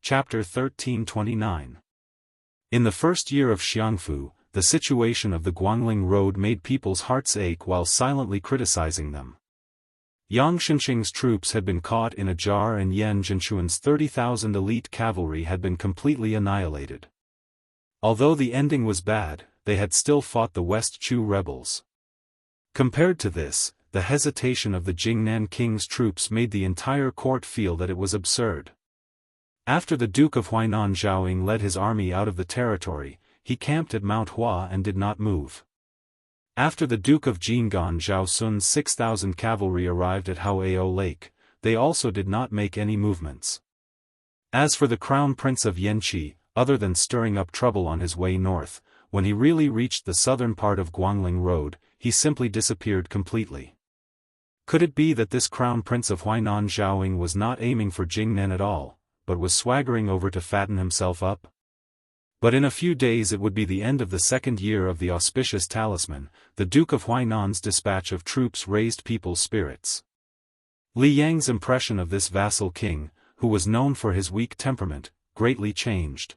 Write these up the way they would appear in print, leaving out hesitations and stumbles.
Chapter 1329. In the first year of Xiangfu, the situation of the Guangling Road made people's hearts ache while silently criticizing them. Yang Shenxing's troops had been caught in a jar and Yan Zhenchuan's 30,000 elite cavalry had been completely annihilated. Although the ending was bad, they had still fought the West Chu rebels. Compared to this, the hesitation of the Jingnan king's troops made the entire court feel that it was absurd. After the Duke of Huainan Zhaoying led his army out of the territory, he camped at Mount Hua and did not move. After the Duke of Jinggan Zhao Sun's 6,000 cavalry arrived at Haoao Lake, they also did not make any movements. As for the Crown Prince of Yanqi, other than stirring up trouble on his way north, when he really reached the southern part of Guangling Road, he simply disappeared completely. Could it be that this Crown Prince of Huainan Zhaoying was not aiming for Jingnan at all, but was swaggering over to fatten himself up? But in a few days it would be the end of the second year of the auspicious talisman. The Duke of Huainan's dispatch of troops raised people's spirits. Li Yang's impression of this vassal king, who was known for his weak temperament, greatly changed.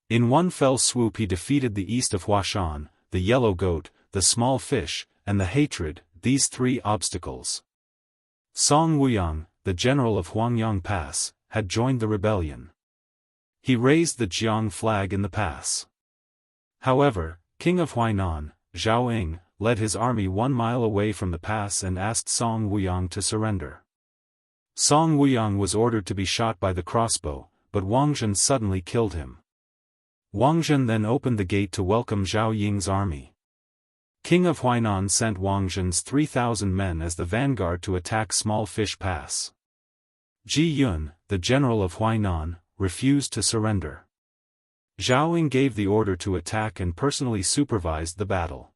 In one fell swoop he defeated the east of Huashan, the yellow goat, the small fish, and the hatred, these three obstacles. Song Wuyang, the general of Huangyang Pass, had joined the rebellion. He raised the Jiang flag in the pass. However, King of Huainan, Zhao Ying, led his army 1 mile away from the pass and asked Song Wuyang to surrender. Song Wuyang was ordered to be shot by the crossbow, but Wang Zhen suddenly killed him. Wang Zhen then opened the gate to welcome Zhao Ying's army. King of Huainan sent Wang Zhen's 3,000 men as the vanguard to attack Small Fish Pass. Ji Yun, the general of Huainan, refused to surrender. Zhao Ying gave the order to attack and personally supervised the battle.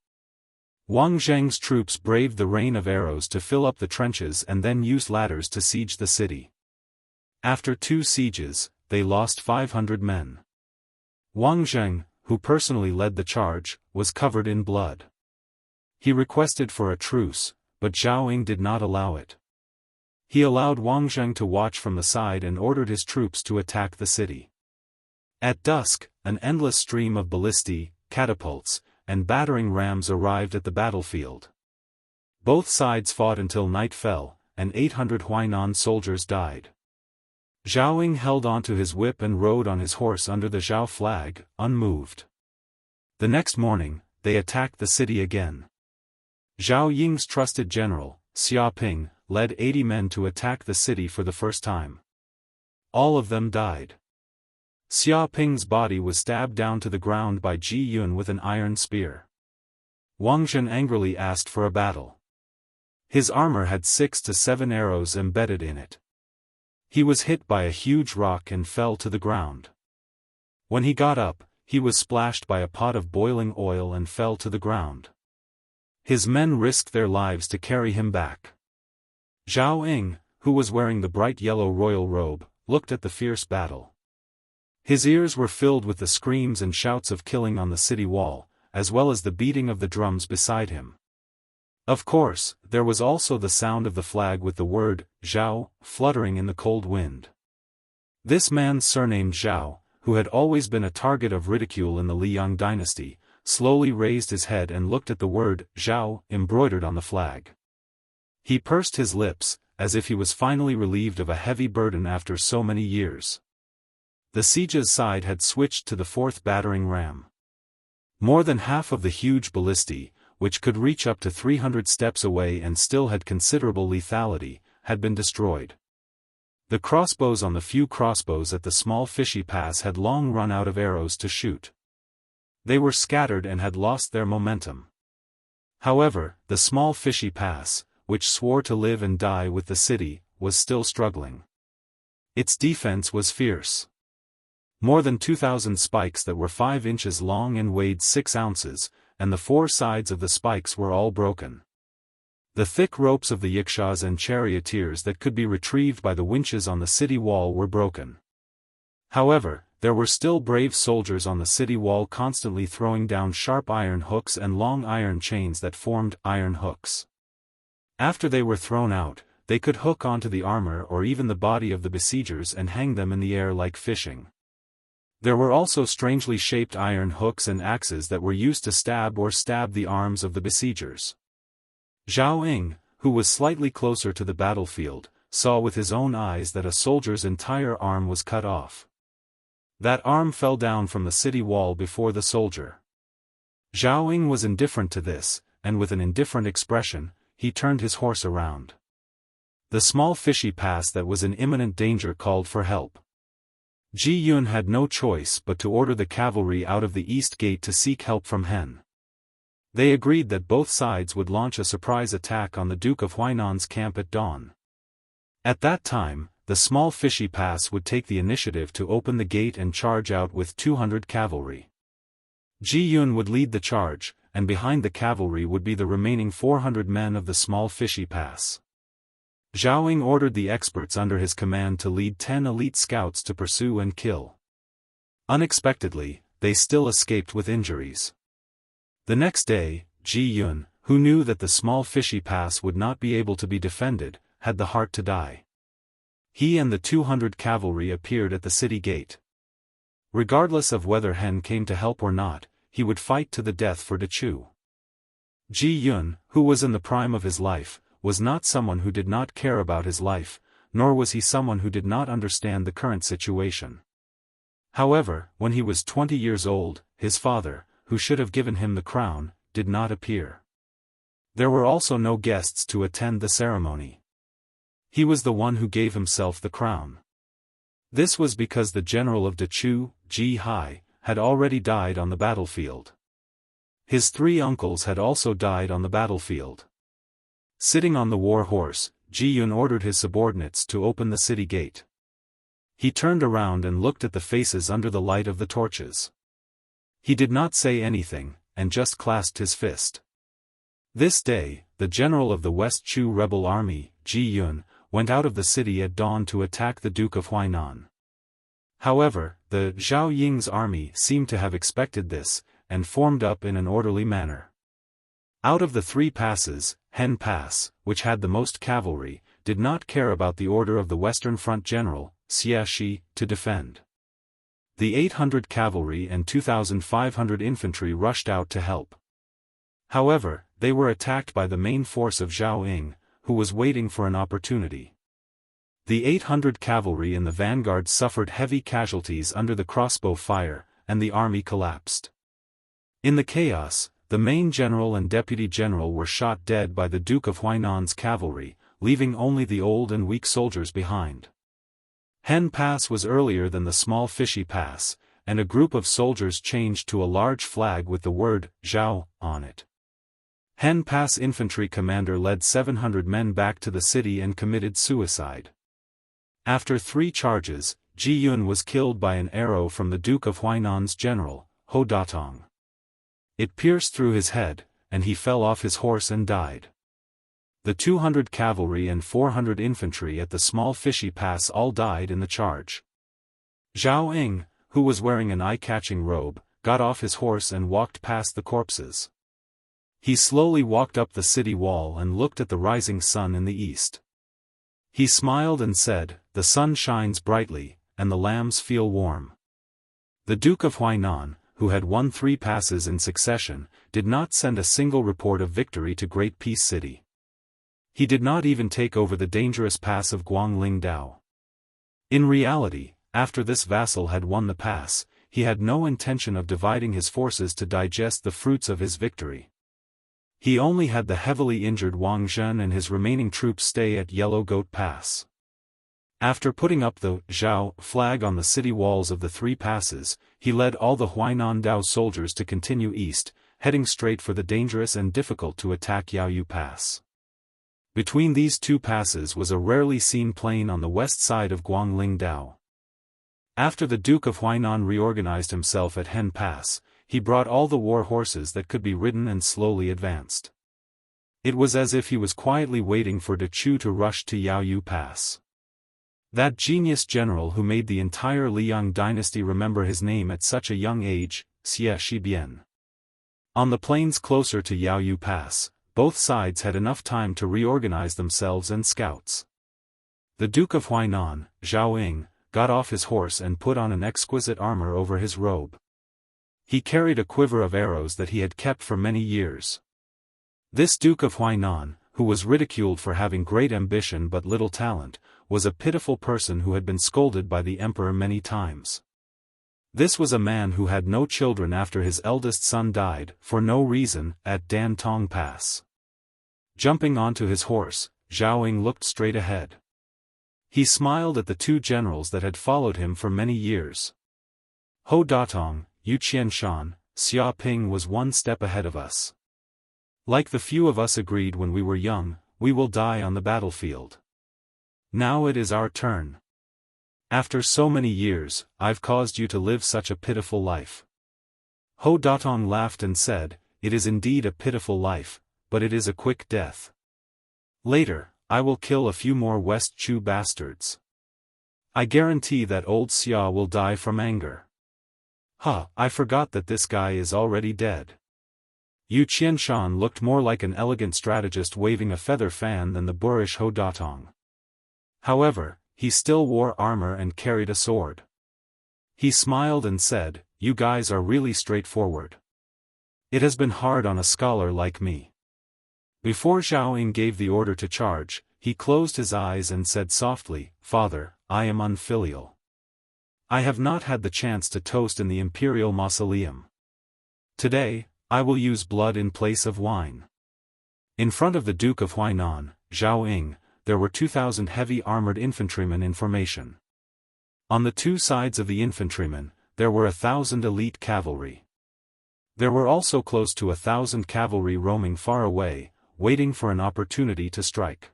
Wang Zheng's troops braved the rain of arrows to fill up the trenches and then used ladders to siege the city. After 2 sieges, they lost 500 men. Wang Zheng, who personally led the charge, was covered in blood. He requested for a truce, but Zhao Ying did not allow it. He allowed Wang Zheng to watch from the side and ordered his troops to attack the city. At dusk, an endless stream of ballistae, catapults, and battering rams arrived at the battlefield. Both sides fought until night fell, and 800 Huainan soldiers died. Zhao Ying held onto his whip and rode on his horse under the Zhao flag, unmoved. The next morning, they attacked the city again. Zhao Ying's trusted general, Xia Ping, led 80 men to attack the city for the first time. All of them died. Xia Ping's body was stabbed down to the ground by Ji Yun with an iron spear. Wang Zhen angrily asked for a battle. His armor had 6 to 7 arrows embedded in it. He was hit by a huge rock and fell to the ground. When he got up, he was splashed by a pot of boiling oil and fell to the ground. His men risked their lives to carry him back. Zhao Ying, who was wearing the bright yellow royal robe, looked at the fierce battle. His ears were filled with the screams and shouts of killing on the city wall, as well as the beating of the drums beside him. Of course, there was also the sound of the flag with the word, Zhao, fluttering in the cold wind. This man surnamed Zhao, who had always been a target of ridicule in the Liang dynasty, slowly raised his head and looked at the word, Zhao, embroidered on the flag. He pursed his lips, as if he was finally relieved of a heavy burden after so many years. The siege's side had switched to the 4th battering ram. More than half of the huge ballistae, which could reach up to 300 steps away and still had considerable lethality, had been destroyed. The crossbows on the few crossbows at the Small Fishy Pass had long run out of arrows to shoot. They were scattered and had lost their momentum. However, the Small Fishy Pass, which swore to live and die with the city, was still struggling. Its defense was fierce. More than 2,000 spikes that were 5 inches long and weighed 6 ounces, and the 4 sides of the spikes were all broken. The thick ropes of the yikshaws and charioteers that could be retrieved by the winches on the city wall were broken. However, there were still brave soldiers on the city wall constantly throwing down sharp iron hooks and long iron chains that formed iron hooks. After they were thrown out, they could hook onto the armor or even the body of the besiegers and hang them in the air like fishing. There were also strangely shaped iron hooks and axes that were used to stab the arms of the besiegers. Zhao Ying, who was slightly closer to the battlefield, saw with his own eyes that a soldier's entire arm was cut off. That arm fell down from the city wall before the soldier. Zhao Ying was indifferent to this, and with an indifferent expression, he turned his horse around. The small fishy pass that was in imminent danger called for help. Ji Yun had no choice but to order the cavalry out of the east gate to seek help from Hen. They agreed that both sides would launch a surprise attack on the Duke of Huainan's camp at dawn. At that time, the small fishy pass would take the initiative to open the gate and charge out with 200 cavalry. Ji Yun would lead the charge, and behind the cavalry would be the remaining 400 men of the small fishy pass. Zhao Ying ordered the experts under his command to lead 10 elite scouts to pursue and kill. Unexpectedly, they still escaped with injuries. The next day, Ji Yun, who knew that the small fishy pass would not be able to be defended, had the heart to die. He and the 200 cavalry appeared at the city gate. Regardless of whether Hen came to help or not, he would fight to the death for Dechu. Ji Yun, who was in the prime of his life, was not someone who did not care about his life, nor was he someone who did not understand the current situation. However, when he was 20 years old, his father, who should have given him the crown, did not appear. There were also no guests to attend the ceremony. He was the one who gave himself the crown. This was because the general of Dechu, Ji Hai, had already died on the battlefield. His 3 uncles had also died on the battlefield. Sitting on the war horse, Ji Yun ordered his subordinates to open the city gate. He turned around and looked at the faces under the light of the torches. He did not say anything, and just clasped his fist. This day, the general of the West Chu rebel army, Ji Yun, went out of the city at dawn to attack the Duke of Huainan. However, the Zhao Ying's army seemed to have expected this, and formed up in an orderly manner. Out of the 3 passes, Hen Pass, which had the most cavalry, did not care about the order of the Western Front General, Xia Shi, to defend. The 800 cavalry and 2,500 infantry rushed out to help. However, they were attacked by the main force of Zhao Ying, who was waiting for an opportunity. The 800 cavalry in the vanguard suffered heavy casualties under the crossbow fire, and the army collapsed. In the chaos, the main general and deputy general were shot dead by the Duke of Huainan's cavalry, leaving only the old and weak soldiers behind. Hen Pass was earlier than the small fishy pass, and a group of soldiers changed to a large flag with the word, Zhao, on it. Hen Pass infantry commander led 700 men back to the city and committed suicide. After 3 charges, Ji Yun was killed by an arrow from the Duke of Huainan's general, Ho Datong. It pierced through his head, and he fell off his horse and died. The 200 cavalry and 400 infantry at the small fishy pass all died in the charge. Zhao Ying, who was wearing an eye-catching robe, got off his horse and walked past the corpses. He slowly walked up the city wall and looked at the rising sun in the east. He smiled and said, "The sun shines brightly, and the lambs feel warm." The Duke of Huainan, who had won 3 passes in succession, did not send a single report of victory to Great Peace City. He did not even take over the dangerous pass of Guanglingdao. In reality, after this vassal had won the pass, he had no intention of dividing his forces to digest the fruits of his victory. He only had the heavily injured Wang Zhen and his remaining troops stay at Yellow Goat Pass. After putting up the Zhao flag on the city walls of the 3 passes, he led all the Huainan Dao soldiers to continue east, heading straight for the dangerous and difficult to attack Yaoyu Pass. Between these 2 passes was a rarely seen plain on the west side of Guanglingdao. After the Duke of Huainan reorganized himself at Hen Pass, he brought all the war horses that could be ridden and slowly advanced. It was as if he was quietly waiting for Dechu to rush to Yaoyu Pass. That genius general who made the entire Liang dynasty remember his name at such a young age, Xie Shibian. On the plains closer to Yaoyu Pass, both sides had enough time to reorganize themselves and scouts. The Duke of Huainan, Zhao Ying, got off his horse and put on an exquisite armor over his robe. He carried a quiver of arrows that he had kept for many years. This Duke of Huainan, who was ridiculed for having great ambition but little talent, was a pitiful person who had been scolded by the emperor many times. This was a man who had no children after his eldest son died, for no reason, at Dan Tong Pass. Jumping onto his horse, Zhao Ying looked straight ahead. He smiled at the two generals that had followed him for many years. Ho Datong, Yu Qianshan, Xia Ping was one step ahead of us. Like the few of us agreed when we were young, we will die on the battlefield. Now it is our turn. After so many years, I've caused you to live such a pitiful life. Ho Datong laughed and said, it is indeed a pitiful life, but it is a quick death. Later, I will kill a few more West Chu bastards. I guarantee that old Xia will die from anger. I forgot that this guy is already dead. Yu Qianshan looked more like an elegant strategist waving a feather fan than the boorish Ho Datong. However, he still wore armor and carried a sword. He smiled and said, you guys are really straightforward. It has been hard on a scholar like me. Before Zhao Ying gave the order to charge, he closed his eyes and said softly, Father, I am unfilial. I have not had the chance to toast in the imperial mausoleum. Today, I will use blood in place of wine. In front of the Duke of Huainan, Zhao Ying, there were 2,000 heavy armored infantrymen in formation. On the two sides of the infantrymen, there were 1,000 elite cavalry. There were also close to 1,000 cavalry roaming far away, waiting for an opportunity to strike.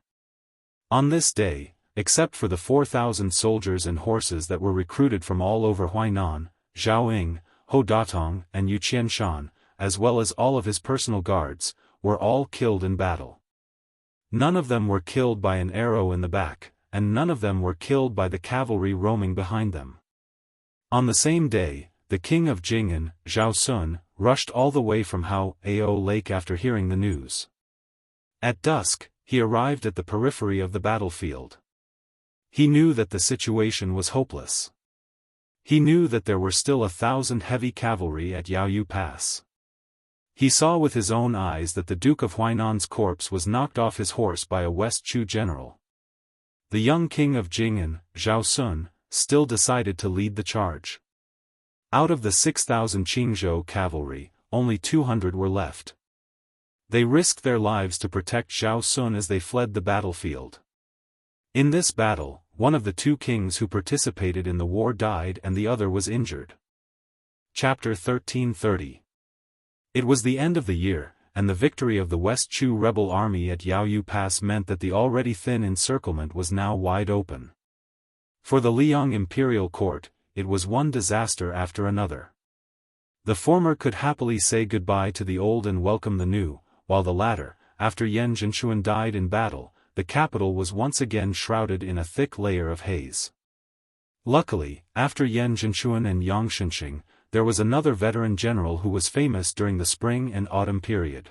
On this day, except for the 4,000 soldiers and horses that were recruited from all over Huainan, Zhao Ying, Ho Datong and Yu Qianshan, as well as all of his personal guards, were all killed in battle. None of them were killed by an arrow in the back, and none of them were killed by the cavalry roaming behind them. On the same day, the king of Jing'an, Zhao Sun, rushed all the way from Hao Lake after hearing the news. At dusk, he arrived at the periphery of the battlefield. He knew that the situation was hopeless. He knew that there were still 1,000 heavy cavalry at Yaoyu Pass. He saw with his own eyes that the Duke of Huainan's corpse was knocked off his horse by a West Chu general. The young king of Jing'an, Zhao Sun, still decided to lead the charge. Out of the 6,000 Qingzhou cavalry, only 200 were left. They risked their lives to protect Zhao Sun as they fled the battlefield. In this battle, one of the two kings who participated in the war died and the other was injured. Chapter 1330. It was the end of the year, and the victory of the West Chu rebel army at Yaoyu Pass meant that the already thin encirclement was now wide open. For the Liang imperial court, it was one disaster after another. The former could happily say goodbye to the old and welcome the new, while the latter, after Yan Zhenxuan died in battle, the capital was once again shrouded in a thick layer of haze. Luckily, after Yan Zhenxuan and Yang Shenxing, there was another veteran general who was famous during the spring and autumn period.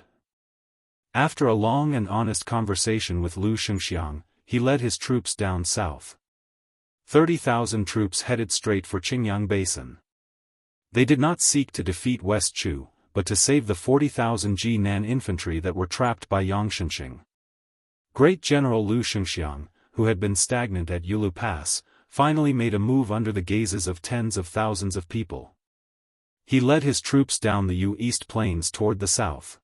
After a long and honest conversation with Lu Shengxiang, he led his troops down south. 30,000 troops headed straight for Qingyang Basin. They did not seek to defeat West Chu, but to save the 40,000 Jinan infantry that were trapped by Yang Shenxing. Great General Lu Shengxiang, who had been stagnant at Yulu Pass, finally made a move under the gazes of tens of thousands of people. He led his troops down the Yu East Plains toward the south.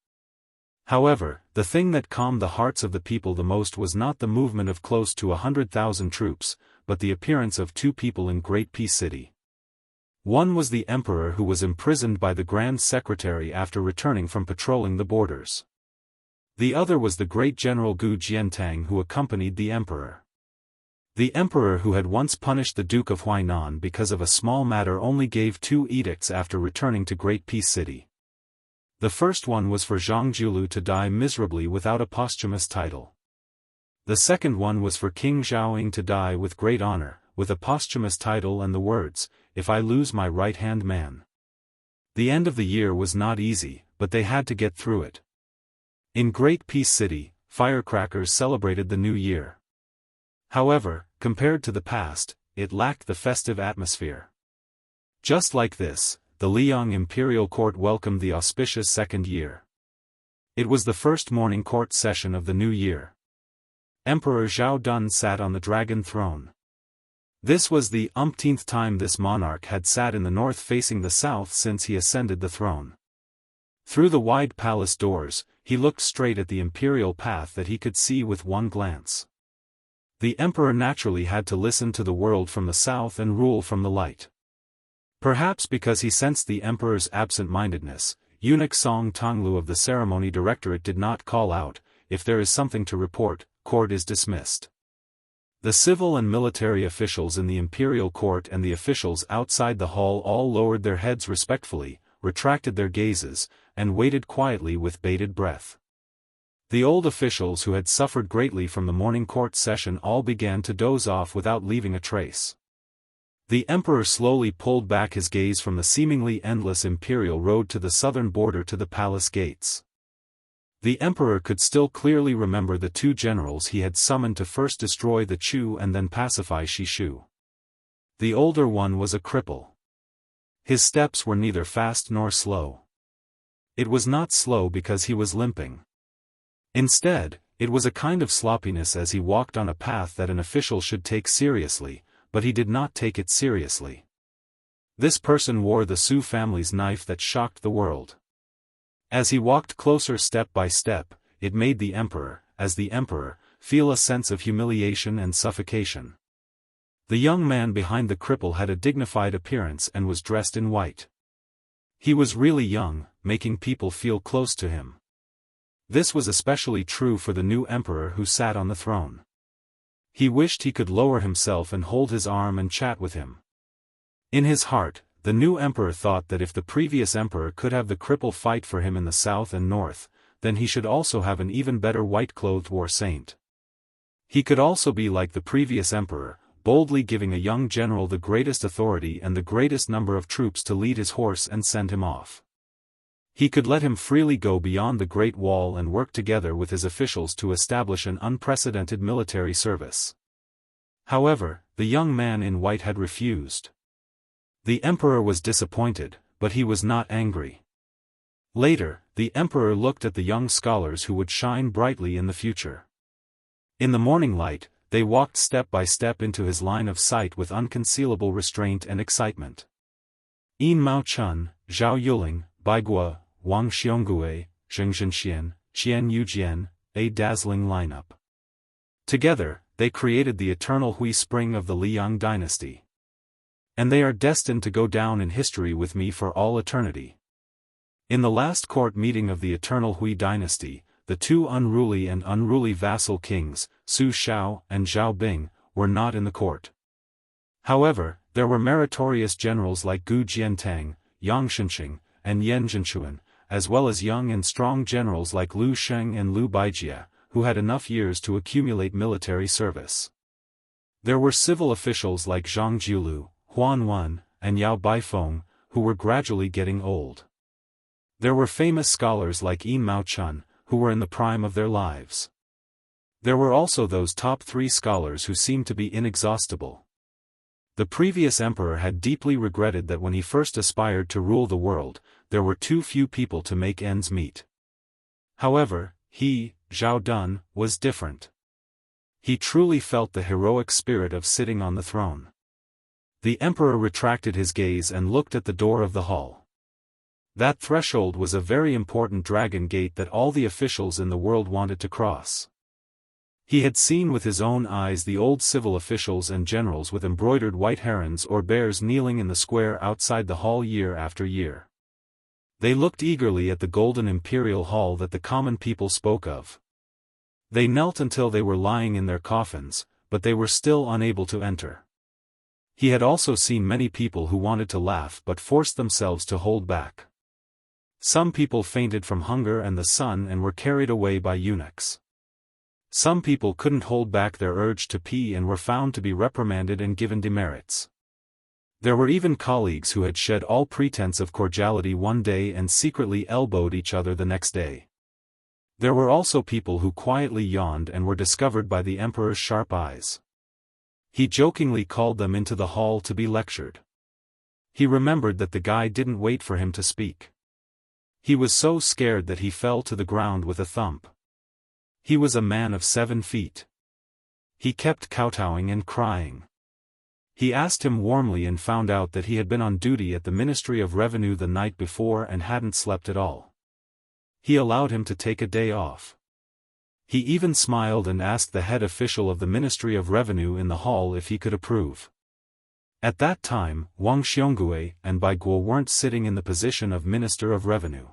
However, the thing that calmed the hearts of the people the most was not the movement of close to 100,000 troops, but the appearance of two people in Great Peace City. One was the emperor who was imprisoned by the Grand Secretary after returning from patrolling the borders. The other was the great General Gu Jiantang who accompanied the emperor. The emperor who had once punished the Duke of Huainan because of a small matter only gave 2 edicts after returning to Great Peace City. The first one was for Zhang Jiulu to die miserably without a posthumous title. The second one was for King Zhaoying to die with great honor, with a posthumous title and the words, "If I lose my right-hand man." The end of the year was not easy, but they had to get through it. In Great Peace City, firecrackers celebrated the new year. However, compared to the past, it lacked the festive atmosphere. Just like this, the Liang imperial court welcomed the auspicious second year. It was the first morning court session of the new year. Emperor Zhao Dun sat on the dragon throne. This was the umpteenth time this monarch had sat in the north facing the south since he ascended the throne. Through the wide palace doors, he looked straight at the imperial path that he could see with one glance. The emperor naturally had to listen to the world from the south and rule from the light. Perhaps because he sensed the emperor's absent-mindedness, eunuch Song Tonglu of the ceremony directorate did not call out, "If there is something to report, court is dismissed." The civil and military officials in the imperial court and the officials outside the hall all lowered their heads respectfully, retracted their gazes, and waited quietly with bated breath. The old officials who had suffered greatly from the morning court session all began to doze off without leaving a trace. The emperor slowly pulled back his gaze from the seemingly endless imperial road to the southern border to the palace gates. The emperor could still clearly remember the two generals he had summoned to first destroy the Chu and then pacify Shishu. The older one was a cripple. His steps were neither fast nor slow. It was not slow because he was limping. Instead, it was a kind of sloppiness as he walked on a path that an official should take seriously, but he did not take it seriously. This person wore the Su family's knife that shocked the world. As he walked closer step by step, it made the emperor, as the emperor, feel a sense of humiliation and suffocation. The young man behind the cripple had a dignified appearance and was dressed in white. He was really young, making people feel close to him. This was especially true for the new emperor who sat on the throne. He wished he could lower himself and hold his arm and chat with him. In his heart, the new emperor thought that if the previous emperor could have the cripple fight for him in the south and north, then he should also have an even better white-clothed war saint. He could also be like the previous emperor, boldly giving a young general the greatest authority and the greatest number of troops to lead his horse and send him off. He could let him freely go beyond the Great Wall and work together with his officials to establish an unprecedented military service. However, the young man in white had refused. The emperor was disappointed, but he was not angry. Later, the emperor looked at the young scholars who would shine brightly in the future. In the morning light, they walked step by step into his line of sight with unconcealable restraint and excitement. Yin Mao Chun, Zhao Yuling, Bai Guo, Wang Xiongui, Zheng Zhenxian, Qian Yujian, a dazzling lineup. Together, they created the eternal Hui Spring of the Liang dynasty. And they are destined to go down in history with me for all eternity. In the last court meeting of the eternal Hui dynasty, the two unruly and unruly vassal kings, Su Shao and Zhao Bing, were not in the court. However, there were meritorious generals like Gu Jiantang, Yang Shenxing, and Yan Zhenchuan, as well as young and strong generals like Lu Sheng and Lu Baijia, who had enough years to accumulate military service. There were civil officials like Zhang Jiulu, Huan Wen, and Yao Baifeng, who were gradually getting old. There were famous scholars like Yin Mao Chun, who were in the prime of their lives. There were also those top 3 scholars who seemed to be inexhaustible. The previous emperor had deeply regretted that when he first aspired to rule the world, there were too few people to make ends meet. However, he, Zhao Dun, was different. He truly felt the heroic spirit of sitting on the throne. The emperor retracted his gaze and looked at the door of the hall. That threshold was a very important dragon gate that all the officials in the world wanted to cross. He had seen with his own eyes the old civil officials and generals with embroidered white herons or bears kneeling in the square outside the hall year after year. They looked eagerly at the golden imperial hall that the common people spoke of. They knelt until they were lying in their coffins, but they were still unable to enter. He had also seen many people who wanted to laugh but forced themselves to hold back. Some people fainted from hunger and the sun and were carried away by eunuchs. Some people couldn't hold back their urge to pee and were found to be reprimanded and given demerits. There were even colleagues who had shed all pretense of cordiality one day and secretly elbowed each other the next day. There were also people who quietly yawned and were discovered by the emperor's sharp eyes. He jokingly called them into the hall to be lectured. He remembered that the guy didn't wait for him to speak. He was so scared that he fell to the ground with a thump. He was a man of 7 feet. He kept kowtowing and crying. He asked him warmly and found out that he had been on duty at the Ministry of Revenue the night before and hadn't slept at all. He allowed him to take a day off. He even smiled and asked the head official of the Ministry of Revenue in the hall if he could approve. At that time, Wang Xiongui and Bai Guo weren't sitting in the position of Minister of Revenue.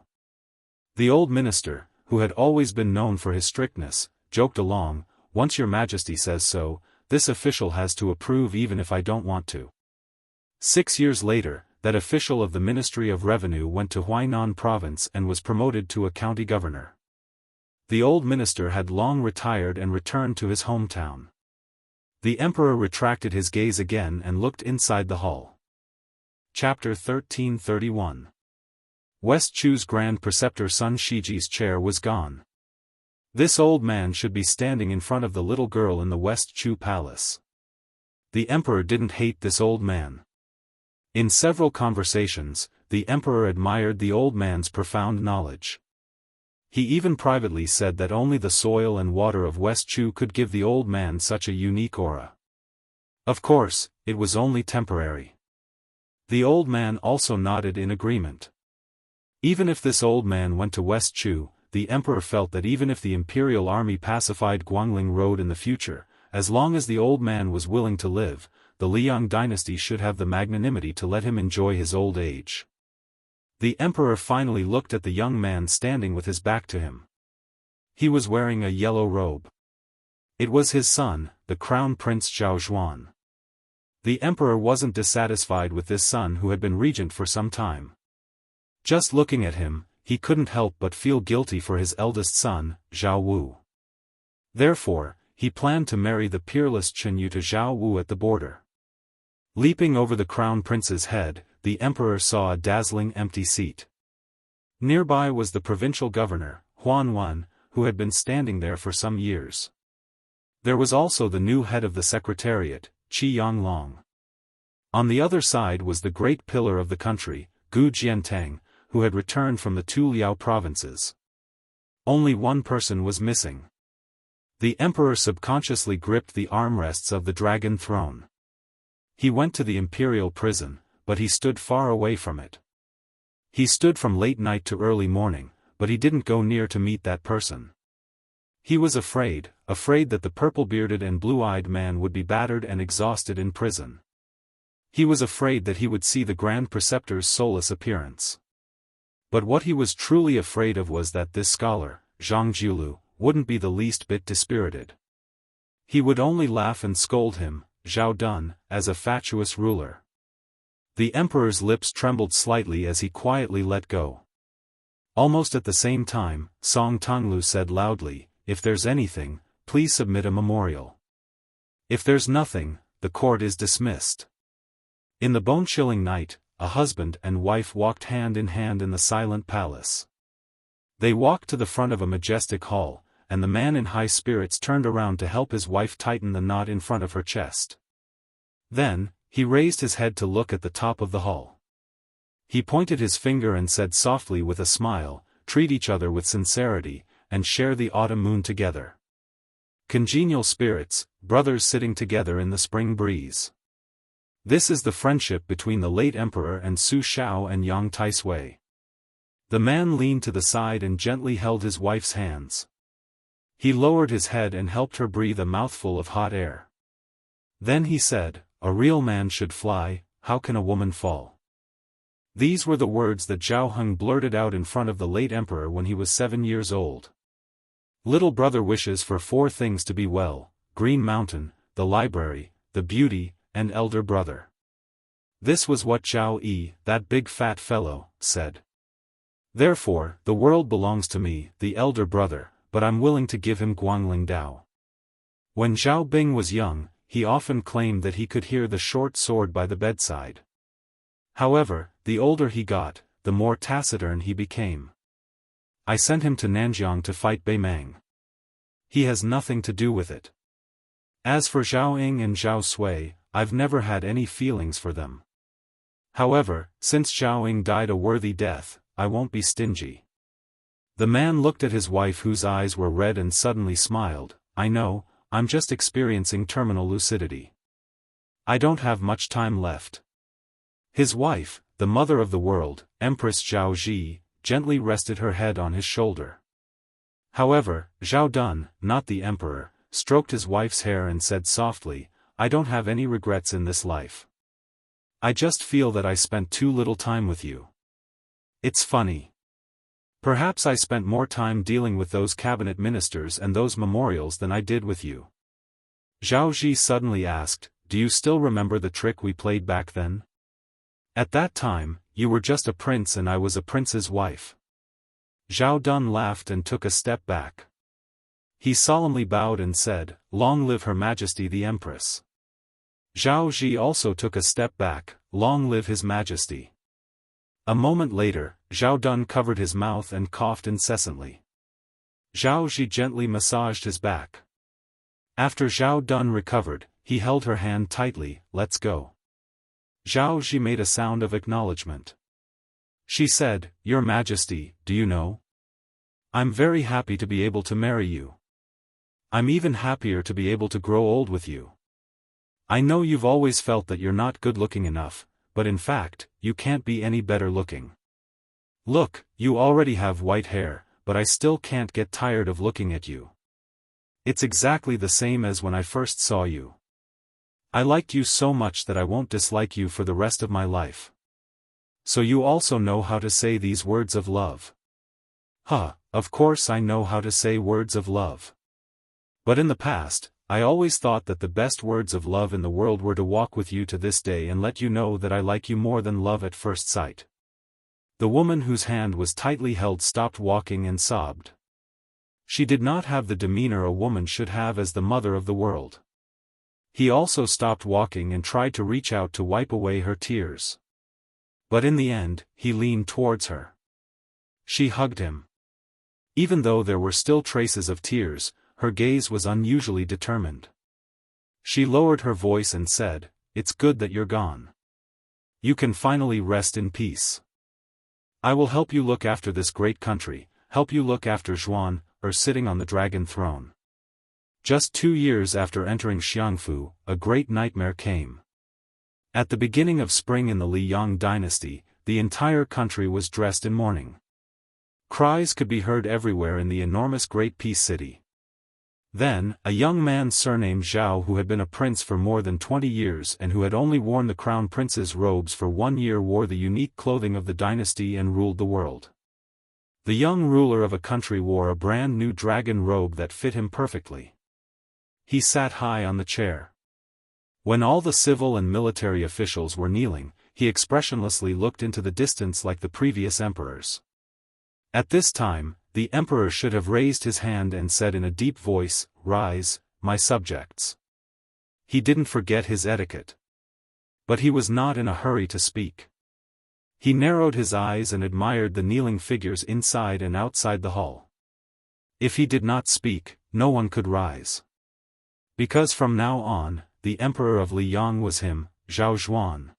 The old minister, who had always been known for his strictness, joked along, "Once your majesty says so, this official has to approve even if I don't want to." 6 years later, that official of the Ministry of Revenue went to Huainan province and was promoted to a county governor. The old minister had long retired and returned to his hometown. The emperor retracted his gaze again and looked inside the hall. Chapter 1331. West Chu's Grand Preceptor Sun Shiji's chair was gone. This old man should be standing in front of the little girl in the West Chu palace. The emperor didn't hate this old man. In several conversations, the emperor admired the old man's profound knowledge. He even privately said that only the soil and water of West Chu could give the old man such a unique aura. Of course, it was only temporary. The old man also nodded in agreement. Even if this old man went to West Chu, the emperor felt that even if the imperial army pacified Guangling Road in the future, as long as the old man was willing to live, the Liang dynasty should have the magnanimity to let him enjoy his old age. The emperor finally looked at the young man standing with his back to him. He was wearing a yellow robe. It was his son, the crown prince Zhao Zhuan. The emperor wasn't dissatisfied with this son who had been regent for some time. Just looking at him, he couldn't help but feel guilty for his eldest son, Zhao Wu. Therefore, he planned to marry the peerless Chenyu to Zhao Wu at the border. Leaping over the crown prince's head, the emperor saw a dazzling empty seat. Nearby was the provincial governor, Huan Wen, who had been standing there for some years. There was also the new head of the secretariat, Qi Yanglong. On the other side was the great pillar of the country, Gu Jiantang, who had returned from the two Liao provinces. Only one person was missing. The emperor subconsciously gripped the armrests of the dragon throne. He went to the imperial prison, but he stood far away from it. He stood from late night to early morning, but he didn't go near to meet that person. He was afraid that the purple-bearded and blue-eyed man would be battered and exhausted in prison. He was afraid that he would see the Grand Preceptor's soulless appearance. But what he was truly afraid of was that this scholar, Zhang Jiulu, wouldn't be the least bit dispirited. He would only laugh and scold him, Zhao Dun, as a fatuous ruler. The emperor's lips trembled slightly as he quietly let go. Almost at the same time, Song Tonglu said loudly, "If there's anything, please submit a memorial. If there's nothing, the court is dismissed." In the bone-chilling night, a husband and wife walked hand in hand in the silent palace. They walked to the front of a majestic hall, and the man in high spirits turned around to help his wife tighten the knot in front of her chest. Then, he raised his head to look at the top of the hall. He pointed his finger and said softly with a smile, "Treat each other with sincerity, and share the autumn moon together. Congenial spirits, brothers sitting together in the spring breeze. This is the friendship between the late emperor and Su Shao and Yang Taisui." The man leaned to the side and gently held his wife's hands. He lowered his head and helped her breathe a mouthful of hot air. Then he said, "A real man should fly, how can a woman fall?" These were the words that Zhao Heng blurted out in front of the late emperor when he was 7 years old. Little brother wishes for 4 things to be well: Green Mountain, the library, the beauty, and elder brother. This was what Zhao Yi, that big fat fellow, said. Therefore, the world belongs to me, the elder brother, but I'm willing to give him Guangling Dao. When Zhao Bing was young, he often claimed that he could hear the short sword by the bedside. However, the older he got, the more taciturn he became. I sent him to Nanjiang to fight Beimang. He has nothing to do with it. As for Zhao Ying and Zhao Sui, I've never had any feelings for them. However, since Zhao Ying died a worthy death, I won't be stingy. The man looked at his wife whose eyes were red and suddenly smiled. I know, I'm just experiencing terminal lucidity. I don't have much time left. His wife, the mother of the world, Empress Zhao Ji, gently rested her head on his shoulder. However, Zhao Dun, not the emperor, stroked his wife's hair and said softly, I don't have any regrets in this life. I just feel that I spent too little time with you. It's funny. Perhaps I spent more time dealing with those cabinet ministers and those memorials than I did with you. Zhao Ji suddenly asked, do you still remember the trick we played back then? At that time, you were just a prince and I was a prince's wife. Zhao Dun laughed and took a step back. He solemnly bowed and said, long live Her Majesty the Empress. Zhao Ji also took a step back, long live His Majesty. A moment later, Zhao Dun covered his mouth and coughed incessantly. Zhao Ji gently massaged his back. After Zhao Dun recovered, he held her hand tightly, let's go. Zhao Ji made a sound of acknowledgement. She said, Your Majesty, do you know? I'm very happy to be able to marry you. I'm even happier to be able to grow old with you. I know you've always felt that you're not good looking enough, but in fact, you can't be any better looking. Look, you already have white hair, but I still can't get tired of looking at you. It's exactly the same as when I first saw you. I liked you so much that I won't dislike you for the rest of my life. So you also know how to say these words of love. Huh, of course I know how to say words of love. But in the past, I always thought that the best words of love in the world were to walk with you to this day and let you know that I like you more than love at first sight. The woman whose hand was tightly held stopped walking and sobbed. She did not have the demeanor a woman should have as the mother of the world. He also stopped walking and tried to reach out to wipe away her tears. But in the end, he leaned towards her. She hugged him. Even though there were still traces of tears, her gaze was unusually determined. She lowered her voice and said, It's good that you're gone. You can finally rest in peace. I will help you look after this great country, help you look after Zhuan, sitting on the dragon throne. Just 2 years after entering Xiangfu, a great nightmare came. At the beginning of spring in the Liang dynasty, the entire country was dressed in mourning. Cries could be heard everywhere in the enormous Great Peace City. Then, a young man surnamed Zhao, who had been a prince for more than 20 years and who had only worn the crown prince's robes for 1 year, wore the unique clothing of the dynasty and ruled the world. The young ruler of a country wore a brand new dragon robe that fit him perfectly. He sat high on the chair. When all the civil and military officials were kneeling, he expressionlessly looked into the distance like the previous emperors. At this time, the emperor should have raised his hand and said in a deep voice, Rise, my subjects. He didn't forget his etiquette. But he was not in a hurry to speak. He narrowed his eyes and admired the kneeling figures inside and outside the hall. If he did not speak, no one could rise. Because from now on, the emperor of Liang was him, Zhao Zhuan.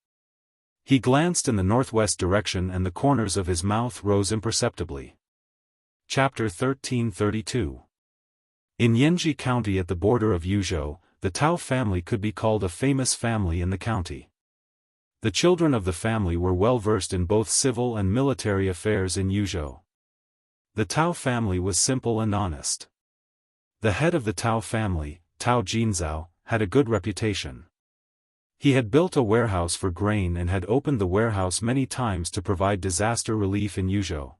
He glanced in the northwest direction and the corners of his mouth rose imperceptibly. Chapter 1332. In Yanji County at the border of Yuzhou, the Tao family could be called a famous family in the county. The children of the family were well versed in both civil and military affairs in Yuzhou. The Tao family was simple and honest. The head of the Tao family, Tao Jinzao, had a good reputation. He had built a warehouse for grain and had opened the warehouse many times to provide disaster relief in Yuzhou.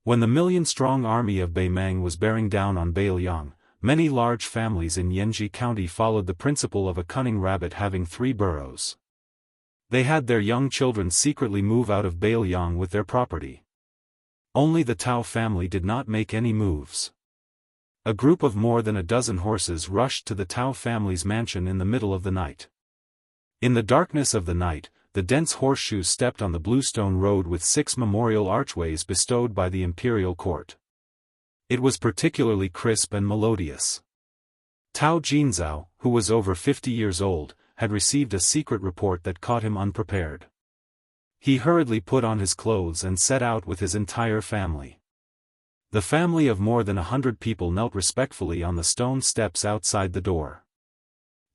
When the million-strong army of Beimang was bearing down on Beiliang, many large families in Yanji County followed the principle of a cunning rabbit having 3 burrows. They had their young children secretly move out of Beiliang with their property. Only the Tao family did not make any moves. A group of more than a dozen horses rushed to the Tao family's mansion in the middle of the night. In the darkness of the night, the dense horseshoe stepped on the bluestone road with 6 memorial archways bestowed by the imperial court. It was particularly crisp and melodious. Tao Jinzhao, who was over 50 years old, had received a secret report that caught him unprepared. He hurriedly put on his clothes and set out with his entire family. The family of more than 100 people knelt respectfully on the stone steps outside the door.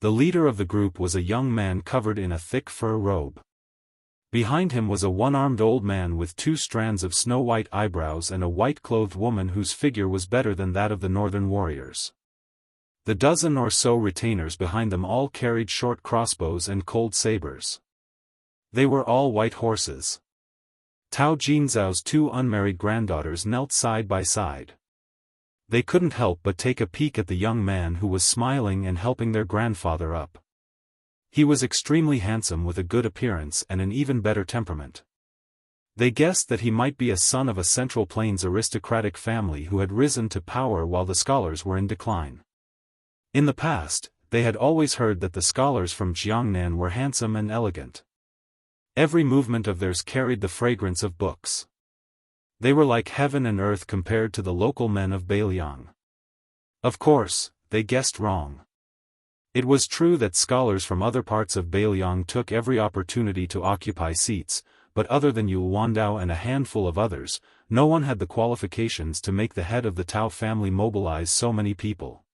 The leader of the group was a young man covered in a thick fur robe. Behind him was a one-armed old man with 2 strands of snow-white eyebrows and a white-clothed woman whose figure was better than that of the northern warriors. The dozen or so retainers behind them all carried short crossbows and cold sabers. They were all white horses. Tao Jinzhao's 2 unmarried granddaughters knelt side by side. They couldn't help but take a peek at the young man who was smiling and helping their grandfather up. He was extremely handsome with a good appearance and an even better temperament. They guessed that he might be a son of a Central Plains aristocratic family who had risen to power while the scholars were in decline. In the past, they had always heard that the scholars from Jiangnan were handsome and elegant. Every movement of theirs carried the fragrance of books. They were like heaven and earth compared to the local men of Beiliang. Of course, they guessed wrong. It was true that scholars from other parts of Beiliang took every opportunity to occupy seats, but other than Yu Wandao and a handful of others, no one had the qualifications to make the head of the Tao family mobilize so many people.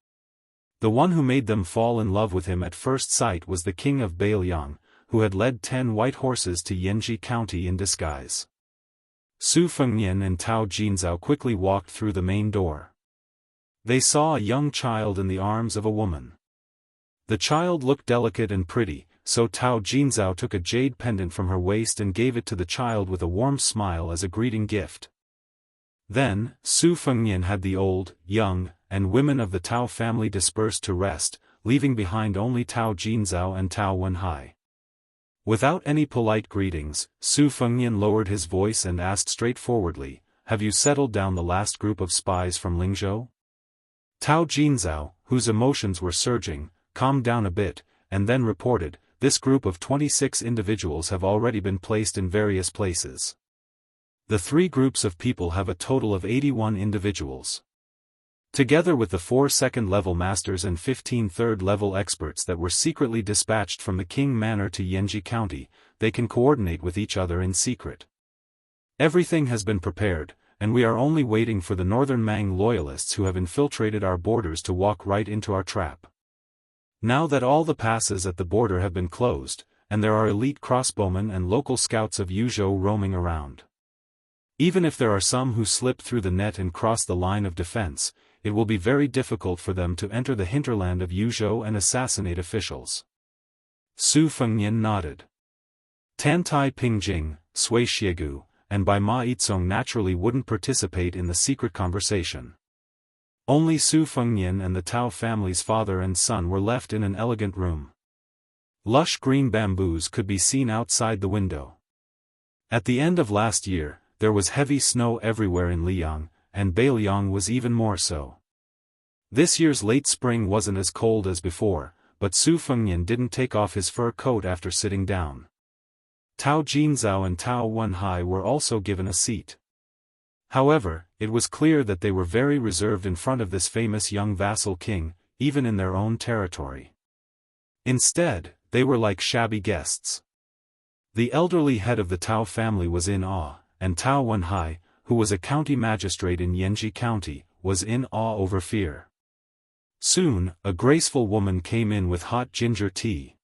The one who made them fall in love with him at first sight was the king of Beiliang, who had led 10 white horses to Yanji County in disguise. Su Fengnian and Tao Jinzhao quickly walked through the main door. They saw a young child in the arms of a woman. The child looked delicate and pretty, so Tao Jinzhao took a jade pendant from her waist and gave it to the child with a warm smile as a greeting gift. Then, Su Fengnian had the old, young, and women of the Tao family dispersed to rest, leaving behind only Tao Jinzhao and Tao Wenhai. Without any polite greetings, Su Fengnian lowered his voice and asked straightforwardly, "Have you settled down the last group of spies from Lingzhou?" Tao Jinzhao, whose emotions were surging, calmed down a bit, and then reported, "This group of 26 individuals have already been placed in various places. The 3 groups of people have a total of 81 individuals. Together with the 4 second-level masters and 15 third-level experts that were secretly dispatched from the King Manor to Yanji County, they can coordinate with each other in secret. Everything has been prepared, and we are only waiting for the Northern Mang loyalists who have infiltrated our borders to walk right into our trap. Now that all the passes at the border have been closed, and there are elite crossbowmen and local scouts of Yuzhou roaming around. Even if there are some who slip through the net and cross the line of defense, it will be very difficult for them to enter the hinterland of Yuzhou and assassinate officials." Su Fengnian nodded. Tantai Pingjing, Sui Xiegu, and Bai Ma Yizong naturally wouldn't participate in the secret conversation. Only Su Fengnian and the Tao family's father and son were left in an elegant room. Lush green bamboos could be seen outside the window. At the end of last year, there was heavy snow everywhere in Liang, and Beiliang was even more so. This year's late spring wasn't as cold as before, but Su Fengnian didn't take off his fur coat after sitting down. Tao Jinzhao and Tao Wenhai were also given a seat. However, it was clear that they were very reserved in front of this famous young vassal king, even in their own territory. Instead, they were like shabby guests. The elderly head of the Tao family was in awe, and Tao Wenhai, who was a county magistrate in Yanji County, was in awe over fear. Soon, a graceful woman came in with hot ginger tea.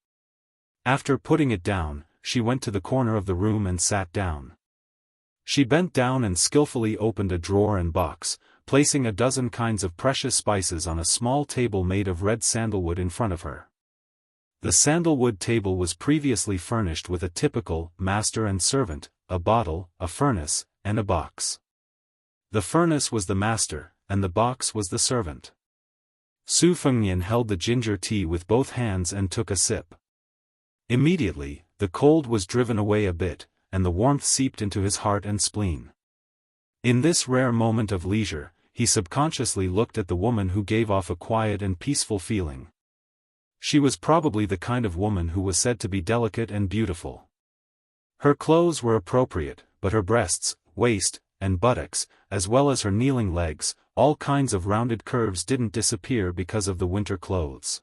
After putting it down, she went to the corner of the room and sat down. She bent down and skillfully opened a drawer and box, placing a dozen kinds of precious spices on a small table made of red sandalwood in front of her. The sandalwood table was previously furnished with a typical master and servant, a bottle, a furnace, and a box. The furnace was the master, and the box was the servant. Su Fengnian held the ginger tea with both hands and took a sip. Immediately, the cold was driven away a bit, and the warmth seeped into his heart and spleen. In this rare moment of leisure, he subconsciously looked at the woman who gave off a quiet and peaceful feeling. She was probably the kind of woman who was said to be delicate and beautiful. Her clothes were appropriate, but her breasts, waist, and buttocks, as well as her kneeling legs, all kinds of rounded curves didn't disappear because of the winter clothes.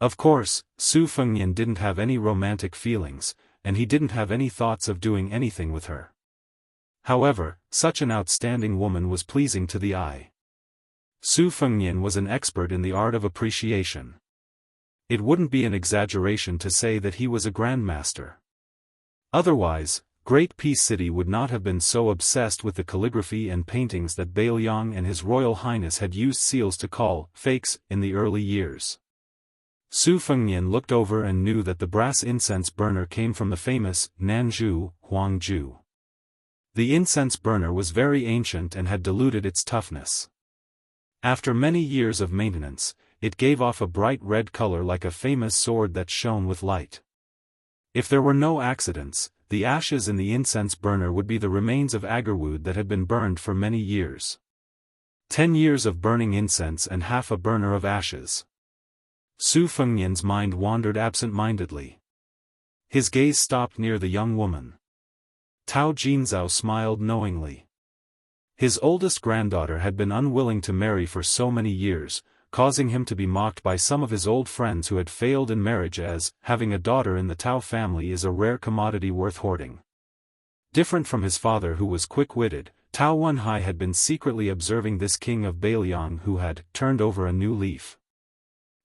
Of course, Su Fengnian didn't have any romantic feelings, and he didn't have any thoughts of doing anything with her. However, such an outstanding woman was pleasing to the eye. Su Fengnian was an expert in the art of appreciation. It wouldn't be an exaggeration to say that he was a grandmaster. Otherwise, Great Peace City would not have been so obsessed with the calligraphy and paintings that Bailiang and His Royal Highness had used seals to call fakes in the early years. Su Fengnian looked over and knew that the brass incense burner came from the famous Nanzhu Huangju. The incense burner was very ancient and had diluted its toughness. After many years of maintenance, it gave off a bright red color like a famous sword that shone with light. If there were no accidents, the ashes in the incense burner would be the remains of agarwood that had been burned for many years. 10 years of burning incense and half a burner of ashes. Su Fengnian's mind wandered absent-mindedly. His gaze stopped near the young woman. Tao Jinzhao smiled knowingly. His oldest granddaughter had been unwilling to marry for so many years, causing him to be mocked by some of his old friends who had failed in marriage, as having a daughter in the Tao family is a rare commodity worth hoarding. Different from his father, who was quick-witted, Tao Wenhai had been secretly observing this king of Bailiang who had turned over a new leaf.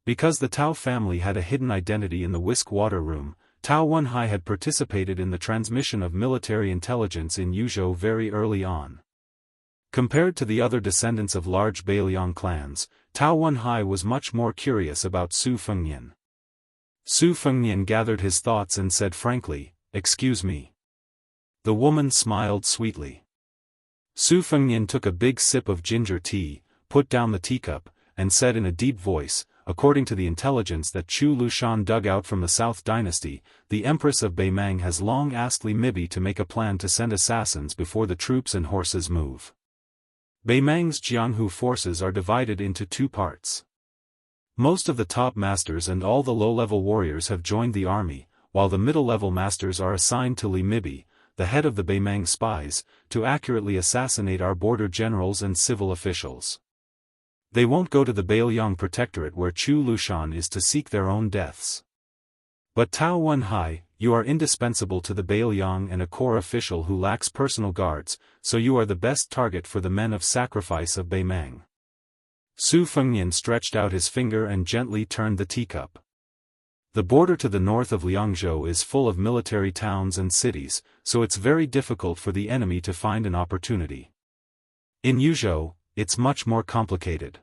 Because the Tao family had a hidden identity in the whisk water room, Tao Wenhai had participated in the transmission of military intelligence in Yuzhou very early on. Compared to the other descendants of large Bailiang clans, Tao Wenhai was much more curious about Su Fengnian. Su Fengnian gathered his thoughts and said frankly, "Excuse me." The woman smiled sweetly. Su Fengnian took a big sip of ginger tea, put down the teacup, and said in a deep voice, "According to the intelligence that Chu Lushan dug out from the South Dynasty, the Empress of Beimang has long asked Li Mibi to make a plan to send assassins before the troops and horses move. Beimang's Jianghu forces are divided into 2 parts. Most of the top masters and all the low-level warriors have joined the army, while the middle-level masters are assigned to Li Mibi, the head of the Beimang spies, to accurately assassinate our border generals and civil officials. They won't go to the Bailiang Protectorate where Chu Lushan is to seek their own deaths. But Tao Wenhai, you are indispensable to the Bailiang and a core official who lacks personal guards, so you are the best target for the men of sacrifice of Beimang." Su Fengnian stretched out his finger and gently turned the teacup. The border to the north of Liangzhou is full of military towns and cities, so it's very difficult for the enemy to find an opportunity. In Yuzhou, it's much more complicated.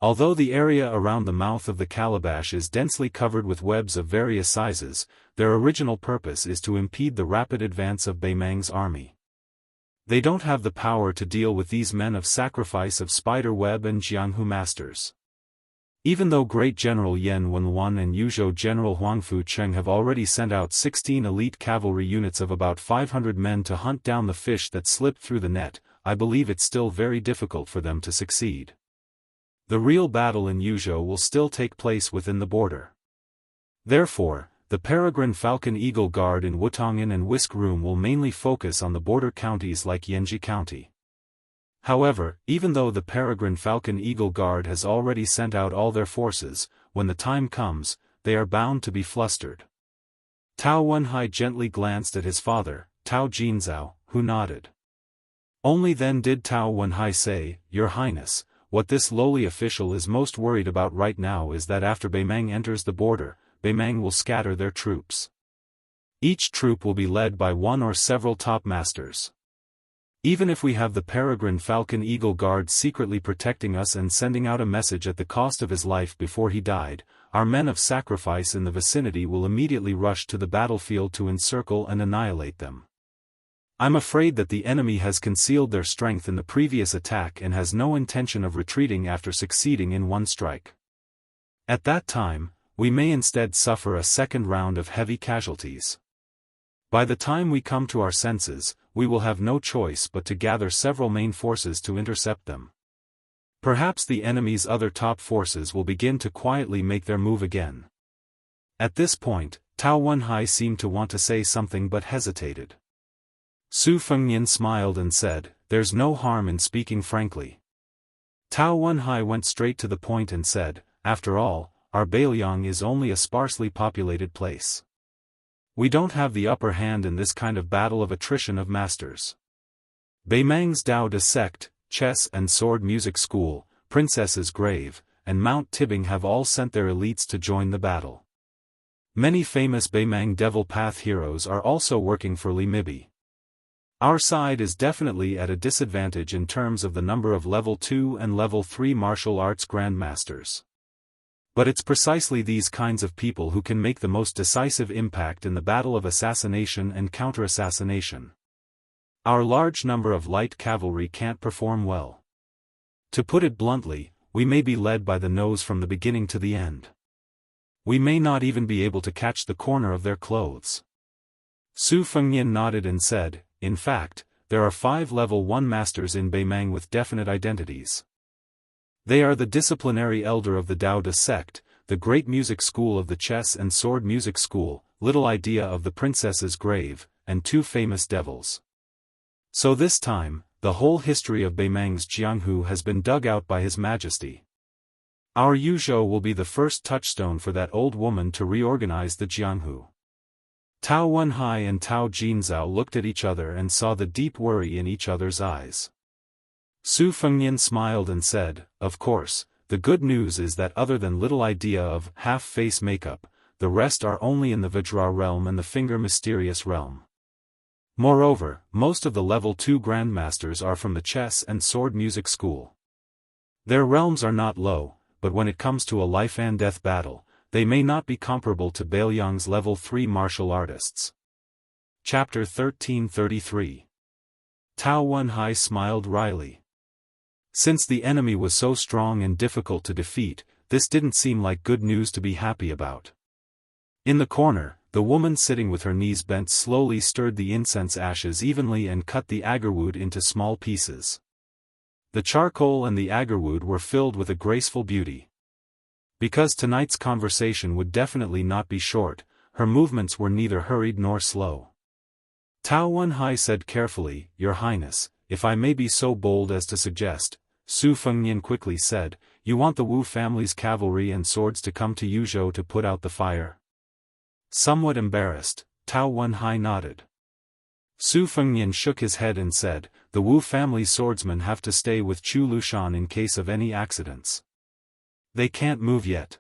Although the area around the mouth of the calabash is densely covered with webs of various sizes, their original purpose is to impede the rapid advance of Beimang's army. They don't have the power to deal with these men of sacrifice of spider web and Jianghu masters. Even though Great General Yan Wenwan and Yuzhou General Huangfu Cheng have already sent out 16 elite cavalry units of about 500 men to hunt down the fish that slipped through the net, I believe it's still very difficult for them to succeed. The real battle in Yuzhou will still take place within the border. Therefore, the Peregrine Falcon Eagle Guard in Wutong'an and Whisk Room will mainly focus on the border counties like Yanji County. However, even though the Peregrine Falcon Eagle Guard has already sent out all their forces, when the time comes, they are bound to be flustered. Tao Wenhai gently glanced at his father, Tao Jinzhao, who nodded. Only then did Tao Wenhai say, "Your Highness, what this lowly official is most worried about right now is that after Beimang enters the border, Beimang will scatter their troops. Each troop will be led by one or several top masters. Even if we have the Peregrine Falcon Eagle Guard secretly protecting us and sending out a message at the cost of his life before he died, our men of sacrifice in the vicinity will immediately rush to the battlefield to encircle and annihilate them. I'm afraid that the enemy has concealed their strength in the previous attack and has no intention of retreating after succeeding in one strike. At that time, we may instead suffer a second round of heavy casualties. By the time we come to our senses, we will have no choice but to gather several main forces to intercept them. Perhaps the enemy's other top forces will begin to quietly make their move again. At this point, Tao Wenhai seemed to want to say something but hesitated. Su Fengnian smiled and said, "There's no harm in speaking frankly." Tao Wenhai went straight to the point and said, "After all, our Beiliang is only a sparsely populated place. We don't have the upper hand in this kind of battle of attrition of masters. Beimang's Daoist sect, chess and sword music school, Princess's Grave, and Mount Tibbing have all sent their elites to join the battle. Many famous Beimang Devil Path heroes are also working for Li Mibi. Our side is definitely at a disadvantage in terms of the number of level 2 and level 3 martial arts grandmasters. But it's precisely these kinds of people who can make the most decisive impact in the battle of assassination and counter-assassination. Our large number of light cavalry can't perform well. To put it bluntly, we may be led by the nose from the beginning to the end. We may not even be able to catch the corner of their clothes." Su Fengnian nodded and said, "In fact, there are 5 level 1 masters in Beimang with definite identities. They are the disciplinary elder of the Daoist sect, the great music school of the chess and sword music school, little idea of the Princess's Grave, and 2 famous devils. So this time, the whole history of Beimang's Jianghu has been dug out by His Majesty. Our Yuzhou will be the first touchstone for that old woman to reorganize the Jianghu." Tao Wenhai and Tao Jinzhao looked at each other and saw the deep worry in each other's eyes. Su Fengnian smiled and said, "Of course, the good news is that other than little idea of half-face makeup, the rest are only in the Vajra realm and the Finger Mysterious realm. Moreover, most of the level 2 grandmasters are from the chess and sword music school. Their realms are not low, but when it comes to a life-and-death battle, they may not be comparable to Beiliang's level 3 martial artists." Chapter 1333. Tao Wenhai smiled wryly. Since the enemy was so strong and difficult to defeat, this didn't seem like good news to be happy about. In the corner, the woman sitting with her knees bent slowly stirred the incense ashes evenly and cut the agarwood into small pieces. The charcoal and the agarwood were filled with a graceful beauty. Because tonight's conversation would definitely not be short, her movements were neither hurried nor slow. Tao Wenhai said carefully, "Your Highness, if I may be so bold as to suggest," Su Fengnian quickly said, "you want the Wu family's cavalry and swords to come to Yuzhou to put out the fire?" Somewhat embarrassed, Tao Wenhai nodded. Su Fengnian shook his head and said, "The Wu family's swordsmen have to stay with Chu Lushan in case of any accidents. They can't move yet."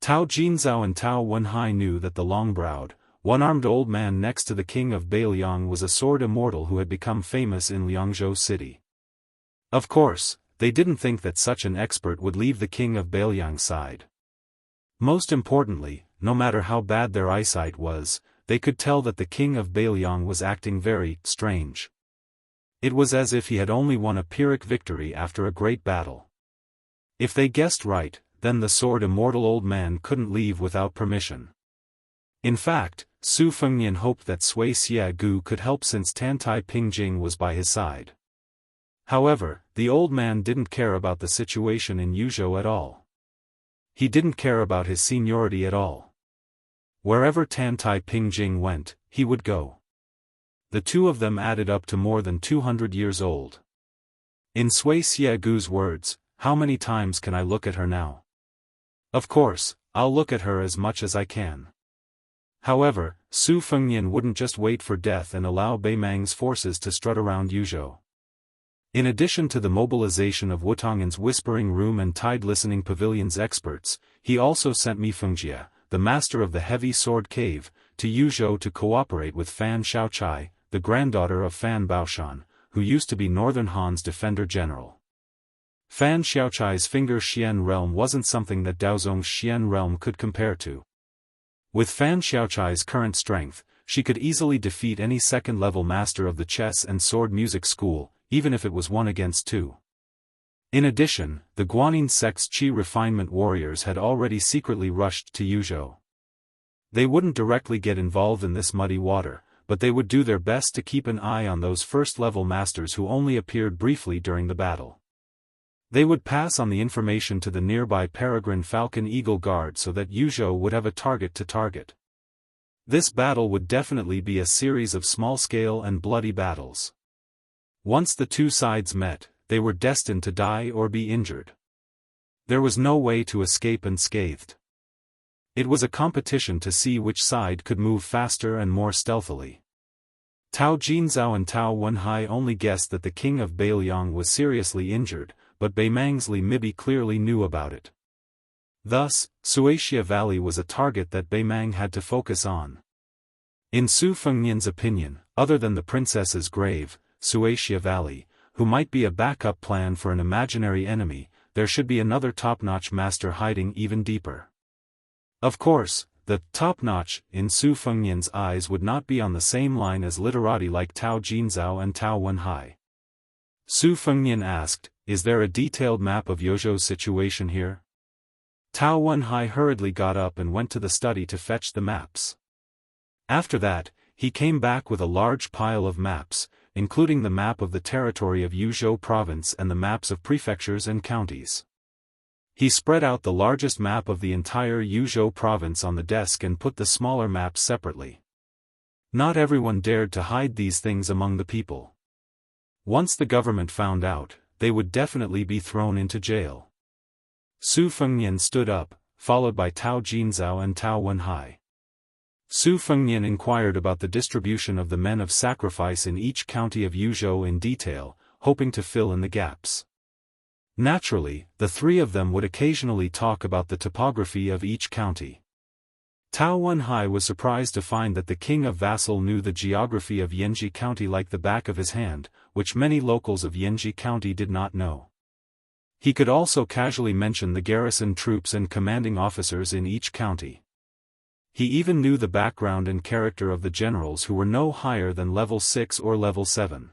Tao Jinzhao and Tao Wenhai knew that the long-browed, one-armed old man next to the king of Beiliang was a sword immortal who had become famous in Liangzhou city. Of course, they didn't think that such an expert would leave the king of Beiliang's side. Most importantly, no matter how bad their eyesight was, they could tell that the king of Beiliang was acting very strange. It was as if he had only won a Pyrrhic victory after a great battle. If they guessed right, then the sword immortal old man couldn't leave without permission. In fact, Su Fengnian hoped that Sui Xiagu could help since Tantai Pingjing was by his side. However, the old man didn't care about the situation in Yuzhou at all. He didn't care about his seniority at all. Wherever Tantai Pingjing went, he would go. The two of them added up to more than 200 years old. In Sui Xiagu's words, "How many times can I look at her now? Of course, I'll look at her as much as I can." However, Su Fengnian wouldn't just wait for death and allow Beimang's forces to strut around Yuzhou. In addition to the mobilization of Wutongan's Whispering Room and Tide Listening Pavilion's experts, he also sent Mi Fengjie, the master of the Heavy Sword Cave, to Yuzhou to cooperate with Fan Xiaochai, the granddaughter of Fan Baoshan, who used to be Northern Han's Defender General. Fan Xiaochai's Finger Xian realm wasn't something that Daozong's Xian realm could compare to. With Fan Xiaochai's current strength, she could easily defeat any second-level master of the chess and sword music school, even if it was 1 against 2. In addition, the Guanyin sect's Qi refinement warriors had already secretly rushed to Yuzhou. They wouldn't directly get involved in this muddy water, but they would do their best to keep an eye on those first-level masters who only appeared briefly during the battle. They would pass on the information to the nearby Peregrine Falcon Eagle Guard so that Yuzhou would have a target to target. This battle would definitely be a series of small-scale and bloody battles. Once the two sides met, they were destined to die or be injured. There was no way to escape unscathed. It was a competition to see which side could move faster and more stealthily. Tao Jinzhao and Tao Wenhai only guessed that the king of Beiliang was seriously injured, but Beimang's Li Mibi clearly knew about it. Thus, Suaxia Valley was a target that Beimang had to focus on. In Su Fengnian's opinion, other than the princess's grave, Suaxia Valley, who might be a backup plan for an imaginary enemy, there should be another top-notch master hiding even deeper. Of course, the top-notch in Su Fengnian's eyes would not be on the same line as literati like Tao Jinzhao and Tao Wenhai. Su Fengnian asked, "Is there a detailed map of Yozhou's situation here?" Tao Wenhai hurriedly got up and went to the study to fetch the maps. After that, he came back with a large pile of maps, including the map of the territory of Yuzhou province and the maps of prefectures and counties. He spread out the largest map of the entire Yuzhou province on the desk and put the smaller maps separately. Not everyone dared to hide these things among the people. Once the government found out, they would definitely be thrown into jail. Su Fengnian stood up, followed by Tao Jinzhao and Tao Wenhai. Su Fengnian inquired about the distribution of the men of sacrifice in each county of Yuzhou in detail, hoping to fill in the gaps. Naturally, the three of them would occasionally talk about the topography of each county. Tao Wenhai was surprised to find that the king of Vassal knew the geography of Yanji County like the back of his hand, which many locals of Yanji County did not know. He could also casually mention the garrison troops and commanding officers in each county. He even knew the background and character of the generals who were no higher than level 6 or level 7.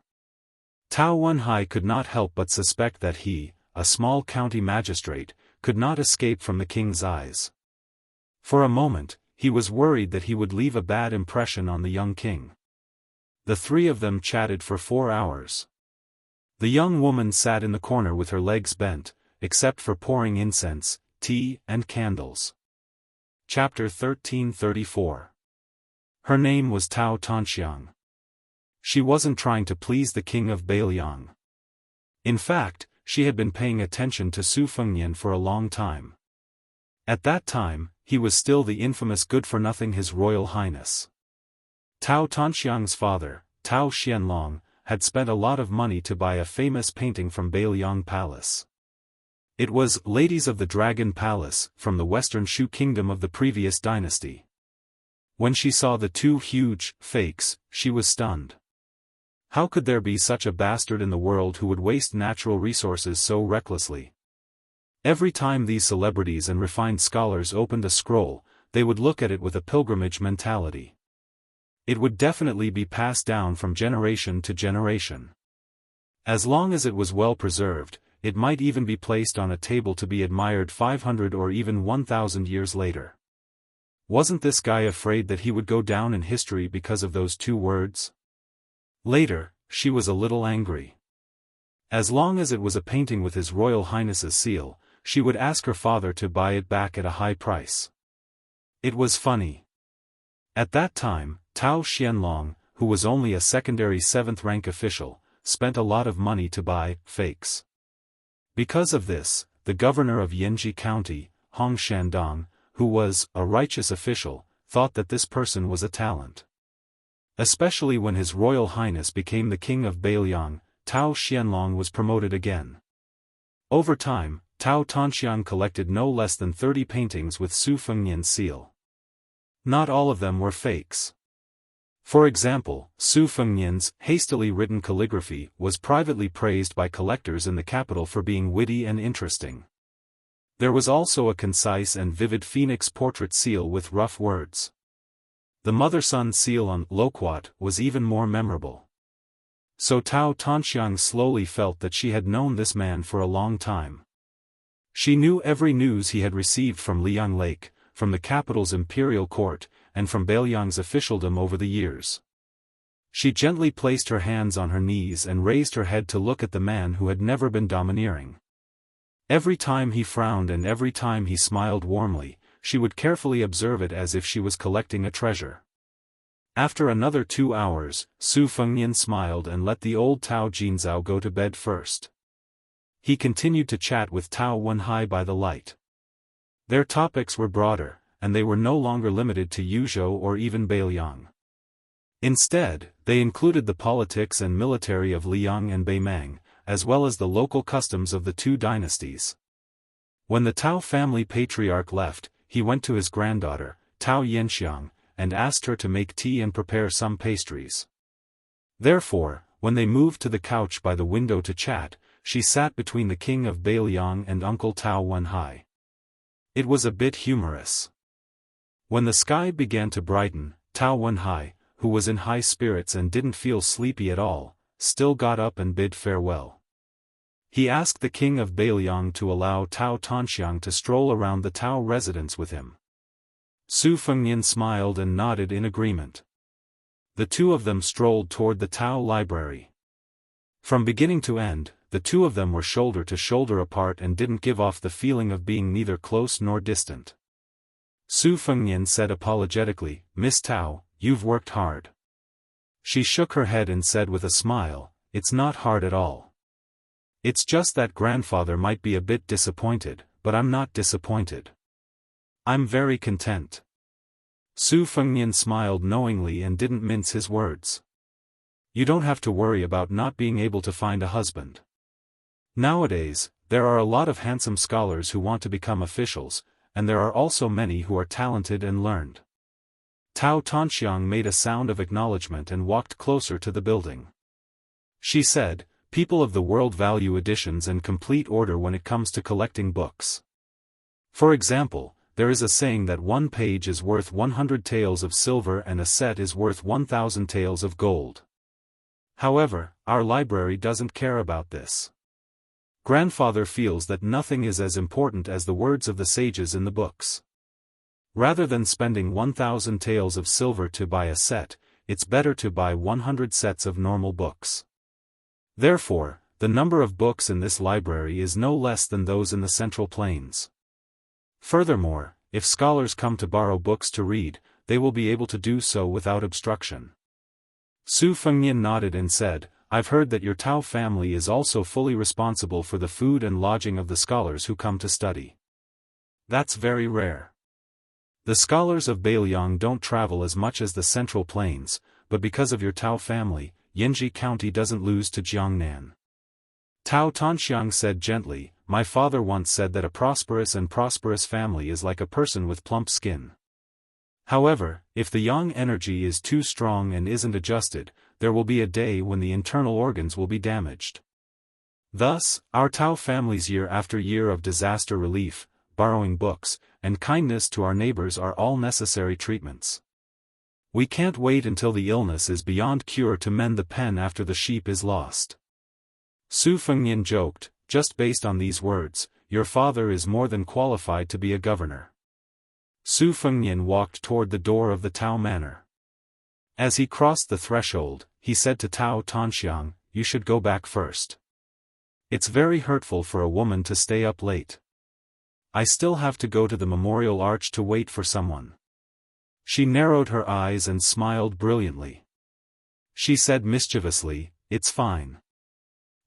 Tao Wenhai could not help but suspect that he, a small county magistrate, could not escape from the king's eyes. For a moment, he was worried that he would leave a bad impression on the young king. The three of them chatted for 4 hours. The young woman sat in the corner with her legs bent, except for pouring incense, tea, and candles. Chapter 1334. Her name was Tao Tanxiang. She wasn't trying to please the king of Beiliang. In fact, she had been paying attention to Su Fengnian for a long time. At that time, he was still the infamous good-for-nothing His Royal Highness. Tao Tanxiang's father, Tao Xianlong, had spent a lot of money to buy a famous painting from Beiliang Palace. It was Ladies of the Dragon Palace, from the Western Shu Kingdom of the previous dynasty. When she saw the two huge fakes, she was stunned. How could there be such a bastard in the world who would waste natural resources so recklessly? Every time these celebrities and refined scholars opened a scroll, they would look at it with a pilgrimage mentality. It would definitely be passed down from generation to generation. As long as it was well preserved, it might even be placed on a table to be admired 500 or even 1,000 years later. Wasn't this guy afraid that he would go down in history because of those two words? Later, she was a little angry. As long as it was a painting with His Royal Highness's seal, she would ask her father to buy it back at a high price. It was funny. At that time, Tao Xianlong, who was only a secondary 7th rank official, spent a lot of money to buy fakes. Because of this, the governor of Yanji County, Hong Shandong, who was a righteous official, thought that this person was a talent. Especially when His Royal Highness became the king of Beiliang, Tao Xianlong was promoted again. Over time, Tao Tanxiang collected no less than 30 paintings with Su Fengnian's seal. Not all of them were fakes. For example, Su Fengnian's hastily written calligraphy was privately praised by collectors in the capital for being witty and interesting. There was also a concise and vivid phoenix portrait seal with rough words. The mother-son seal on loquat was even more memorable. So Tao Tanxiang slowly felt that she had known this man for a long time. She knew every news he had received from Liang Lake, from the capital's imperial court, and from Beiliang's officialdom over the years. She gently placed her hands on her knees and raised her head to look at the man who had never been domineering. Every time he frowned and every time he smiled warmly, she would carefully observe it as if she was collecting a treasure. After another 2 hours, Su Fengnian smiled and let the old Tao Jinzao go to bed first. He continued to chat with Tao Wenhai by the light. Their topics were broader, and they were no longer limited to Yuzhou or even Beiliang. Instead, they included the politics and military of Liang and Beimang, as well as the local customs of the two dynasties. When the Tao family patriarch left, he went to his granddaughter, Tao Yanxiang, and asked her to make tea and prepare some pastries. Therefore, when they moved to the couch by the window to chat, she sat between the king of Beiliang and Uncle Tao Wenhai. It was a bit humorous. When the sky began to brighten, Tao Wenhai, who was in high spirits and didn't feel sleepy at all, still got up and bid farewell. He asked the king of Beiliang to allow Tao Tanxiang to stroll around the Tao residence with him. Su Fengnian smiled and nodded in agreement. The two of them strolled toward the Tao library. From beginning to end, the two of them were shoulder to shoulder apart and didn't give off the feeling of being neither close nor distant. Su Fengnian said apologetically, "Miss Tao, you've worked hard." She shook her head and said with a smile, "It's not hard at all. It's just that grandfather might be a bit disappointed, but I'm not disappointed. I'm very content." Su Fengnian smiled knowingly and didn't mince his words. "You don't have to worry about not being able to find a husband. Nowadays, there are a lot of handsome scholars who want to become officials, and there are also many who are talented and learned." Tao Tanxiang made a sound of acknowledgement and walked closer to the building. She said, "People of the world value editions and complete order when it comes to collecting books. For example, there is a saying that 1 page is worth 100 taels of silver and a set is worth 1,000 taels of gold. However, our library doesn't care about this. Grandfather feels that nothing is as important as the words of the sages in the books. Rather than spending 1,000 taels of silver to buy a set, it's better to buy 100 sets of normal books. Therefore, the number of books in this library is no less than those in the Central Plains. Furthermore, if scholars come to borrow books to read, they will be able to do so without obstruction." Su Fengnian nodded and said, "I've heard that your Tao family is also fully responsible for the food and lodging of the scholars who come to study. That's very rare. The scholars of Beiliang don't travel as much as the Central Plains, but because of your Tao family, Yinji County doesn't lose to Jiangnan." Tao Tanxiang said gently, "My father once said that a prosperous family is like a person with plump skin. However, if the yang energy is too strong and isn't adjusted, there will be a day when the internal organs will be damaged. Thus, our Tao family's year after year of disaster relief, borrowing books, and kindness to our neighbors are all necessary treatments. We can't wait until the illness is beyond cure to mend the pen after the sheep is lost." Su Fengnian joked, "Just based on these words, your father is more than qualified to be a governor." Su Fengnian walked toward the door of the Tao Manor. As he crossed the threshold, he said to Tao Tanxiang, "You should go back first. It's very hurtful for a woman to stay up late. I still have to go to the memorial arch to wait for someone." She narrowed her eyes and smiled brilliantly. She said mischievously, "It's fine.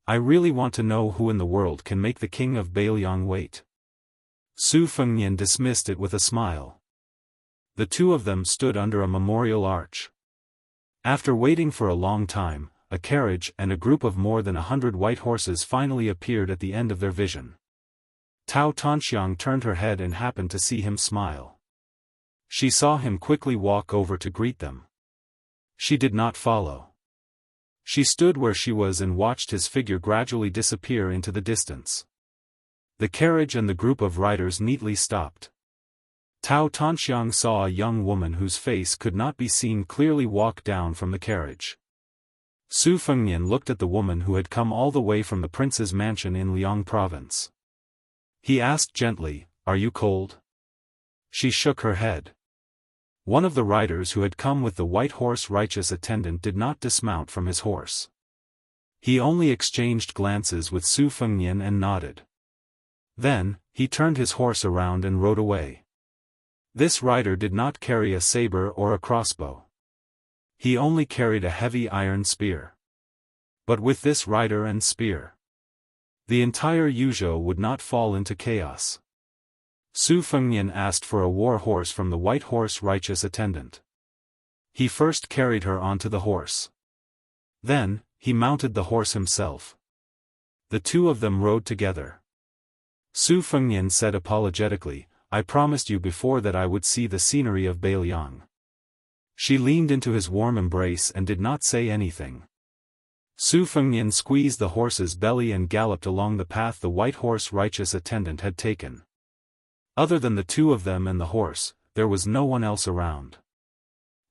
I really want to know who in the world can make the king of Beiliang wait." Su Fengnian dismissed it with a smile. The two of them stood under a memorial arch. After waiting for a long time, a carriage and a group of more than 100 white horses finally appeared at the end of their vision. Tao Tanxiang turned her head and happened to see him smile. She saw him quickly walk over to greet them. She did not follow. She stood where she was and watched his figure gradually disappear into the distance. The carriage and the group of riders neatly stopped. Tao Tanxiang saw a young woman whose face could not be seen clearly walk down from the carriage. Su Fengnian looked at the woman who had come all the way from the prince's mansion in Liang province. He asked gently, "Are you cold?" She shook her head. One of the riders who had come with the white horse righteous attendant did not dismount from his horse. He only exchanged glances with Su Fengnian and nodded. Then, he turned his horse around and rode away. This rider did not carry a saber or a crossbow. He only carried a heavy iron spear. But with this rider and spear, the entire Yuzhou would not fall into chaos. Su Fengnian asked for a war horse from the white horse righteous attendant. He first carried her onto the horse. Then, he mounted the horse himself. The two of them rode together. Su Fengnian said apologetically, "I promised you before that I would see the scenery of Beiliang." She leaned into his warm embrace and did not say anything. Su Fengnian squeezed the horse's belly and galloped along the path the white horse righteous attendant had taken. Other than the two of them and the horse, there was no one else around.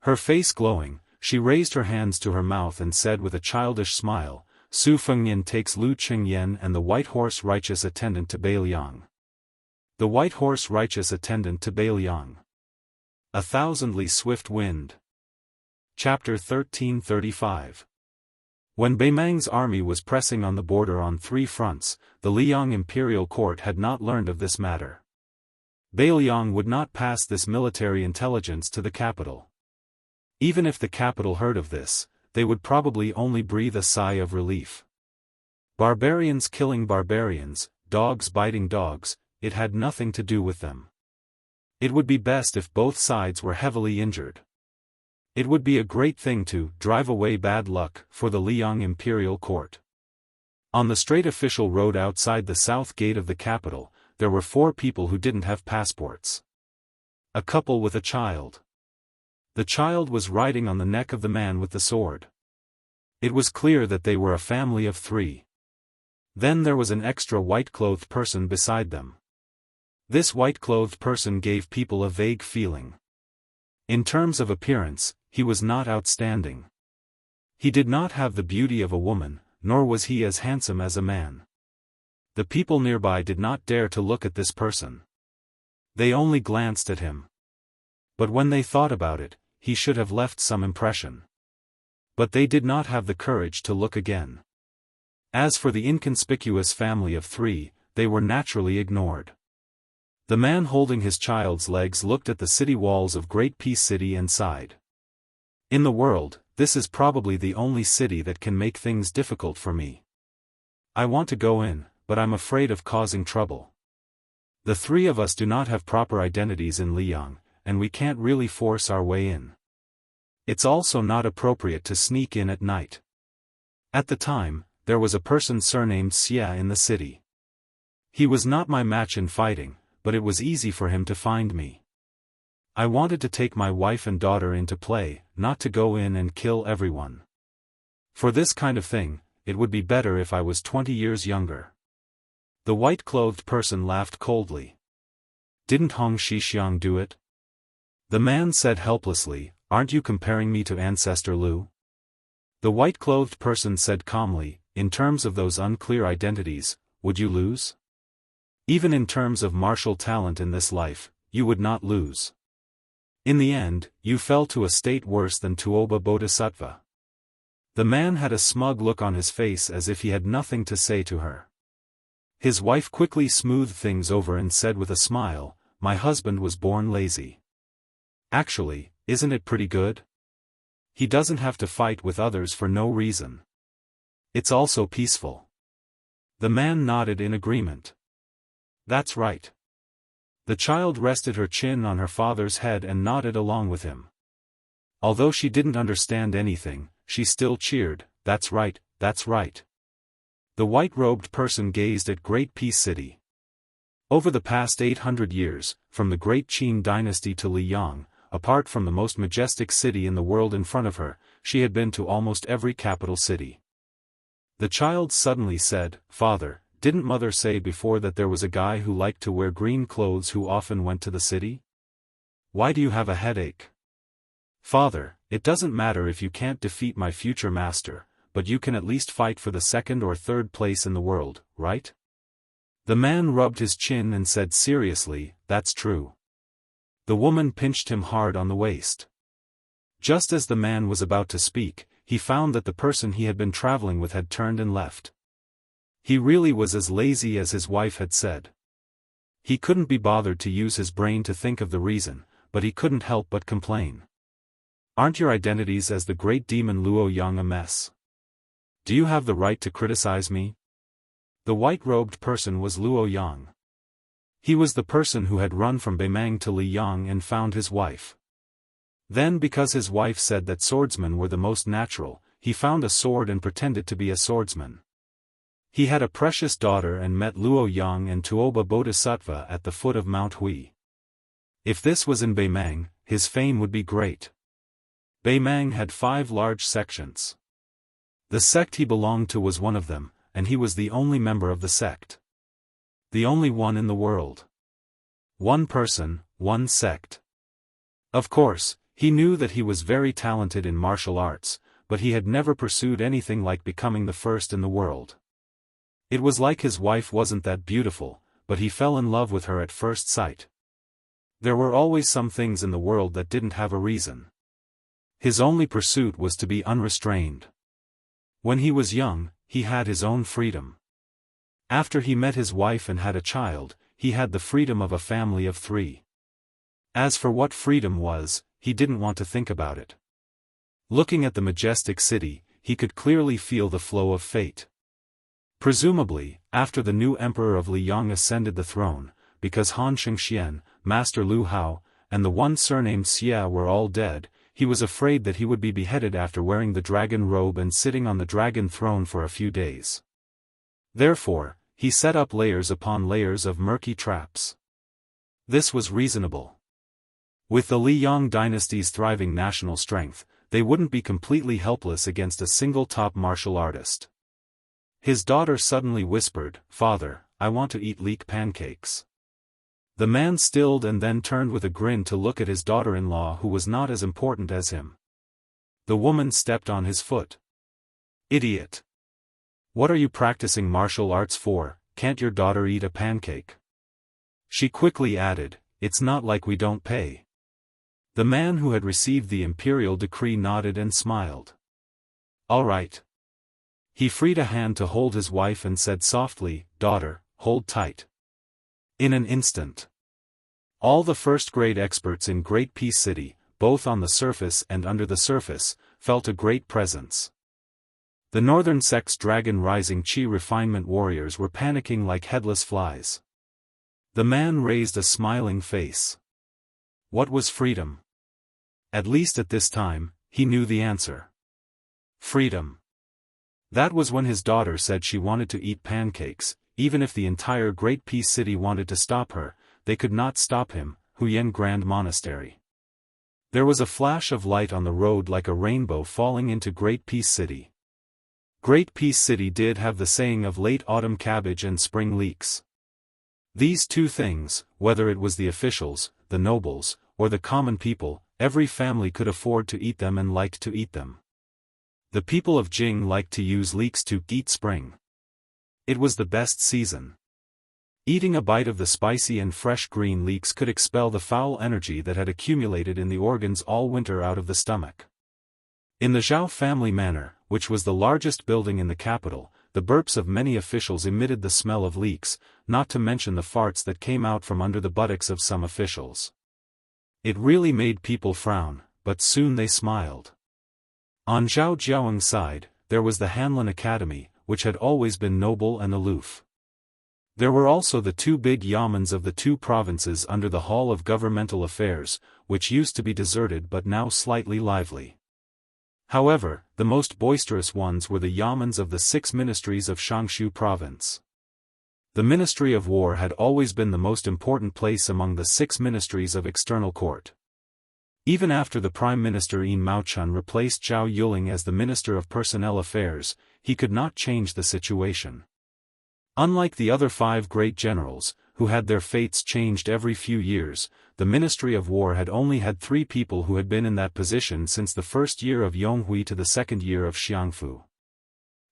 Her face glowing, she raised her hands to her mouth and said with a childish smile, "Su Fengnian takes Lu Qingyan and the white horse righteous attendant to Beiliang." The white horse righteous attendant to Beiliang. A thousandly swift wind. Chapter 1335. When Beimang's army was pressing on the border on 3 fronts, the Liang imperial court had not learned of this matter. Beiliang would not pass this military intelligence to the capital. Even if the capital heard of this, they would probably only breathe a sigh of relief. Barbarians killing barbarians, dogs biting dogs, it had nothing to do with them. It would be best if both sides were heavily injured. It would be a great thing to drive away bad luck for the Liang imperial court. On the straight official road outside the south gate of the capital, there were 4 people who didn't have passports. A couple with a child. The child was riding on the neck of the man with the sword. It was clear that they were a family of 3. Then there was an extra white-clothed person beside them. This white-clothed person gave people a vague feeling. In terms of appearance, he was not outstanding. He did not have the beauty of a woman, nor was he as handsome as a man. The people nearby did not dare to look at this person. They only glanced at him. But when they thought about it, he should have left some impression. But they did not have the courage to look again. As for the inconspicuous family of 3, they were naturally ignored. The man holding his child's legs looked at the city walls of Great Peace City and sighed. In the world, this is probably the only city that can make things difficult for me. I want to go in, but I'm afraid of causing trouble. The 3 of us do not have proper identities in Liang, and we can't really force our way in. It's also not appropriate to sneak in at night. At the time, there was a person surnamed Xia in the city. He was not my match in fighting, but it was easy for him to find me. I wanted to take my wife and daughter into play, not to go in and kill everyone. For this kind of thing, it would be better if I was 20 years younger. The white-clothed person laughed coldly. Didn't Hong Shixiang do it? The man said helplessly, "Aren't you comparing me to Ancestor Lu?" The white-clothed person said calmly, "In terms of those unclear identities, would you lose? Even in terms of martial talent in this life, you would not lose. In the end, you fell to a state worse than Tuoba Bodhisattva." The man had a smug look on his face as if he had nothing to say to her. His wife quickly smoothed things over and said with a smile, "My husband was born lazy. Actually, isn't it pretty good? He doesn't have to fight with others for no reason. It's also peaceful." The man nodded in agreement. "That's right." The child rested her chin on her father's head and nodded along with him. Although she didn't understand anything, she still cheered, "That's right, that's right." The white-robed person gazed at Great Peace City. Over the past 800 years, from the Great Qin dynasty to Liang, apart from the most majestic city in the world in front of her, she had been to almost every capital city. The child suddenly said, "Father, didn't Mother say before that there was a guy who liked to wear green clothes who often went to the city? Why do you have a headache?" "Father, it doesn't matter if you can't defeat my future master, but you can at least fight for the 2nd or 3rd place in the world, right?" The man rubbed his chin and said seriously, "That's true." The woman pinched him hard on the waist. Just as the man was about to speak, he found that the person he had been traveling with had turned and left. He really was as lazy as his wife had said. He couldn't be bothered to use his brain to think of the reason, but he couldn't help but complain. Aren't your identities as the great demon Luo Yang a mess? Do you have the right to criticize me? The white-robed person was Luo Yang. He was the person who had run from Beimang to Liyang and found his wife. Then, because his wife said that swordsmen were the most natural, he found a sword and pretended to be a swordsman. He had a precious daughter and met Luo Yang and Tuoba Bodhisattva at the foot of Mount Hui. If this was in Beimang, his fame would be great. Beimang had 5 large sections. The sect he belonged to was one of them, and he was the only member of the sect. The only one in the world. One person, one sect. Of course, he knew that he was very talented in martial arts, but he had never pursued anything like becoming the first in the world. It was like his wife wasn't that beautiful, but he fell in love with her at first sight. There were always some things in the world that didn't have a reason. His only pursuit was to be unrestrained. When he was young, he had his own freedom. After he met his wife and had a child, he had the freedom of a family of 3. As for what freedom was, he didn't want to think about it. Looking at the majestic city, he could clearly feel the flow of fate. Presumably, after the new emperor of Liyang ascended the throne, because Han Shengxian, Master Lu Hao, and the one surnamed Xia were all dead, he was afraid that he would be beheaded after wearing the dragon robe and sitting on the dragon throne for a few days. Therefore, he set up layers upon layers of murky traps. This was reasonable. With the Liyang dynasty's thriving national strength, they wouldn't be completely helpless against a single top martial artist. His daughter suddenly whispered, "Father, I want to eat leek pancakes." The man stilled and then turned with a grin to look at his daughter-in-law who was not as important as him. The woman stepped on his foot. "Idiot! What are you practicing martial arts for? Can't your daughter eat a pancake?" She quickly added, "It's not like we don't pay." The man who had received the imperial decree nodded and smiled. "All right." He freed a hand to hold his wife and said softly, "Daughter, hold tight." In an instant, all the first-grade experts in Great Peace City, both on the surface and under the surface, felt a great presence. The northern sect's dragon rising chi refinement warriors were panicking like headless flies. The man raised a smiling face. What was freedom? At least at this time, he knew the answer. Freedom. That was when his daughter said she wanted to eat pancakes. Even if the entire Great Peace City wanted to stop her, they could not stop him. Huyen Grand Monastery. There was a flash of light on the road like a rainbow falling into Great Peace City. Great Peace City did have the saying of late autumn cabbage and spring leeks. These two things, whether it was the officials, the nobles, or the common people, every family could afford to eat them and liked to eat them. The people of Jing liked to use leeks to eat spring. It was the best season. Eating a bite of the spicy and fresh green leeks could expel the foul energy that had accumulated in the organs all winter out of the stomach. In the Zhao family manor, which was the largest building in the capital, the burps of many officials emitted the smell of leeks, not to mention the farts that came out from under the buttocks of some officials. It really made people frown, but soon they smiled. On Zhao Jiaoying's side, there was the Hanlin Academy, which had always been noble and aloof. There were also the 2 big yamens of the 2 provinces under the Hall of Governmental Affairs, which used to be deserted but now slightly lively. However, the most boisterous ones were the yamens of the 6 ministries of Shangshu province. The Ministry of War had always been the most important place among the 6 ministries of external court. Even after the Prime Minister Yin Maochun replaced Zhao Yuling as the Minister of Personnel Affairs, he could not change the situation. Unlike the other 5 great generals, who had their fates changed every few years, the Ministry of War had only had 3 people who had been in that position since the first year of Yonghui to the second year of Xiangfu.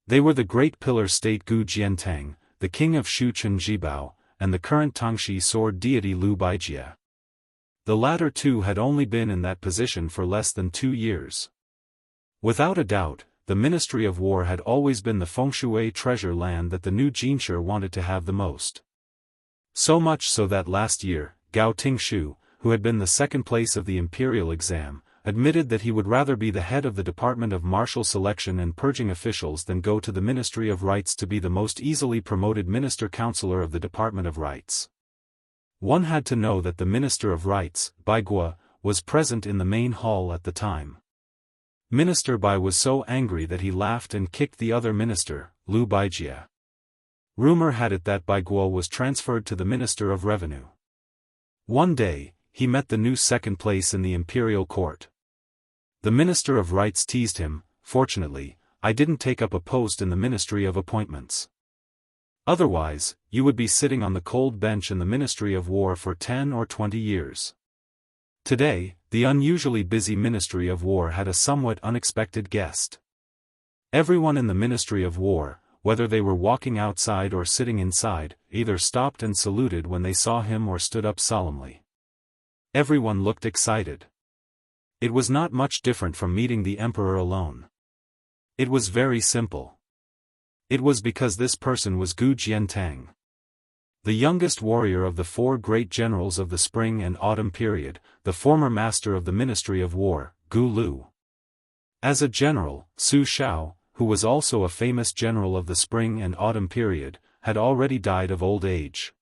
They were the great pillar state Gu Jiantang, the king of Shuchen Jibao, and the current Tangxi sword deity Lu Baijie. The latter 2 had only been in that position for less than 2 years. Without a doubt, the Ministry of War had always been the fengshui treasure land that the new Jinsher wanted to have the most. So much so that last year, Gao Tingshu, who had been the second place of the imperial exam, admitted that he would rather be the head of the Department of Martial Selection and Purging Officials than go to the Ministry of Rights to be the most easily promoted Minister-Counselor of the Department of Rights. One had to know that the Minister of Rights, Bai Guo, was present in the main hall at the time. Minister Bai was so angry that he laughed and kicked the other minister, Liu Baijie. Rumor had it that Bai Guo was transferred to the Minister of Revenue. One day, he met the new second place in the imperial court. The Minister of Rights teased him, "Fortunately, I didn't take up a post in the Ministry of Appointments. Otherwise, you would be sitting on the cold bench in the Ministry of War for 10 or 20 years. Today, the unusually busy Ministry of War had a somewhat unexpected guest. Everyone in the Ministry of War, whether they were walking outside or sitting inside, either stopped and saluted when they saw him or stood up solemnly. Everyone looked excited. It was not much different from meeting the emperor alone. It was very simple. It was because this person was Gu Jiantang, the youngest warrior of the four great generals of the spring and autumn period, the former master of the Ministry of War, Gu Lu. As a general, Su Shao, who was also a famous general of the spring and autumn period, had already died of old age.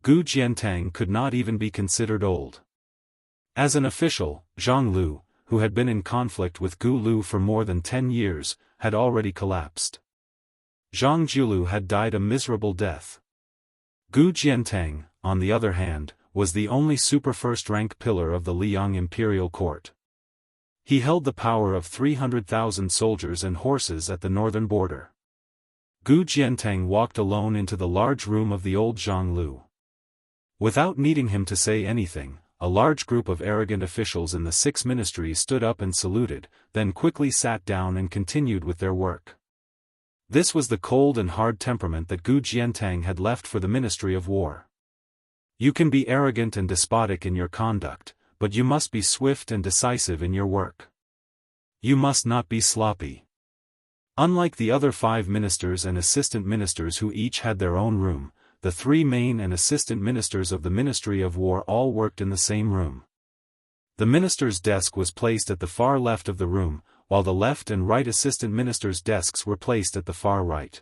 Gu Jiantang could not even be considered old. As an official, Zhang Lu, who had been in conflict with Gu Lu for more than 10 years, had already collapsed. Zhang Jiulu had died a miserable death. Gu Jiantang, on the other hand, was the only super first-rank pillar of the Liang imperial court. He held the power of 300,000 soldiers and horses at the northern border. Gu Jiantang walked alone into the large room of the old Zhang Lu. Without needing him to say anything, a large group of arrogant officials in the 6 ministries stood up and saluted, then quickly sat down and continued with their work. This was the cold and hard temperament that Gu Jiantang had left for the Ministry of War. You can be arrogant and despotic in your conduct, but you must be swift and decisive in your work. You must not be sloppy. Unlike the other 5 ministers and assistant ministers who each had their own room, the 3 main and assistant ministers of the Ministry of War all worked in the same room. The minister's desk was placed at the far left of the room, while the left and right assistant ministers' desks were placed at the far right.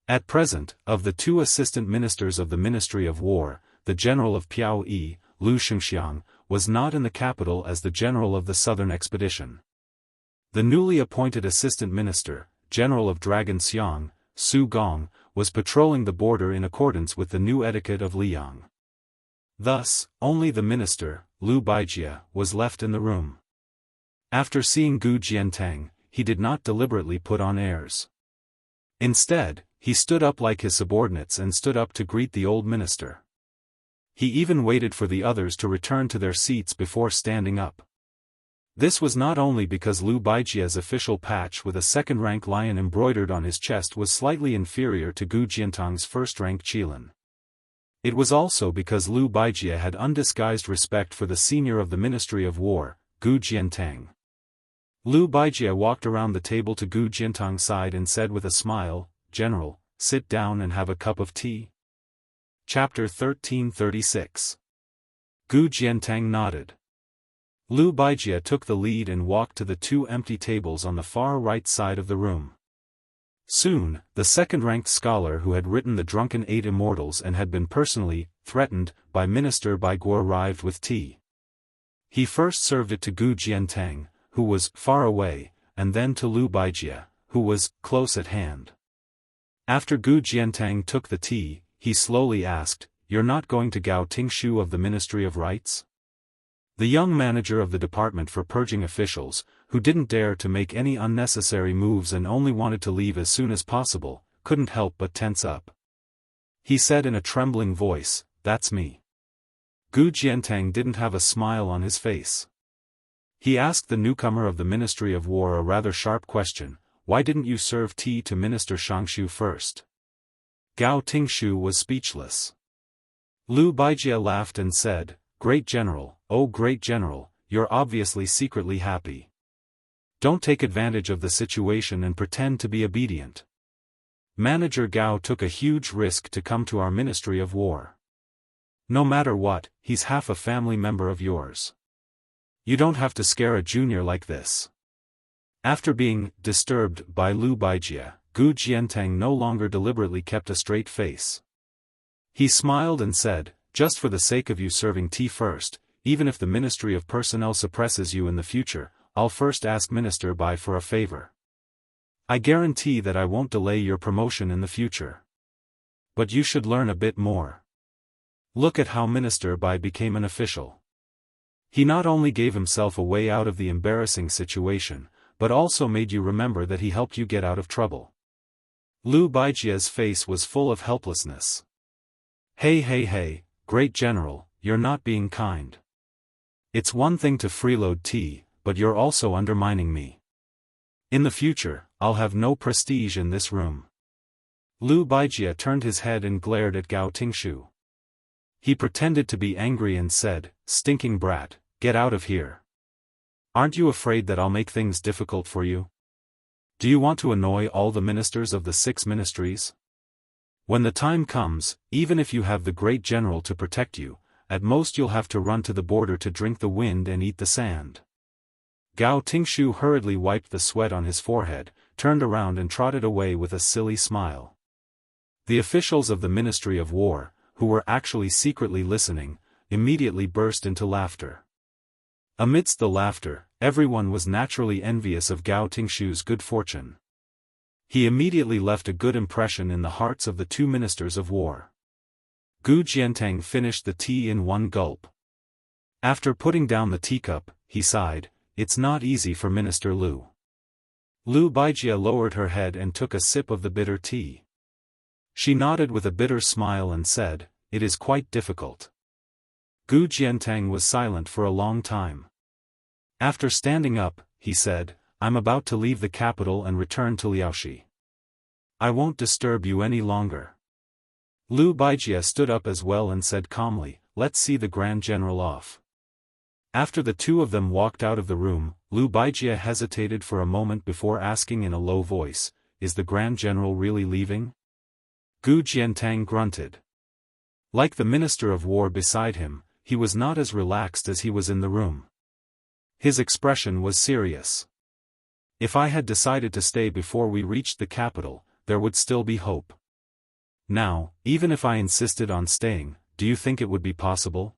At present, of the 2 assistant ministers of the Ministry of War, the general of Piao Yi, Liu Xianxiang, was not in the capital as the general of the southern expedition. The newly appointed assistant minister, general of Dragon Xiang, Su Gong, was patrolling the border in accordance with the new etiquette of Liang. Thus, only the minister, Liu Baijie, was left in the room. After seeing Gu Jiantang, he did not deliberately put on airs. Instead, he stood up like his subordinates and stood up to greet the old minister. He even waited for the others to return to their seats before standing up. This was not only because Liu Baijie's official patch with a second-rank lion embroidered on his chest was slightly inferior to Gu Jiantang's first-rank qilin. It was also because Liu Baijie had undisguised respect for the senior of the Ministry of War, Gu Jiantang. Liu Baijie walked around the table to Gu Jiantang's side and said with a smile, "General, sit down and have a cup of tea." Chapter 1336. Gu Jiantang nodded. Liu Baijie took the lead and walked to the 2 empty tables on the far right side of the room. Soon, the second-ranked scholar who had written the Drunken 8 Immortals and had been personally threatened by Minister Bai Guo arrived with tea. He first served it to Gu Jiantang, who was far away, and then to Liu Baijie, who was close at hand. After Gu Jiantang took the tea, he slowly asked, "You're not going to Gao Tingshu of the Ministry of Rights?" The young manager of the department for purging officials, who didn't dare to make any unnecessary moves and only wanted to leave as soon as possible, couldn't help but tense up. He said in a trembling voice, "That's me." Gu Jiantang didn't have a smile on his face. He asked the newcomer of the Ministry of War a rather sharp question, "Why didn't you serve tea to Minister Xianxia first?" Gao Tingshu was speechless. Liu Baijie laughed and said, "Great General, oh great General, you're obviously secretly happy. Don't take advantage of the situation and pretend to be obedient. Manager Gao took a huge risk to come to our Ministry of War. No matter what, he's half a family member of yours. You don't have to scare a junior like this. After being disturbed by Lu Baijie, Gu Jiantang no longer deliberately kept a straight face. He smiled and said, just for the sake of you serving tea first, even if the Ministry of Personnel suppresses you in the future, I'll first ask Minister Bai for a favor. I guarantee that I won't delay your promotion in the future. But you should learn a bit more. Look at how Minister Bai became an official. He not only gave himself a way out of the embarrassing situation, but also made you remember that he helped you get out of trouble. Lu Baijie's face was full of helplessness. Hey, great general, you're not being kind. It's one thing to freeload tea, but you're also undermining me. In the future, I'll have no prestige in this room. Lu Baijie turned his head and glared at Gao Tingshu. He pretended to be angry and said, stinking brat, get out of here. Aren't you afraid that I'll make things difficult for you? Do you want to annoy all the ministers of the 6 ministries? When the time comes, even if you have the great general to protect you, at most you'll have to run to the border to drink the wind and eat the sand. Gao Tingshu hurriedly wiped the sweat on his forehead, turned around and trotted away with a silly smile. The officials of the Ministry of War, who were actually secretly listening, immediately burst into laughter. Amidst the laughter, everyone was naturally envious of Gao Tingshu's good fortune. He immediately left a good impression in the hearts of the 2 ministers of war. Gu Jiantang finished the tea in one gulp. After putting down the teacup, he sighed, it's not easy for Minister Lu. Lu Baijie lowered her head and took a sip of the bitter tea. She nodded with a bitter smile and said, it is quite difficult. Gu Jiantang was silent for a long time. After standing up, he said, I'm about to leave the capital and return to Liaoshi. I won't disturb you any longer. Lu Baijie stood up as well and said calmly, let's see the Grand General off. After the 2 of them walked out of the room, Lu Baijie hesitated for a moment before asking in a low voice, is the Grand General really leaving? Gu Jiantang grunted. Like the Minister of War beside him, he was not as relaxed as he was in the room. His expression was serious. If I had decided to stay before we reached the capital, there would still be hope. Now, even if I insisted on staying, do you think it would be possible?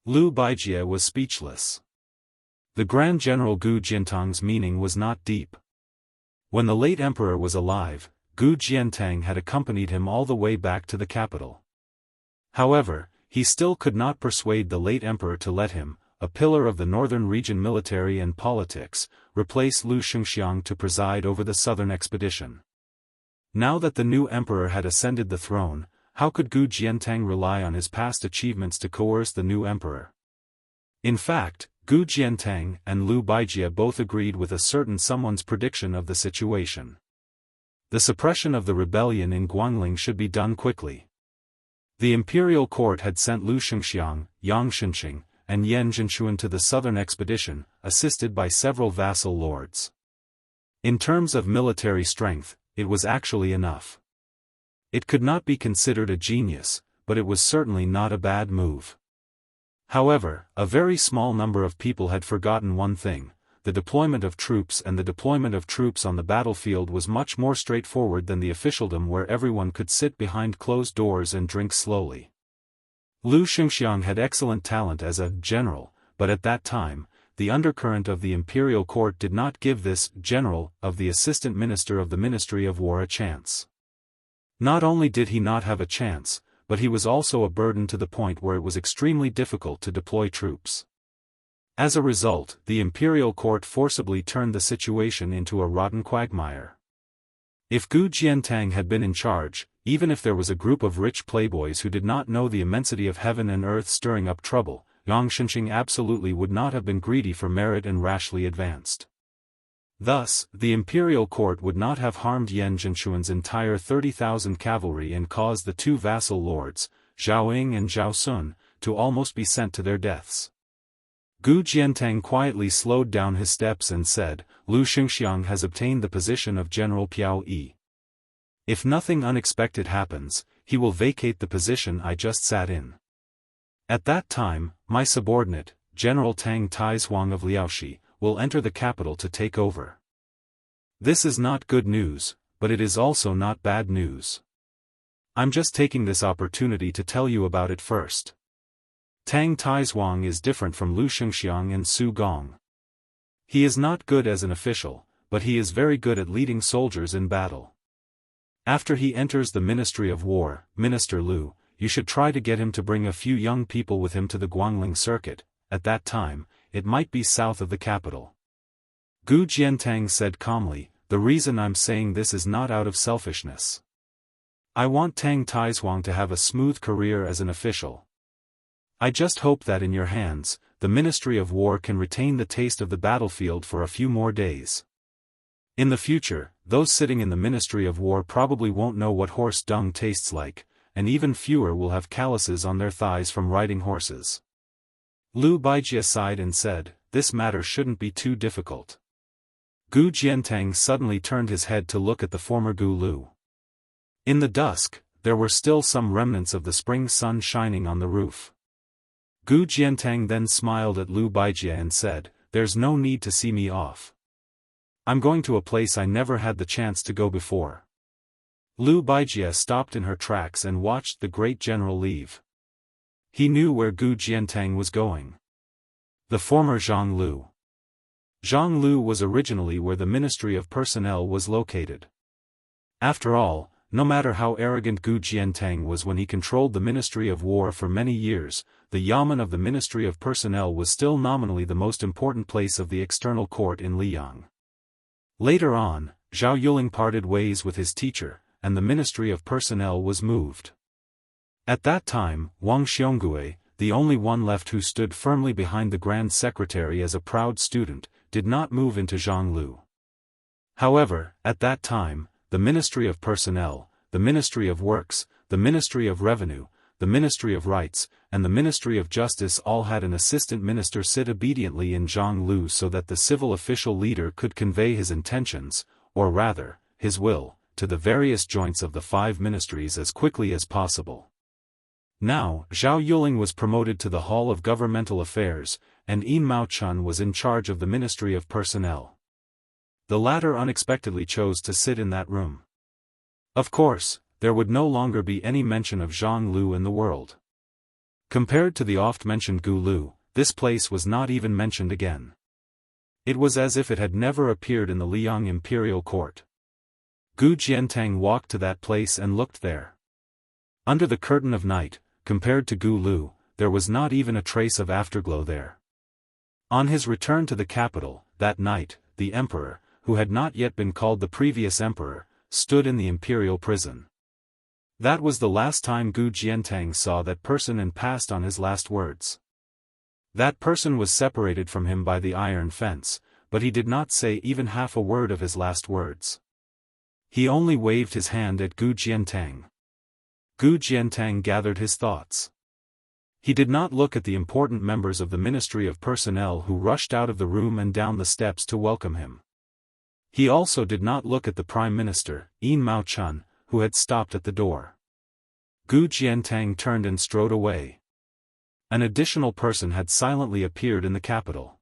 Lu Baijie was speechless. The Grand General Gu Jiantang's meaning was not deep. When the late emperor was alive, Gu Jiantang had accompanied him all the way back to the capital. However, he still could not persuade the late emperor to let him, a pillar of the northern region military and politics, replace Lu Xianxia to preside over the southern expedition. Now that the new emperor had ascended the throne, how could Gu Jiantang rely on his past achievements to coerce the new emperor? In fact, Gu Jiantang and Lu Baijie both agreed with a certain someone's prediction of the situation. The suppression of the rebellion in Guangling should be done quickly. The imperial court had sent Lu Xianxia, Yang Shenqing, and Yan Zhenxuan to the southern expedition, assisted by several vassal lords. In terms of military strength, it was actually enough. It could not be considered a genius, but it was certainly not a bad move. However, a very small number of people had forgotten one thing: the deployment of troops and the deployment of troops on the battlefield was much more straightforward than the officialdom where everyone could sit behind closed doors and drink slowly. Lu Xianxia had excellent talent as a general, but at that time, the undercurrent of the imperial court did not give this general of the assistant minister of the Ministry of War a chance. Not only did he not have a chance, but he was also a burden to the point where it was extremely difficult to deploy troops. As a result, the imperial court forcibly turned the situation into a rotten quagmire. If Gu Jiantang had been in charge, even if there was a group of rich playboys who did not know the immensity of heaven and earth stirring up trouble, Yang Shenqing absolutely would not have been greedy for merit and rashly advanced. Thus, the imperial court would not have harmed Yan Zhenxuan's entire 30,000 cavalry and caused the 2 vassal lords, Zhao Ying and Zhao Sun, to almost be sent to their deaths. Gu Jiantang quietly slowed down his steps and said, Lu Xianxia has obtained the position of General Piao Yi. If nothing unexpected happens, he will vacate the position I just sat in. At that time, my subordinate, General Tang Taizhuang of Liaoshi, will enter the capital to take over. This is not good news, but it is also not bad news. I'm just taking this opportunity to tell you about it first. Tang Taizhuang is different from Lu Shengxiang and Su Gong. He is not good as an official, but he is very good at leading soldiers in battle. After he enters the Ministry of War, Minister Lu, you should try to get him to bring a few young people with him to the Guangling circuit. At that time, it might be south of the capital. Gu Jiantang said calmly, the reason I'm saying this is not out of selfishness. I want Tang Taizhuang to have a smooth career as an official. I just hope that in your hands, the Ministry of War can retain the taste of the battlefield for a few more days. In the future, those sitting in the Ministry of War probably won't know what horse dung tastes like, and even fewer will have calluses on their thighs from riding horses. Lu Baijie sighed and said, this matter shouldn't be too difficult. Gu Jiantang suddenly turned his head to look at the former Gu Lu. In the dusk, there were still some remnants of the spring sun shining on the roof. Gu Jiantang then smiled at Lu Baijie and said, there's no need to see me off. I'm going to a place I never had the chance to go before. Lu Baijie stopped in her tracks and watched the great general leave. He knew where Gu Jiantang was going. The former Jianghu. Jianghu was originally where the Ministry of Personnel was located. After all, no matter how arrogant Gu Jiantang was when he controlled the Ministry of War for many years, the Yamen of the Ministry of Personnel was still nominally the most important place of the external court in Liyang. Later on, Zhao Yuling parted ways with his teacher, and the Ministry of Personnel was moved. At that time, Wang Xiongui, the only one left who stood firmly behind the Grand Secretary as a proud student, did not move into Jianghu. However, at that time, the Ministry of Personnel, the Ministry of Works, the Ministry of Revenue, the Ministry of Rights, and the Ministry of Justice all had an assistant minister sit obediently in Jianghu so that the civil official leader could convey his intentions, or rather, his will, to the various joints of the 5 ministries as quickly as possible. Now, Zhao Yuling was promoted to the Hall of Governmental Affairs, and Yin Mao-chun was in charge of the Ministry of Personnel. The latter unexpectedly chose to sit in that room. Of course, there would no longer be any mention of Zhang Lu in the world. Compared to the oft-mentioned Gu Lu, this place was not even mentioned again. It was as if it had never appeared in the Liyang imperial court. Gu Jiantang walked to that place and looked there. Under the curtain of night, compared to Gu Lu, there was not even a trace of afterglow there. On his return to the capital, that night, the emperor, who had not yet been called the previous emperor, stood in the imperial prison. That was the last time Gu Jiantang saw that person and passed on his last words. That person was separated from him by the iron fence, but he did not say even half a word of his last words. He only waved his hand at Gu Jiantang. Gu Jiantang gathered his thoughts. He did not look at the important members of the Ministry of Personnel who rushed out of the room and down the steps to welcome him. He also did not look at the Prime Minister, Yin Mao-chun, who had stopped at the door. Gu Jiantang turned and strode away. An additional person had silently appeared in the capital.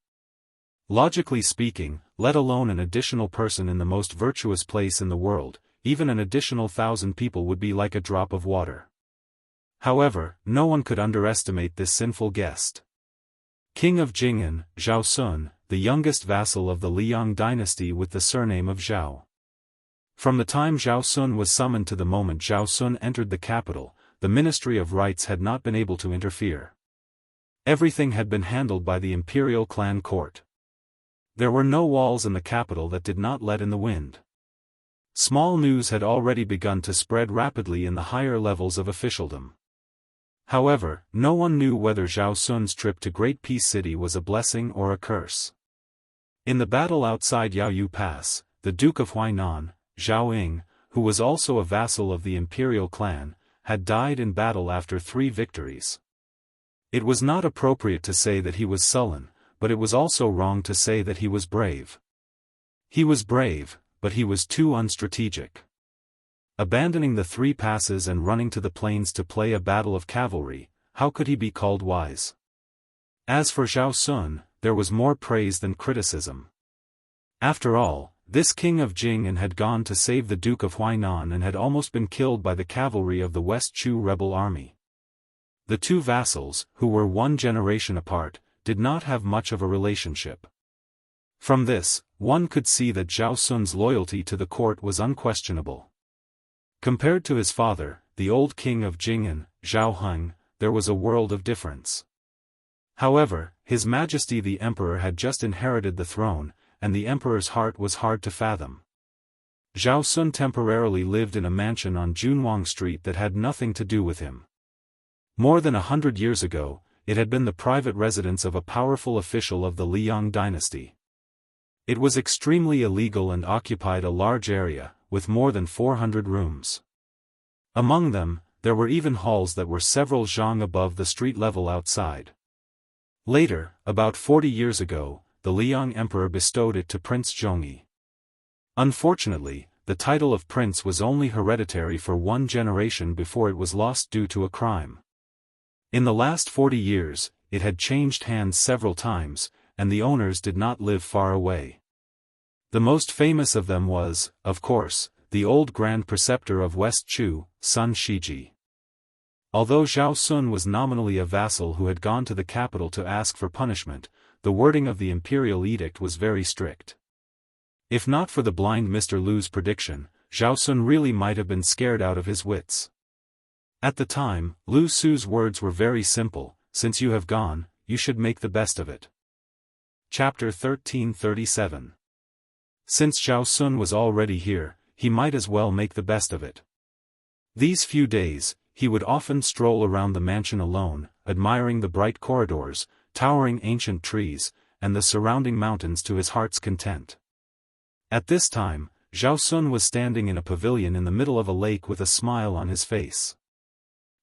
Logically speaking, let alone an additional person in the most virtuous place in the world, even an additional 1,000 people would be like a drop of water. However, no one could underestimate this sinful guest. King of Jing'an, Zhao Sun, the youngest vassal of the Liang dynasty with the surname of Zhao. From the time Zhao Sun was summoned to the moment Zhao Sun entered the capital, the Ministry of Rights had not been able to interfere. Everything had been handled by the imperial clan court. There were no walls in the capital that did not let in the wind. Small news had already begun to spread rapidly in the higher levels of officialdom. However, no one knew whether Zhao Sun's trip to Great Peace City was a blessing or a curse. In the battle outside Yaoyu Pass, the Duke of Huainan, Zhao Ying, who was also a vassal of the imperial clan, had died in battle after 3 victories. It was not appropriate to say that he was sullen, but it was also wrong to say that he was brave. He was brave, but he was too unstrategic. Abandoning the 3 passes and running to the plains to play a battle of cavalry, how could he be called wise? As for Zhao Sun, there was more praise than criticism. After all, this king of Jing had gone to save the Duke of Huainan and had almost been killed by the cavalry of the West Chu rebel army. The two vassals, who were one generation apart, did not have much of a relationship. From this, one could see that Zhao Sun's loyalty to the court was unquestionable. Compared to his father, the old king of Jing'an, Zhao Heng, there was a world of difference. However, His Majesty the Emperor had just inherited the throne, and the Emperor's heart was hard to fathom. Zhao Sun temporarily lived in a mansion on Junwang Street that had nothing to do with him. More than 100 years ago, it had been the private residence of a powerful official of the Liang dynasty. It was extremely illegal and occupied a large area, with more than 400 rooms. Among them, there were even halls that were several zhang above the street level outside. Later, about 40 years ago, the Liang Emperor bestowed it to Prince Zhongyi. Unfortunately, the title of prince was only hereditary for one generation before it was lost due to a crime. In the last 40 years, it had changed hands several times, and the owners did not live far away. The most famous of them was, of course, the old Grand Preceptor of West Chu, Sun Shiji. Although Zhao Sun was nominally a vassal who had gone to the capital to ask for punishment, the wording of the imperial edict was very strict. If not for the blind Mr. Lu's prediction, Zhao Sun really might have been scared out of his wits. At the time, Lu Su's words were very simple: since you have gone, you should make the best of it. Chapter 1337. Since Zhao Sun was already here, he might as well make the best of it. These few days, he would often stroll around the mansion alone, admiring the bright corridors, towering ancient trees, and the surrounding mountains to his heart's content. At this time, Zhao Sun was standing in a pavilion in the middle of a lake with a smile on his face.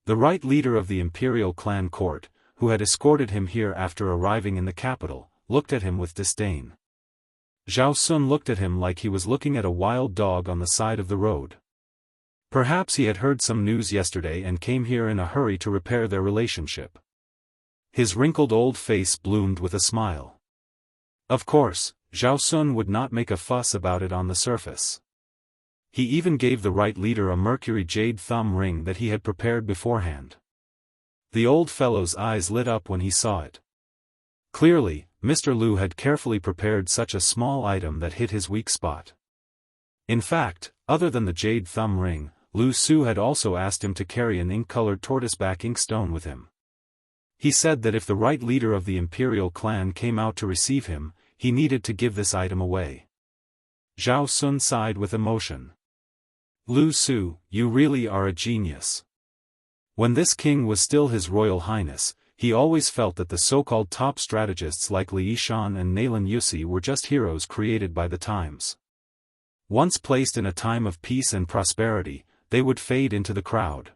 The right leader of the imperial clan court, who had escorted him here after arriving in the capital, looked at him with disdain. Zhao Sun looked at him like he was looking at a wild dog on the side of the road. Perhaps he had heard some news yesterday and came here in a hurry to repair their relationship. His wrinkled old face bloomed with a smile. Of course, Zhao Sun would not make a fuss about it on the surface. He even gave the right leader a mercury jade thumb ring that he had prepared beforehand. The old fellow's eyes lit up when he saw it. Clearly, Mr. Lu had carefully prepared such a small item that hit his weak spot. In fact, other than the jade thumb ring, Lu Su had also asked him to carry an ink-colored tortoiseback inkstone with him. He said that if the right leader of the imperial clan came out to receive him, he needed to give this item away. Zhao Sun sighed with emotion. Lu Su, you really are a genius. When this king was still His Royal Highness, he always felt that the so-called top strategists like Li Yishan and Nalin Yusi were just heroes created by the times. Once placed in a time of peace and prosperity, they would fade into the crowd.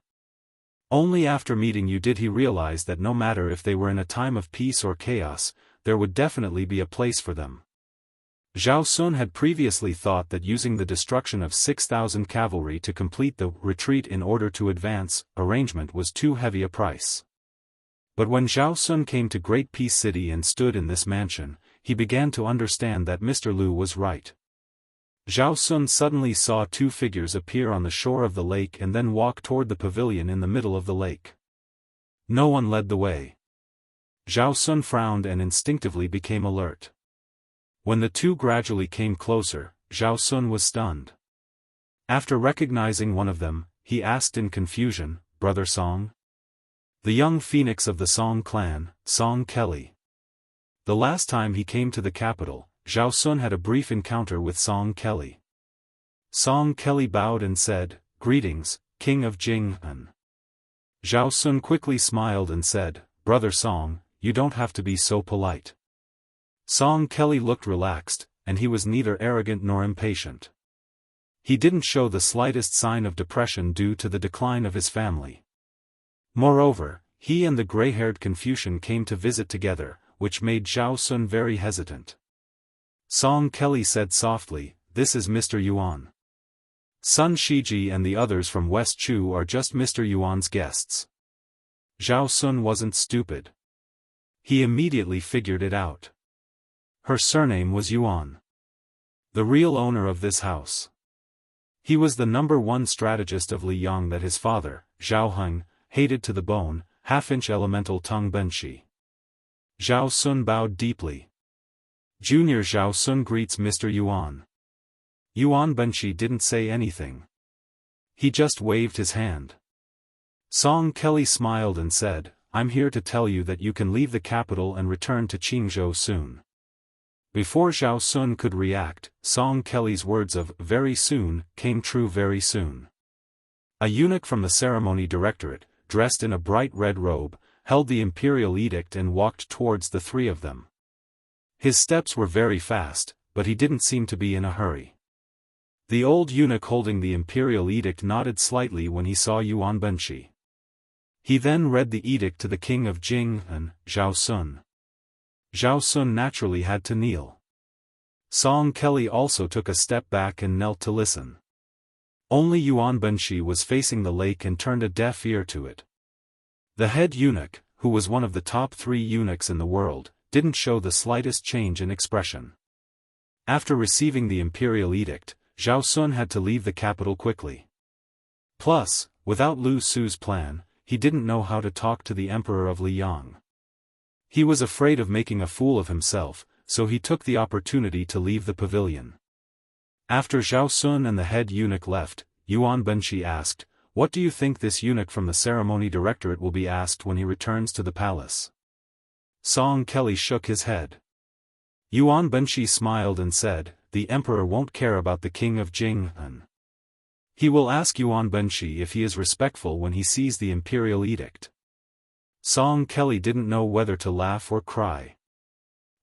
Only after meeting you did he realize that no matter if they were in a time of peace or chaos, there would definitely be a place for them. Zhao Sun had previously thought that using the destruction of 6,000 cavalry to complete the retreat in order to advance arrangement was too heavy a price. But when Zhao Sun came to Great Peace City and stood in this mansion, he began to understand that Mr. Lu was right. Zhao Sun suddenly saw two figures appear on the shore of the lake and then walk toward the pavilion in the middle of the lake. No one led the way. Zhao Sun frowned and instinctively became alert. When the two gradually came closer, Zhao Sun was stunned. After recognizing one of them, he asked in confusion, "Brother Song?" The young phoenix of the Song clan, Song Kelly. The last time he came to the capital, Zhao Sun had a brief encounter with Song Kelly. Song Kelly bowed and said, "Greetings, King of Jing'an." Zhao Sun quickly smiled and said, "Brother Song, you don't have to be so polite." Song Kelly looked relaxed, and he was neither arrogant nor impatient. He didn't show the slightest sign of depression due to the decline of his family. Moreover, he and the gray-haired Confucian came to visit together, which made Zhao Sun very hesitant. Song Kelly said softly, "This is Mr. Yuan. Sun Shiji and the others from West Chu are just Mr. Yuan's guests." Zhao Sun wasn't stupid. He immediately figured it out. Her surname was Yuan. The real owner of this house. He was the #1 strategist of Liyang that his father, Zhao Heng, hated to the bone, half-inch elemental Tung Benshi. Zhao Sun bowed deeply. Junior Zhao Sun greets Mr. Yuan. Yuan Benshi didn't say anything. He just waved his hand. Song Kelly smiled and said, I'm here to tell you that you can leave the capital and return to Qingzhou soon. Before Zhao Sun could react, Song Kelly's words of very soon came true very soon. A eunuch from the ceremony directorate, dressed in a bright red robe, held the imperial edict and walked towards the three of them. His steps were very fast, but he didn't seem to be in a hurry. The old eunuch holding the imperial edict nodded slightly when he saw Yuan Benshi. He then read the edict to the king of Jing and Zhao Sun. Zhao Sun naturally had to kneel. Song Kelly also took a step back and knelt to listen. Only Yuan Benshi was facing the lake and turned a deaf ear to it. The head eunuch, who was one of the top 3 eunuchs in the world, didn't show the slightest change in expression. After receiving the imperial edict, Zhao Sun had to leave the capital quickly. Plus, without Lu Su's plan, he didn't know how to talk to the emperor of Liyang. He was afraid of making a fool of himself, so he took the opportunity to leave the pavilion. After Zhao Sun and the head eunuch left, Yuan Benshi asked, What do you think this eunuch from the ceremony directorate will be asked when he returns to the palace? Song Kelly shook his head. Yuan Benshi smiled and said, The emperor won't care about the king of Jianghu. He will ask Yuan Benshi if he is respectful when he sees the imperial edict. Song Kelly didn't know whether to laugh or cry.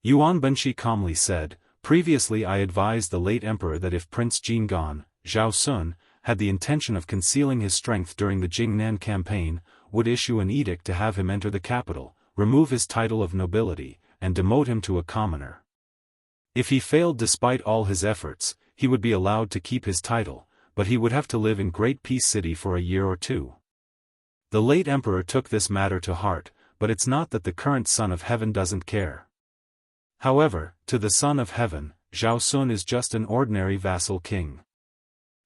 Yuan Benshi calmly said, Previously I advised the late emperor that if Prince Jinggan, Zhao Sun, had the intention of concealing his strength during the Jingnan campaign, would issue an edict to have him enter the capital, remove his title of nobility, and demote him to a commoner. If he failed despite all his efforts, he would be allowed to keep his title, but he would have to live in Great Peace City for a year or 2. The late emperor took this matter to heart, but it's not that the current son of heaven doesn't care. However, to the son of heaven, Zhao Sun is just an ordinary vassal king.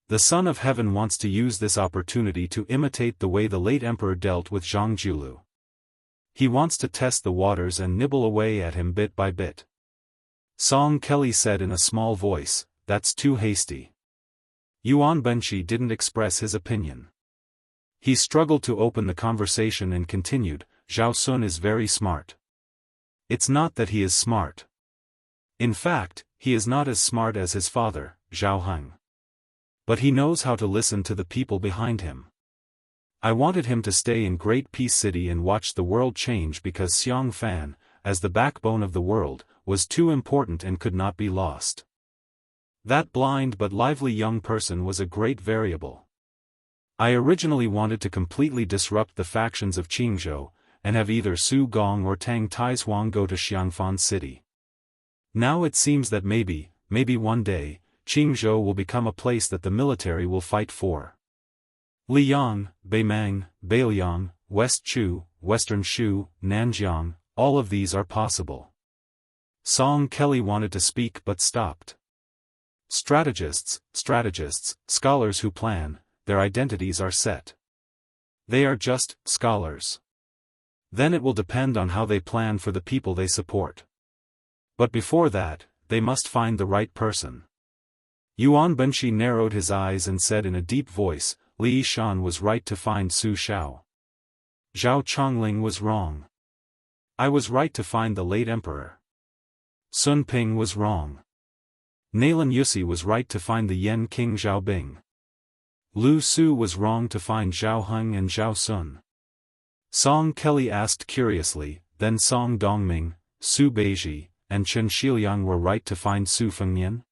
The son of heaven wants to use this opportunity to imitate the way the late emperor dealt with Zhang Julu. He wants to test the waters and nibble away at him bit by bit. Song Kelly said in a small voice, That's too hasty. Yuan Benshi didn't express his opinion. He struggled to open the conversation and continued, Zhao Sun is very smart. It's not that he is smart. In fact, he is not as smart as his father, Zhao Heng. But he knows how to listen to the people behind him. I wanted him to stay in Great Peace City and watch the world change because Xiang Fan, as the backbone of the world, was too important and could not be lost. That blind but lively young person was a great variable. I originally wanted to completely disrupt the factions of Qingzhou, and have either Su Gong or Tang Taizhuang go to Xiangfan City. Now it seems that maybe one day, Qingzhou will become a place that the military will fight for. Liyang, Beimang, Beiliang, West Chu, Western Shu, Nanjiang, all of these are possible. Song Kelly wanted to speak but stopped. Strategists, scholars who plan, their identities are set. They are just scholars. Then it will depend on how they plan for the people they support. But before that, they must find the right person. Yuan Benshi narrowed his eyes and said in a deep voice, Li Shan was right to find Su Shao. Zhao Chongling was wrong. I was right to find the late emperor. Sun Ping was wrong. Nailan Yusi was right to find the Yen King Zhao Bing. Lu Su was wrong to find Zhao Heng and Zhao Sun. Song Kelly asked curiously, then Song Dongming, Su Beiji, and Chen Shiliang were right to find Su Fengnian?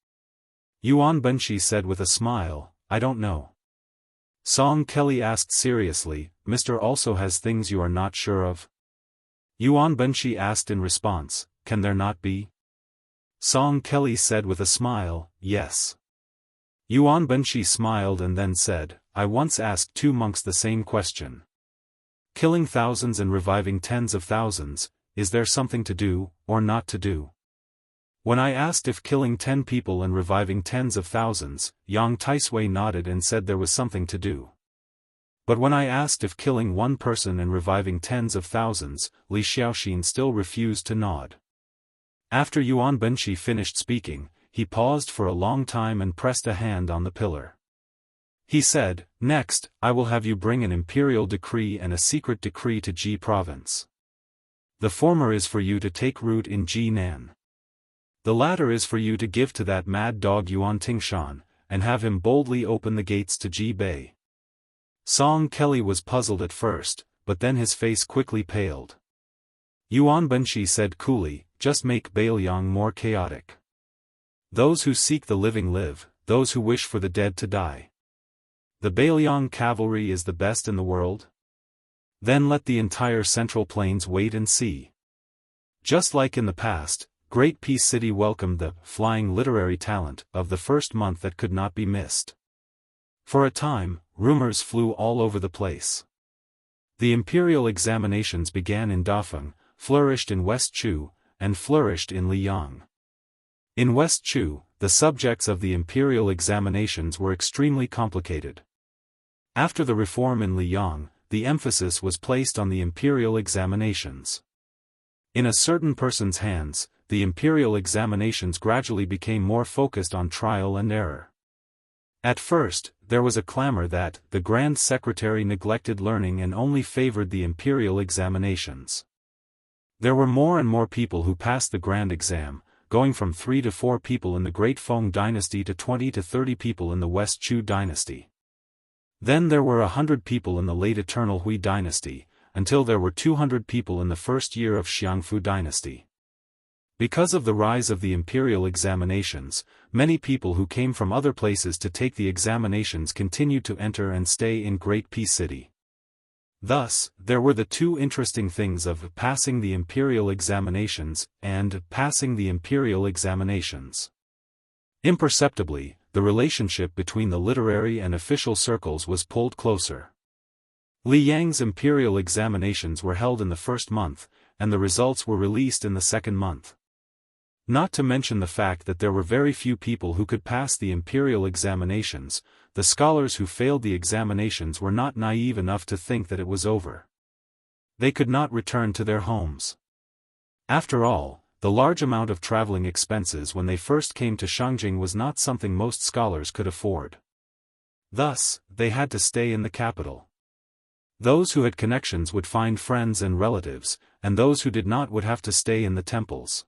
Yuan Benshi said with a smile, I don't know. Song Kelly asked seriously, Mr. also has things you are not sure of? Yuan Benshi asked in response, can there not be? Song Kelly said with a smile, yes. Yuan Benshi smiled and then said, I once asked 2 monks the same question. Killing thousands and reviving tens of thousands, is there something to do, or not to do? When I asked if killing 10 people and reviving tens of thousands, Yang Taisui nodded and said there was something to do. But when I asked if killing one person and reviving tens of thousands, Li Xiaoxin still refused to nod. After Yuan Benshi finished speaking, he paused for a long time and pressed a hand on the pillar. He said, "Next, I will have you bring an imperial decree and a secret decree to Ji province. The former is for you to take root in Jinan. The latter is for you to give to that mad dog Yuan Tingshan, and have him boldly open the gates to Ji Bei." Song Kelly was puzzled at first, but then his face quickly paled. Yuan Benshi said coolly, "Just make Bailiang more chaotic. Those who seek the living live, those who wish for the dead to die. The Bailiang cavalry is the best in the world? Then let the entire Central Plains wait and see." Just like in the past, Great Peace City welcomed the flying literary talent of the first month that could not be missed. For a time, rumors flew all over the place. The imperial examinations began in Dafeng, flourished in West Chu, and flourished in Liyang. In West Chu, the subjects of the imperial examinations were extremely complicated. After the reform in Liyang, the emphasis was placed on the imperial examinations. In a certain person's hands, the imperial examinations gradually became more focused on trial and error. At first, there was a clamor that the Grand Secretary neglected learning and only favored the imperial examinations. There were more and more people who passed the Grand Exam, going from 3 to 4 people in the Great Feng Dynasty to 20 to 30 people in the West Chu Dynasty. Then there were 100 people in the late Eternal Hui Dynasty, until there were 200 people in the first year of Xiangfu Dynasty. Because of the rise of the imperial examinations, many people who came from other places to take the examinations continued to enter and stay in Great Peace City. Thus, there were the two interesting things of passing the imperial examinations and passing the imperial examinations. Imperceptibly, the relationship between the literary and official circles was pulled closer. Li Yang's imperial examinations were held in the first month, and the results were released in the second month. Not to mention the fact that there were very few people who could pass the imperial examinations, the scholars who failed the examinations were not naive enough to think that it was over. They could not return to their homes. After all, the large amount of traveling expenses when they first came to Shangjing was not something most scholars could afford. Thus, they had to stay in the capital. Those who had connections would find friends and relatives, and those who did not would have to stay in the temples.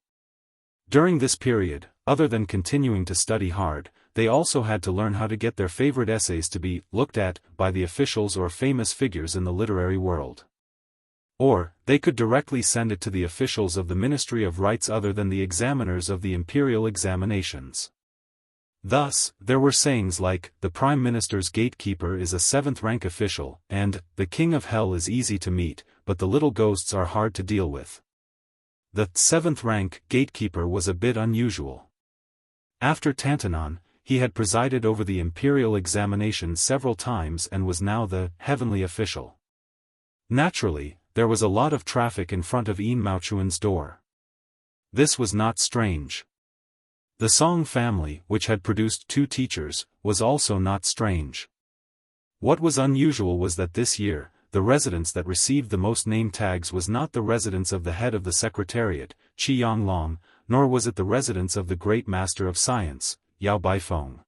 During this period, other than continuing to study hard, they also had to learn how to get their favorite essays to be looked at by the officials or famous figures in the literary world. Or, they could directly send it to the officials of the Ministry of Rights other than the examiners of the imperial examinations. Thus, there were sayings like, "The Prime Minister's gatekeeper is a 7th-rank official," and, "The King of Hell is easy to meet, but the little ghosts are hard to deal with." The 7th-rank gatekeeper was a bit unusual. After Tantanon, he had presided over the imperial examinations several times and was now the heavenly official. Naturally, there was a lot of traffic in front of Yin Maochuan's door. This was not strange. The Song family, which had produced 2 teachers, was also not strange. What was unusual was that this year, the residence that received the most name tags was not the residence of the head of the Secretariat, Qi Yanglong, nor was it the residence of the Great Master of Science, Yao Baifeng.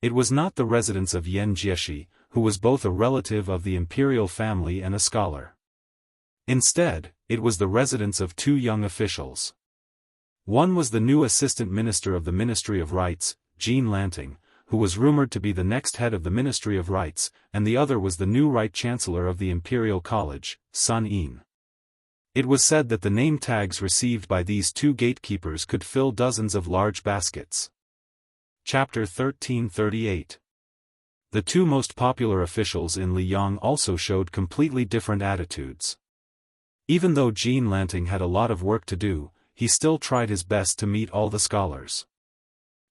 It was not the residence of Yan Jieshi, who was both a relative of the imperial family and a scholar. Instead, it was the residence of 2 young officials. One was the new assistant minister of the Ministry of Rights, Jean Lanting, who was rumored to be the next head of the Ministry of Rights, and the other was the new Right Chancellor of the Imperial College, Sun Yin. It was said that the name tags received by these 2 gatekeepers could fill dozens of large baskets. Chapter 1338. The 2 most popular officials in Liyang also showed completely different attitudes. Even though Jean Lanting had a lot of work to do, he still tried his best to meet all the scholars.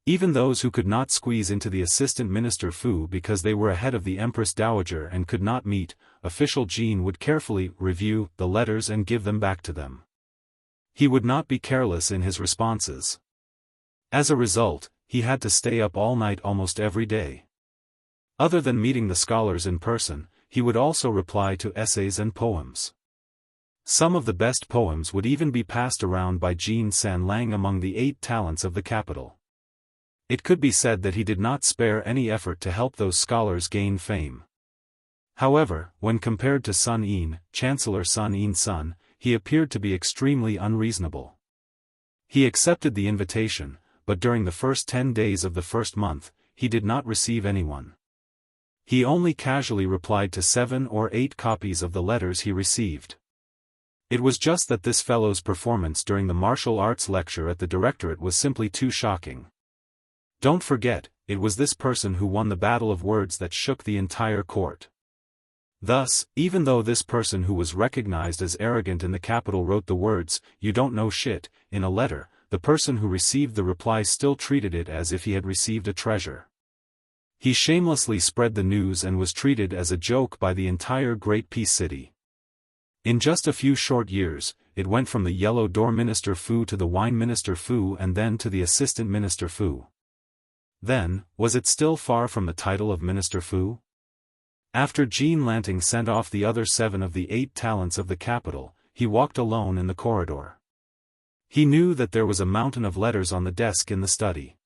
Even those who could not squeeze into the assistant minister Fu because they were ahead of the Empress Dowager and could not meet, official Jean would carefully review the letters and give them back to them. He would not be careless in his responses. As a result, he had to stay up all night almost every day. Other than meeting the scholars in person, he would also reply to essays and poems. Some of the best poems would even be passed around by Jin Sanlang among the 8 talents of the capital. It could be said that he did not spare any effort to help those scholars gain fame. However, when compared to Sun Yin, Chancellor Sun Yin's son, he appeared to be extremely unreasonable. He accepted the invitation, but during the first 10 days of the first month, he did not receive anyone. He only casually replied to 7 or 8 copies of the letters he received. It was just that this fellow's performance during the martial arts lecture at the directorate was simply too shocking. Don't forget, it was this person who won the battle of words that shook the entire court. Thus, even though this person who was recognized as arrogant in the capital wrote the words, "You don't know shit," in a letter, the person who received the reply still treated it as if he had received a treasure. He shamelessly spread the news and was treated as a joke by the entire Great Peace City. In just a few short years, it went from the Yellow Door Minister Fu to the Wine Minister Fu and then to the Assistant Minister Fu. Then, was it still far from the title of Minister Fu? After Jin Lanting sent off the other 7 of the 8 talents of the capital, he walked alone in the corridor. He knew that there was a mountain of letters on the desk in the study.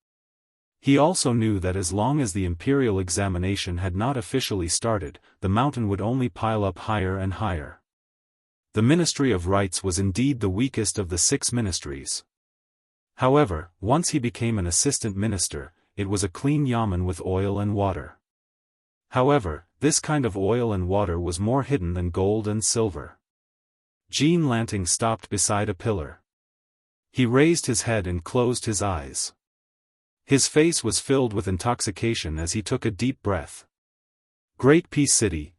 He also knew that as long as the imperial examination had not officially started, the mountain would only pile up higher and higher. The Ministry of Rights was indeed the weakest of the 6 ministries. However, once he became an assistant minister, it was a clean yamen with oil and water. However, this kind of oil and water was more hidden than gold and silver. Jin Lanting stopped beside a pillar. He raised his head and closed his eyes. His face was filled with intoxication as he took a deep breath. Great Peace City,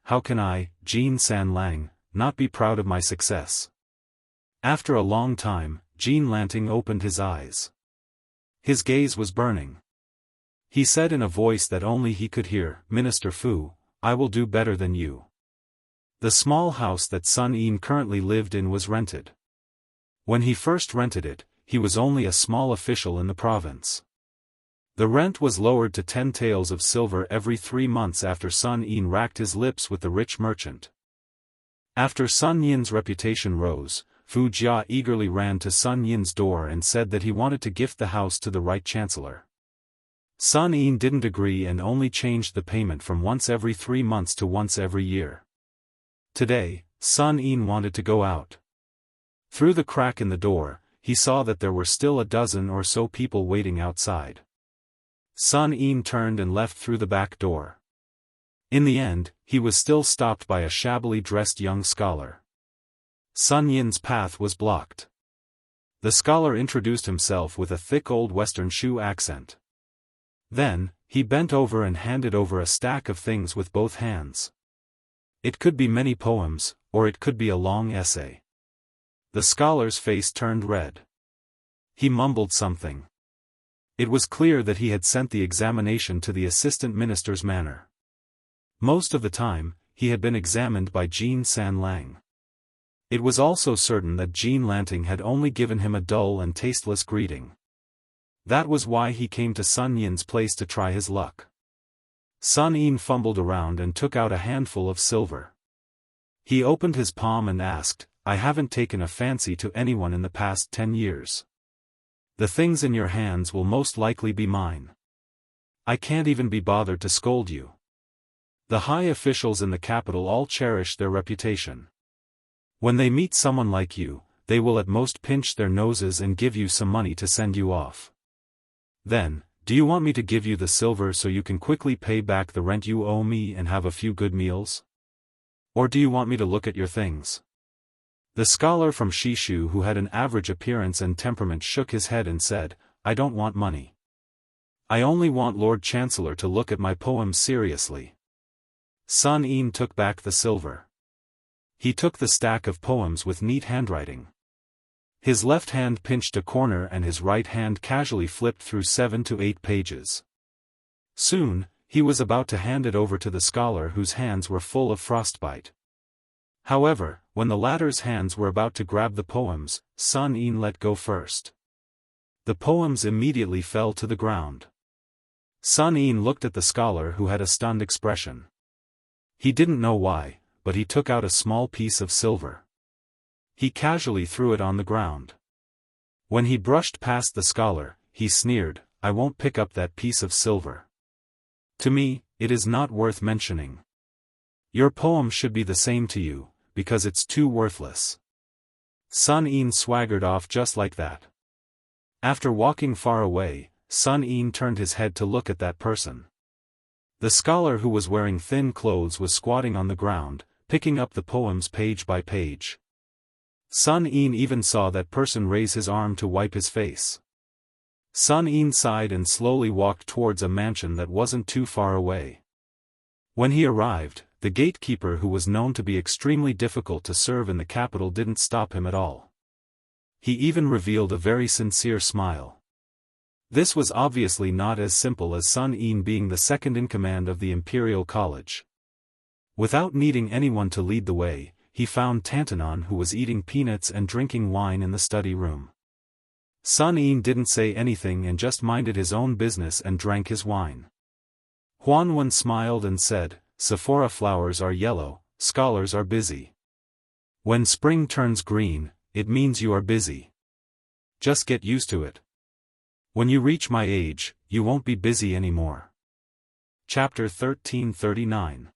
how can I, Jin Sanlang, not be proud of my success? After a long time, Jin Lanting opened his eyes. His gaze was burning. He said in a voice that only he could hear, "Minister Fu, I will do better than you." The small house that Sun Yin currently lived in was rented. When he first rented it, he was only a small official in the province. The rent was lowered to 10 taels of silver every 3 months after Sun Yin racked his lips with the rich merchant. After Sun Yin's reputation rose, Fu Jia eagerly ran to Sun Yin's door and said that he wanted to gift the house to the right chancellor. Sun Yin didn't agree and only changed the payment from once every 3 months to once every year. Today, Sun Yin wanted to go out. Through the crack in the door, he saw that there were still a dozen or so people waiting outside. Sun Yin turned and left through the back door. In the end, he was still stopped by a shabbily dressed young scholar. Sun Yin's path was blocked. The scholar introduced himself with a thick old Western Shu accent. Then, he bent over and handed over a stack of things with both hands. It could be many poems, or it could be a long essay. The scholar's face turned red. He mumbled something. It was clear that he had sent the examination to the assistant minister's manor. Most of the time, he had been examined by Jin Sanlang. It was also certain that Jin Lanting had only given him a dull and tasteless greeting. That was why he came to Sun Yin's place to try his luck. Sun Yin fumbled around and took out a handful of silver. He opened his palm and asked, "I haven't taken a fancy to anyone in the past 10 years. The things in your hands will most likely be mine. I can't even be bothered to scold you. The high officials in the capital all cherish their reputation. When they meet someone like you, they will at most pinch their noses and give you some money to send you off. Then, do you want me to give you the silver so you can quickly pay back the rent you owe me and have a few good meals? Or do you want me to look at your things?" The scholar from Shishu who had an average appearance and temperament shook his head and said, "I don't want money. I only want Lord Chancellor to look at my poems seriously." Sun Yin took back the silver. He took the stack of poems with neat handwriting. His left hand pinched a corner and his right hand casually flipped through 7 to 8 pages. Soon, he was about to hand it over to the scholar whose hands were full of frostbite. However, When the latter's hands were about to grab the poems, Sun Yin let go first. The poems immediately fell to the ground. Sun Yin looked at the scholar who had a stunned expression. He didn't know why, but he took out a small piece of silver. He casually threw it on the ground. When he brushed past the scholar, he sneered, "I won't pick up that piece of silver. To me, it is not worth mentioning. Your poem should be the same to you, because it's too worthless." Sun Yin swaggered off just like that. After walking far away, Sun Yin turned his head to look at that person. The scholar who was wearing thin clothes was squatting on the ground, picking up the poems page by page. Sun Yin even saw that person raise his arm to wipe his face. Sun Yin sighed and slowly walked towards a mansion that wasn't too far away. When he arrived, the gatekeeper who was known to be extremely difficult to serve in the capital didn't stop him at all. He even revealed a very sincere smile. This was obviously not as simple as Sun Yin being the second in command of the Imperial College. Without needing anyone to lead the way, he found Tantanon who was eating peanuts and drinking wine in the study room. Sun Yin didn't say anything and just minded his own business and drank his wine. Huanwen smiled and said, "Sephora flowers are yellow, scholars are busy. When spring turns green, it means you are busy. Just get used to it. When you reach my age, you won't be busy anymore." Chapter 1339.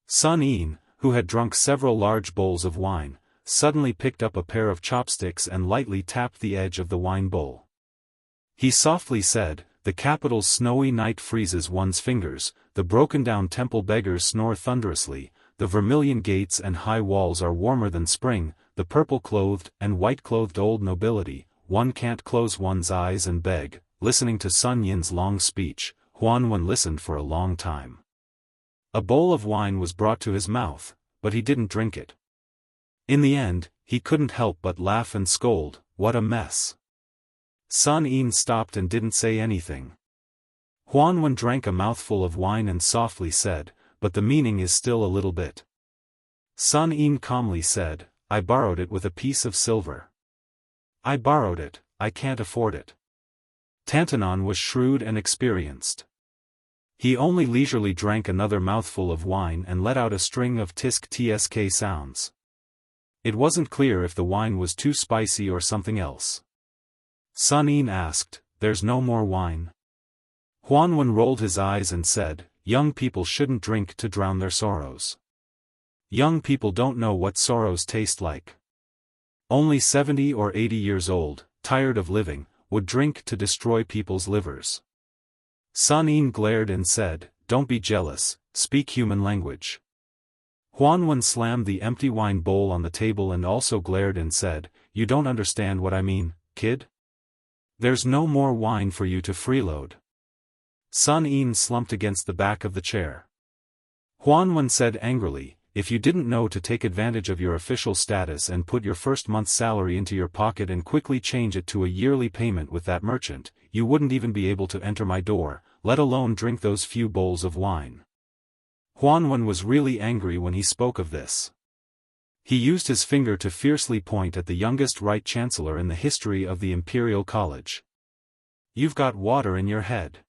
Sun Yin, who had drunk several large bowls of wine, suddenly picked up a pair of chopsticks and lightly tapped the edge of the wine bowl. He softly said, "The capital's snowy night freezes one's fingers, the broken-down temple beggars snore thunderously, the vermilion gates and high walls are warmer than spring, the purple-clothed and white-clothed old nobility, one can't close one's eyes and beg." Listening to Sun Yin's long speech, Huanwen listened for a long time. A bowl of wine was brought to his mouth, but he didn't drink it. In the end, he couldn't help but laugh and scold, "What a mess." Sun Yin stopped and didn't say anything. Huanwen drank a mouthful of wine and softly said, "But the meaning is still a little bit." Sun Yin calmly said, "I borrowed it with a piece of silver. I borrowed it, I can't afford it." Tantanon was shrewd and experienced. He only leisurely drank another mouthful of wine and let out a string of tisk-tsk sounds. It wasn't clear if the wine was too spicy or something else. Sun Yin asked, "There's no more wine?" Huanwen rolled his eyes and said, "Young people shouldn't drink to drown their sorrows. Young people don't know what sorrows taste like. Only 70 or 80 years old, tired of living, would drink to destroy people's livers." Sun Yin glared and said, "Don't be jealous, speak human language." Huanwen slammed the empty wine bowl on the table and also glared and said, "You don't understand what I mean, kid? There's no more wine for you to freeload." Sun Yin slumped against the back of the chair. Huanwen said angrily, "If you didn't know to take advantage of your official status and put your first month's salary into your pocket and quickly change it to a yearly payment with that merchant, you wouldn't even be able to enter my door, let alone drink those few bowls of wine." Huanwen was really angry when he spoke of this. He used his finger to fiercely point at the youngest Right Chancellor in the history of the Imperial College. "You've got water in your head.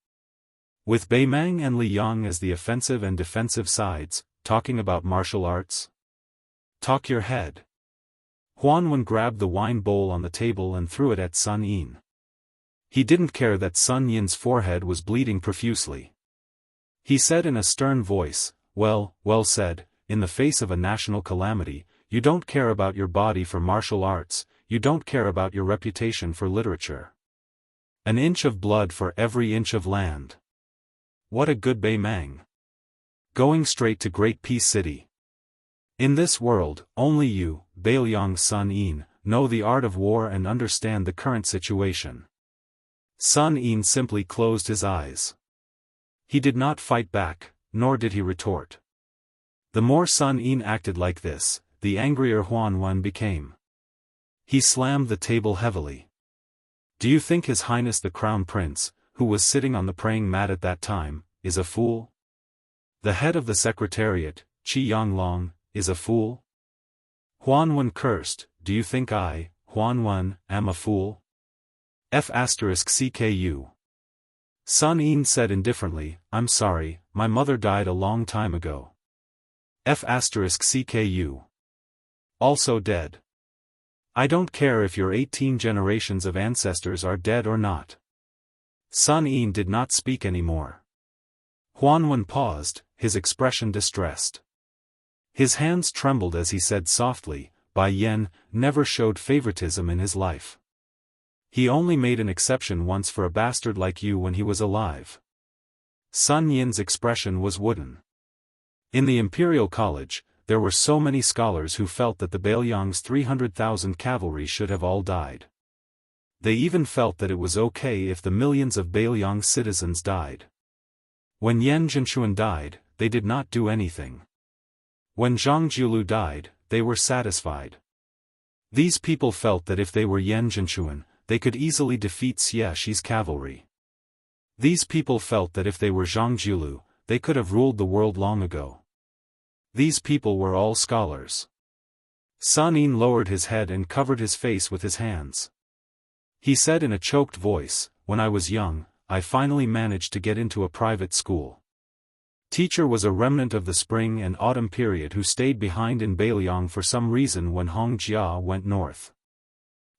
With Beimang and Li Yang as the offensive and defensive sides, talking about martial arts? Talk your head." Huanwen grabbed the wine bowl on the table and threw it at Sun Yin. He didn't care that Sun Yin's forehead was bleeding profusely. He said in a stern voice, well said, in the face of a national calamity, you don't care about your body for martial arts, you don't care about your reputation for literature. An inch of blood for every inch of land. What a good Beimang. Going straight to Great Peace City. In this world, only you, Bailiang Sun Yin, know the art of war and understand the current situation. Sun Yin simply closed his eyes. He did not fight back, nor did he retort. The more Sun Yin acted like this, the angrier Huanwen became. He slammed the table heavily. "Do you think His Highness the Crown Prince, who was sitting on the praying mat at that time, is a fool? The head of the Secretariat, Qi Yanglong, is a fool?" Huanwen cursed, do you think I, Huanwen, am a fool? F***CKU. Sun Yin said indifferently, I'm sorry, my mother died a long time ago. F***CKU. Also dead. I don't care if your 18 generations of ancestors are dead or not. Sun Yin did not speak anymore. Huanwen paused, his expression distressed. His hands trembled as he said softly, Bai Yan never showed favoritism in his life. He only made an exception once for a bastard like you when he was alive. Sun Yin's expression was wooden. In the Imperial College, there were so many scholars who felt that the Bailiang's 300,000 cavalry should have all died. They even felt that it was okay if the millions of Bailiang citizens died. When Yan Zhenchuan died, they did not do anything. When Zhang Jiulu died, they were satisfied. These people felt that if they were Yan Zhenchuan, they could easily defeat Xie Shi's cavalry. These people felt that if they were Zhang Jiulu, they could have ruled the world long ago. These people were all scholars. Sun Yin lowered his head and covered his face with his hands. He said in a choked voice, when I was young, I finally managed to get into a private school. Teacher was a remnant of the spring and autumn period who stayed behind in Bailiang for some reason when Hong Jia went north.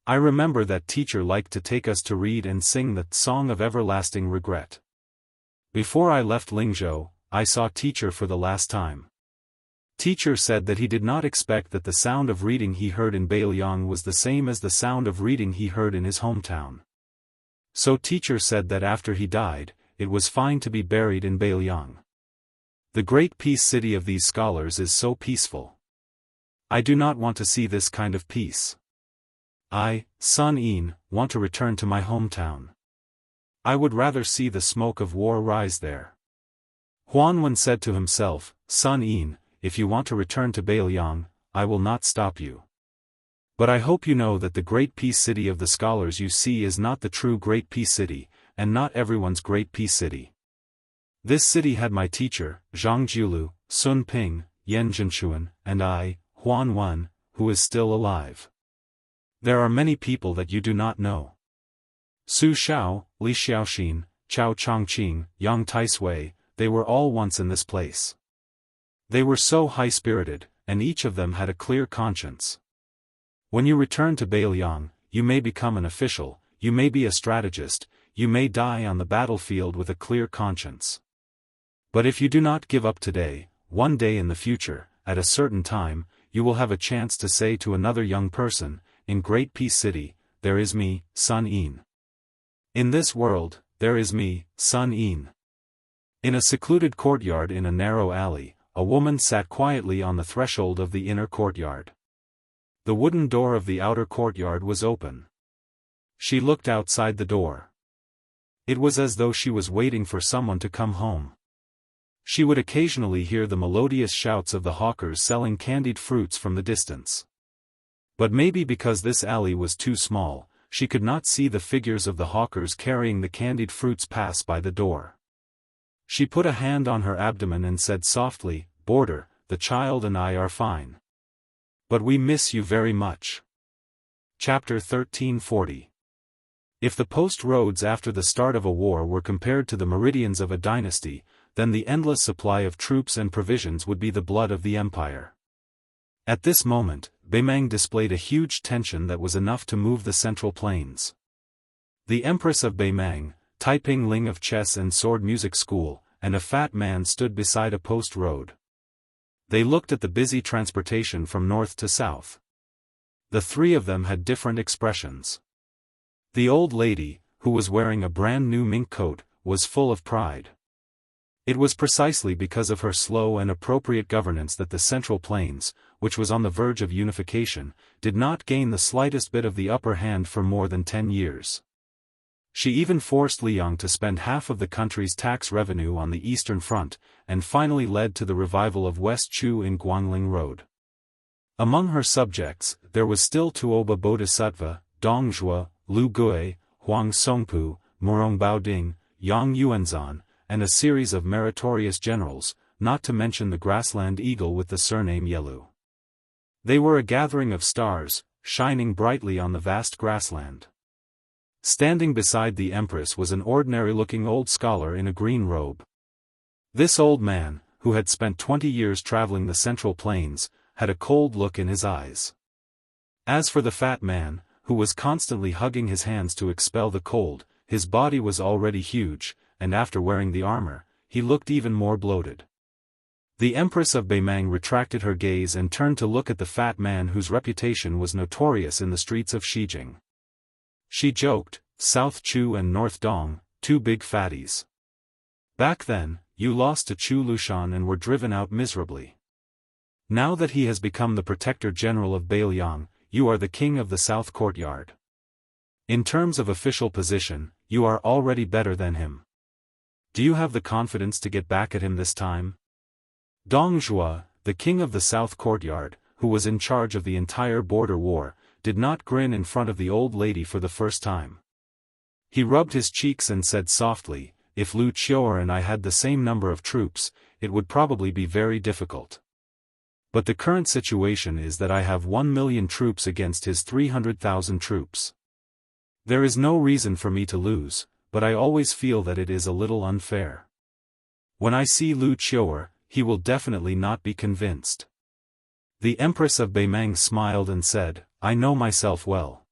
I remember that teacher liked to take us to read and sing the Song of Everlasting Regret. Before I left Lingzhou, I saw teacher for the last time. Teacher said that he did not expect that the sound of reading he heard in Bailiang was the same as the sound of reading he heard in his hometown. So teacher said that after he died, it was fine to be buried in Bailiang. The great peace city of these scholars is so peaceful. I do not want to see this kind of peace. I, Sun Yin, want to return to my hometown. I would rather see the smoke of war rise there. Huanwen said to himself, Sun Yin, if you want to return to Bailiang, I will not stop you. But I hope you know that the great peace city of the scholars you see is not the true great peace city, and not everyone's great peace city. This city had my teacher, Zhang Jiulu, Sun Ping, Yan Zhenchuan, and I, Huanwen, who is still alive. There are many people that you do not know. Su Xiao, Li Xiaoxin, Chao Chongqing, Yang Taisui, they were all once in this place. They were so high-spirited, and each of them had a clear conscience. When you return to Bailiang, you may become an official, you may be a strategist, you may die on the battlefield with a clear conscience. But if you do not give up today, one day in the future, at a certain time, you will have a chance to say to another young person, in Great Peace City, there is me, Sun Yin. In this world, there is me, Sun Yin. In a secluded courtyard in a narrow alley, a woman sat quietly on the threshold of the inner courtyard. The wooden door of the outer courtyard was open. She looked outside the door. It was as though she was waiting for someone to come home. She would occasionally hear the melodious shouts of the hawkers selling candied fruits from the distance. But maybe because this alley was too small, she could not see the figures of the hawkers carrying the candied fruits pass by the door. She put a hand on her abdomen and said softly, Boarder, the child and I are fine. But we miss you very much. Chapter 1340. If the post roads after the start of a war were compared to the meridians of a dynasty, then the endless supply of troops and provisions would be the blood of the empire. At this moment, Beimang displayed a huge tension that was enough to move the central plains. The Empress of Beimang, Taiping Ling of Chess and Sword Music School, and a fat man stood beside a post road. They looked at the busy transportation from north to south. The three of them had different expressions. The old lady, who was wearing a brand new mink coat, was full of pride. It was precisely because of her slow and appropriate governance that the Central Plains, which was on the verge of unification, did not gain the slightest bit of the upper hand for more than 10 years. She even forced Liang to spend half of the country's tax revenue on the Eastern Front, and finally led to the revival of West Chu in Guangling Road. Among her subjects, there was still Tuoba Bodhisattva, Dong Zhuo, Lu Gui, Huang Songpu, Murong Baoding, Yang Yuanzan, and a series of meritorious generals, not to mention the grassland eagle with the surname Yelu. They were a gathering of stars, shining brightly on the vast grassland. Standing beside the empress was an ordinary-looking old scholar in a green robe. This old man, who had spent 20 years traveling the Central Plains, had a cold look in his eyes. As for the fat man, who was constantly hugging his hands to expel the cold, his body was already huge, and after wearing the armor, he looked even more bloated. The Empress of Beimang retracted her gaze and turned to look at the fat man whose reputation was notorious in the streets of Xijing. She joked, "South Chu and North Dong, two big fatties. Back then, you lost to Chu Lushan and were driven out miserably. Now that he has become the Protector General of Beiliang, you are the king of the South Courtyard. In terms of official position, you are already better than him. Do you have the confidence to get back at him this time?" Dong Zhuo, the king of the South Courtyard, who was in charge of the entire border war, did not grin in front of the old lady for the first time. He rubbed his cheeks and said softly, "If Lu Qiuer and I had the same number of troops, it would probably be very difficult. But the current situation is that I have 1 million troops against his 300,000 troops. There is no reason for me to lose, but I always feel that it is a little unfair. When I see Lu Qiuer, he will definitely not be convinced." The Empress of Beimang smiled and said, "I know myself well.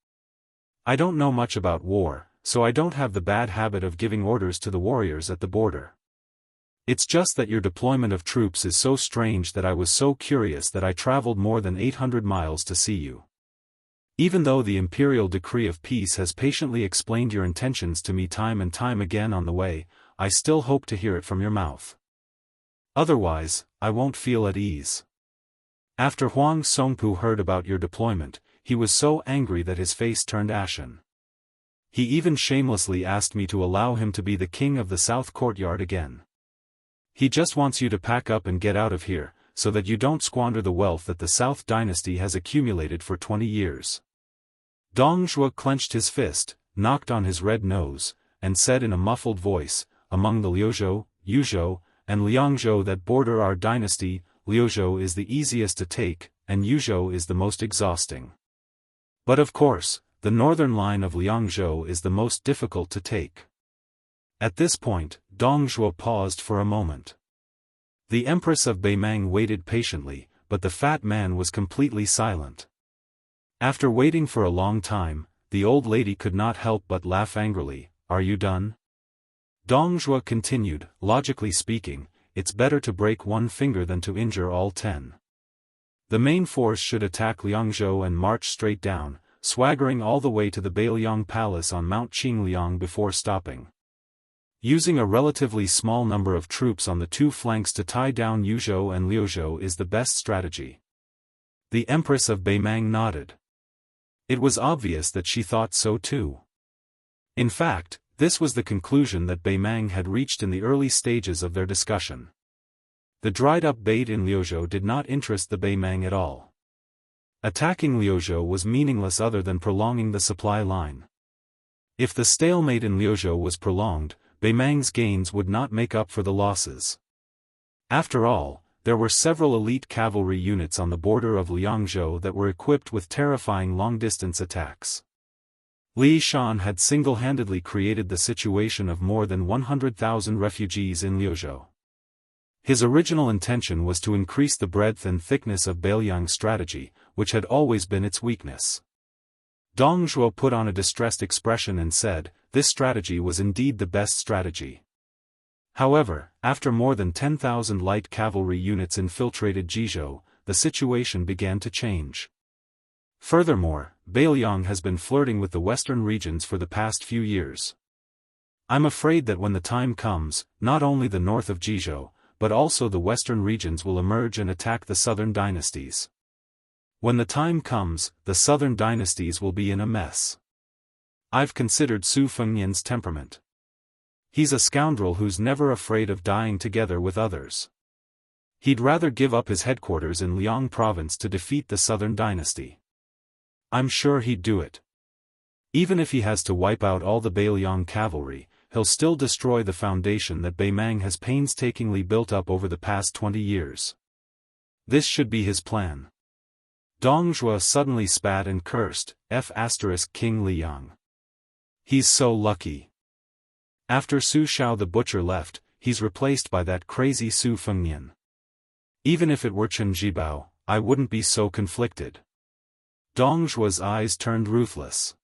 I don't know much about war, so I don't have the bad habit of giving orders to the warriors at the border. It's just that your deployment of troops is so strange that I was so curious that I traveled more than 800 miles to see you. Even though the imperial decree of peace has patiently explained your intentions to me time and time again on the way, I still hope to hear it from your mouth. Otherwise, I won't feel at ease." After Huang Songpu heard about your deployment, he was so angry that his face turned ashen. He even shamelessly asked me to allow him to be the king of the South Courtyard again. He just wants you to pack up and get out of here, so that you don't squander the wealth that the South dynasty has accumulated for 20 years. Dong Zhuo clenched his fist, knocked on his red nose, and said in a muffled voice, "Among the Liuzhou, Yuzhou, and Liangzhou that border our dynasty, Liuzhou is the easiest to take, and Yuzhou is the most exhausting. But of course, the northern line of Liangzhou is the most difficult to take." At this point, Dong Zhuo paused for a moment. The Empress of Beimang waited patiently, but the fat man was completely silent. After waiting for a long time, the old lady could not help but laugh angrily. "Are you done?" Dong Zhuo continued, "Logically speaking, it's better to break one finger than to injure all 10. The main force should attack Liangzhou and march straight down, swaggering all the way to the Beiliang Palace on Mount Qingliang before stopping. Using a relatively small number of troops on the two flanks to tie down Yuzhou and Liuzhou is the best strategy." The Empress of Beimang nodded. It was obvious that she thought so too. In fact, this was the conclusion that Beimang had reached in the early stages of their discussion. The dried-up bait in Liuzhou did not interest the Beimang at all. Attacking Liuzhou was meaningless other than prolonging the supply line. If the stalemate in Liuzhou was prolonged, Beimang's gains would not make up for the losses. After all, there were several elite cavalry units on the border of Liangzhou that were equipped with terrifying long-distance attacks. Li Shan had single-handedly created the situation of more than 100,000 refugees in Liuzhou. His original intention was to increase the breadth and thickness of Beiliang's strategy, which had always been its weakness. Dong Zhuo put on a distressed expression and said, "This strategy was indeed the best strategy." However, after more than 10,000 light cavalry units infiltrated Jizhou, the situation began to change. Furthermore, Beiliang has been flirting with the western regions for the past few years. I'm afraid that when the time comes, not only the north of Jizhou, but also the western regions will emerge and attack the southern dynasties. When the time comes, the southern dynasties will be in a mess. I've considered Su Fengnian's temperament. He's a scoundrel who's never afraid of dying together with others. He'd rather give up his headquarters in Liang province to defeat the southern dynasty. I'm sure he'd do it. Even if he has to wipe out all the Beiliang cavalry, he'll still destroy the foundation that Beimang has painstakingly built up over the past 20 years. This should be his plan. Dongzhuo suddenly spat and cursed, King Liang. He's so lucky. After Su Shao the butcher left, he's replaced by that crazy Su Fengnian. Even if it were Chen Jibao, I wouldn't be so conflicted. Dongzhuo's eyes turned ruthless.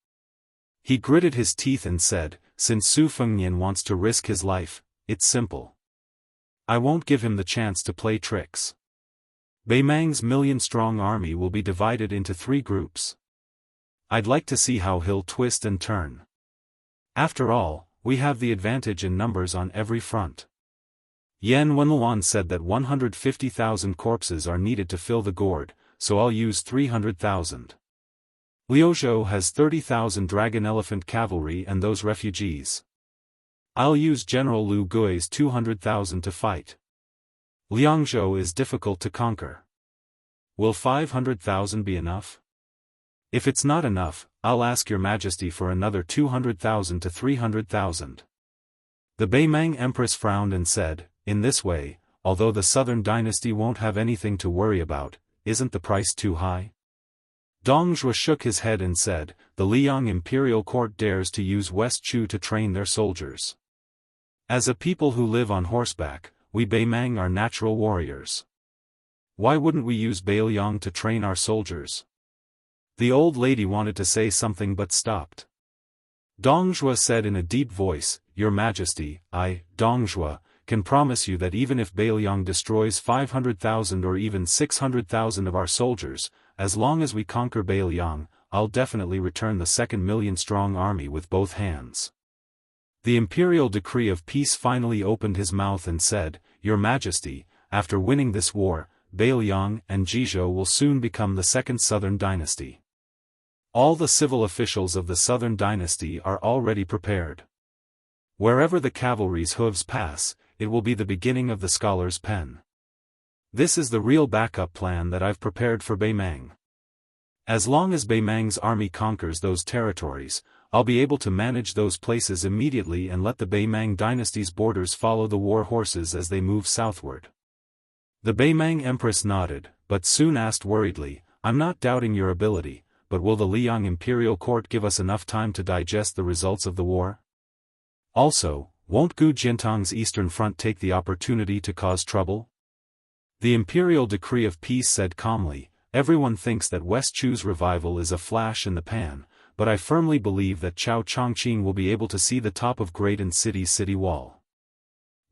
He gritted his teeth and said, since Su Fengnian wants to risk his life, it's simple. I won't give him the chance to play tricks. Bei Mang's million-strong army will be divided into 3 groups. I'd like to see how he'll twist and turn. After all, we have the advantage in numbers on every front. Yan Wenluan said that 150,000 corpses are needed to fill the gourd, so I'll use 300,000. Liuzhou has 30,000 dragon elephant cavalry and those refugees. I'll use General Lu Gui's 200,000 to fight. Liangzhou is difficult to conquer. Will 500,000 be enough? If it's not enough, I'll ask your majesty for another 200,000 to 300,000. The Bei Mang empress frowned and said, in this way, although the southern dynasty won't have anything to worry about, isn't the price too high? Dongzhuo shook his head and said, the Liang imperial court dares to use West Chu to train their soldiers. As a people who live on horseback, we Bei Mang are natural warriors. Why wouldn't we use Bei Liang to train our soldiers? The old lady wanted to say something but stopped. Dongzhuo said in a deep voice, Your Majesty, I, Dongzhuo, can promise you that even if Bei Liang destroys 500,000 or even 600,000 of our soldiers, as long as we conquer Bei Liang, I'll definitely return the 2nd million-strong army with both hands. The imperial decree of peace finally opened his mouth and said, Your Majesty, after winning this war, Bei Liang and Jizhou will soon become the 2nd southern dynasty. All the civil officials of the southern dynasty are already prepared. Wherever the cavalry's hooves pass, it will be the beginning of the scholar's pen. This is the real backup plan that I've prepared for Bei Mang. As long as Bei Mang's army conquers those territories, I'll be able to manage those places immediately and let the Bei Mang dynasty's borders follow the war horses as they move southward. The Bei Mang empress nodded, but soon asked worriedly, I'm not doubting your ability, but will the Liang imperial court give us enough time to digest the results of the war? Also, won't Gu Jintang's eastern front take the opportunity to cause trouble? The imperial decree of peace said calmly, everyone thinks that West Chu's revival is a flash in the pan, but I firmly believe that Chao Chongqing will be able to see the top of Great City's city wall.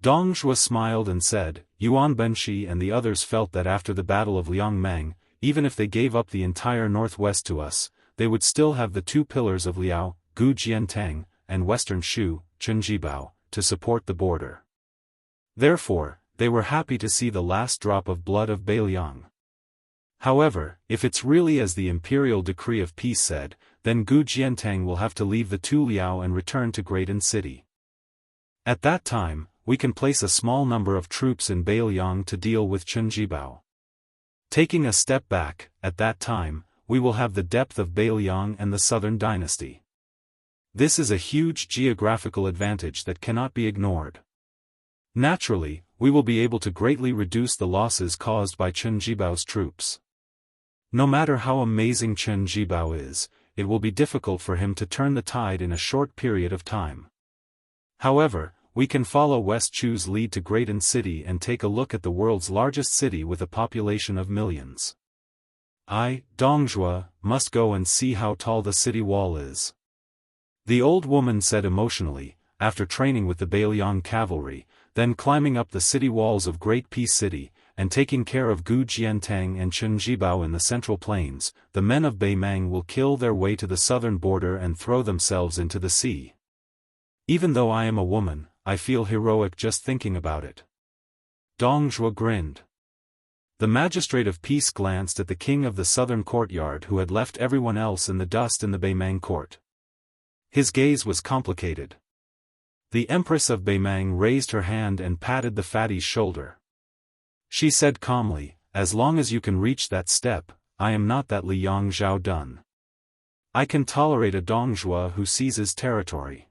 Dongzhuo smiled and said, Yuan Benshi and the others felt that after the Battle of Liangmeng, even if they gave up the entire northwest to us, they would still have the 2 pillars of Liao, Gu Jiantang, and Western Shu, Chen Jibao, to support the border. Therefore, they were happy to see the last drop of blood of Bei Liang. However, if it's really as the imperial decree of peace said, then Gu Jiantang will have to leave the 2 Liao and return to Great City. At that time, we can place a small number of troops in Bei Liang to deal with Chen Jibao. Taking a step back, at that time, we will have the depth of Bei Liang and the southern dynasty. This is a huge geographical advantage that cannot be ignored. Naturally, we will be able to greatly reduce the losses caused by Chen Jibao's troops. No matter how amazing Chen Jibao is, it will be difficult for him to turn the tide in a short period of time. However, we can follow West Chu's lead to Great City and take a look at the world's largest city with a population of millions. I, Dongzhuo, must go and see how tall the city wall is. The old woman said emotionally, after training with the Bei Liang cavalry, then climbing up the city walls of Great Peace City, and taking care of Gu Jiantang and Chen Jibao in the Central Plains, the men of Bei Mang will kill their way to the southern border and throw themselves into the sea. Even though I am a woman, I feel heroic just thinking about it. Dongzhuo grinned. The magistrate of peace glanced at the king of the southern courtyard who had left everyone else in the dust in the Bei Mang court. His gaze was complicated. The empress of Bei Mang raised her hand and patted the fatty's shoulder. She said calmly, as long as you can reach that step, I am not that Liang Zhao Dun. I can tolerate a Dongzhuo who seizes territory.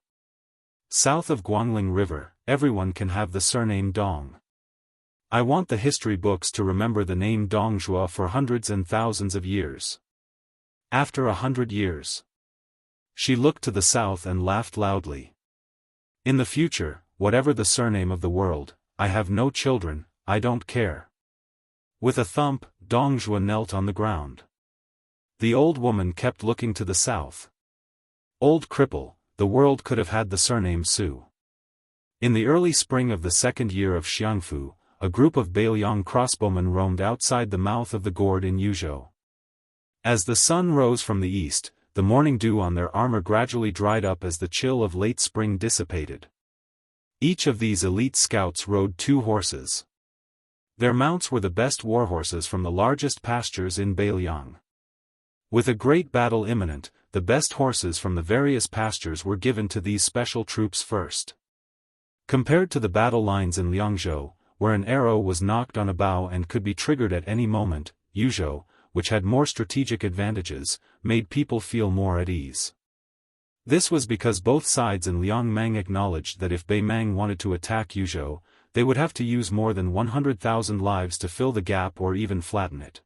South of Guangling River, everyone can have the surname Dong. I want the history books to remember the name Dongjua for hundreds and thousands of years. After 100 years. She looked to the south and laughed loudly. In the future, whatever the surname of the world, I have no children, I don't care. With a thump, Dongjua knelt on the ground. The old woman kept looking to the south. Old cripple, the world could have had the surname Su. In the early spring of the second year of Xiangfu, a group of Bailiang crossbowmen roamed outside the mouth of the gourd in Yuzhou. As the sun rose from the east, the morning dew on their armor gradually dried up as the chill of late spring dissipated. Each of these elite scouts rode 2 horses. Their mounts were the best warhorses from the largest pastures in Bailiang. With a great battle imminent, the best horses from the various pastures were given to these special troops first. Compared to the battle lines in Liangzhou, where an arrow was knocked on a bow and could be triggered at any moment, Yuzhou, which had more strategic advantages, made people feel more at ease. This was because both sides in Liangmang acknowledged that if Beimang wanted to attack Yuzhou, they would have to use more than 100,000 lives to fill the gap or even flatten it.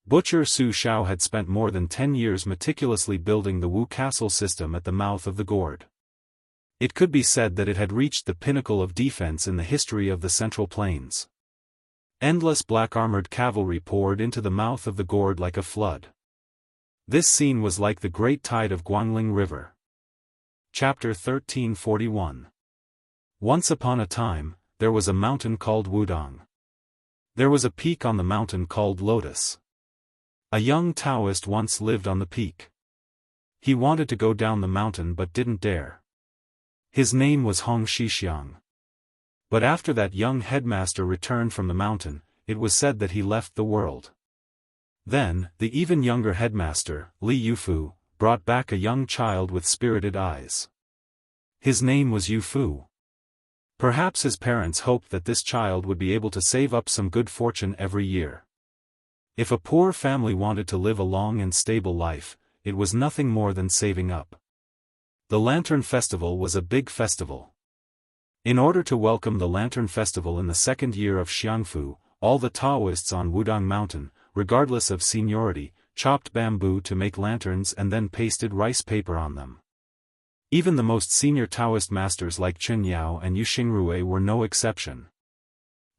Butcher Su Shao had spent more than 10 years meticulously building the Wu Castle system at the mouth of the gourd. It could be said that it had reached the pinnacle of defense in the history of the Central Plains. Endless black-armored cavalry poured into the mouth of the gourd like a flood. This scene was like the great tide of Guangling River. Chapter 1341. Once upon a time, there was a mountain called Wudong. There was a peak on the mountain called Lotus. A young Taoist once lived on the peak. He wanted to go down the mountain but didn't dare. His name was Hong Shixiang. But after that young headmaster returned from the mountain, it was said that he left the world. Then, the even younger headmaster, Li Yufu, brought back a young child with spirited eyes. His name was Yufu. Perhaps his parents hoped that this child would be able to save up some good fortune every year. If a poor family wanted to live a long and stable life, it was nothing more than saving up. The Lantern Festival was a big festival. In order to welcome the Lantern Festival in the second year of Xiangfu, all the Taoists on Wudong Mountain, regardless of seniority, chopped bamboo to make lanterns and then pasted rice paper on them. Even the most senior Taoist masters like Chen Yao and Yu Xingrui were no exception.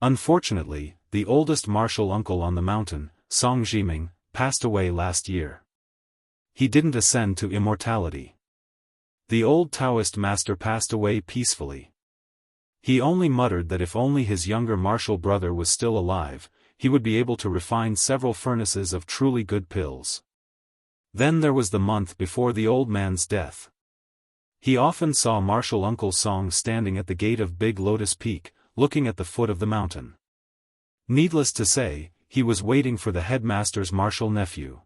Unfortunately, the oldest martial uncle on the mountain, Song Jiming, passed away last year. He didn't ascend to immortality. The old Taoist master passed away peacefully. He only muttered that if only his younger martial brother was still alive, he would be able to refine several furnaces of truly good pills. Then there was the month before the old man's death. He often saw martial Uncle Song standing at the gate of Big Lotus Peak, looking at the foot of the mountain. Needless to say, he was waiting for the headmaster's martial nephew.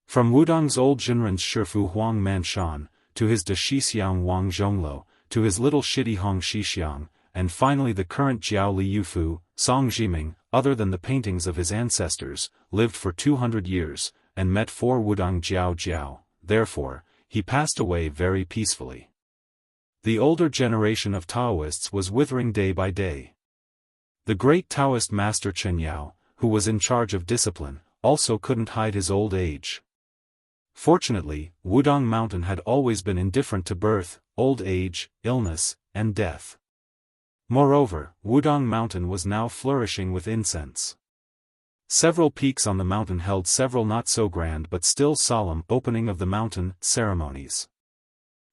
From Wudong's old Jinren's Shifu Huang Manshan, to his De Shixiang Wang Zhonglo, to his little shitty Hong Shixiang, and finally the current Jiao Li Yufu, Song Jiming, other than the paintings of his ancestors, lived for 200 years, and met 4 Wudong Jiao Jiao, therefore, he passed away very peacefully. The older generation of Taoists was withering day by day. The great Taoist master Chen Yao, who was in charge of discipline, also couldn't hide his old age. Fortunately, Wudong Mountain had always been indifferent to birth, old age, illness, and death. Moreover, Wudong Mountain was now flourishing with incense. Several peaks on the mountain held several not-so-grand but still solemn opening of the mountain ceremonies.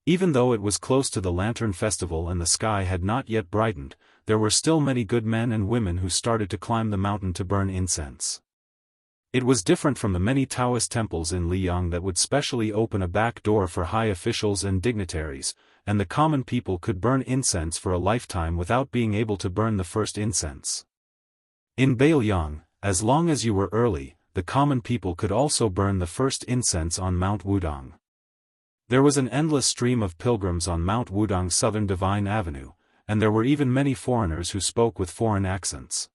Even though it was close to the Lantern Festival and the sky had not yet brightened, there were still many good men and women who started to climb the mountain to burn incense. It was different from the many Taoist temples in Liyang that would specially open a back door for high officials and dignitaries, and the common people could burn incense for a lifetime without being able to burn the first incense. In Bailiang, as long as you were early, the common people could also burn the first incense on Mount Wudong. There was an endless stream of pilgrims on Mount Wudong's southern Divine Avenue, and there were even many foreigners who spoke with foreign accents.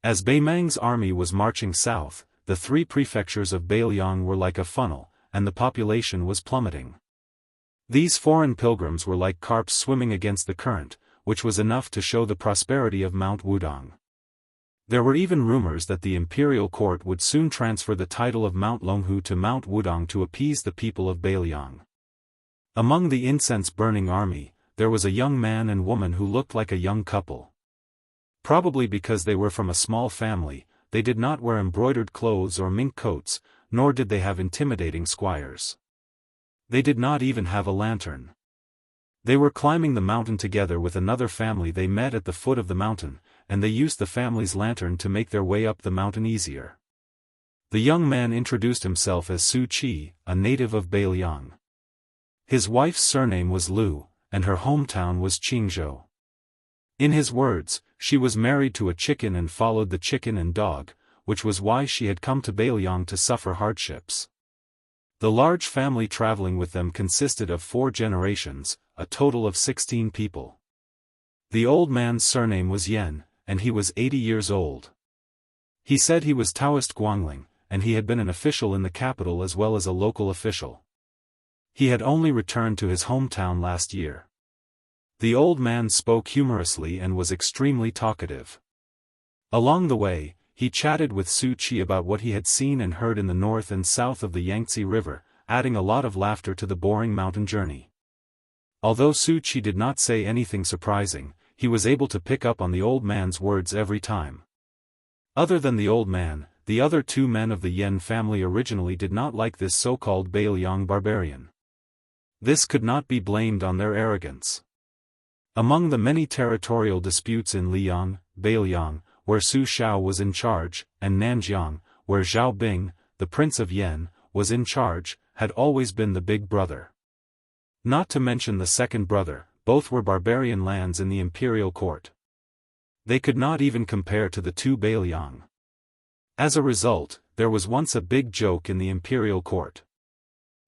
As Beimang's army was marching south, the 3 prefectures of Bailiang were like a funnel, and the population was plummeting. These foreign pilgrims were like carps swimming against the current, which was enough to show the prosperity of Mount Wudong. There were even rumors that the imperial court would soon transfer the title of Mount Longhu to Mount Wudong to appease the people of Beiliang. Among the incense-burning army, there was a young man and woman who looked like a young couple. Probably because they were from a small family, they did not wear embroidered clothes or mink coats, nor did they have intimidating squires. They did not even have a lantern. They were climbing the mountain together with another family they met at the foot of the mountain, and they used the family's lantern to make their way up the mountain easier. The young man introduced himself as Su Qi, a native of Beiliang. His wife's surname was Liu, and her hometown was Qingzhou. In his words, she was married to a chicken and followed the chicken and dog, which was why she had come to Beiliang to suffer hardships. The large family traveling with them consisted of 4 generations, a total of 16 people. The old man's surname was Yan, and he was 80 years old. He said he was Daoist Guangling, and he had been an official in the capital as well as a local official. He had only returned to his hometown last year. The old man spoke humorously and was extremely talkative. Along the way, he chatted with Su Qi about what he had seen and heard in the north and south of the Yangtze River, adding a lot of laughter to the boring mountain journey. Although Su Qi did not say anything surprising, he was able to pick up on the old man's words every time. Other than the old man, the other 2 men of the Yan family originally did not like this so-called Beiliang barbarian. This could not be blamed on their arrogance. Among the many territorial disputes in Liang, Beiliang, where Su Xiao was in charge, and Nanjiang, where Zhao Bing, the prince of Yan, was in charge, had always been the big brother. Not to mention the second brother, both were barbarian lands in the imperial court. They could not even compare to the 2 Beiliang. As a result, there was once a big joke in the imperial court.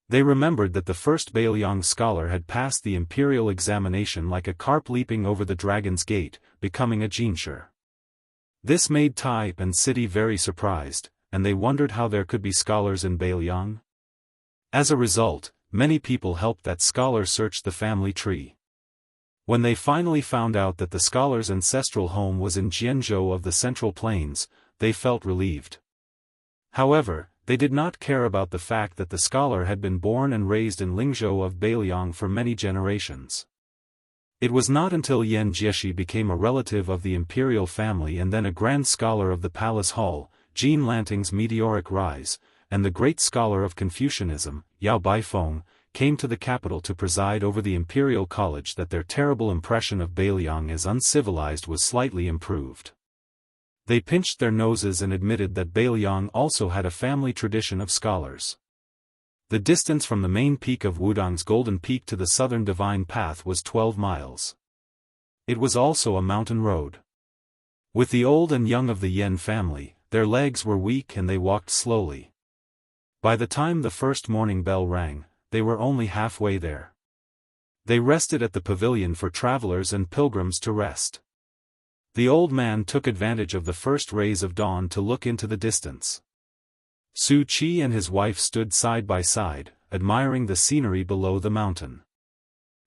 They remembered that the first Beiliang scholar had passed the imperial examination like a carp leaping over the dragon's gate, becoming a jinsher. This made type and city very surprised, and they wondered how there could be scholars in Beiliang. As a result, many people helped that scholar search the family tree. When they finally found out that the scholar's ancestral home was in Jianghu of the Central Plains, they felt relieved. However, they did not care about the fact that the scholar had been born and raised in Lingzhou of Beiliang for many generations. It was not until Yan Jieshi became a relative of the imperial family and then a grand scholar of the palace hall, Jean Lanting's meteoric rise, and the great scholar of Confucianism, Yao Baifeng, came to the capital to preside over the imperial college that their terrible impression of Beiliang as uncivilized was slightly improved. They pinched their noses and admitted that Beiliang also had a family tradition of scholars. The distance from the main peak of Wudong's Golden Peak to the southern Divine Path was 12 miles. It was also a mountain road. With the old and young of the Yan family, their legs were weak and they walked slowly. By the time the first morning bell rang, they were only halfway there. They rested at the pavilion for travelers and pilgrims to rest. The old man took advantage of the first rays of dawn to look into the distance. Su Qi and his wife stood side by side, admiring the scenery below the mountain.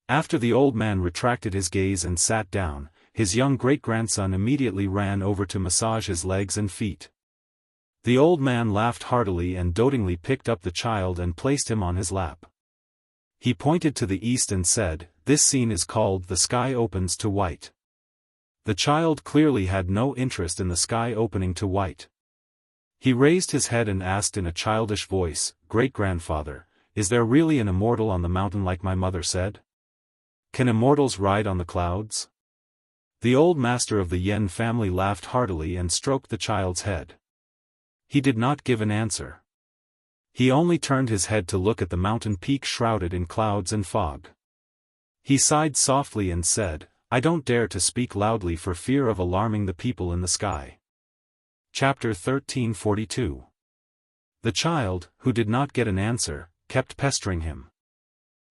After the old man retracted his gaze and sat down, his young great-grandson immediately ran over to massage his legs and feet. The old man laughed heartily and dotingly picked up the child and placed him on his lap. He pointed to the east and said, "This scene is called The Sky Opens to White." The child clearly had no interest in the sky opening to white. He raised his head and asked in a childish voice, "Great-grandfather, is there really an immortal on the mountain like my mother said? Can immortals ride on the clouds?" The old master of the Yan family laughed heartily and stroked the child's head. He did not give an answer. He only turned his head to look at the mountain peak shrouded in clouds and fog. He sighed softly and said, "I don't dare to speak loudly for fear of alarming the people in the sky." Chapter 1342. The child, who did not get an answer, kept pestering him.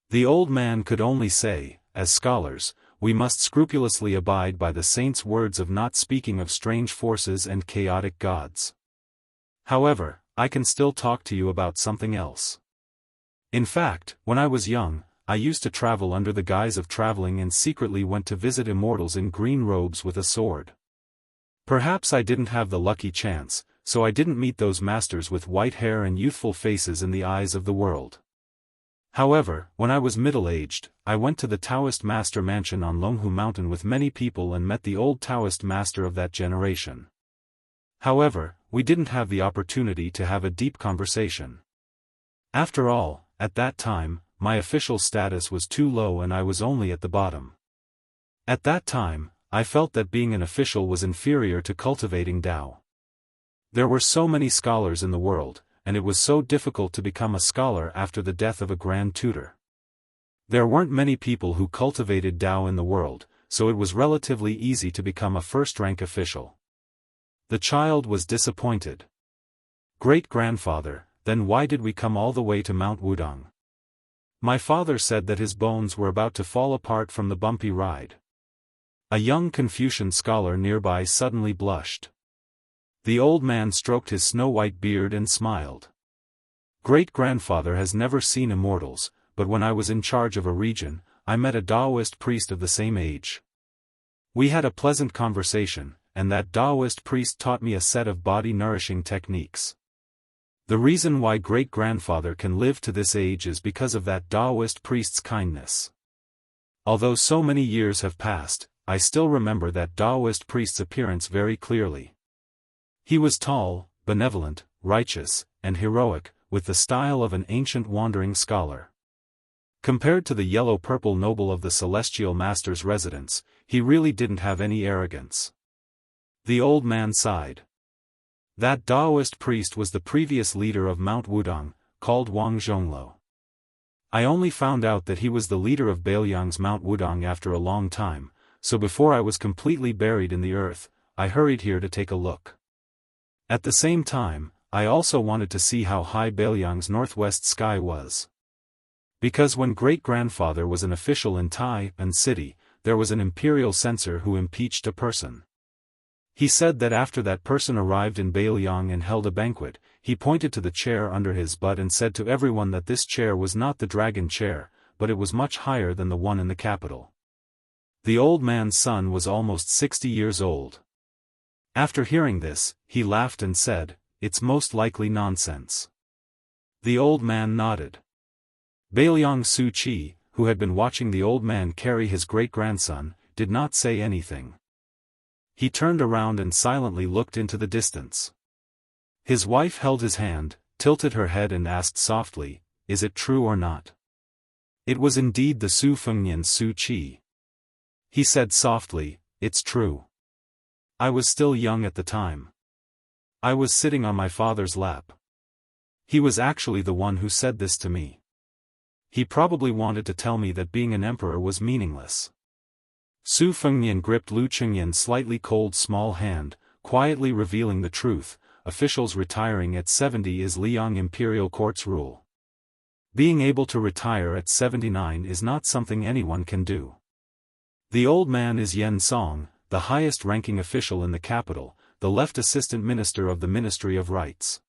The old man could only say, "As scholars, we must scrupulously abide by the saint's words of not speaking of strange forces and chaotic gods. However, I can still talk to you about something else. In fact, when I was young, I used to travel under the guise of traveling and secretly went to visit immortals in green robes with a sword. Perhaps I didn't have the lucky chance, so I didn't meet those masters with white hair and youthful faces in the eyes of the world. However, when I was middle-aged, I went to the Taoist master mansion on Longhu Mountain with many people and met the old Taoist master of that generation. However, we didn't have the opportunity to have a deep conversation. After all, at that time, my official status was too low and I was only at the bottom. At that time, I felt that being an official was inferior to cultivating Dao. There were so many scholars in the world, and it was so difficult to become a scholar after the death of a grand tutor. There weren't many people who cultivated Dao in the world, so it was relatively easy to become a first-rank official. The child was disappointed. Great-grandfather, then why did we come all the way to Mount Wudong? My father said that his bones were about to fall apart from the bumpy ride. A young Confucian scholar nearby suddenly blushed. The old man stroked his snow-white beard and smiled. Great-grandfather has never seen immortals, but when I was in charge of a region, I met a Daoist priest of the same age. We had a pleasant conversation, and that Daoist priest taught me a set of body-nourishing techniques. The reason why great-grandfather can live to this age is because of that Daoist priest's kindness. Although so many years have passed, I still remember that Daoist priest's appearance very clearly. He was tall, benevolent, righteous, and heroic, with the style of an ancient wandering scholar. Compared to the yellow-purple noble of the celestial master's residence, he really didn't have any arrogance. The old man sighed. That Daoist priest was the previous leader of Mount Wudong, called Wang Zhonglo. I only found out that he was the leader of Bailiang's Mount Wudong after a long time, so before I was completely buried in the earth, I hurried here to take a look. At the same time, I also wanted to see how high Bailiang's northwest sky was. Because when great-grandfather was an official in Tai and city, there was an imperial censor who impeached a person. He said that after that person arrived in Bailiang and held a banquet, he pointed to the chair under his butt and said to everyone that this chair was not the dragon chair, but it was much higher than the one in the capital. The old man's son was almost 60 years old. After hearing this, he laughed and said, "It's most likely nonsense." The old man nodded. Bailiang Su Chi, who had been watching the old man carry his great-grandson, did not say anything. He turned around and silently looked into the distance. His wife held his hand, tilted her head and asked softly, "Is it true or not?" It was indeed the Su Fengnian Su Chi. He said softly, "It's true. I was still young at the time. I was sitting on my father's lap. He was actually the one who said this to me. He probably wanted to tell me that being an emperor was meaningless." Su Fengnian gripped Lu Qingyan's slightly cold small hand, quietly revealing the truth. Officials retiring at 70 is Liang Imperial Court's rule. Being able to retire at 79 is not something anyone can do. The old man is Yen Song, the highest-ranking official in the capital, the left assistant minister of the Ministry of Rights.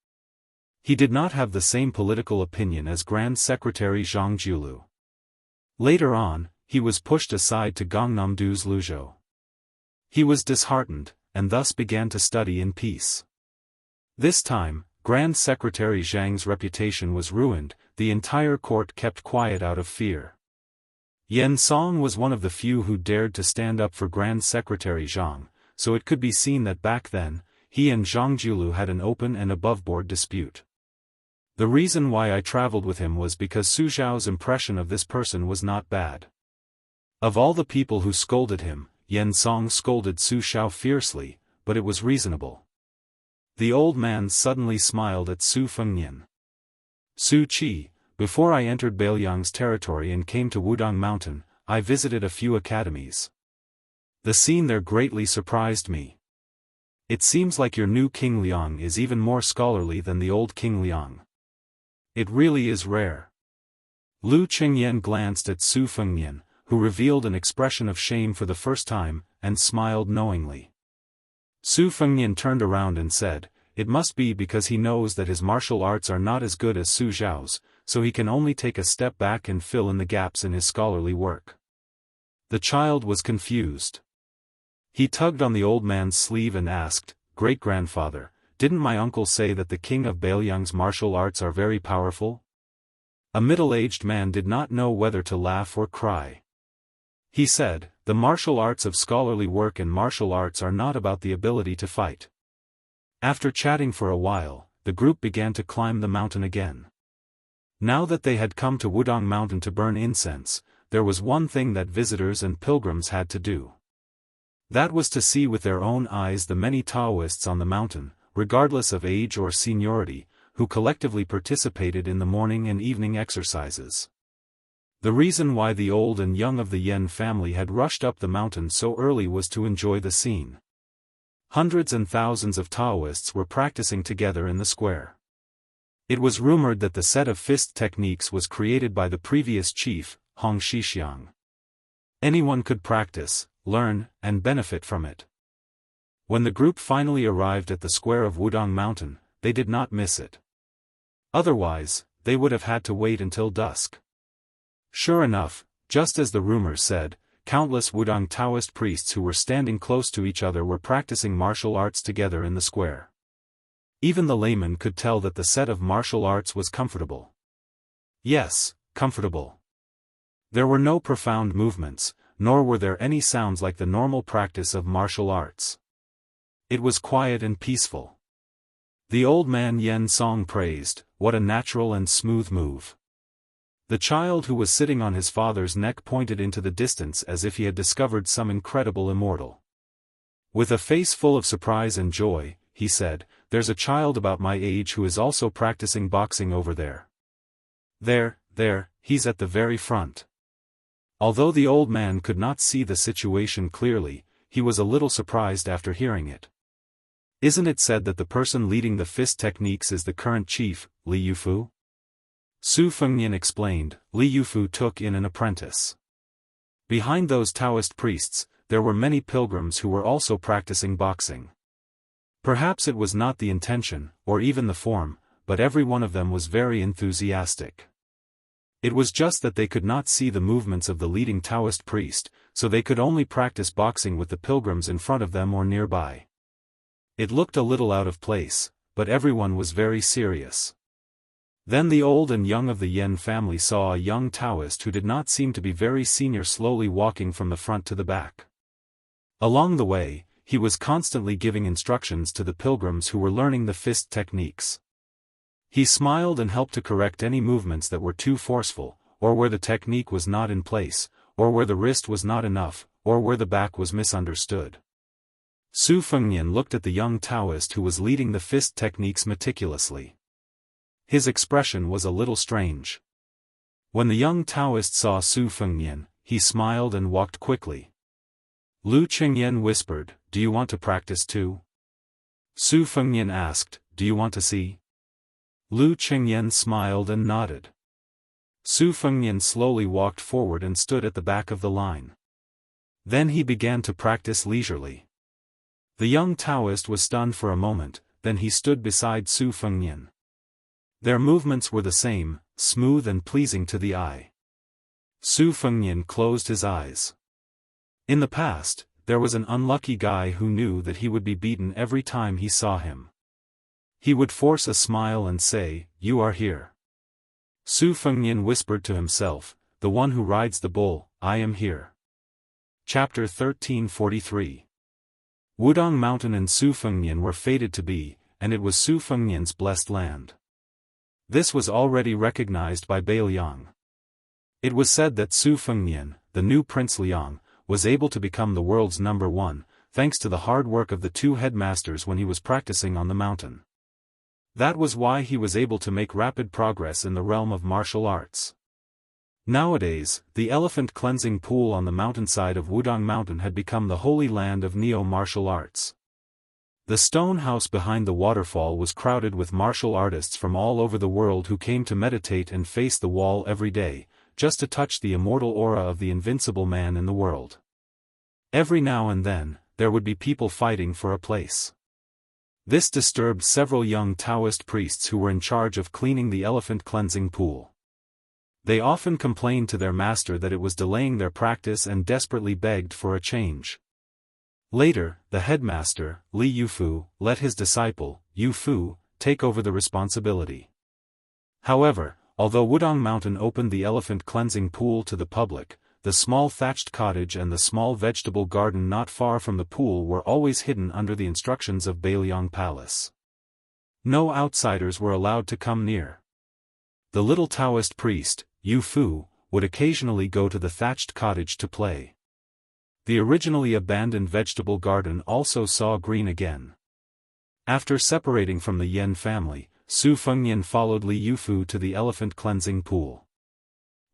He did not have the same political opinion as Grand Secretary Zhang Jiulu. Later on, he was pushed aside to Gangnam-do's Luzhou. He was disheartened, and thus began to study in peace. This time, Grand Secretary Zhang's reputation was ruined. The entire court kept quiet out of fear. Yen Song was one of the few who dared to stand up for Grand Secretary Zhang, so it could be seen that back then, he and Zhang Jiulu had an open and above-board dispute. The reason why I traveled with him was because Su Zhao's impression of this person was not bad. Of all the people who scolded him, Yen Song scolded Su Zhao fiercely, but it was reasonable. The old man suddenly smiled at Su Fengnian. "Su Chi, before I entered Bailiang's territory and came to Wudong Mountain, I visited a few academies. The scene there greatly surprised me. It seems like your new King Liang is even more scholarly than the old King Liang. It really is rare." Lu Qingyan glanced at Su Fengnian, who revealed an expression of shame for the first time, and smiled knowingly. Su Fengnian turned around and said, "It must be because he knows that his martial arts are not as good as Su Zhao's, so he can only take a step back and fill in the gaps in his scholarly work." The child was confused. He tugged on the old man's sleeve and asked, "Great-grandfather, didn't my uncle say that the king of Baoyang's martial arts are very powerful?" A middle-aged man did not know whether to laugh or cry. He said, "The martial arts of scholarly work and martial arts are not about the ability to fight." After chatting for a while, the group began to climb the mountain again. Now that they had come to Wudong Mountain to burn incense, there was one thing that visitors and pilgrims had to do. That was to see with their own eyes the many Daoists on the mountain, regardless of age or seniority, who collectively participated in the morning and evening exercises. The reason why the old and young of the Yen family had rushed up the mountain so early was to enjoy the scene. Hundreds and thousands of Daoists were practicing together in the square. It was rumored that the set of fist techniques was created by the previous chief, Hong Shixiang. Anyone could practice, learn, and benefit from it. When the group finally arrived at the square of Wudong Mountain, they did not miss it. Otherwise, they would have had to wait until dusk. Sure enough, just as the rumors said, countless Wudong Taoist priests who were standing close to each other were practicing martial arts together in the square. Even the layman could tell that the set of martial arts was comfortable. Yes, comfortable. There were no profound movements, nor were there any sounds like the normal practice of martial arts. It was quiet and peaceful. The old man Yen Song praised, "What a natural and smooth move." The child who was sitting on his father's neck pointed into the distance as if he had discovered some incredible immortal. With a face full of surprise and joy, he said, "There's a child about my age who is also practicing boxing over there. There, he's at the very front." Although the old man could not see the situation clearly, he was a little surprised after hearing it. "Isn't it said that the person leading the fist techniques is the current chief, Li Yufu?" Su Fengnian explained. Li Yufu took in an apprentice. Behind those Taoist priests, there were many pilgrims who were also practicing boxing. Perhaps it was not the intention, or even the form, but every one of them was very enthusiastic. It was just that they could not see the movements of the leading Taoist priest, so they could only practice boxing with the pilgrims in front of them or nearby. It looked a little out of place, but everyone was very serious. Then the old and young of the Yen family saw a young Taoist who did not seem to be very senior slowly walking from the front to the back. Along the way, he was constantly giving instructions to the pilgrims who were learning the fist techniques. He smiled and helped to correct any movements that were too forceful, or where the technique was not in place, or where the wrist was not enough, or where the back was misunderstood. Su Fengnian looked at the young Taoist who was leading the fist techniques meticulously. His expression was a little strange. When the young Taoist saw Su Fengnian, he smiled and walked quickly. Lu Qingyan whispered, "Do you want to practice too?" Su Fengnian asked, "Do you want to see?" Lu Qingyan smiled and nodded. Su Fengnian slowly walked forward and stood at the back of the line. Then he began to practice leisurely. The young Taoist was stunned for a moment, then he stood beside Su Fengnian. Their movements were the same, smooth and pleasing to the eye. Su Fengnian closed his eyes. In the past, there was an unlucky guy who knew that he would be beaten every time he saw him. He would force a smile and say, "You are here." Su Fengnian whispered to himself, "The one who rides the bull, I am here." Chapter 1343. Wudong Mountain and Su Fengnian were fated to be, and it was Su Fengnian's blessed land. This was already recognized by Bai Liang. It was said that Su Fengnian, the new Prince Liang, was able to become the world's #1, thanks to the hard work of the two headmasters when he was practicing on the mountain. That was why he was able to make rapid progress in the realm of martial arts. Nowadays, the elephant cleansing pool on the mountainside of Wudong Mountain had become the holy land of neo-martial arts. The stone house behind the waterfall was crowded with martial artists from all over the world who came to meditate and face the wall every day, just to touch the immortal aura of the invincible man in the world. Every now and then, there would be people fighting for a place. This disturbed several young Taoist priests who were in charge of cleaning the elephant cleansing pool. They often complained to their master that it was delaying their practice and desperately begged for a change. Later, the headmaster, Li Yufu, let his disciple, Yu Fu, take over the responsibility. However, although Wudong Mountain opened the elephant cleansing pool to the public, the small thatched cottage and the small vegetable garden not far from the pool were always hidden under the instructions of Beiliang Palace. No outsiders were allowed to come near. The little Taoist priest, Yu Fu, would occasionally go to the thatched cottage to play. The originally abandoned vegetable garden also saw green again. After separating from the Yen family, Su Fengnian followed Li Yufu to the elephant cleansing pool.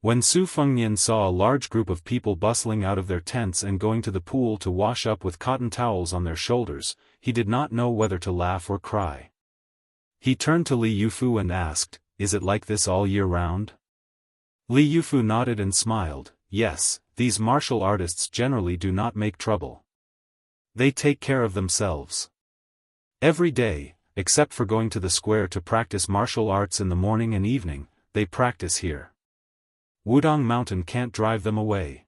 When Su Fengnian saw a large group of people bustling out of their tents and going to the pool to wash up with cotton towels on their shoulders, he did not know whether to laugh or cry. He turned to Li Yufu and asked, "Is it like this all year round?" Li Yufu nodded and smiled, "Yes, these martial artists generally do not make trouble. They take care of themselves. Every day, except for going to the square to practice martial arts in the morning and evening, they practice here. Wudong Mountain can't drive them away."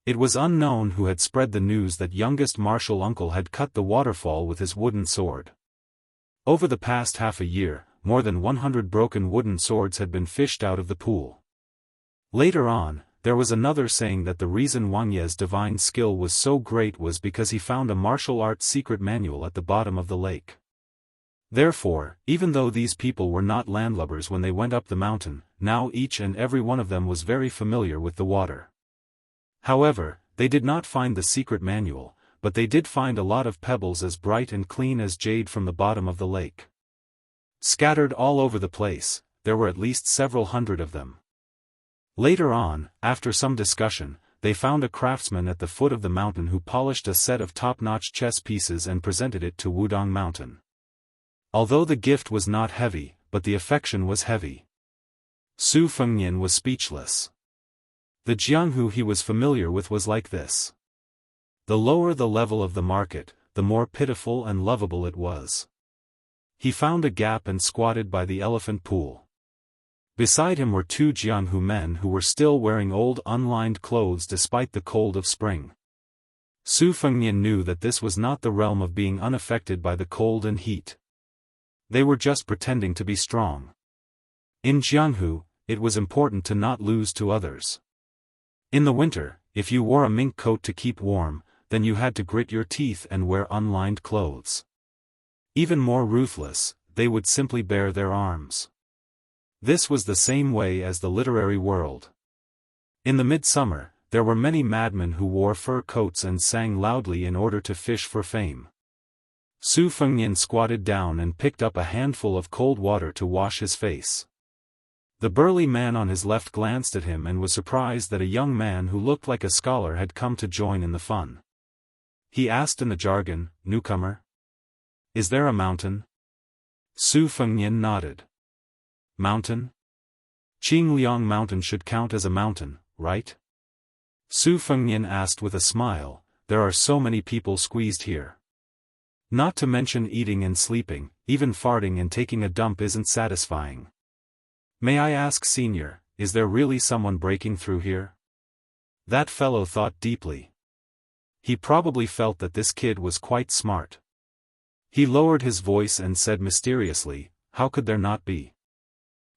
It was unknown who had spread the news that youngest martial uncle had cut the waterfall with his wooden sword. Over the past half a year, more than 100 broken wooden swords had been fished out of the pool. Later on, there was another saying that the reason Wang Ye's divine skill was so great was because he found a martial arts secret manual at the bottom of the lake. Therefore, even though these people were not landlubbers when they went up the mountain, now each and every one of them was very familiar with the water. However, they did not find the secret manual, but they did find a lot of pebbles as bright and clean as jade from the bottom of the lake. Scattered all over the place, there were at least several hundred of them. Later on, after some discussion, they found a craftsman at the foot of the mountain who polished a set of top-notch chess pieces and presented it to Wudong Mountain. Although the gift was not heavy, but the affection was heavy. Su Fengnian was speechless. The Jianghu he was familiar with was like this. The lower the level of the market, the more pitiful and lovable it was. He found a gap and squatted by the elephant pool. Beside him were two Jianghu men who were still wearing old unlined clothes despite the cold of spring. Su Fengnian knew that this was not the realm of being unaffected by the cold and heat. They were just pretending to be strong. In Jianghu, it was important to not lose to others. In the winter, if you wore a mink coat to keep warm, then you had to grit your teeth and wear unlined clothes. Even more ruthless, they would simply bare their arms. This was the same way as the literary world. In the midsummer, there were many madmen who wore fur coats and sang loudly in order to fish for fame. Su Fengnian squatted down and picked up a handful of cold water to wash his face. The burly man on his left glanced at him and was surprised that a young man who looked like a scholar had come to join in the fun. He asked in the jargon, "Newcomer? Is there a mountain?" Su Fengnian nodded. "Mountain? Qingliang Mountain should count as a mountain, right?" Su Fengnian asked with a smile, "There are so many people squeezed here. Not to mention eating and sleeping, even farting and taking a dump isn't satisfying. May I ask, Senior, is there really someone breaking through here?" That fellow thought deeply. He probably felt that this kid was quite smart. He lowered his voice and said mysteriously, "How could there not be?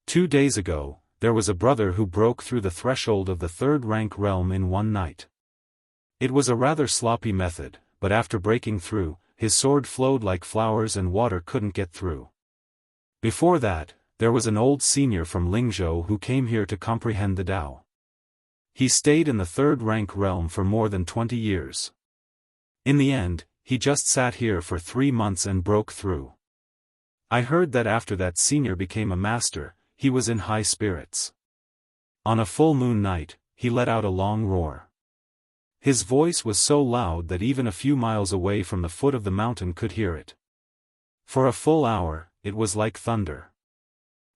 2 days ago, there was a brother who broke through the threshold of the third-rank realm in one night. It was a rather sloppy method, but after breaking through, his sword flowed like flowers and water couldn't get through. Before that, there was an old senior from Lingzhou who came here to comprehend the Tao. He stayed in the third-rank realm for more than 20 years. In the end, he just sat here for 3 months and broke through. I heard that after that senior became a master, he was in high spirits. On a full moon night, he let out a long roar. His voice was so loud that even a few miles away from the foot of the mountain could hear it. For a full hour, it was like thunder.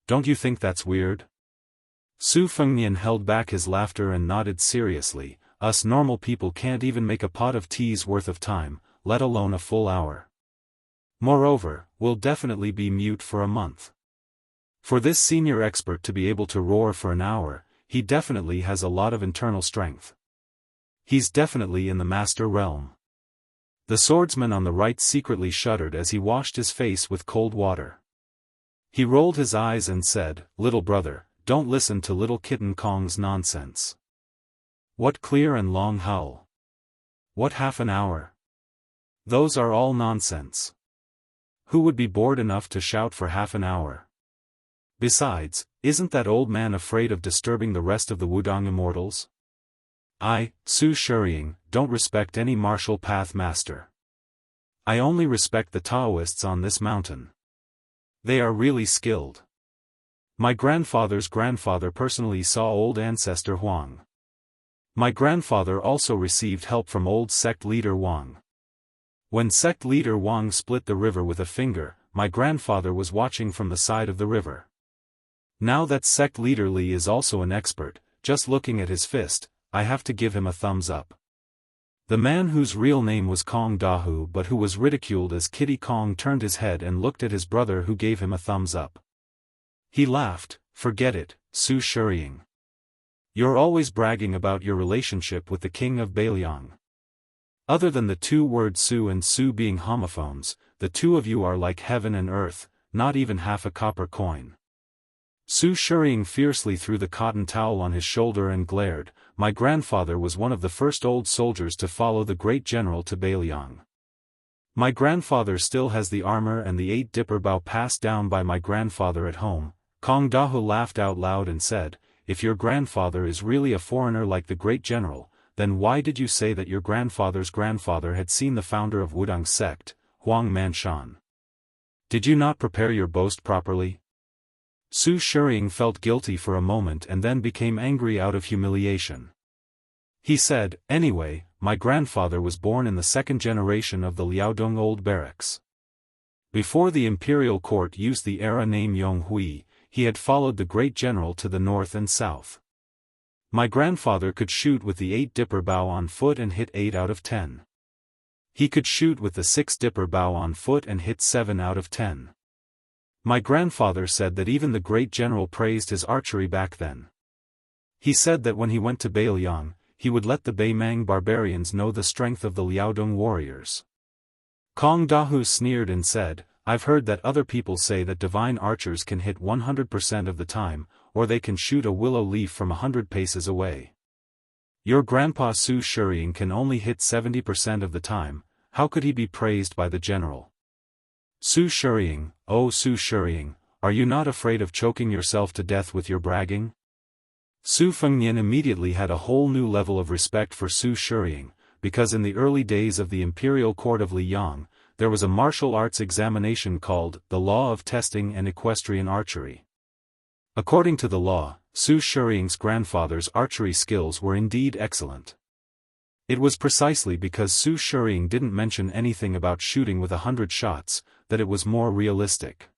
Don't you think that's weird?" Su Fengnian held back his laughter and nodded seriously. "Us normal people can't even make a pot of tea's worth of time, let alone a full hour. Moreover, we'll definitely be mute for a month. For this senior expert to be able to roar for an hour, he definitely has a lot of internal strength. He's definitely in the master realm." The swordsman on the right secretly shuddered as he washed his face with cold water. He rolled his eyes and said, "Little brother, don't listen to little kitten Kong's nonsense. What clear and long howl? What half an hour? Those are all nonsense. Who would be bored enough to shout for half an hour? Besides, isn't that old man afraid of disturbing the rest of the Wudang immortals? I, Su Shuriying, don't respect any martial path master. I only respect the Daoists on this mountain. They are really skilled. My grandfather's grandfather personally saw old ancestor Huang. My grandfather also received help from old sect leader Wang. When sect leader Wang split the river with a finger, my grandfather was watching from the side of the river. Now that sect leader Li is also an expert, just looking at his fist, I have to give him a thumbs up. The man whose real name was Kong Dahu but who was ridiculed as Kitty Kong turned his head and looked at his brother who gave him a thumbs up. He laughed, "Forget it, Su Shuriying. You're always bragging about your relationship with the king of Bailiang. Other than the two words Su and Su being homophones, the two of you are like heaven and earth, not even half a copper coin." Su Shuriying fiercely threw the cotton towel on his shoulder and glared. My grandfather was one of the first old soldiers to follow the great general to Bailiang. My grandfather still has the armor and the 8-dipper bow passed down by my grandfather at home. Kong Dahu laughed out loud and said, "If your grandfather is really a foreigner like the great general, then why did you say that your grandfather's grandfather had seen the founder of Wudang sect, Huang Manshan? Did you not prepare your boast properly?" Su Shuriying felt guilty for a moment and then became angry out of humiliation. He said, "Anyway, my grandfather was born in the second generation of the Liaodong old barracks. Before the imperial court used the era name Yonghui, he had followed the great general to the north and south. My grandfather could shoot with the 8-dipper bow on foot and hit 8 out of 10. He could shoot with the 6-dipper bow on foot and hit 7 out of 10. My grandfather said that even the great general praised his archery back then. He said that when he went to Bailiang, he would let the Baimang barbarians know the strength of the Liaodong warriors." Kong Dahu sneered and said, "I've heard that other people say that divine archers can hit 100% of the time, or they can shoot a willow leaf from 100 paces away. Your grandpa Su Shuriying can only hit 70% of the time, how could he be praised by the general?" Su Shuriying, "Oh Su Shuriying, are you not afraid of choking yourself to death with your bragging?" Su Fengnian immediately had a whole new level of respect for Su Shuriying, because in the early days of the imperial court of Liang, there was a martial arts examination called the Law of Testing and Equestrian Archery. According to the law, Su Shuriying's grandfather's archery skills were indeed excellent. It was precisely because Su Shuriying didn't mention anything about shooting with 100 shots, that it was more realistic.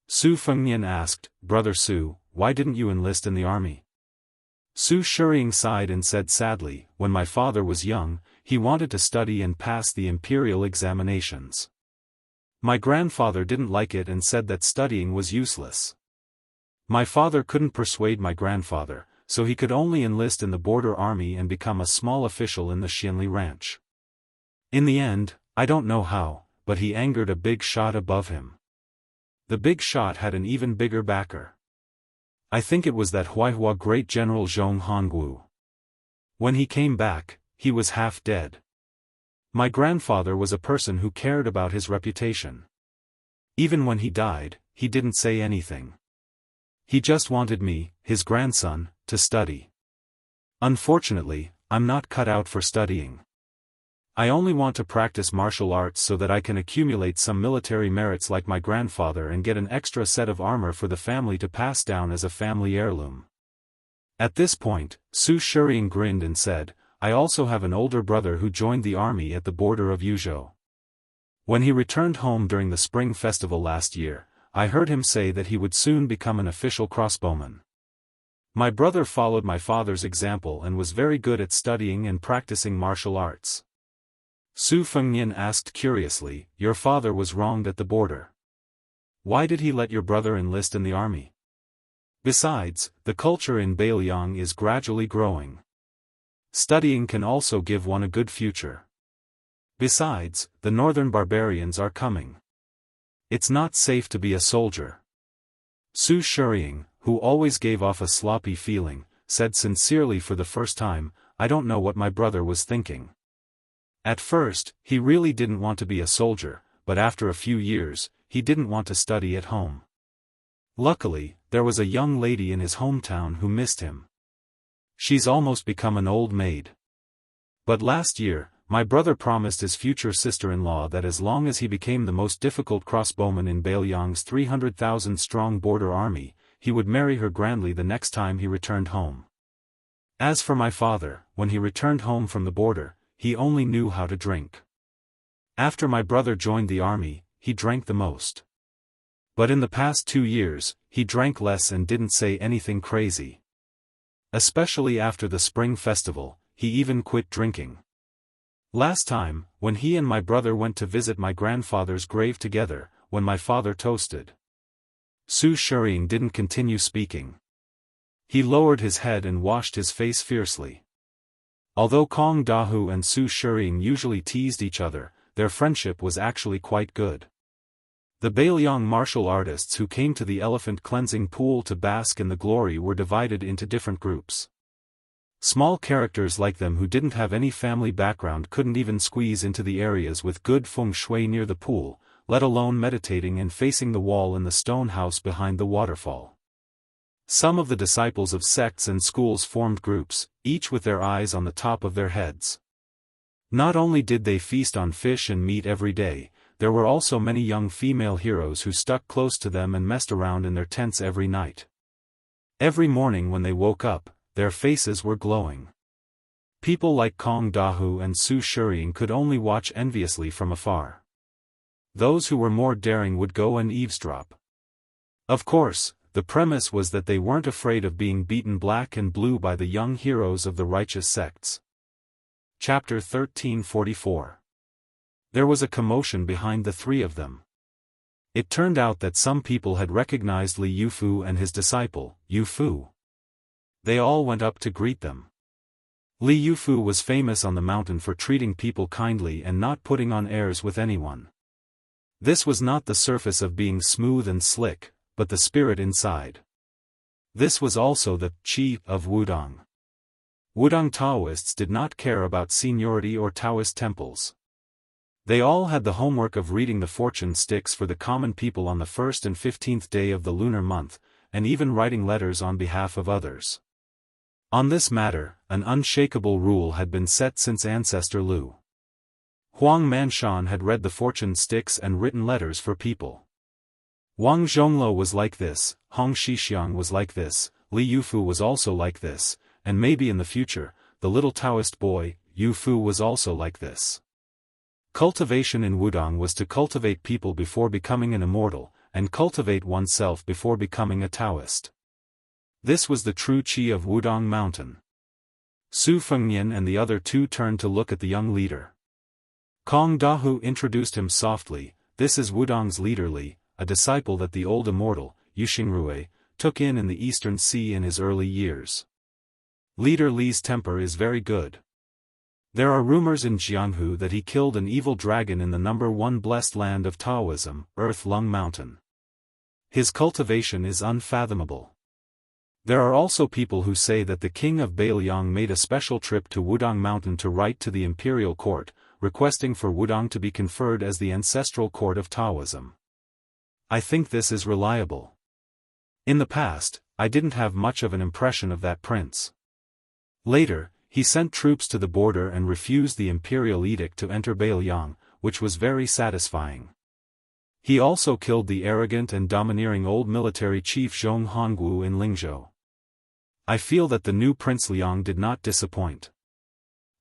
Su Fengnian asked, "Brother Su, why didn't you enlist in the army?" Su Shuriying sighed and said sadly, "When my father was young, he wanted to study and pass the imperial examinations. My grandfather didn't like it and said that studying was useless. My father couldn't persuade my grandfather, so he could only enlist in the border army and become a small official in the Xianli ranch. In the end, I don't know how, but he angered a big shot above him. The big shot had an even bigger backer. I think it was that Huaihua great general Zhong Hongwu. When he came back, he was half dead. My grandfather was a person who cared about his reputation. Even when he died, he didn't say anything. He just wanted me, his grandson, to study. Unfortunately, I'm not cut out for studying. I only want to practice martial arts so that I can accumulate some military merits like my grandfather and get an extra set of armor for the family to pass down as a family heirloom." At this point, Su Shuriying grinned and said, "I also have an older brother who joined the army at the border of Yuzhou. When he returned home during the spring festival last year, I heard him say that he would soon become an official crossbowman. My brother followed my father's example and was very good at studying and practicing martial arts." Su Fengnian asked curiously, "Your father was wronged at the border. Why did he let your brother enlist in the army? Besides, the culture in Bailiang is gradually growing. Studying can also give one a good future. Besides, the northern barbarians are coming. It's not safe to be a soldier. Su Shiying, who always gave off a sloppy feeling, said sincerely for the first time, "I don't know what my brother was thinking." At first, he really didn't want to be a soldier, but after a few years, he didn't want to study at home. Luckily, there was a young lady in his hometown who missed him. She's almost become an old maid. But last year, my brother promised his future sister-in-law that as long as he became the most difficult crossbowman in Bailiang's 300,000-strong border army, he would marry her grandly the next time he returned home. As for my father, when he returned home from the border, he only knew how to drink. After my brother joined the army, he drank the most. But in the past 2 years, he drank less and didn't say anything crazy. Especially after the spring festival, he even quit drinking. Last time, when he and my brother went to visit my grandfather's grave together, when my father toasted. Su Shiying didn't continue speaking. He lowered his head and washed his face fiercely. Although Kong Dahu and Su Shiying usually teased each other, their friendship was actually quite good. The Bailiang martial artists who came to the elephant cleansing pool to bask in the glory were divided into different groups. Small characters like them who didn't have any family background couldn't even squeeze into the areas with good feng shui near the pool, let alone meditating and facing the wall in the stone house behind the waterfall. Some of the disciples of sects and schools formed groups, each with their eyes on the top of their heads. Not only did they feast on fish and meat every day, there were also many young female heroes who stuck close to them and messed around in their tents every night. Every morning when they woke up, their faces were glowing. People like Kong Dahu and Su Shiying could only watch enviously from afar. Those who were more daring would go and eavesdrop. Of course, the premise was that they weren't afraid of being beaten black and blue by the young heroes of the righteous sects. Chapter 1344. There was a commotion behind the three of them. It turned out that some people had recognized Li Yufu and his disciple, Yufu. They all went up to greet them. Li Yufu was famous on the mountain for treating people kindly and not putting on airs with anyone. This was not the surface of being smooth and slick, but the spirit inside. This was also the qi of Wudang. Wudang Taoists did not care about seniority or Taoist temples. They all had the homework of reading the fortune sticks for the common people on the 1st and 15th day of the lunar month, and even writing letters on behalf of others. On this matter, an unshakable rule had been set since ancestor Lu. Huang Manshan had read the fortune sticks and written letters for people. Wang Zhonglo was like this, Hong Shixiang was like this, Li Yufu was also like this, and maybe in the future, the little Taoist boy, Yufu was also like this. Cultivation in Wudang was to cultivate people before becoming an immortal, and cultivate oneself before becoming a Taoist. This was the true qi of Wudang Mountain. Su Fengnian and the other two turned to look at the young leader. Kong Dahu introduced him softly, "This is Wudang's leader Li, a disciple that the old immortal, Yuxingrui, took in the Eastern Sea in his early years. Leader Li's temper is very good. There are rumors in Jianghu that he killed an evil dragon in the #1 blessed land of Taoism, Earth Lung Mountain. His cultivation is unfathomable. There are also people who say that the king of Bailiang made a special trip to Wudang Mountain to write to the imperial court, requesting for Wudang to be conferred as the ancestral court of Taoism. I think this is reliable. In the past, I didn't have much of an impression of that prince. Later, he sent troops to the border and refused the imperial edict to enter Bailiang, which was very satisfying. He also killed the arrogant and domineering old military chief Zhong Hongwu in Lingzhou. I feel that the new Prince Liang did not disappoint.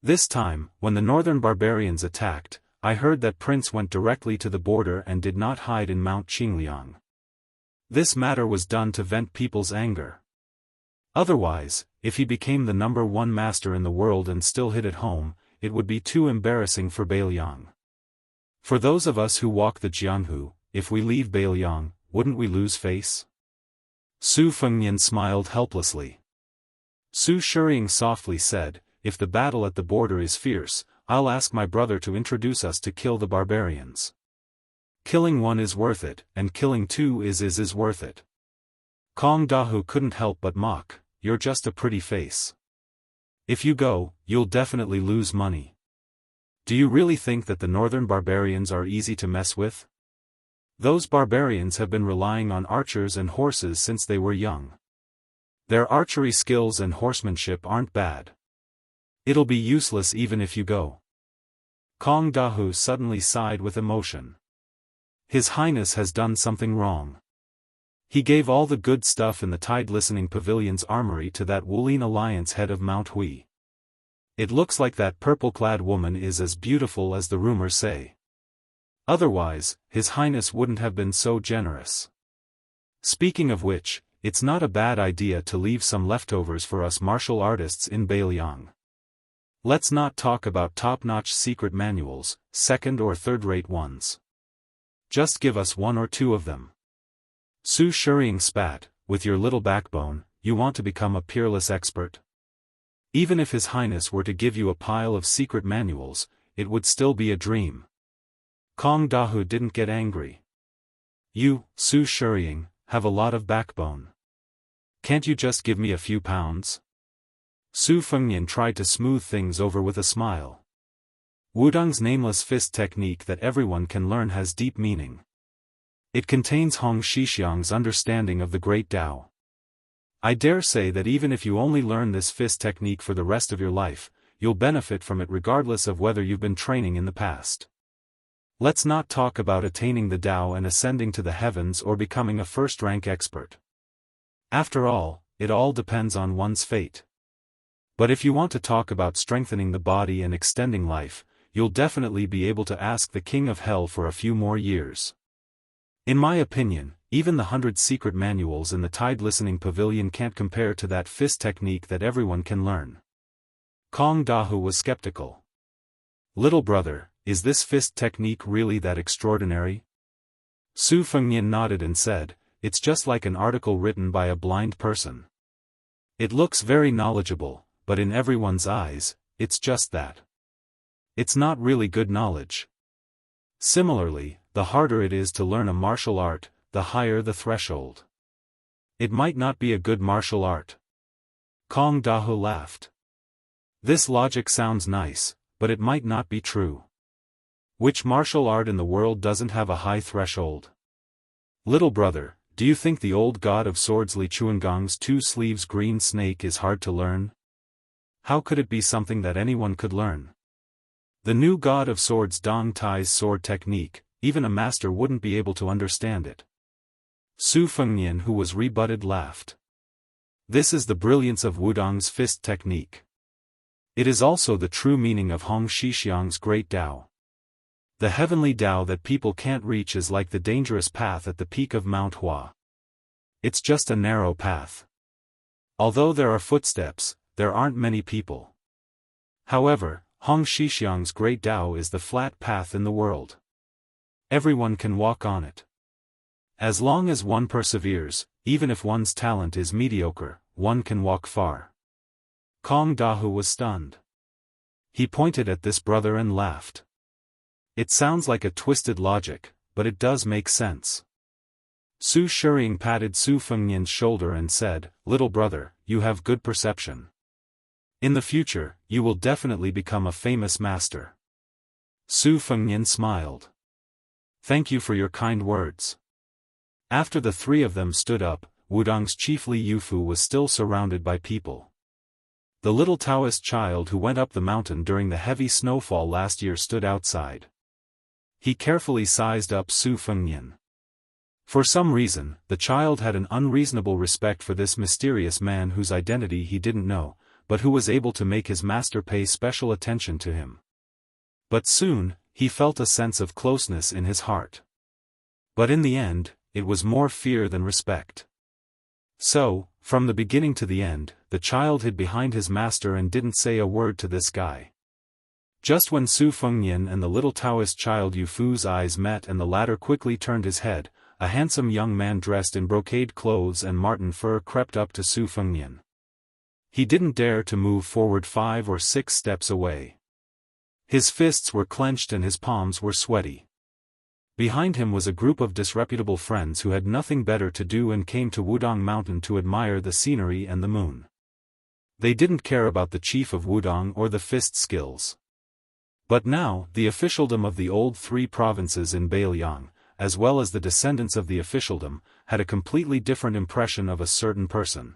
This time, when the northern barbarians attacked, I heard that Prince went directly to the border and did not hide in Mount Qingliang. This matter was done to vent people's anger. Otherwise, if he became the #1 master in the world and still hid at home, it would be too embarrassing for Bailiang. For those of us who walk the Jianghu, if we leave Bailiang, wouldn't we lose face? Su Fengnian smiled helplessly. Su Shiying softly said, "If the battle at the border is fierce, I'll ask my brother to introduce us to kill the barbarians. Killing one is worth it, and killing two is worth it. Kong Dahu couldn't help but mock, you're just a pretty face. If you go, you'll definitely lose money. Do you really think that the northern barbarians are easy to mess with? Those barbarians have been relying on archers and horses since they were young. Their archery skills and horsemanship aren't bad. It'll be useless even if you go. Kong Dahu suddenly sighed with emotion. His Highness has done something wrong. He gave all the good stuff in the Tide Listening Pavilion's armory to that Wulin Alliance head of Mount Hui. It looks like that purple-clad woman is as beautiful as the rumors say. Otherwise, His Highness wouldn't have been so generous. Speaking of which, it's not a bad idea to leave some leftovers for us martial artists in Beiliang. Let's not talk about top-notch secret manuals, second or third-rate ones. Just give us one or two of them. Su Shuriying spat, with your little backbone, you want to become a peerless expert? Even if His Highness were to give you a pile of secret manuals, it would still be a dream. Kong Dahu didn't get angry. You, Su Shuriying, have a lot of backbone. Can't you just give me a few pounds? Su Fengnian tried to smooth things over with a smile. Wudong's nameless fist technique that everyone can learn has deep meaning. It contains Hong Shixiang's understanding of the Great Tao. I dare say that even if you only learn this fist technique for the rest of your life, you'll benefit from it regardless of whether you've been training in the past. Let's not talk about attaining the Tao and ascending to the heavens or becoming a first-rank expert. After all, it all depends on one's fate. But if you want to talk about strengthening the body and extending life, you'll definitely be able to ask the King of Hell for a few more years. In my opinion, even the 100 secret manuals in the Tide Listening Pavilion can't compare to that fist technique that everyone can learn. Kong Dahu was skeptical. Little brother, is this fist technique really that extraordinary? Su Fengnian nodded and said, it's just like an article written by a blind person. It looks very knowledgeable, but in everyone's eyes, it's just that. It's not really good knowledge. Similarly, the harder it is to learn a martial art, the higher the threshold. It might not be a good martial art. Kong Dahu laughed. This logic sounds nice, but it might not be true. Which martial art in the world doesn't have a high threshold? Little brother, do you think the old god of swords Li Chuangong's two sleeves green snake is hard to learn? How could it be something that anyone could learn? The new god of swords Dong Tai's sword technique, even a master wouldn't be able to understand it. Su Fengnian, who was rebutted, laughed. This is the brilliance of Wudong's fist technique. It is also the true meaning of Hong Shixiang's great Tao. The heavenly Tao that people can't reach is like the dangerous path at the peak of Mount Hua. It's just a narrow path. Although there are footsteps, there aren't many people. However, Hong Shixiang's great Tao is the flat path in the world. Everyone can walk on it. As long as one perseveres, even if one's talent is mediocre, one can walk far. Kong Dahu was stunned. He pointed at this brother and laughed. It sounds like a twisted logic, but it does make sense. Su Shuriying patted Su Fengnian's shoulder and said, little brother, you have good perception. In the future, you will definitely become a famous master. Su Fengnian smiled. Thank you for your kind words. After the three of them stood up, Wudong's chief Li Yufu was still surrounded by people. The little Taoist child who went up the mountain during the heavy snowfall last year stood outside. He carefully sized up Su Fengnian. For some reason, the child had an unreasonable respect for this mysterious man whose identity he didn't know, but who was able to make his master pay special attention to him. But soon, he felt a sense of closeness in his heart. But in the end, it was more fear than respect. So, from the beginning to the end, the child hid behind his master and didn't say a word to this guy. Just when Su Fengnian and the little Taoist child Yufu's eyes met and the latter quickly turned his head, a handsome young man dressed in brocade clothes and marten fur crept up to Su Fengnian. He didn't dare to move forward 5 or 6 steps away. His fists were clenched and his palms were sweaty. Behind him was a group of disreputable friends who had nothing better to do and came to Wudong Mountain to admire the scenery and the moon. They didn't care about the chief of Wudong or the fist skills. But now, the officialdom of the old three provinces in Bailiang, as well as the descendants of the officialdom, had a completely different impression of a certain person.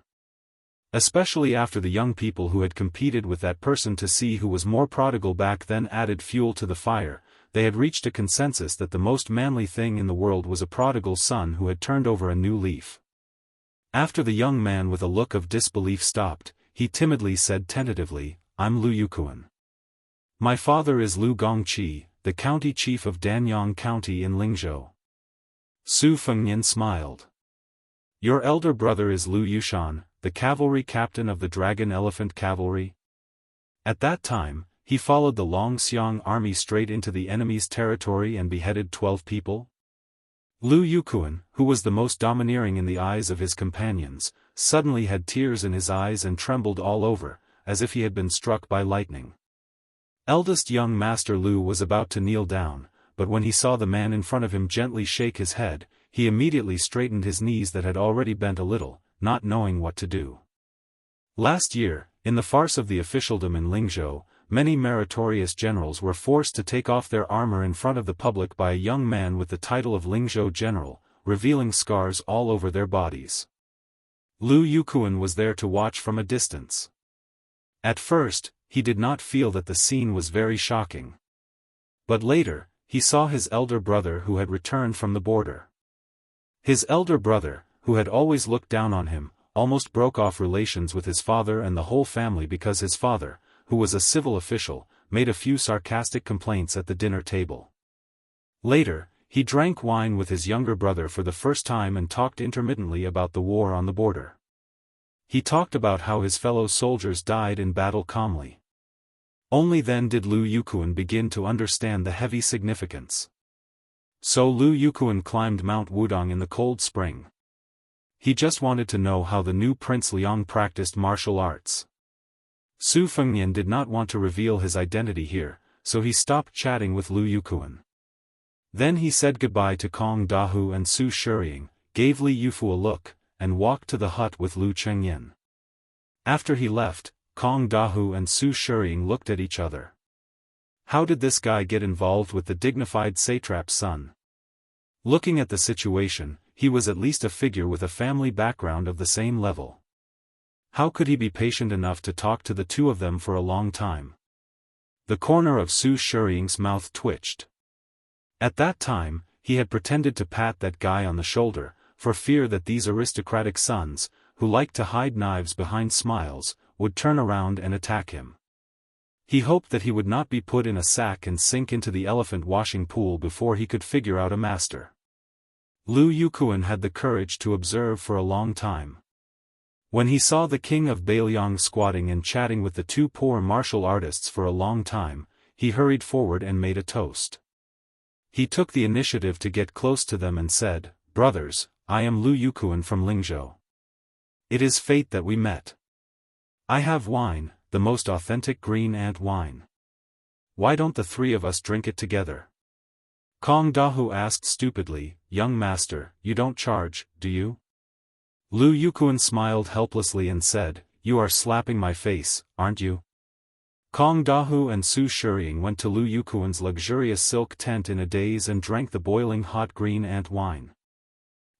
Especially after the young people who had competed with that person to see who was more prodigal back then added fuel to the fire, they had reached a consensus that the most manly thing in the world was a prodigal son who had turned over a new leaf. After the young man with a look of disbelief stopped, he timidly said tentatively, "I'm Lu Yukuan. My father is Lu Gongqi, the county chief of Danyang County in Lingzhou." Su Fengnian smiled. "Your elder brother is Lu Yushan, the cavalry captain of the Dragon Elephant Cavalry?" At that time, he followed the Long Xiang army straight into the enemy's territory and beheaded 12 people? Lu Yukuan, who was the most domineering in the eyes of his companions, suddenly had tears in his eyes and trembled all over, as if he had been struck by lightning. Eldest young Master Lu was about to kneel down, but when he saw the man in front of him gently shake his head, he immediately straightened his knees that had already bent a little, not knowing what to do. Last year, in the farce of the officialdom in Lingzhou, many meritorious generals were forced to take off their armor in front of the public by a young man with the title of Lingzhou General, revealing scars all over their bodies. Lu Yukuan was there to watch from a distance. At first, he did not feel that the scene was very shocking. But later, he saw his elder brother who had returned from the border. His elder brother, who had always looked down on him, almost broke off relations with his father and the whole family because his father, who was a civil official, made a few sarcastic complaints at the dinner table. Later, he drank wine with his younger brother for the first time and talked intermittently about the war on the border. He talked about how his fellow soldiers died in battle calmly. Only then did Lu Yukuan begin to understand the heavy significance. So Lu Yukuan climbed Mount Wudong in the cold spring. He just wanted to know how the new Prince Liang practiced martial arts. Su Fengnian did not want to reveal his identity here, so he stopped chatting with Lu Yukuan. Then he said goodbye to Kong Dahu and Su Shiying, gave Li Yufu a look, and walked to the hut with Lu Chengyan. After he left, Kong Dahu and Su Shiying looked at each other. How did this guy get involved with the dignified satrap's son? Looking at the situation, he was at least a figure with a family background of the same level. How could he be patient enough to talk to the two of them for a long time? The corner of Su Shiying's mouth twitched. At that time, he had pretended to pat that guy on the shoulder, for fear that these aristocratic sons, who liked to hide knives behind smiles, would turn around and attack him. He hoped that he would not be put in a sack and sink into the elephant washing pool before he could figure out a master. Lu Yukuan had the courage to observe for a long time. When he saw the king of Bailiang squatting and chatting with the two poor martial artists for a long time, he hurried forward and made a toast. He took the initiative to get close to them and said, "Brothers, I am Lu Yukuan from Lingzhou. It is fate that we met. I have wine, the most authentic green ant wine. Why don't the three of us drink it together?" Kong Dahu asked stupidly, "Young master, you don't charge, do you?" Lu Yukuan smiled helplessly and said, "You are slapping my face, aren't you?" Kong Dahu and Su Shiying went to Lu Yukuan's luxurious silk tent in a daze and drank the boiling hot green ant wine.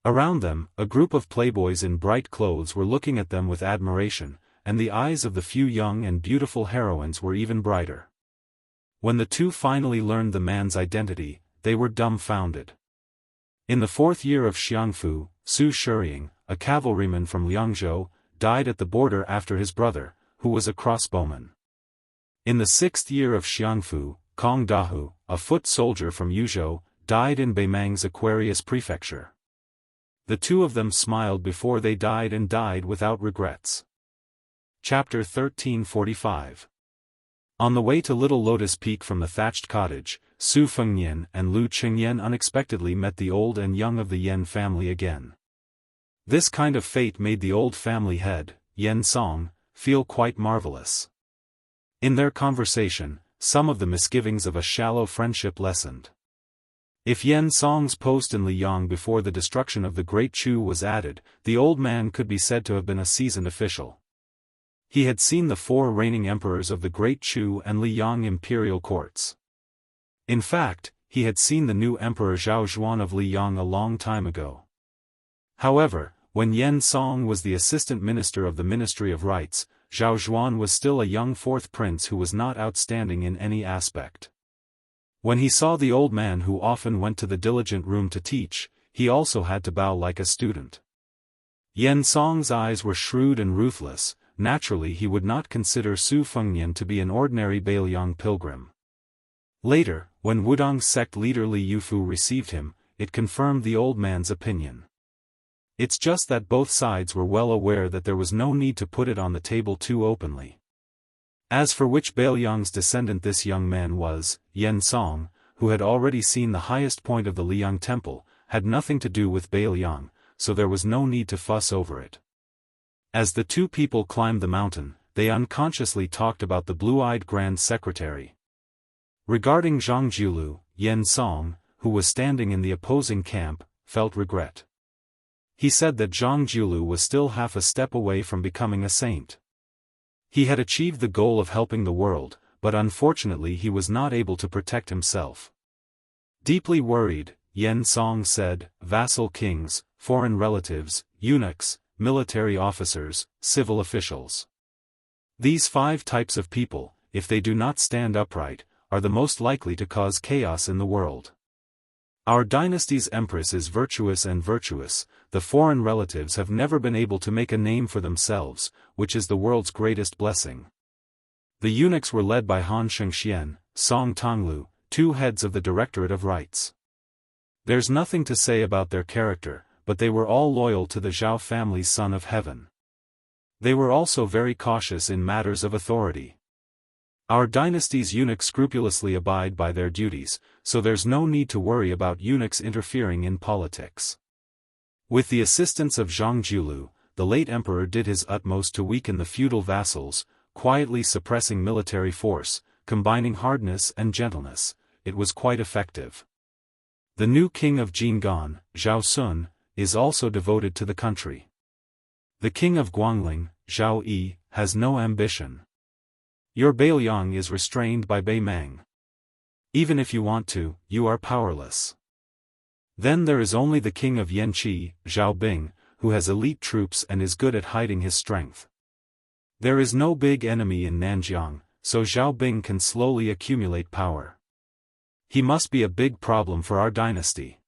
Around them, a group of playboys in bright clothes were looking at them with admiration, and the eyes of the few young and beautiful heroines were even brighter. When the two finally learned the man's identity, they were dumbfounded. In the 4th year of Xiangfu, Su Shiying, a cavalryman from Liangzhou, died at the border after his brother, who was a crossbowman. In the 6th year of Xiangfu, Kong Dahu, a foot soldier from Yuzhou, died in Beimang's Aquarius prefecture. The two of them smiled before they died and died without regrets. Chapter 1345. On the way to Little Lotus Peak from the thatched cottage, Su Fengnian and Lu Chengyan unexpectedly met the old and young of the Yan family again. This kind of fate made the old family head, Yan Song, feel quite marvelous. In their conversation, some of the misgivings of a shallow friendship lessened. If Yen Song's post in Liyang before the destruction of the Great Chu was added, the old man could be said to have been a seasoned official. He had seen the 4 reigning emperors of the Great Chu and Liyang imperial courts. In fact, he had seen the new emperor Zhao Zhuan of Liyang a long time ago. However, when Yen Song was the assistant minister of the Ministry of Rites, Zhao Zhuan was still a young 4th prince who was not outstanding in any aspect. When he saw the old man who often went to the diligent room to teach, he also had to bow like a student. Yen Song's eyes were shrewd and ruthless. Naturally he would not consider Su Fengnian to be an ordinary Bailiang pilgrim. Later, when Wudong's sect leader Li Yufu received him, it confirmed the old man's opinion. It's just that both sides were well aware that there was no need to put it on the table too openly. As for which Bailiang's descendant this young man was, Yen Song, who had already seen the highest point of the Liyang temple, had nothing to do with Bailiang, so there was no need to fuss over it. As the 2 people climbed the mountain, they unconsciously talked about the blue-eyed Grand Secretary. Regarding Zhang Jiulu, Yen Song, who was standing in the opposing camp, felt regret. He said that Zhang Jiulu was still half a step away from becoming a saint. He had achieved the goal of helping the world, but unfortunately he was not able to protect himself. Deeply worried, Yen Song said, vassal kings, foreign relatives, eunuchs, military officers, civil officials. These 5 types of people, if they do not stand upright, are the most likely to cause chaos in the world. Our dynasty's empress is virtuous and virtuous. The foreign relatives have never been able to make a name for themselves, which is the world's greatest blessing. The eunuchs were led by Han Shengxian, Song Tonglu, 2 heads of the Directorate of Rites. There's nothing to say about their character, but they were all loyal to the Zhao family's Son of Heaven. They were also very cautious in matters of authority. Our dynasty's eunuchs scrupulously abide by their duties, so there's no need to worry about eunuchs interfering in politics. With the assistance of Zhang Jiulu, the late emperor did his utmost to weaken the feudal vassals, quietly suppressing military force, combining hardness and gentleness. It was quite effective. The new king of Jingan, Zhao Sun, is also devoted to the country. The king of Guangling, Zhao Yi, has no ambition. Your Bailiang is restrained by Bei Meng. Even if you want to, you are powerless. Then there is only the king of Yanqi, Zhao Bing, who has elite troops and is good at hiding his strength. There is no big enemy in Nanjiang, so Zhao Bing can slowly accumulate power. He must be a big problem for our dynasty.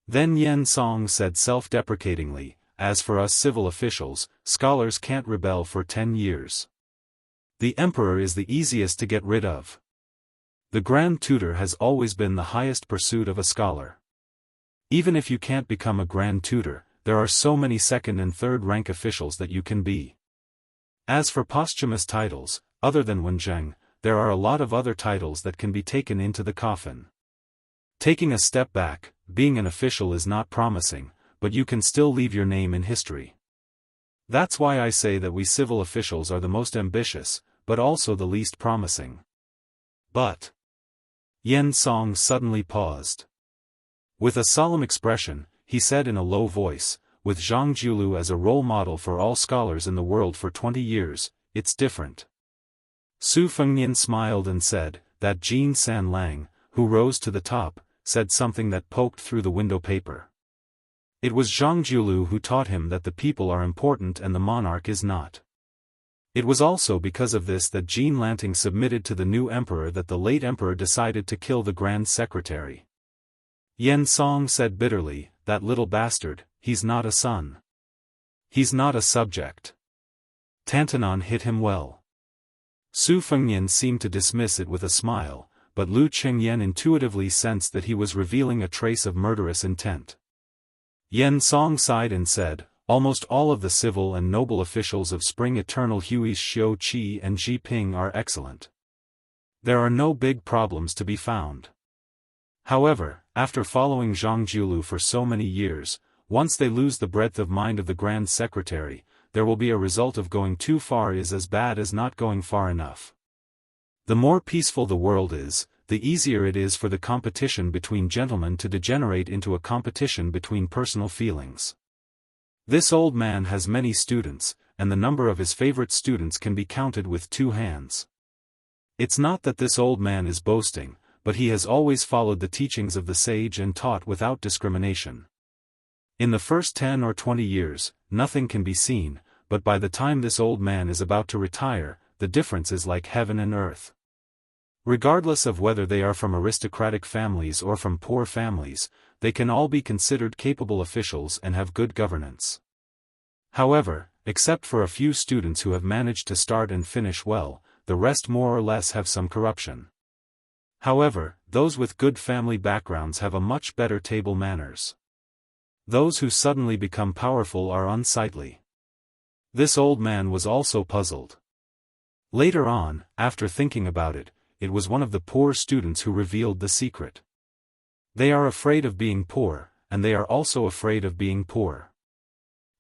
Then Yen Song said self-deprecatingly, as for us civil officials, scholars can't rebel for 10 years. The emperor is the easiest to get rid of. The Grand Tutor has always been the highest pursuit of a scholar. Even if you can't become a Grand Tutor, there are so many 2nd and 3rd rank officials that you can be. As for posthumous titles, other than Wenzheng, there are a lot of other titles that can be taken into the coffin. Taking a step back, being an official is not promising, but you can still leave your name in history. That's why I say that we civil officials are the most ambitious, but also the least promising. But Yen Song suddenly paused. With a solemn expression, he said in a low voice, with Zhang Jiulu as a role model for all scholars in the world for 20 years, it's different. Su Fengnian smiled and said, that Jin San Lang, who rose to the top, said something that poked through the window paper. It was Zhang Jiulu who taught him that the people are important and the monarch is not. It was also because of this that Jin Lanting submitted to the new emperor that the late emperor decided to kill the Grand Secretary. Yen Song said bitterly, that little bastard, he's not a son. He's not a subject. Tantanon hit him well. Su Fengnian seemed to dismiss it with a smile, but Lu Qingyan intuitively sensed that he was revealing a trace of murderous intent. Yen Song sighed and said, almost all of the civil and noble officials of Spring Eternal Hui's Xiu Qi and Ji Ping are excellent. There are no big problems to be found. However, after following Zhang Jiulu for so many years, once they lose the breadth of mind of the Grand Secretary, there will be a result of going too far is as bad as not going far enough. The more peaceful the world is, the easier it is for the competition between gentlemen to degenerate into a competition between personal feelings. This old man has many students, and the number of his favorite students can be counted with 2 hands. It's not that this old man is boasting, but he has always followed the teachings of the sage and taught without discrimination. In the first 10 or 20 years, nothing can be seen, but by the time this old man is about to retire, the difference is like heaven and earth. Regardless of whether they are from aristocratic families or from poor families, they can all be considered capable officials and have good governance. However, except for a few students who have managed to start and finish well, the rest more or less have some corruption. However, those with good family backgrounds have a much better table manners. Those who suddenly become powerful are unsightly. This old man was also puzzled. Later on, after thinking about it, it was one of the poor students who revealed the secret. They are afraid of being poor, and they are also afraid of being poor.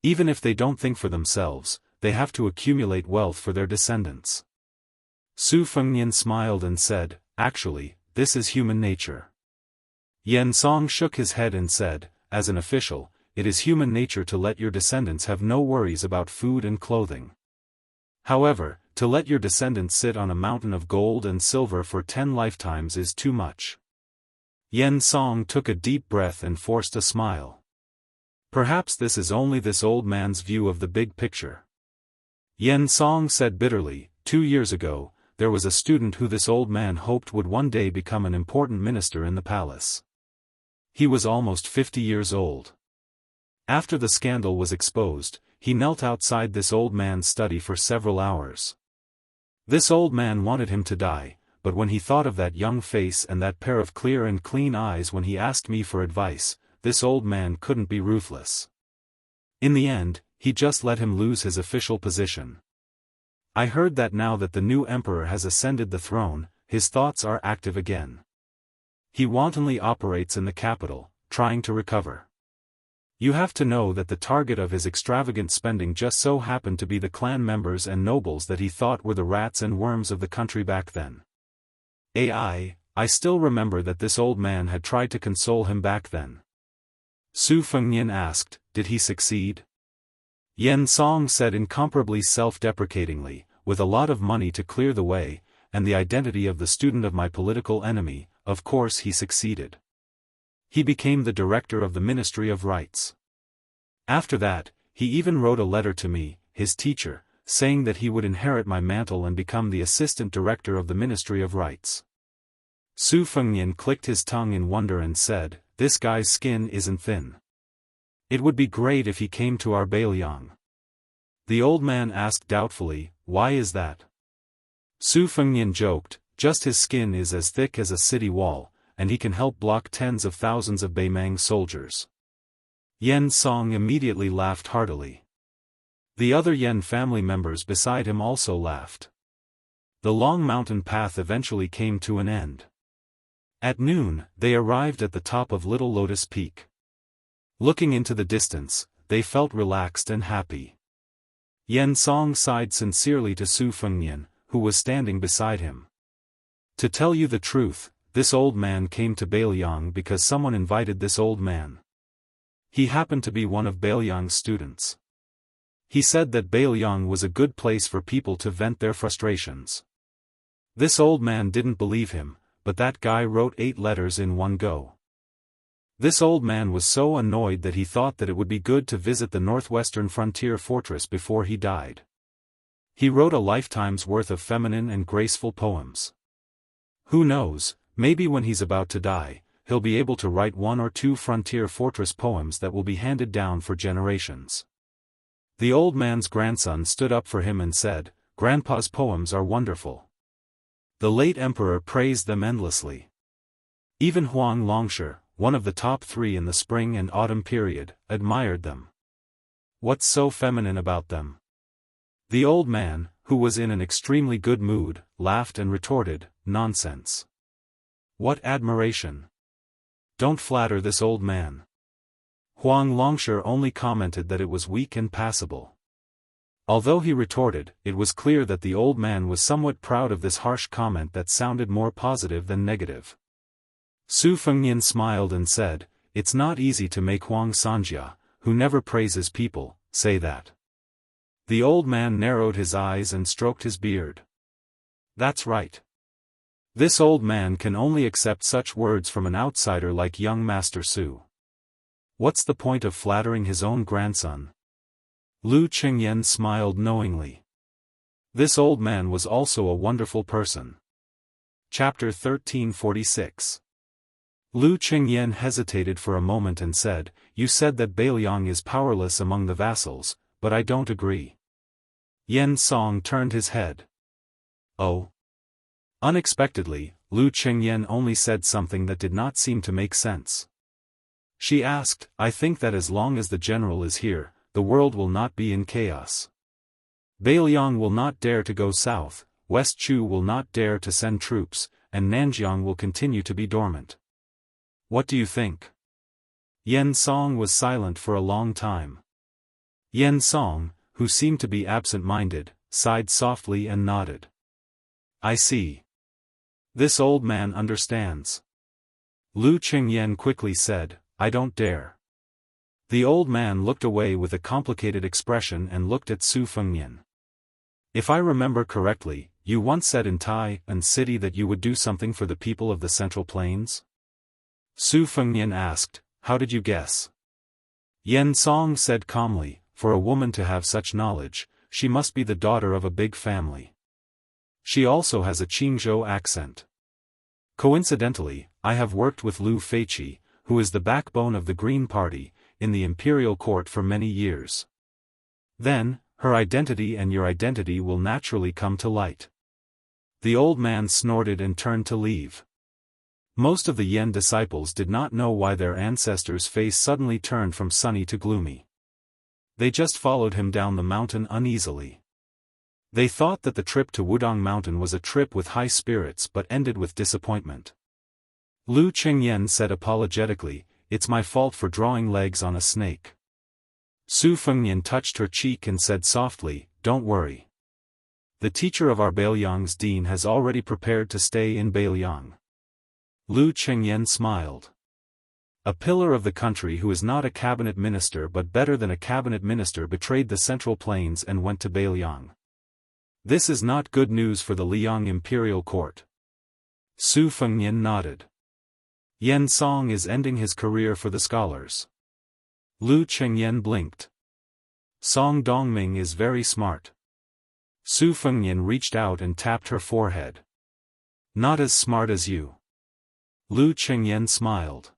Even if they don't think for themselves, they have to accumulate wealth for their descendants. Su Fengnian smiled and said, "Actually, this is human nature." Yen Song shook his head and said, "As an official, it is human nature to let your descendants have no worries about food and clothing. However, to let your descendants sit on a mountain of gold and silver for 10 lifetimes is too much." Yen Song took a deep breath and forced a smile. Perhaps this is only this old man's view of the big picture. Yen Song said bitterly, 2 years ago, there was a student who this old man hoped would one day become an important minister in the palace. He was almost 50 years old. After the scandal was exposed, he knelt outside this old man's study for several hours. This old man wanted him to die, but when he thought of that young face and that pair of clear and clean eyes when he asked me for advice, this old man couldn't be ruthless. In the end, he just let him lose his official position. I heard that now that the new emperor has ascended the throne, his thoughts are active again. He wantonly operates in the capital, trying to recover. You have to know that the target of his extravagant spending just so happened to be the clan members and nobles that he thought were the rats and worms of the country back then. I still remember that this old man had tried to console him back then. Su Fengnian asked, "Did he succeed?" Yen Song said incomparably self-deprecatingly, "With a lot of money to clear the way, and the identity of the student of my political enemy, of course he succeeded. He became the director of the Ministry of Rights. After that, he even wrote a letter to me, his teacher, saying that he would inherit my mantle and become the assistant director of the Ministry of Rights." Su Fengnian clicked his tongue in wonder and said, "This guy's skin isn't thin. It would be great if he came to our Bailiang." The old man asked doubtfully, "Why is that?" Su Fengnian joked, "Just his skin is as thick as a city wall, and he can help block tens of thousands of Beimang soldiers." Yen Song immediately laughed heartily. The other Yen family members beside him also laughed. The long mountain path eventually came to an end. At noon, they arrived at the top of Little Lotus Peak. Looking into the distance, they felt relaxed and happy. Yen Song sighed sincerely to Su Fengnian, who was standing beside him. To tell you the truth, this old man came to Bailiang because someone invited this old man. He happened to be one of Bailiang's students. He said that Bailiang was a good place for people to vent their frustrations. This old man didn't believe him, but that guy wrote 8 letters in one go. This old man was so annoyed that he thought that it would be good to visit the northwestern frontier fortress before he died. He wrote a lifetime's worth of feminine and graceful poems. Who knows, maybe when he's about to die, he'll be able to write 1 or 2 frontier fortress poems that will be handed down for generations. The old man's grandson stood up for him and said, "Grandpa's poems are wonderful." The late emperor praised them endlessly. Even Huang Longshi, one of the top 3 in the spring and autumn period, admired them. What's so feminine about them? The old man, who was in an extremely good mood, laughed and retorted, "Nonsense. What admiration? Don't flatter this old man." Huang Longshi only commented that it was weak and passable. Although he retorted, it was clear that the old man was somewhat proud of this harsh comment that sounded more positive than negative. Su Fengnian smiled and said, "It's not easy to make Huang Sanjia, who never praises people, say that." The old man narrowed his eyes and stroked his beard. "That's right. This old man can only accept such words from an outsider like young Master Su. What's the point of flattering his own grandson?" Lu Qingyan smiled knowingly. This old man was also a wonderful person. Chapter 1346. Lu Qingyan hesitated for a moment and said, "You said that Beiliang is powerless among the vassals, but I don't agree." Yen Song turned his head. "Oh?" Unexpectedly, Lu Qingyan only said something that did not seem to make sense. She asked, "I think that as long as the general is here, the world will not be in chaos. Beiliang will not dare to go south, West Chu will not dare to send troops, and Nanjiang will continue to be dormant. What do you think?" Yen Song was silent for a long time. Yen Song, who seemed to be absent-minded, sighed softly and nodded. "I see. This old man understands." Lu Qingyan quickly said, "I don't dare." The old man looked away with a complicated expression and looked at Su Fengnian. "If I remember correctly, you once said in Tai-an City that you would do something for the people of the Central Plains?" Su Fengnian asked, "How did you guess?" Yen Song said calmly, "For a woman to have such knowledge, she must be the daughter of a big family. She also has a Qingzhou accent. Coincidentally, I have worked with Lu Feiqi, who is the backbone of the Green Party, in the imperial court for many years. Then, her identity and your identity will naturally come to light." The old man snorted and turned to leave. Most of the Yen disciples did not know why their ancestor's face suddenly turned from sunny to gloomy. They just followed him down the mountain uneasily. They thought that the trip to Wudong Mountain was a trip with high spirits but ended with disappointment. Lu Qingyan said apologetically, "It's my fault for drawing legs on a snake." Su Fengnian touched her cheek and said softly, "Don't worry. The teacher of our Beiliang's dean has already prepared to stay in Beiliang." Lu Qingyan smiled. A pillar of the country who is not a cabinet minister but better than a cabinet minister betrayed the Central Plains and went to Beiliang. This is not good news for the Liang imperial court. Su Fengnian nodded. Yen Song is ending his career for the scholars. Lu Qingyan blinked. Song Dongming is very smart. Su Fengnian reached out and tapped her forehead. "Not as smart as you." Lu Qingyan smiled.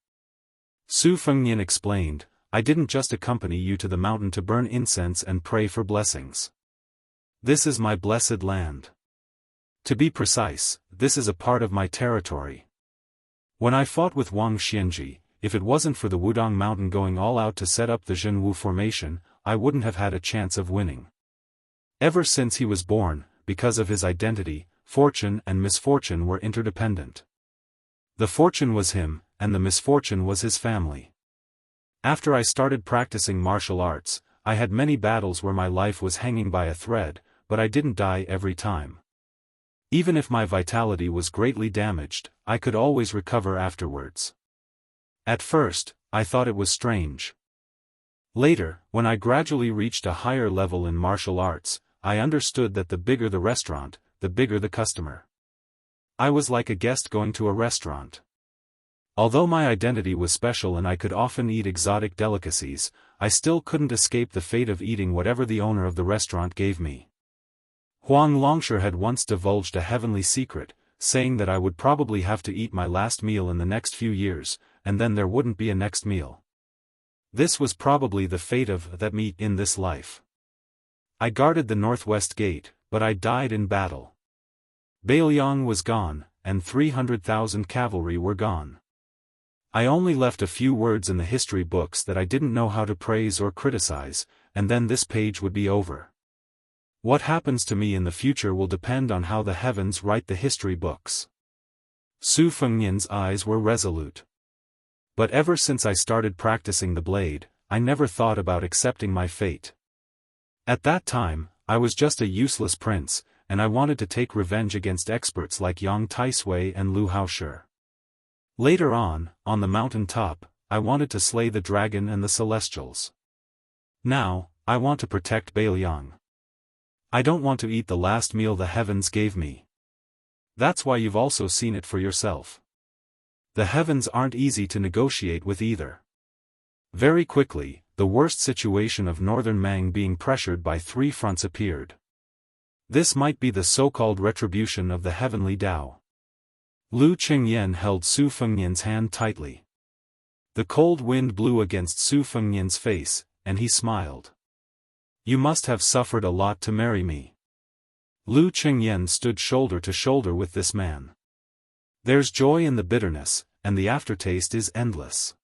Su Fengnian explained, "I didn't just accompany you to the mountain to burn incense and pray for blessings. This is my blessed land. To be precise, this is a part of my territory. When I fought with Wang Xianji, if it wasn't for the Wudong Mountain going all out to set up the Jianghu formation, I wouldn't have had a chance of winning. Ever since he was born, because of his identity, fortune and misfortune were interdependent. The fortune was him, and the misfortune was his family. After I started practicing martial arts, I had many battles where my life was hanging by a thread, but I didn't die every time. Even if my vitality was greatly damaged, I could always recover afterwards. At first, I thought it was strange. Later, when I gradually reached a higher level in martial arts, I understood that the bigger the restaurant, the bigger the customer. I was like a guest going to a restaurant. Although my identity was special and I could often eat exotic delicacies, I still couldn't escape the fate of eating whatever the owner of the restaurant gave me. Huang Longsher had once divulged a heavenly secret, saying that I would probably have to eat my last meal in the next few years, and then there wouldn't be a next meal. This was probably the fate of that meat in this life. I guarded the northwest gate, but I died in battle. Beiliang was gone, and 300,000 cavalry were gone. I only left a few words in the history books that I didn't know how to praise or criticize, and then this page would be over. What happens to me in the future will depend on how the heavens write the history books. Su Fengnian's eyes were resolute. But ever since I started practicing the blade, I never thought about accepting my fate. At that time, I was just a useless prince, and I wanted to take revenge against experts like Yang Taisui and Lu Haoshi. Later on the mountain top, I wanted to slay the dragon and the celestials. Now, I want to protect Bailiang. I don't want to eat the last meal the heavens gave me. That's why you've also seen it for yourself. The heavens aren't easy to negotiate with either. Very quickly, the worst situation of northern Mang being pressured by 3 fronts appeared. This might be the so-called retribution of the heavenly Tao. Lu Qingyan held Su Fengnian's hand tightly. The cold wind blew against Su Fengnian's face, and he smiled. You must have suffered a lot to marry me. Lu Qingyan stood shoulder to shoulder with this man. There's joy in the bitterness, and the aftertaste is endless.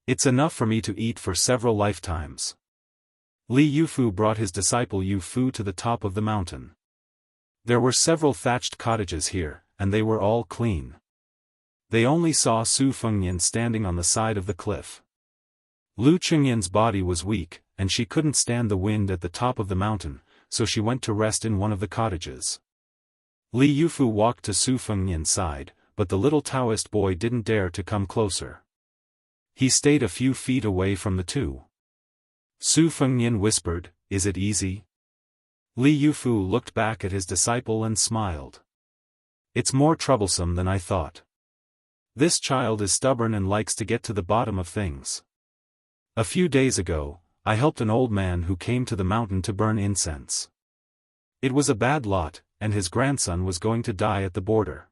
It's enough for me to eat for several lifetimes. Li Yufu brought his disciple Yu Fu to the top of the mountain. There were several thatched cottages here, and they were all clean. They only saw Su Fengnian standing on the side of the cliff. Lu Qingyan's body was weak, and she couldn't stand the wind at the top of the mountain, so she went to rest in one of the cottages. Li Yufu walked to Su Fengnian's side, but the little Taoist boy didn't dare to come closer. He stayed a few feet away from the two. Su Fengnian whispered, "Is it easy?" Li Yufu looked back at his disciple and smiled. "It's more troublesome than I thought. This child is stubborn and likes to get to the bottom of things. A few days ago, I helped an old man who came to the mountain to burn incense. It was a bad lot, and his grandson was going to die at the border.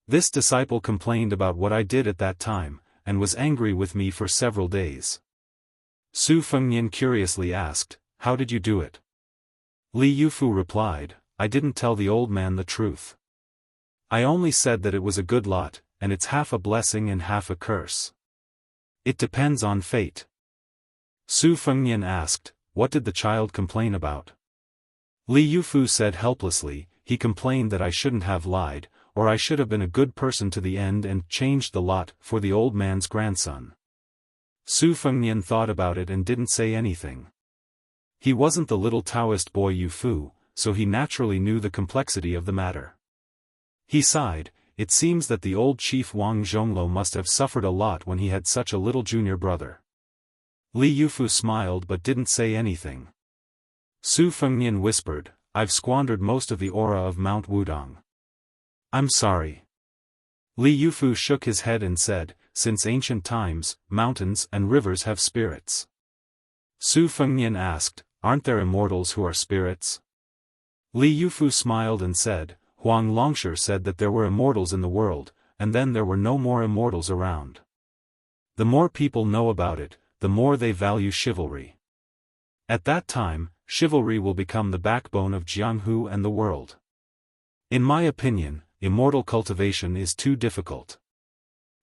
This disciple complained about what I did at that time, and was angry with me for several days." Su Fengnian curiously asked, "How did you do it?" Li Yufu replied, "I didn't tell the old man the truth. I only said that it was a good lot, and it's half a blessing and half a curse. It depends on fate." Su Fengnian asked, "What did the child complain about?" Li Yufu said helplessly, "He complained that I shouldn't have lied, or I should have been a good person to the end and changed the lot for the old man's grandson." Su Fengnian thought about it and didn't say anything. He wasn't the little Taoist boy Yu Fu, so he naturally knew the complexity of the matter. He sighed. It seems that the old chief Wang Zhonglo must have suffered a lot when he had such a little junior brother. Li Yufu smiled but didn't say anything. Su Fengnian whispered, "I've squandered most of the aura of Mount Wudong. I'm sorry." Li Yufu shook his head and said, "Since ancient times, mountains and rivers have spirits." Su Fengnian asked, "Aren't there immortals who are spirits?" Li Yufu smiled and said, "Huang Longshi said that there were immortals in the world, and then there were no more immortals around. The more people know about it, the more they value chivalry. At that time, chivalry will become the backbone of Jianghu and the world. In my opinion, immortal cultivation is too difficult.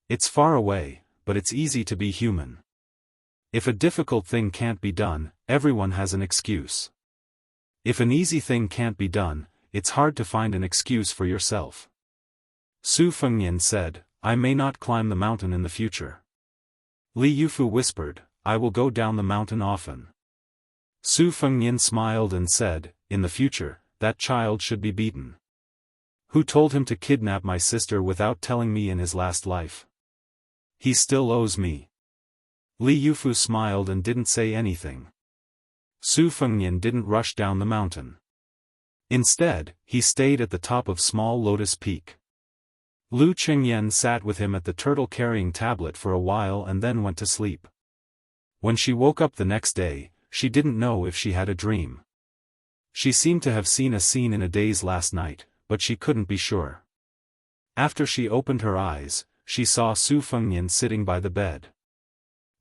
It's far away, but it's easy to be human. If a difficult thing can't be done, everyone has an excuse. If an easy thing can't be done, it's hard to find an excuse for yourself." Su Fengnian said, "I may not climb the mountain in the future." Li Yufu whispered, "I will go down the mountain often." Su Fengnian smiled and said, "In the future, that child should be beaten. Who told him to kidnap my sister without telling me in his last life? He still owes me." Li Yufu smiled and didn't say anything. Su Fengnian didn't rush down the mountain. Instead, he stayed at the top of Small Lotus Peak. Lu Qingyan sat with him at the turtle-carrying tablet for a while and then went to sleep. When she woke up the next day, she didn't know if she had a dream. She seemed to have seen a scene in a daze last night, but she couldn't be sure. After she opened her eyes, she saw Su Fengnian sitting by the bed.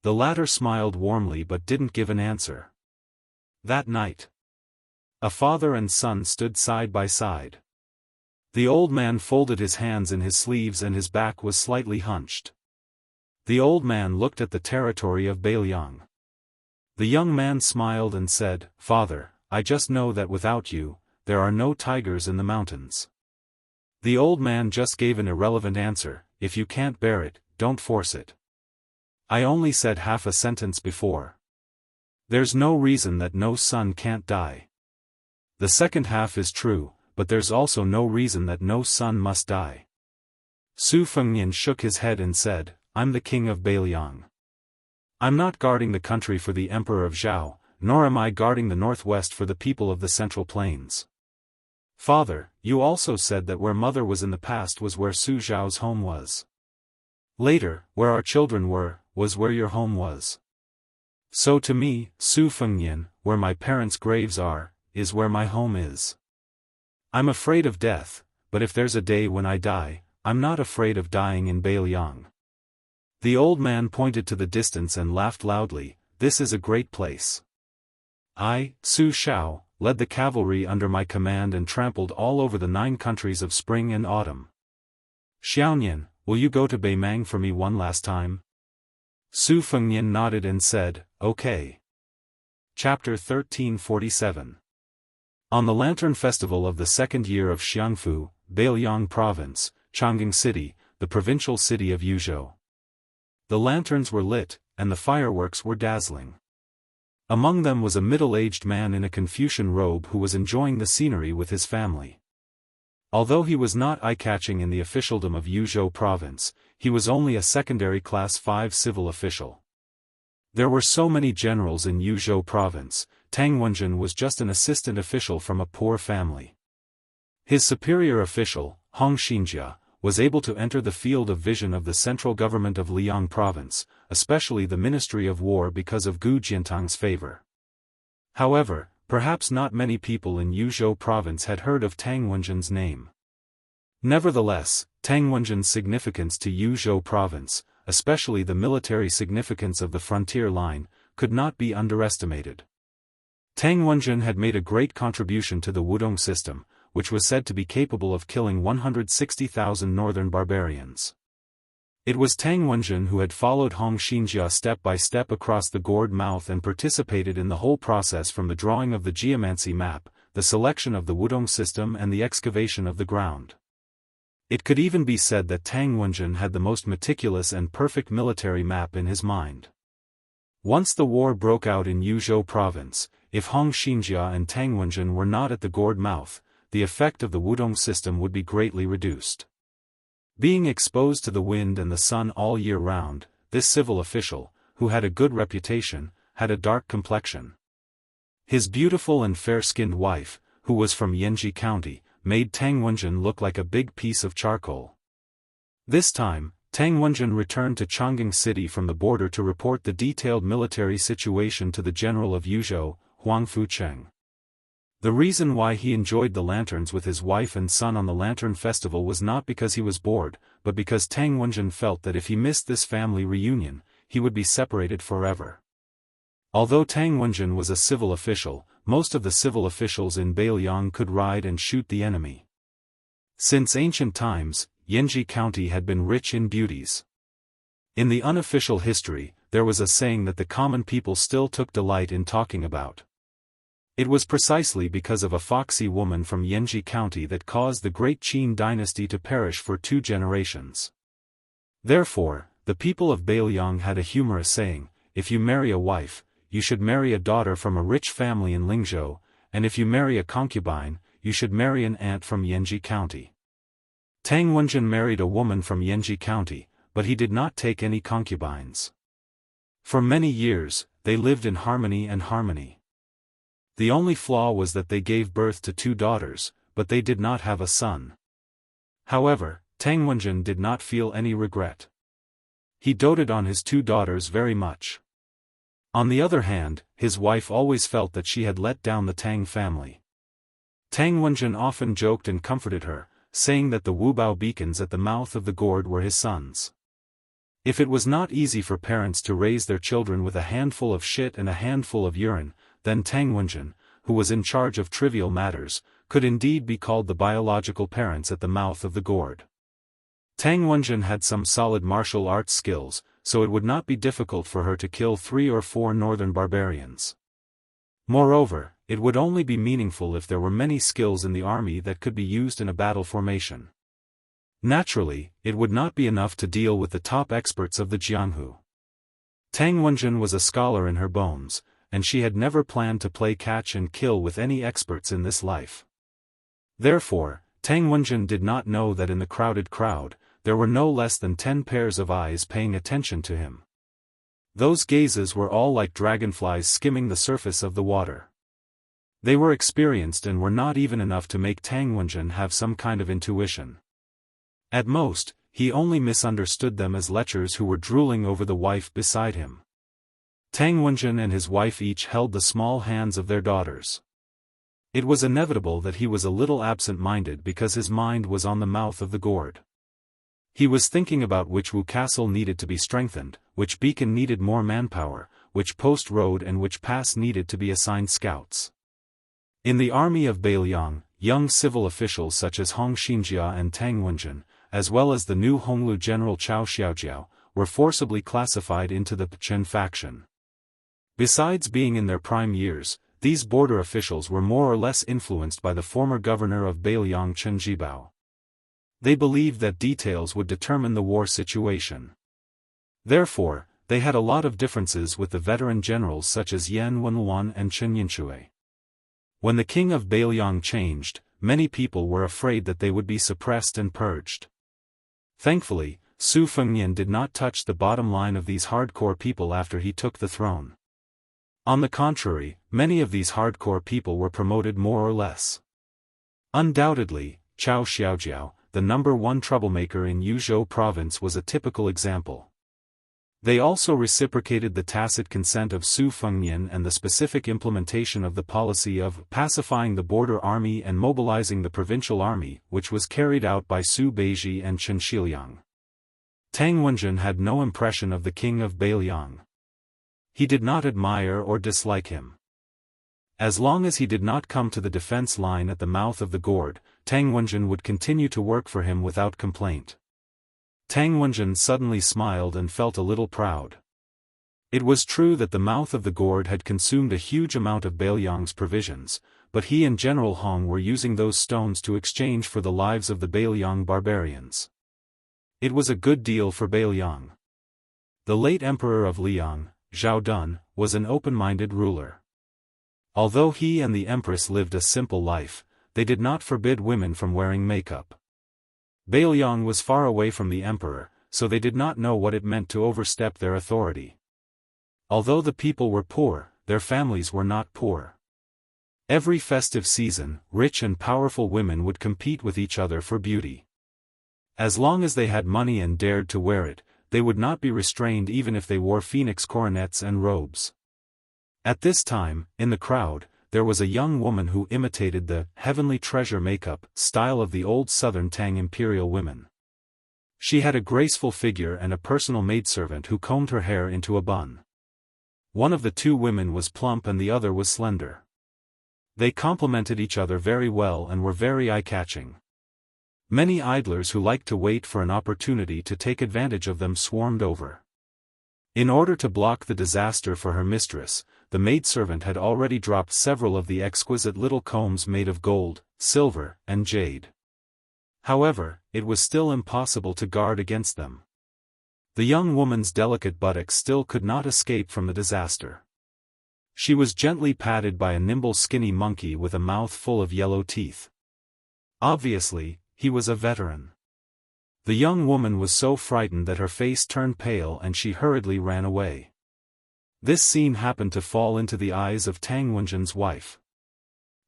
The latter smiled warmly but didn't give an answer. That night, a father and son stood side by side. The old man folded his hands in his sleeves and his back was slightly hunched. The old man looked at the territory of Bailiang. The young man smiled and said, "Father, I just know that without you, there are no tigers in the mountains." The old man just gave an irrelevant answer, "If you can't bear it, don't force it. I only said half a sentence before. There's no reason that no son can't die." The second half is true, but there's also no reason that no son must die. Su Fengnian shook his head and said, I'm the king of Beiliang. I'm not guarding the country for the emperor of Zhao, nor am I guarding the northwest for the people of the central plains. Father, you also said that where mother was in the past was where Su Zhao's home was. Later, where our children were, was where your home was. So to me, Su Fengnian, where my parents' graves are, is where my home is. I'm afraid of death, but if there's a day when I die, I'm not afraid of dying in Beiliang. The old man pointed to the distance and laughed loudly, this is a great place. I, Su Xiao, led the cavalry under my command and trampled all over the 9 countries of spring and autumn. Xiaonian, will you go to Beimang for me one last time? Su Fengnian nodded and said, okay. Chapter 1347. On the Lantern Festival of the second year of Xiangfu, Beiliang Province, Chang'an City, the provincial city of Yuzhou. The lanterns were lit, and the fireworks were dazzling. Among them was a middle-aged man in a Confucian robe who was enjoying the scenery with his family. Although he was not eye-catching in the officialdom of Yuzhou Province, he was only a secondary Class 5 civil official. There were so many generals in Yuzhou Province, Tang Wenjun was just an assistant official from a poor family. His superior official, Hong Xinjia, was able to enter the field of vision of the central government of Liang Province, especially the Ministry of War because of Gu Jiantang's favor. However, perhaps not many people in Yuzhou Province had heard of Tang Wenjun's name. Nevertheless, Tang Wenjun's significance to Yuzhou Province, especially the military significance of the frontier line, could not be underestimated. Tang Wenjun had made a great contribution to the Wudong system, which was said to be capable of killing 160,000 northern barbarians. It was Tang Wenjun who had followed Hong Xinjia step by step across the gourd mouth and participated in the whole process from the drawing of the geomancy map, the selection of the Wudong system and the excavation of the ground. It could even be said that Tang Wenjun had the most meticulous and perfect military map in his mind. Once the war broke out in Yuzhou Province, if Hong Xinjia and Tang Wenjun were not at the gourd mouth, the effect of the Wudong system would be greatly reduced. Being exposed to the wind and the sun all year round, this civil official, who had a good reputation, had a dark complexion. His beautiful and fair-skinned wife, who was from Yanji County, made Tang Wenjun look like a big piece of charcoal. This time, Tang Wenjun returned to Chang'an City from the border to report the detailed military situation to the general of Yuzhou, Huang Fucheng. The reason why he enjoyed the lanterns with his wife and son on the Lantern Festival was not because he was bored, but because Tang Wenjun felt that if he missed this family reunion, he would be separated forever. Although Tang Wenjun was a civil official, most of the civil officials in Beiliang could ride and shoot the enemy. Since ancient times, Yanji County had been rich in beauties. In the unofficial history, there was a saying that the common people still took delight in talking about. It was precisely because of a foxy woman from Yanji County that caused the great Qin dynasty to perish for 2 generations. Therefore, the people of Beiliang had a humorous saying, if you marry a wife, you should marry a daughter from a rich family in Lingzhou, and if you marry a concubine, you should marry an aunt from Yanji County. Tang Wenjun married a woman from Yanji County, but he did not take any concubines. For many years, they lived in harmony. The only flaw was that they gave birth to 2 daughters, but they did not have a son. However, Tang Wenjun did not feel any regret. He doted on his 2 daughters very much. On the other hand, his wife always felt that she had let down the Tang family. Tang Wenjun often joked and comforted her, saying that the Wubao beacons at the mouth of the gourd were his sons. If it was not easy for parents to raise their children with a handful of shit and a handful of urine, then Tang Wenjun, who was in charge of trivial matters, could indeed be called the biological parents at the mouth of the gourd. Tang Wenjun had some solid martial arts skills, so it would not be difficult for her to kill 3 or 4 northern barbarians. Moreover, it would only be meaningful if there were many skills in the army that could be used in a battle formation. Naturally, it would not be enough to deal with the top experts of the Jianghu. Tang Wenjun was a scholar in her bones, and she had never planned to play catch and kill with any experts in this life. Therefore, Tang Wenjin did not know that in the crowded crowd, there were no less than 10 pairs of eyes paying attention to him. Those gazes were all like dragonflies skimming the surface of the water. They were experienced and were not even enough to make Tang Wenjin have some kind of intuition. At most, he only misunderstood them as lechers who were drooling over the wife beside him. Tang Wenjin and his wife each held the small hands of their daughters. It was inevitable that he was a little absent-minded because his mind was on the mouth of the gourd. He was thinking about which Wu castle needed to be strengthened, which beacon needed more manpower, which post road and which pass needed to be assigned scouts. In the army of Beiliang, young civil officials such as Hong Xinjia and Tang Wenjin, as well as the new Honglu general Cao Xiaojiao, were forcibly classified into the Chen faction. Besides being in their prime years, these border officials were more or less influenced by the former governor of Beiliang Chen Jibao. They believed that details would determine the war situation. Therefore, they had a lot of differences with the veteran generals such as Yan Wenluan and Chen Yinshui. When the king of Beiliang changed, many people were afraid that they would be suppressed and purged. Thankfully, Su Fengnian did not touch the bottom line of these hardcore people after he took the throne. On the contrary, many of these hardcore people were promoted more or less. Undoubtedly, Cao Xiaojiao, the #1 troublemaker in Yuzhou province, was a typical example. They also reciprocated the tacit consent of Su Fengnian and the specific implementation of the policy of pacifying the border army and mobilizing the provincial army, which was carried out by Su Beiji and Chen Shiliang. Tang Wenjin had no impression of the king of Beiliang. He did not admire or dislike him. As long as he did not come to the defense line at the mouth of the gourd, Tang Wenjin would continue to work for him without complaint. Tang Wenjin suddenly smiled and felt a little proud. It was true that the mouth of the gourd had consumed a huge amount of Beiliang's provisions, but he and General Hong were using those stones to exchange for the lives of the Beiliang barbarians. It was a good deal for Beiliang. The late emperor of Liang, Zhao Dun, was an open-minded ruler. Although he and the empress lived a simple life, they did not forbid women from wearing makeup. Beiliang was far away from the emperor, so they did not know what it meant to overstep their authority. Although the people were poor, their families were not poor. Every festive season, rich and powerful women would compete with each other for beauty. As long as they had money and dared to wear it, they would not be restrained even if they wore phoenix coronets and robes. At this time, in the crowd, there was a young woman who imitated the heavenly treasure makeup style of the old southern Tang imperial women. She had a graceful figure and a personal maidservant who combed her hair into a bun. One of the two women was plump and the other was slender. They complemented each other very well and were very eye-catching. Many idlers who liked to wait for an opportunity to take advantage of them swarmed over. In order to block the disaster for her mistress, the maidservant had already dropped several of the exquisite little combs made of gold, silver, and jade. However, it was still impossible to guard against them. The young woman's delicate buttocks still could not escape from the disaster. She was gently patted by a nimble skinny monkey with a mouth full of yellow teeth. Obviously, he was a veteran. The young woman was so frightened that her face turned pale and she hurriedly ran away. This scene happened to fall into the eyes of Tang Wenjin's wife.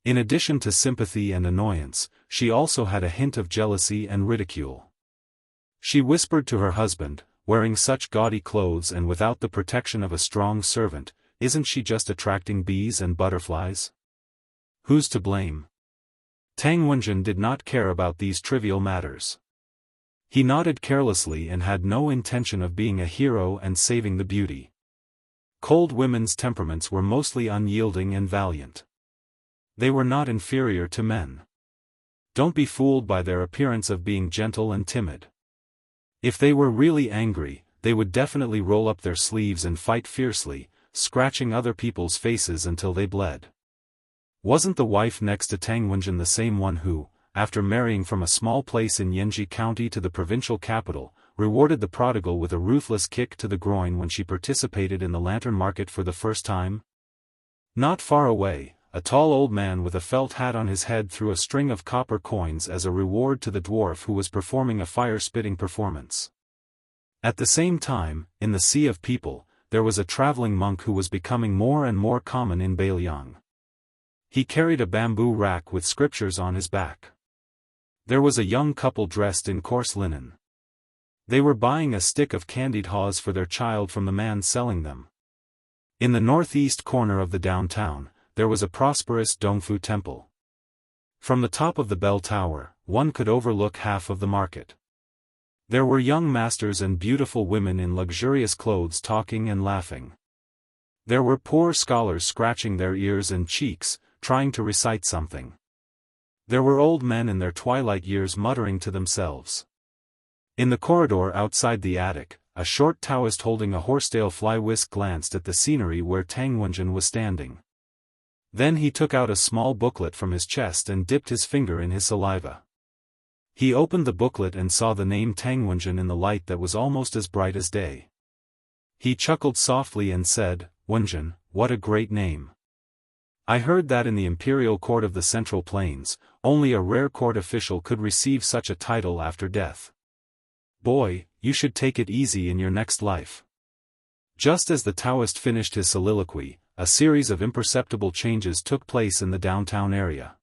In addition to sympathy and annoyance, she also had a hint of jealousy and ridicule. She whispered to her husband, wearing such gaudy clothes and without the protection of a strong servant, "Isn't she just attracting bees and butterflies? Who's to blame?" Tang Wenjin did not care about these trivial matters. He nodded carelessly and had no intention of being a hero and saving the beauty. Cold women's temperaments were mostly unyielding and valiant. They were not inferior to men. Don't be fooled by their appearance of being gentle and timid. If they were really angry, they would definitely roll up their sleeves and fight fiercely, scratching other people's faces until they bled. Wasn't the wife next to Tang Wenjin the same one who, after marrying from a small place in Yanji County to the provincial capital, rewarded the prodigal with a ruthless kick to the groin when she participated in the lantern market for the first time? Not far away, a tall old man with a felt hat on his head threw a string of copper coins as a reward to the dwarf who was performing a fire-spitting performance. At the same time, in the sea of people, there was a traveling monk who was becoming more and more common in Beiliang. He carried a bamboo rack with scriptures on his back. There was a young couple dressed in coarse linen. They were buying a stick of candied haws for their child from the man selling them. In the northeast corner of the downtown, there was a prosperous Dongfu temple. From the top of the bell tower, one could overlook half of the market. There were young masters and beautiful women in luxurious clothes talking and laughing. There were poor scholars scratching their ears and cheeks, trying to recite something. There were old men in their twilight years muttering to themselves. In the corridor outside the attic, a short Daoist holding a horsetail fly whisk glanced at the scenery where Tang Wenjin was standing. Then he took out a small booklet from his chest and dipped his finger in his saliva. He opened the booklet and saw the name Tang Wenjin in the light that was almost as bright as day. He chuckled softly and said, "Wenjin, what a great name. I heard that in the imperial court of the Central Plains, only a rare court official could receive such a title after death. Boy, you should take it easy in your next life." Just as the Daoist finished his soliloquy, a series of imperceptible changes took place in the downtown area.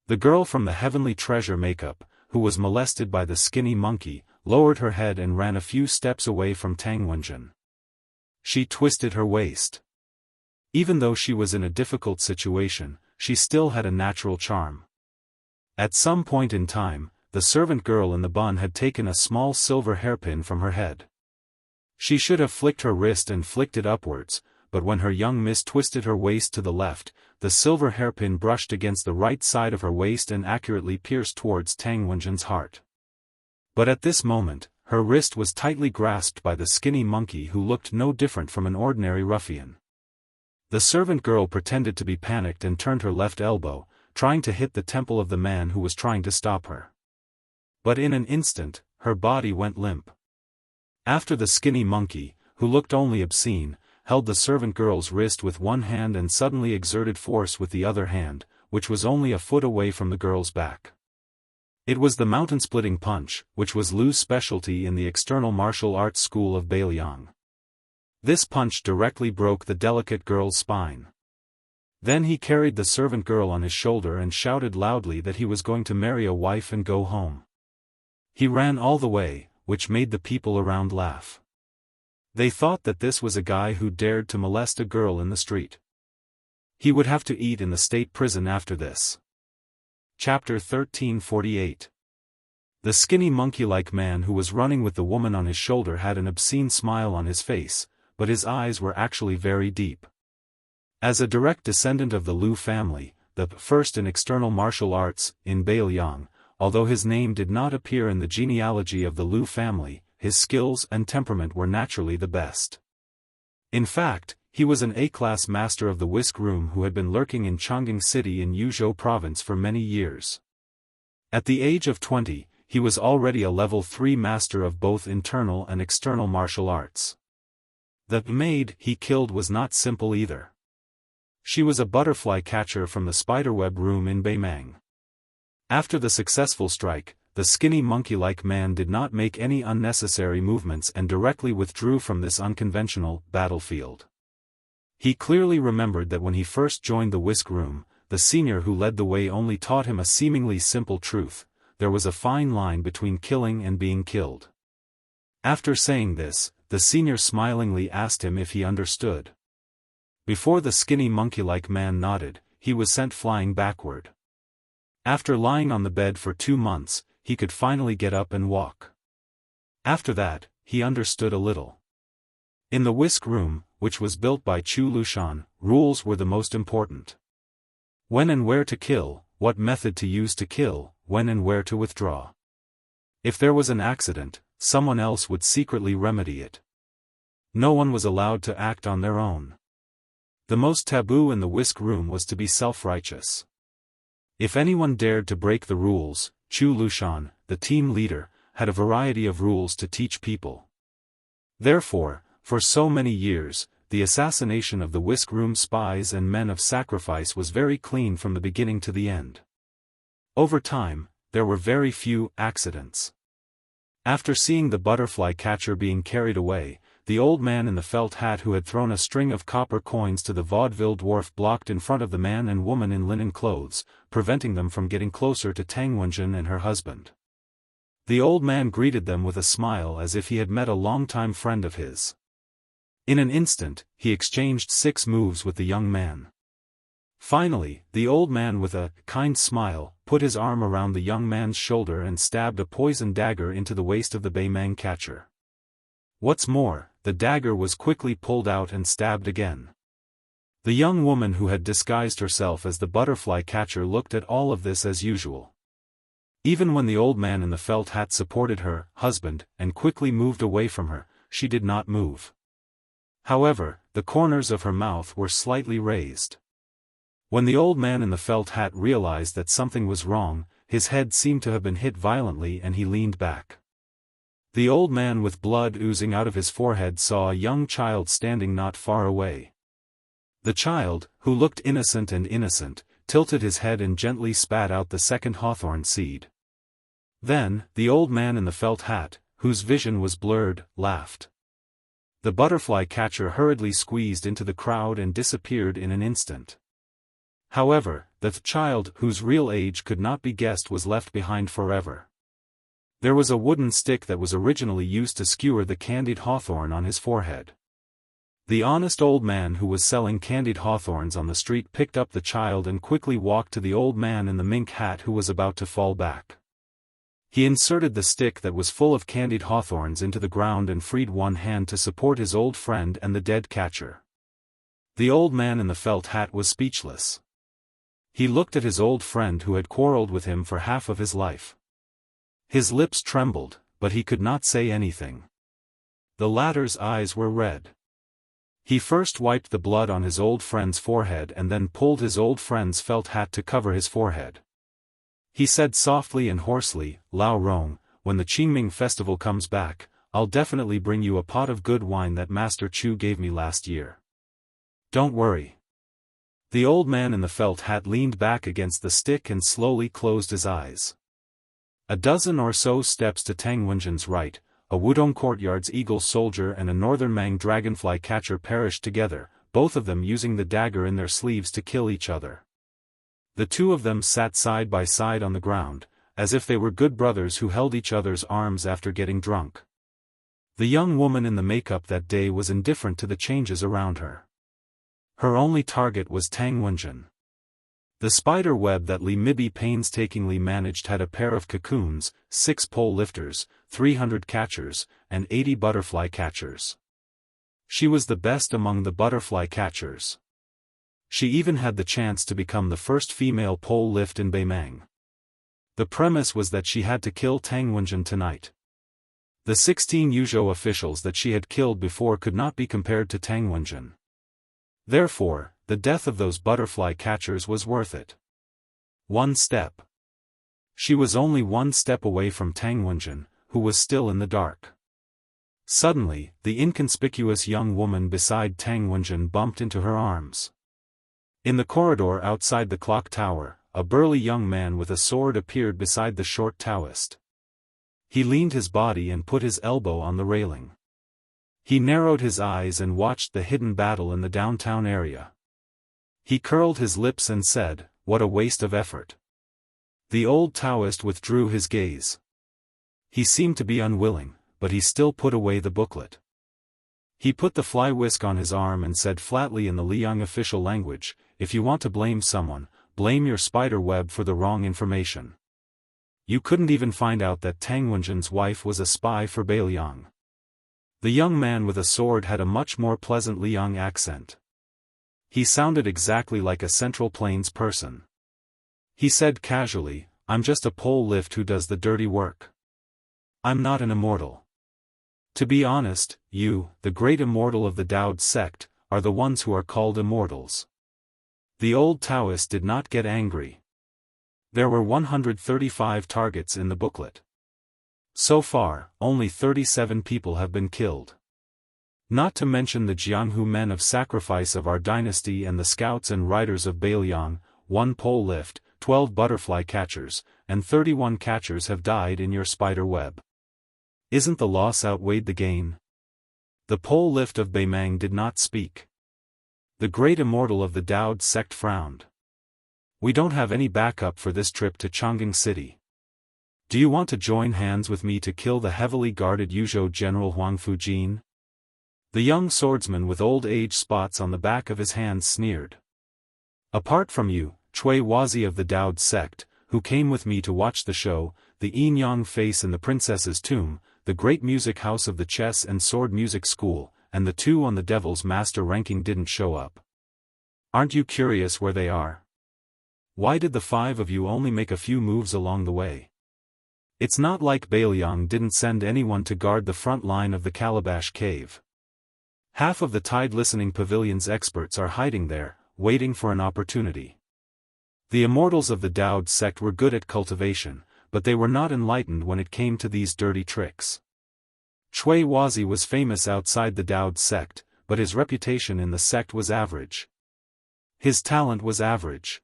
The girl from the heavenly treasure makeup, who was molested by the skinny monkey, lowered her head and ran a few steps away from Tang Wenjin. She twisted her waist. Even though she was in a difficult situation, she still had a natural charm. At some point in time, the servant girl in the bun had taken a small silver hairpin from her head. She should have flicked her wrist and flicked it upwards, but when her young miss twisted her waist to the left, the silver hairpin brushed against the right side of her waist and accurately pierced towards Tang Wenjin's heart. But at this moment, her wrist was tightly grasped by the skinny monkey who looked no different from an ordinary ruffian. The servant girl pretended to be panicked and turned her left elbow, trying to hit the temple of the man who was trying to stop her. But in an instant, her body went limp. After the skinny monkey, who looked only obscene, held the servant girl's wrist with one hand and suddenly exerted force with the other hand, which was only a foot away from the girl's back. It was the mountain-splitting punch, which was Lu's specialty in the external martial arts school of Beiliang. This punch directly broke the delicate girl's spine. Then he carried the servant girl on his shoulder and shouted loudly that he was going to marry a wife and go home. He ran all the way, which made the people around laugh. They thought that this was a guy who dared to molest a girl in the street. He would have to eat in the state prison after this. Chapter 1348. The skinny monkey-like man who was running with the woman on his shoulder had an obscene smile on his face, but his eyes were actually very deep. As a direct descendant of the Lu family, the first in external martial arts, in Beiliang, although his name did not appear in the genealogy of the Lu family, his skills and temperament were naturally the best. In fact, he was an A-class master of the whisk room who had been lurking in Chongqing City in Yuzhou province for many years. At the age of 20, he was already a level 3 master of both internal and external martial arts. The maid he killed was not simple either. She was a butterfly catcher from the spiderweb room in Beimang. After the successful strike, the skinny monkey-like man did not make any unnecessary movements and directly withdrew from this unconventional battlefield. He clearly remembered that when he first joined the whisk room, the senior who led the way only taught him a seemingly simple truth: there was a fine line between killing and being killed. After saying this, the senior smilingly asked him if he understood. Before the skinny monkey-like man nodded, he was sent flying backward. After lying on the bed for 2 months, he could finally get up and walk. After that, he understood a little. In the whisk room, which was built by Chu Lushan, rules were the most important. When and where to kill, what method to use to kill, when and where to withdraw. If there was an accident, someone else would secretly remedy it. No one was allowed to act on their own. The most taboo in the whisk room was to be self-righteous. If anyone dared to break the rules, Chu Lushan, the team leader, had a variety of rules to teach people. Therefore, for so many years, the assassination of the whisk room spies and men of sacrifice was very clean from the beginning to the end. Over time, there were very few accidents. After seeing the butterfly catcher being carried away, the old man in the felt hat who had thrown a string of copper coins to the vaudeville dwarf blocked in front of the man and woman in linen clothes, preventing them from getting closer to Tang Wenjin and her husband. The old man greeted them with a smile as if he had met a longtime friend of his. In an instant, he exchanged 6 moves with the young man. Finally, the old man with a kind smile, put his arm around the young man's shoulder and stabbed a poisoned dagger into the waist of the Beimang catcher. What's more, the dagger was quickly pulled out and stabbed again. The young woman who had disguised herself as the butterfly catcher looked at all of this as usual. Even when the old man in the felt hat supported her husband and quickly moved away from her, she did not move. However, the corners of her mouth were slightly raised. When the old man in the felt hat realized that something was wrong, his head seemed to have been hit violently and he leaned back. The old man with blood oozing out of his forehead saw a young child standing not far away. The child, who looked innocent, tilted his head and gently spat out the second hawthorn seed. Then, the old man in the felt hat, whose vision was blurred, laughed. The butterfly catcher hurriedly squeezed into the crowd and disappeared in an instant. However, the child, whose real age could not be guessed, was left behind forever. There was a wooden stick that was originally used to skewer the candied hawthorn on his forehead. The honest old man who was selling candied hawthorns on the street picked up the child and quickly walked to the old man in the mink hat who was about to fall back. He inserted the stick that was full of candied hawthorns into the ground and freed one hand to support his old friend and the dead catcher. The old man in the felt hat was speechless. He looked at his old friend who had quarreled with him for half of his life. His lips trembled, but he could not say anything. The latter's eyes were red. He first wiped the blood on his old friend's forehead and then pulled his old friend's felt hat to cover his forehead. He said softly and hoarsely, "Lao Rong, when the Qingming festival comes back, I'll definitely bring you a pot of good wine that Master Chu gave me last year. Don't worry." The old man in the felt hat leaned back against the stick and slowly closed his eyes. A dozen or so steps to Tang Wenjin's right, a Wudong courtyard's eagle soldier and a northern Mang dragonfly catcher perished together, both of them using the dagger in their sleeves to kill each other. The two of them sat side by side on the ground, as if they were good brothers who held each other's arms after getting drunk. The young woman in the makeup that day was indifferent to the changes around her. Her only target was Tang Wenjin. The spider web that Li Mibi painstakingly managed had a pair of cocoons, 6 pole lifters, 300 catchers, and 80 butterfly catchers. She was the best among the butterfly catchers. She even had the chance to become the first female pole lift in Beimang. The premise was that she had to kill Tang Wenjin tonight. The 16 Yuzhou officials that she had killed before could not be compared to Tang Wenjin. Therefore, the death of those butterfly catchers was worth it. One step. She was only one step away from Tang Wenjin, who was still in the dark. Suddenly, the inconspicuous young woman beside Tang Wenjin bumped into her arms. In the corridor outside the clock tower, a burly young man with a sword appeared beside the short Daoist. He leaned his body and put his elbow on the railing. He narrowed his eyes and watched the hidden battle in the downtown area. He curled his lips and said, "What a waste of effort." The old Daoist withdrew his gaze. He seemed to be unwilling, but he still put away the booklet. He put the fly whisk on his arm and said flatly in the Liang official language, "If you want to blame someone, blame your spider web for the wrong information. You couldn't even find out that Tang Wenjin's wife was a spy for Beiliang." The young man with a sword had a much more pleasant Liang accent. He sounded exactly like a Central Plains person. He said casually, "I'm just a pole lift who does the dirty work. I'm not an immortal. To be honest, you, the great immortal of the Daoist sect, are the ones who are called immortals." The old Daoist did not get angry. There were 135 targets in the booklet. So far, only 37 people have been killed. Not to mention the Jianghu men of sacrifice of our dynasty and the scouts and riders of Bailiang, 1 pole lift, 12 butterfly catchers, and 31 catchers have died in your spider web. Isn't the loss outweighed the gain? The pole lift of Beimang did not speak. The great immortal of the Daoist sect frowned. We don't have any backup for this trip to Chongqing City. Do you want to join hands with me to kill the heavily guarded Yuzhou General Huang Fujin? The young swordsman with old age spots on the back of his hands sneered. Apart from you, Cui Wazi of the Daoist sect, who came with me to watch the show, the Yin Yang face in the princess's tomb, the great music house of the chess and sword music school, and the 2 on the devil's master ranking didn't show up. Aren't you curious where they are? Why did the 5 of you only make a few moves along the way? It's not like Bailiang didn't send anyone to guard the front line of the Calabash Cave. Half of the Tide Listening Pavilion's experts are hiding there, waiting for an opportunity. The immortals of the Daoist sect were good at cultivation, but they were not enlightened when it came to these dirty tricks. Cui Wazi was famous outside the Daoist sect, but his reputation in the sect was average. His talent was average.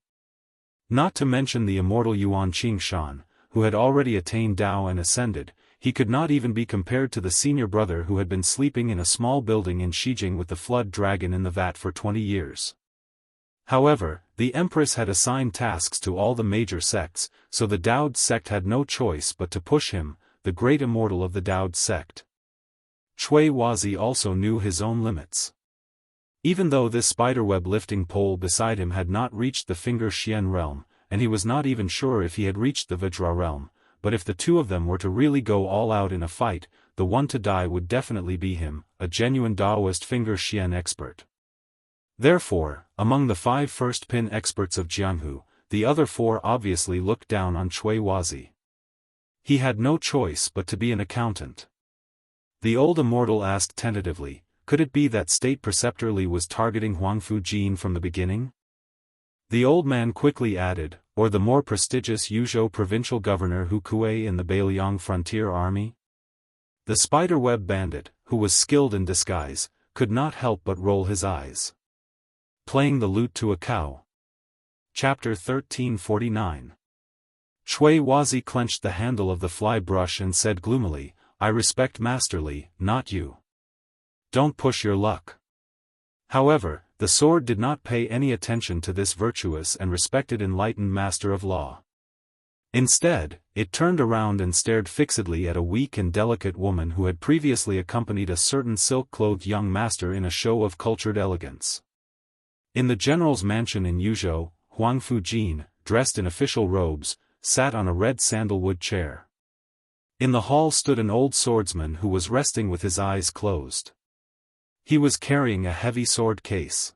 Not to mention the immortal Yuan Qingshan, who had already attained Dao and ascended, he could not even be compared to the senior brother who had been sleeping in a small building in Shijing with the flood dragon in the vat for 20 years. However, the empress had assigned tasks to all the major sects, so the Daoist sect had no choice but to push him, the great immortal of the Daoist sect. Cui Wazi also knew his own limits. Even though this spiderweb lifting pole beside him had not reached the Finger Xian realm, and he was not even sure if he had reached the Vajra realm, but if the 2 of them were to really go all out in a fight, the one to die would definitely be him, a genuine Daoist Finger Xian expert. Therefore, among the 5 first pin experts of Jianghu, the other 4 obviously looked down on Cui Wazi. He had no choice but to be an accountant. The old immortal asked tentatively, could it be that State Preceptor Li was targeting Huang Fujin from the beginning? The old man quickly added, or the more prestigious Yuzhou provincial governor Hu Kuei in the Bailiang frontier army? The spiderweb bandit, who was skilled in disguise, could not help but roll his eyes. Playing the lute to a cow. Chapter 1349. Cui Wazi clenched the handle of the fly brush and said gloomily, I respect Master Li, not you. Don't push your luck. However, the sword did not pay any attention to this virtuous and respected enlightened master of law. Instead, it turned around and stared fixedly at a weak and delicate woman who had previously accompanied a certain silk-clothed young master in a show of cultured elegance. In the general's mansion in Yuzhou, Huang Fujin, dressed in official robes, sat on a red sandalwood chair. In the hall stood an old swordsman who was resting with his eyes closed. He was carrying a heavy sword case.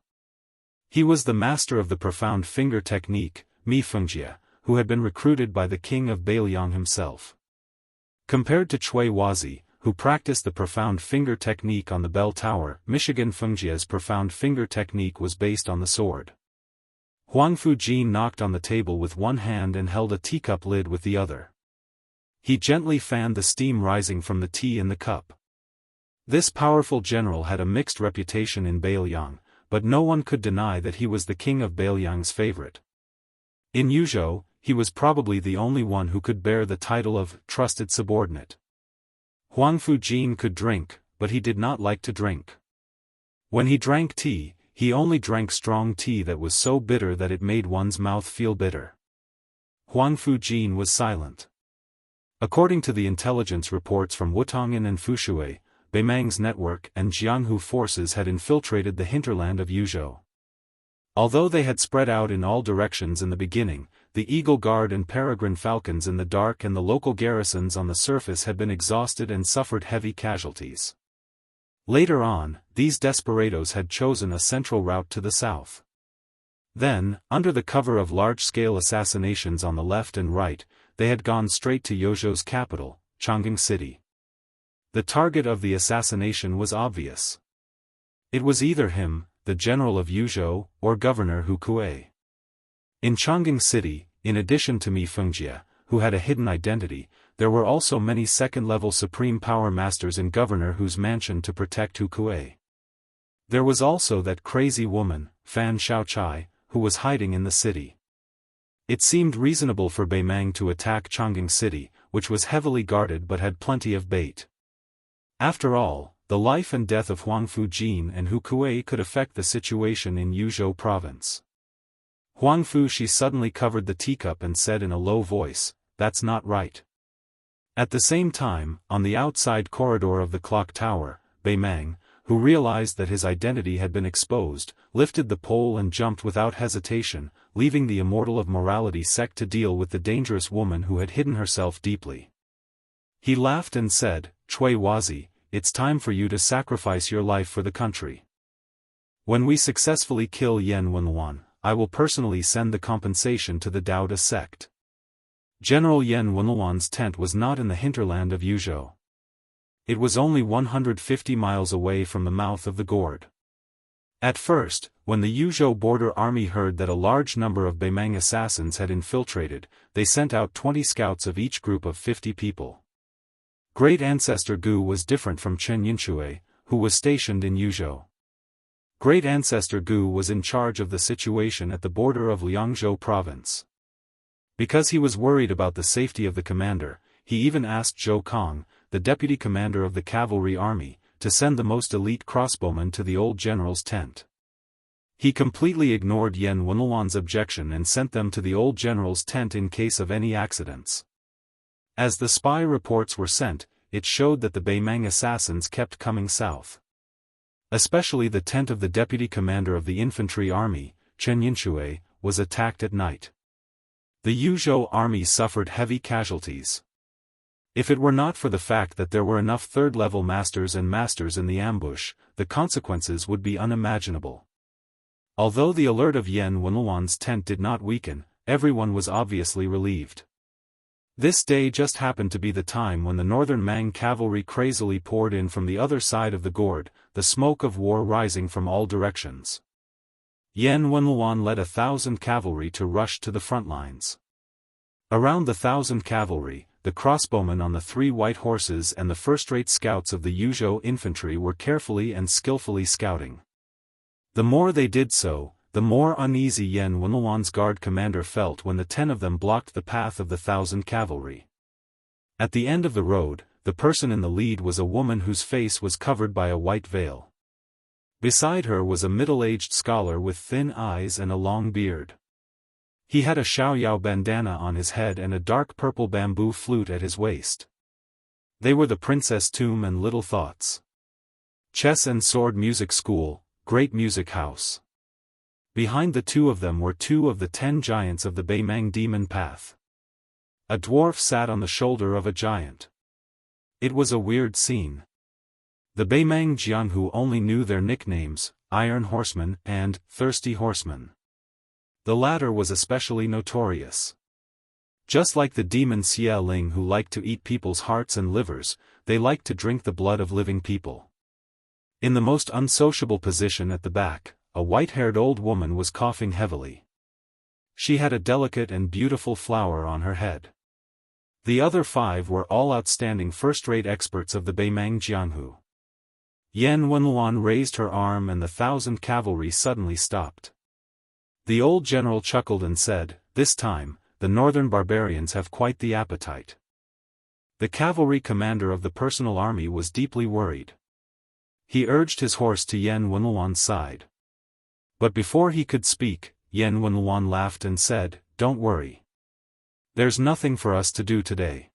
He was the master of the profound finger technique, Mi Fengjie, who had been recruited by the king of Bailiang himself. Compared to Cui Wazi, who practiced the profound finger technique on the bell tower, Michigan Fengjie's profound finger technique was based on the sword. Huang Fujin knocked on the table with one hand and held a teacup lid with the other. He gently fanned the steam rising from the tea in the cup. This powerful general had a mixed reputation in Bailiang, but no one could deny that he was the king of Bailiang's favorite. In Yuzhou, he was probably the only one who could bear the title of trusted subordinate. Huang Fujin could drink, but he did not like to drink. When he drank tea, he only drank strong tea that was so bitter that it made one's mouth feel bitter. Huang Fujin was silent. According to the intelligence reports from Wutong'an and Fushui, Beimang's network and Jianghu forces had infiltrated the hinterland of Yuzhou. Although they had spread out in all directions in the beginning, the Eagle Guard and Peregrine Falcons in the dark and the local garrisons on the surface had been exhausted and suffered heavy casualties. Later on, these desperados had chosen a central route to the south. Then, under the cover of large-scale assassinations on the left and right, they had gone straight to Yuzhou's capital, Chongqing City. The target of the assassination was obvious. It was either him, the general of Yuzhou, or Governor Hu Kuei. In Chongqing City, in addition to Mi Fengjie, who had a hidden identity, there were also many second-level supreme power masters in Governor Hu's mansion to protect Hu Kuei. There was also that crazy woman, Fan Shaochai, who was hiding in the city. It seemed reasonable for Beimang to attack Chongqing City, which was heavily guarded but had plenty of bait. After all, the life and death of Huang Fujin and Hu Kuei could affect the situation in Yuzhou province. Huang Fushi suddenly covered the teacup and said in a low voice, "That's not right." At the same time, on the outside corridor of the clock tower, Beimang, who realized that his identity had been exposed, lifted the pole and jumped without hesitation, leaving the Immortal of Morality sect to deal with the dangerous woman who had hidden herself deeply. He laughed and said, "Cui Wazi, it's time for you to sacrifice your life for the country. When we successfully kill Yan Wenluan, I will personally send the compensation to the Daoist sect." General Yan Wenluan's tent was not in the hinterland of Yuzhou. It was only 150 miles away from the mouth of the gourd. At first, when the Yuzhou border army heard that a large number of Beimang assassins had infiltrated, they sent out 20 scouts of each group of 50 people. Great Ancestor Gu was different from Chen Yinshui, who was stationed in Yuzhou. Great Ancestor Gu was in charge of the situation at the border of Liangzhou province. Because he was worried about the safety of the commander, he even asked Zhou Kong, the deputy commander of the cavalry army, to send the most elite crossbowmen to the old general's tent. He completely ignored Yan Wenluan's objection and sent them to the old general's tent in case of any accidents. As the spy reports were sent, it showed that the Beimang assassins kept coming south. Especially the tent of the deputy commander of the infantry army, Chen Yinshui, was attacked at night. The Yuzhou army suffered heavy casualties. If it were not for the fact that there were enough third-level masters and masters in the ambush, the consequences would be unimaginable. Although the alert of Yan Wenluan's tent did not weaken, everyone was obviously relieved. This day just happened to be the time when the northern Mang cavalry crazily poured in from the other side of the gourd, the smoke of war rising from all directions. Yan Wenluan led 1,000 cavalry to rush to the front lines. Around the 1,000 cavalry, the crossbowmen on the 3 white horses and the first-rate scouts of the Yuzhou infantry were carefully and skillfully scouting. The more they did so, the more uneasy Yan Wenluan's guard commander felt when the 10 of them blocked the path of the 1,000 cavalry. At the end of the road, the person in the lead was a woman whose face was covered by a white veil. Beside her was a middle-aged scholar with thin eyes and a long beard. He had a Xiaoyao bandana on his head and a dark purple bamboo flute at his waist. They were the Princess Tomb and Little Thoughts. Chess and Sword Music School, Great Music House. Behind the 2 of them were 2 of the 10 giants of the Beimang Demon Path. A dwarf sat on the shoulder of a giant. It was a weird scene. The Beimang Jianghu only knew their nicknames, Iron Horseman and Thirsty Horseman. The latter was especially notorious. Just like the demon Xie Ling who liked to eat people's hearts and livers, they liked to drink the blood of living people. In the most unsociable position at the back, a white-haired old woman was coughing heavily. She had a delicate and beautiful flower on her head. The other 5 were all outstanding first-rate experts of the Beimang Jianghu. Yan Wenluan raised her arm and the 1,000 cavalry suddenly stopped. The old general chuckled and said, "This time, the northern barbarians have quite the appetite." The cavalry commander of the personal army was deeply worried. He urged his horse to Yan Wenluan's side. But before he could speak, Yan Wenluan laughed and said, "Don't worry. There's nothing for us to do today.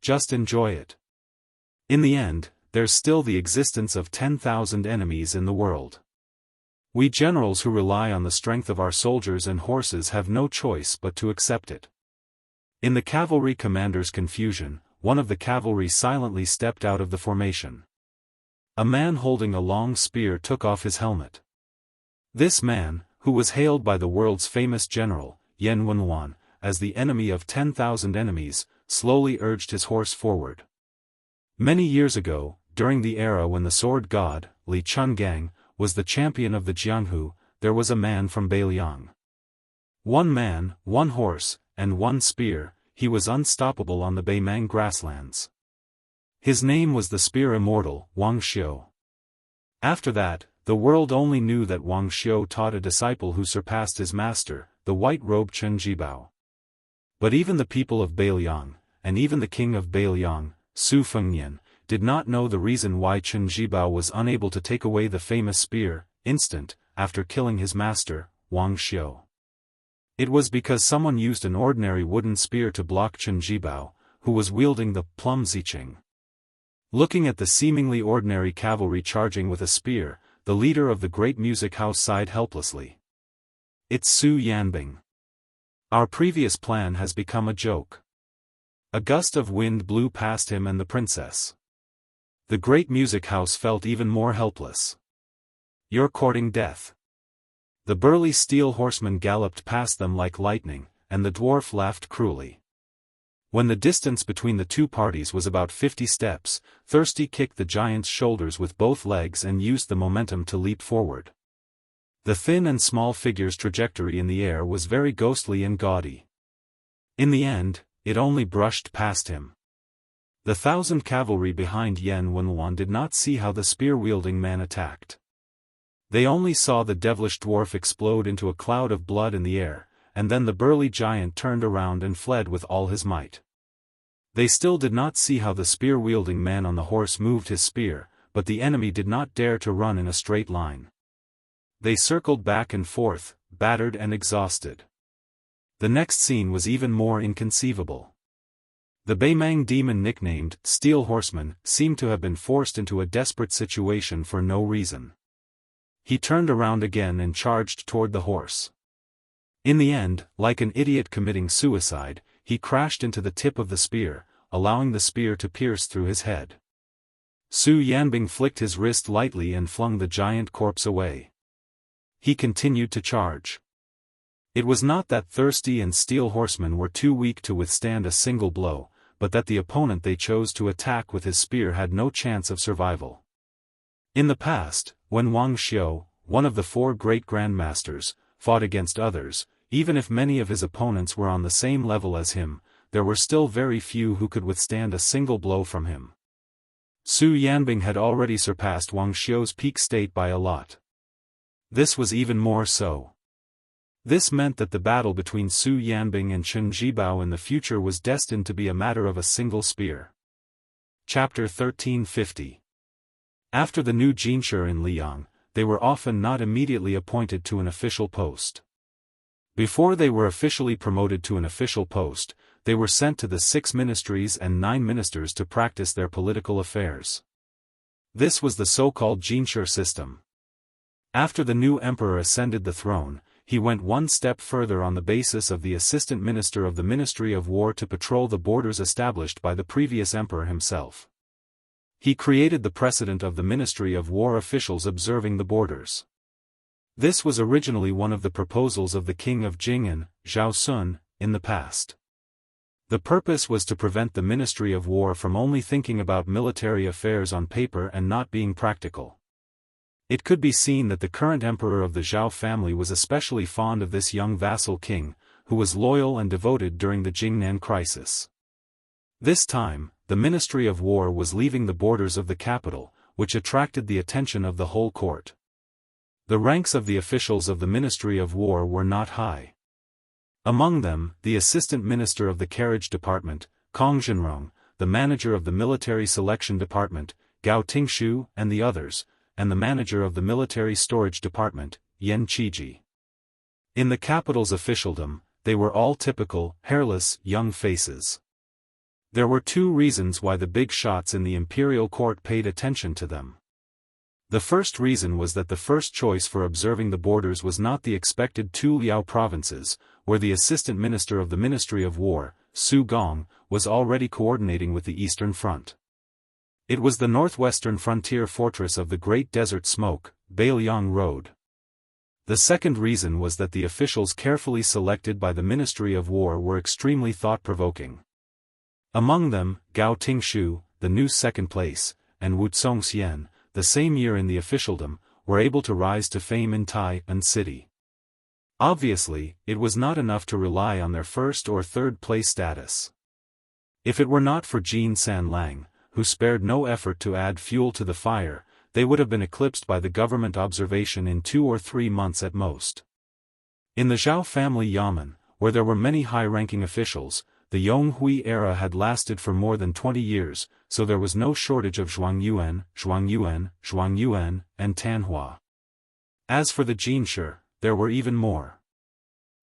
Just enjoy it. In the end, there's still the existence of 10,000 enemies in the world. We generals who rely on the strength of our soldiers and horses have no choice but to accept it." In the cavalry commander's confusion, one of the cavalry silently stepped out of the formation. A man holding a long spear took off his helmet. This man, who was hailed by the world's famous general, Yan Wenluan, as the enemy of 10,000 enemies, slowly urged his horse forward. Many years ago, during the era when the sword god, Li Chungang, was the champion of the Jianghu, there was a man from Beiliang. 1 man, 1 horse, and 1 spear, he was unstoppable on the Beimang grasslands. His name was the spear immortal, Wang Xiu. After that, the world only knew that Wang Xiu taught a disciple who surpassed his master, the white-robed Chen Jibao. But even the people of Beiliang, and even the king of Beiliang, Su Fengnian, did not know the reason why Chen Jibao was unable to take away the famous spear, instant, after killing his master, Wang Xiu. It was because someone used an ordinary wooden spear to block Chen Jibao, who was wielding the plum ziqing. Looking at the seemingly ordinary cavalry charging with a spear, the leader of the great music house sighed helplessly. It's Su Yanbing. Our previous plan has become a joke. A gust of wind blew past him and the princess. The great music house felt even more helpless. You're courting death. The burly steel horseman galloped past them like lightning, and the dwarf laughed cruelly. When the distance between the two parties was about 50 steps, Thirsty kicked the giant's shoulders with both legs and used the momentum to leap forward. The thin and small figure's trajectory in the air was very ghostly and gaudy. In the end, it only brushed past him. The 1,000 cavalry behind Yan Wenwan did not see how the spear-wielding man attacked. They only saw the devilish dwarf explode into a cloud of blood in the air, and then the burly giant turned around and fled with all his might. They still did not see how the spear-wielding man on the horse moved his spear, but the enemy did not dare to run in a straight line. They circled back and forth, battered and exhausted. The next scene was even more inconceivable. The Beimang demon nicknamed Steel Horseman seemed to have been forced into a desperate situation for no reason. He turned around again and charged toward the horse. In the end, like an idiot committing suicide, he crashed into the tip of the spear, allowing the spear to pierce through his head. Su Yanbing flicked his wrist lightly and flung the giant corpse away. He continued to charge. It was not that Thirsty and Steel Horseman were too weak to withstand a single blow, but that the opponent they chose to attack with his spear had no chance of survival. In the past, when Wang Xiu, one of the 4 great grandmasters, fought against others, even if many of his opponents were on the same level as him, there were still very few who could withstand a single blow from him. Su Yanbing had already surpassed Wang Xiu's peak state by a lot. This was even more so. This meant that the battle between Su Yanbing and Chen Jibao in the future was destined to be a matter of a single spear. Chapter 1350. After the new jinshi in Liang, they were often not immediately appointed to an official post. Before they were officially promoted to an official post, they were sent to the 6 ministries and 9 ministers to practice their political affairs. This was the so-called jinshi system. After the new emperor ascended the throne, he went one step further on the basis of the assistant minister of the Ministry of War to patrol the borders established by the previous emperor himself. He created the precedent of the Ministry of War officials observing the borders. This was originally one of the proposals of the king of Jing'an, Zhao Sun, in the past. The purpose was to prevent the Ministry of War from only thinking about military affairs on paper and not being practical. It could be seen that the current emperor of the Zhao family was especially fond of this young vassal king, who was loyal and devoted during the Jingnan crisis. This time, the Ministry of War was leaving the borders of the capital, which attracted the attention of the whole court. The ranks of the officials of the Ministry of War were not high. Among them, the assistant minister of the carriage department, Kong Zhenrong, the manager of the military selection department, Gao Tingshu, and the others, and the manager of the military storage department, Yan Qiji. In the capital's officialdom, they were all typical, hairless, young faces. There were 2 reasons why the big shots in the imperial court paid attention to them. The first reason was that the first choice for observing the borders was not the expected 2 Liao provinces, where the assistant minister of the Ministry of War, Su Gong, was already coordinating with the Eastern Front. It was the northwestern frontier fortress of the Great Desert Smoke, Beiliang Road. The second reason was that the officials carefully selected by the Ministry of War were extremely thought-provoking. Among them, Gao Tingshu, the new second place, and Wu Xian, the same year in the officialdom, were able to rise to fame in Tai-an City. Obviously, it was not enough to rely on their first or third place status. If it were not for Jin San Lang, who spared no effort to add fuel to the fire, they would have been eclipsed by the government observation in 2 or 3 months at most. In the Zhao family yamen, where there were many high-ranking officials, the Yonghui era had lasted for more than 20 years, so there was no shortage of Zhuangyuan, and Tanhua. As for the Jinshi, there were even more.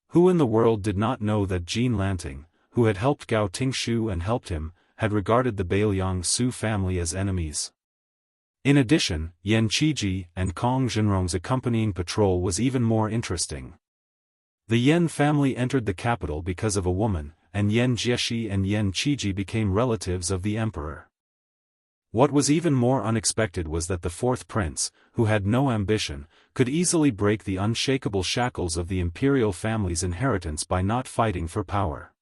Who in the world did not know that Jin Lanting, who had helped Gao Tingshu and helped him, had regarded the Bailiang Su family as enemies? In addition, Yan Qiji and Kong Zhenrong's accompanying patrol was even more interesting. The Yan family entered the capital because of a woman, and Yan Jieshi and Yan Qiji became relatives of the emperor. What was even more unexpected was that the fourth prince, who had no ambition, could easily break the unshakable shackles of the imperial family's inheritance by not fighting for power.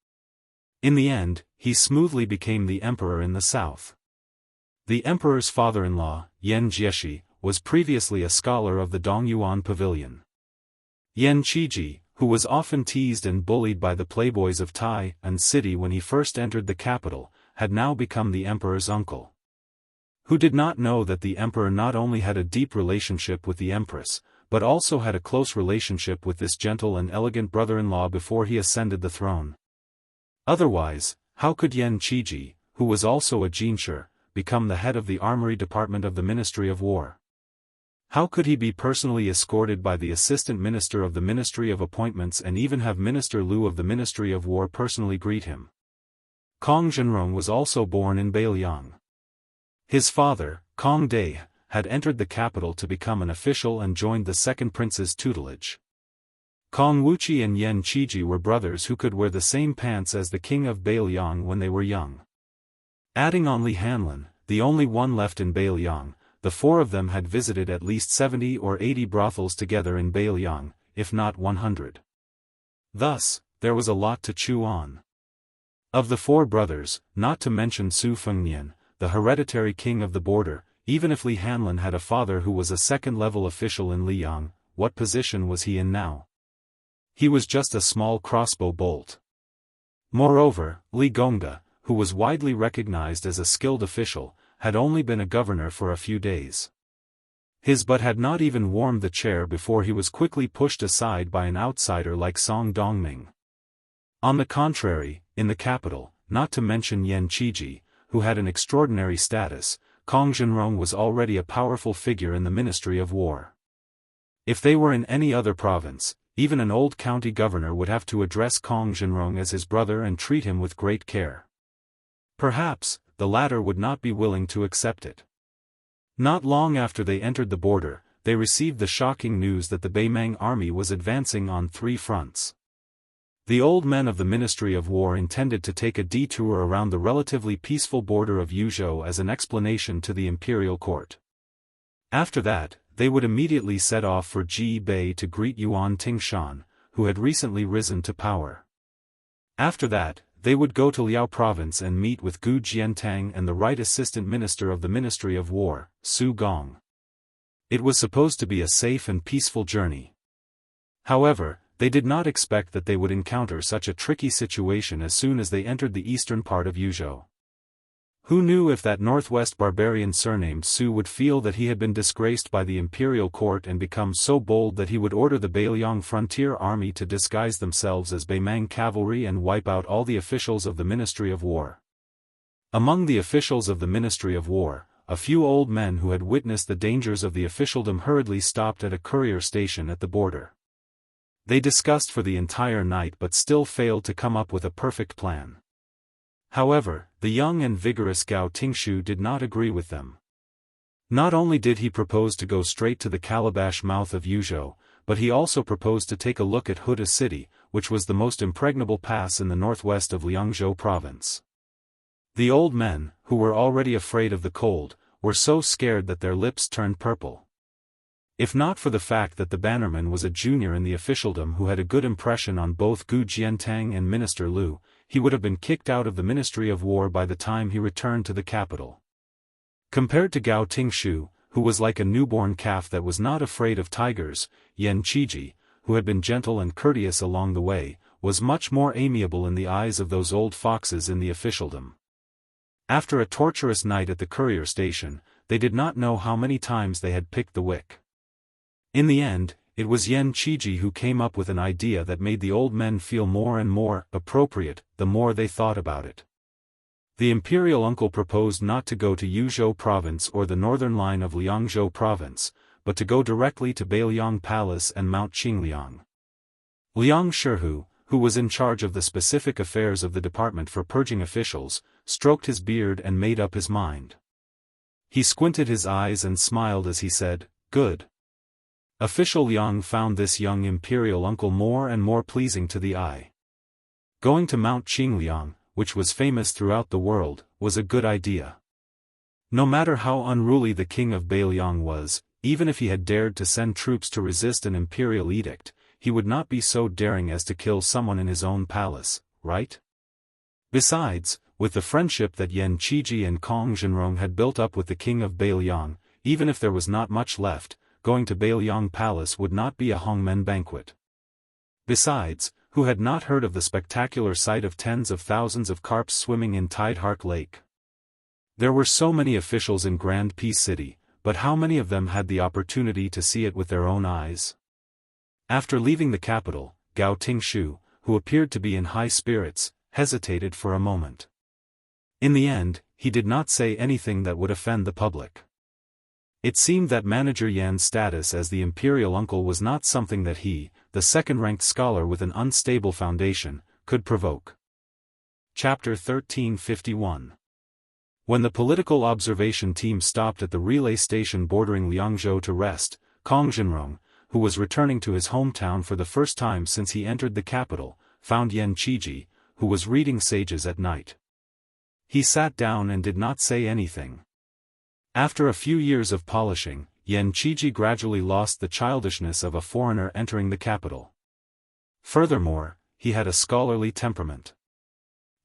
In the end, he smoothly became the emperor in the south. The emperor's father-in-law, Yan Jieshi, was previously a scholar of the Dongyuan Pavilion. Yan Qiji, who was often teased and bullied by the playboys of Tai and city when he first entered the capital, had now become the emperor's uncle. Who did not know that the emperor not only had a deep relationship with the empress, but also had a close relationship with this gentle and elegant brother-in-law before he ascended the throne? Otherwise, how could Yan Qiji, who was also a Jinshi, become the head of the armory department of the Ministry of War? How could he be personally escorted by the assistant minister of the Ministry of Appointments and even have Minister Liu of the Ministry of War personally greet him? Kong Zhenrong was also born in Bailiang. His father, Kong Dai, had entered the capital to become an official and joined the second prince's tutelage. Kong Wuqi and Yan Qiji were brothers who could wear the same pants as the king of Bailiang when they were young. Adding on Li Hanlin, the only one left in Bailiang, the four of them had visited at least 70 or 80 brothels together in Bailiang, if not 100. Thus, there was a lot to chew on. Of the four brothers, not to mention Su Fengnian, the hereditary king of the border, even if Li Hanlin had a father who was a second-level official in Liyang, what position was he in now? He was just a small crossbow bolt. Moreover, Li Gongda, who was widely recognized as a skilled official, had only been a governor for a few days. His butt had not even warmed the chair before he was quickly pushed aside by an outsider like Song Dongming. On the contrary, in the capital, not to mention Yan Qiji, who had an extraordinary status, Kong Zhenrong was already a powerful figure in the Ministry of War. If they were in any other province, even an old county governor would have to address Kong Zhenrong as his brother and treat him with great care. Perhaps, the latter would not be willing to accept it. Not long after they entered the border, they received the shocking news that the Beimang army was advancing on 3 fronts. The old men of the Ministry of War intended to take a detour around the relatively peaceful border of Yuzhou as an explanation to the imperial court. After that, they would immediately set off for Ji Bei to greet Yuan Tingshan, who had recently risen to power. After that, they would go to Liao province and meet with Gu Jiantang and the right assistant minister of the Ministry of War, Su Gong. It was supposed to be a safe and peaceful journey. However, they did not expect that they would encounter such a tricky situation as soon as they entered the eastern part of Yuzhou. Who knew if that northwest barbarian surnamed Su would feel that he had been disgraced by the imperial court and become so bold that he would order the Bailiang frontier army to disguise themselves as Beimang cavalry and wipe out all the officials of the Ministry of War. Among the officials of the Ministry of War, a few old men who had witnessed the dangers of the officialdom hurriedly stopped at a courier station at the border. They discussed for the entire night but still failed to come up with a perfect plan. However, the young and vigorous Gao Tingshu did not agree with them. Not only did he propose to go straight to the calabash mouth of Yuzhou, but he also proposed to take a look at Huda City, which was the most impregnable pass in the northwest of Liangzhou province. The old men, who were already afraid of the cold, were so scared that their lips turned purple. If not for the fact that the bannerman was a junior in the officialdom who had a good impression on both Gu Jiantang and Minister Liu, he would have been kicked out of the Ministry of War by the time he returned to the capital. Compared to Gao Tingshu, who was like a newborn calf that was not afraid of tigers, Yan Qiji, who had been gentle and courteous along the way, was much more amiable in the eyes of those old foxes in the officialdom. After a torturous night at the courier station, they did not know how many times they had picked the wick. In the end, it was Yen Qiji who came up with an idea that made the old men feel more and more appropriate the more they thought about it. The imperial uncle proposed not to go to Yuzhou province or the northern line of Liangzhou province, but to go directly to Beiliang Palace and Mount Qingliang. Liang Shihu, who was in charge of the specific affairs of the department for purging officials, stroked his beard and made up his mind. He squinted his eyes and smiled as he said, "Good." Official Liang found this young imperial uncle more and more pleasing to the eye. Going to Mount Qingliang, which was famous throughout the world, was a good idea. No matter how unruly the king of Beiliang was, even if he had dared to send troops to resist an imperial edict, he would not be so daring as to kill someone in his own palace, right? Besides, with the friendship that Yen Qiji and Kong Zhenrong had built up with the king of Beiliang, even if there was not much left, going to Beiliang Palace would not be a hongmen banquet. Besides, who had not heard of the spectacular sight of tens of thousands of carps swimming in Tidehark Lake? There were so many officials in Grand Peace City, but how many of them had the opportunity to see it with their own eyes? After leaving the capital, Gao Tingshu, who appeared to be in high spirits, hesitated for a moment. In the end, he did not say anything that would offend the public. It seemed that Manager Yan's status as the imperial uncle was not something that he, the second-ranked scholar with an unstable foundation, could provoke. Chapter 1351. When the political observation team stopped at the relay station bordering Liangzhou to rest, Kong Zhenrong, who was returning to his hometown for the first time since he entered the capital, found Yen Qiji, who was reading Sages at night. He sat down and did not say anything. After a few years of polishing, Yen Qiji gradually lost the childishness of a foreigner entering the capital. Furthermore, he had a scholarly temperament.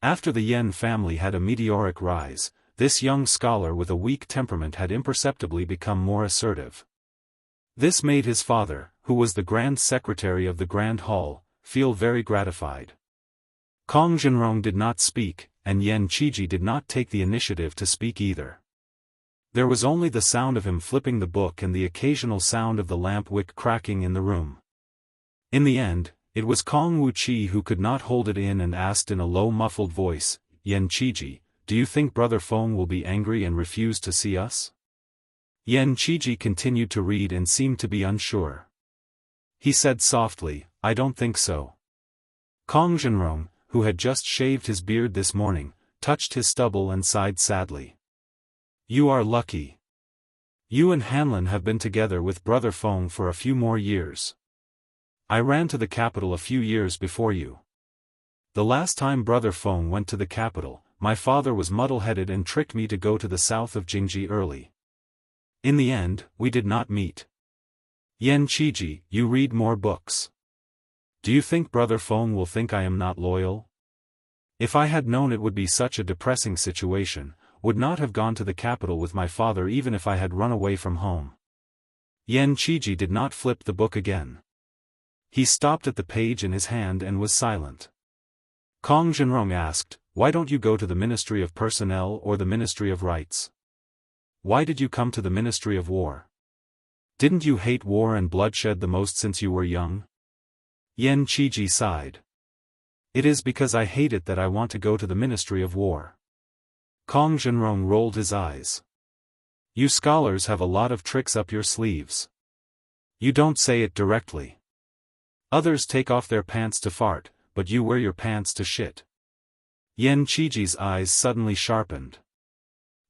After the Yen family had a meteoric rise, this young scholar with a weak temperament had imperceptibly become more assertive. This made his father, who was the Grand Secretary of the Grand Hall, feel very gratified. Kong Zhenrong did not speak, and Yen Qiji did not take the initiative to speak either. There was only the sound of him flipping the book and the occasional sound of the lamp wick cracking in the room. In the end, it was Kong Wuqi who could not hold it in and asked in a low muffled voice, "Yen Qiji, do you think Brother Feng will be angry and refuse to see us?" Yen Qiji continued to read and seemed to be unsure. He said softly, "I don't think so." Kong Zhenrong, who had just shaved his beard this morning, touched his stubble and sighed sadly. "You are lucky. You and Hanlin have been together with Brother Feng for a few more years. I ran to the capital a few years before you. The last time Brother Feng went to the capital, my father was muddle-headed and tricked me to go to the south of Jingji early. In the end, we did not meet. Yen Qiji, you read more books. Do you think Brother Feng will think I am not loyal? If I had known it would be such a depressing situation, would not have gone to the capital with my father even if I had run away from home." Yen Qiji did not flip the book again. He stopped at the page in his hand and was silent. Kong Zhenrong asked, "Why don't you go to the Ministry of Personnel or the Ministry of Rights? Why did you come to the Ministry of War? Didn't you hate war and bloodshed the most since you were young?" Yen Qiji sighed. "It is because I hate it that I want to go to the Ministry of War." Kong Zhenrong rolled his eyes. "You scholars have a lot of tricks up your sleeves. You don't say it directly. Others take off their pants to fart, but you wear your pants to shit." Yen Qiji's eyes suddenly sharpened.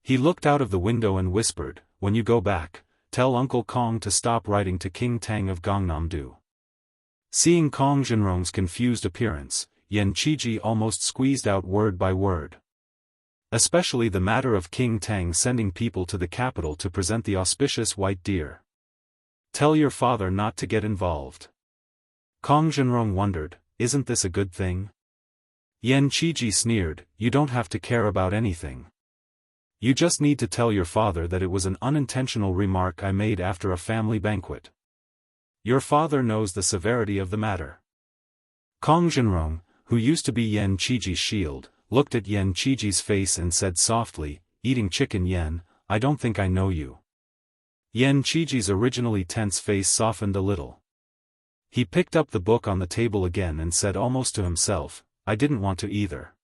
He looked out of the window and whispered, "When you go back, tell Uncle Kong to stop writing to King Tang of Gangnam-do." Seeing Kong Zhenrong's confused appearance, Yen Qiji almost squeezed out word by word. Especially the matter of King Tang sending people to the capital to present the auspicious white deer. "Tell your father not to get involved." Kong Zhenrong wondered, "Isn't this a good thing?" Yen Qiji sneered, "You don't have to care about anything. You just need to tell your father that it was an unintentional remark I made after a family banquet. Your father knows the severity of the matter." Kong Zhenrong, who used to be Yen Qiji's shield, looked at Yen Qiji's face and said softly, "Eating chicken Yen, I don't think I know you. Yan Qiji's originally tense face softened a little. He picked up the book on the table again and said almost to himself, I didn't want to either.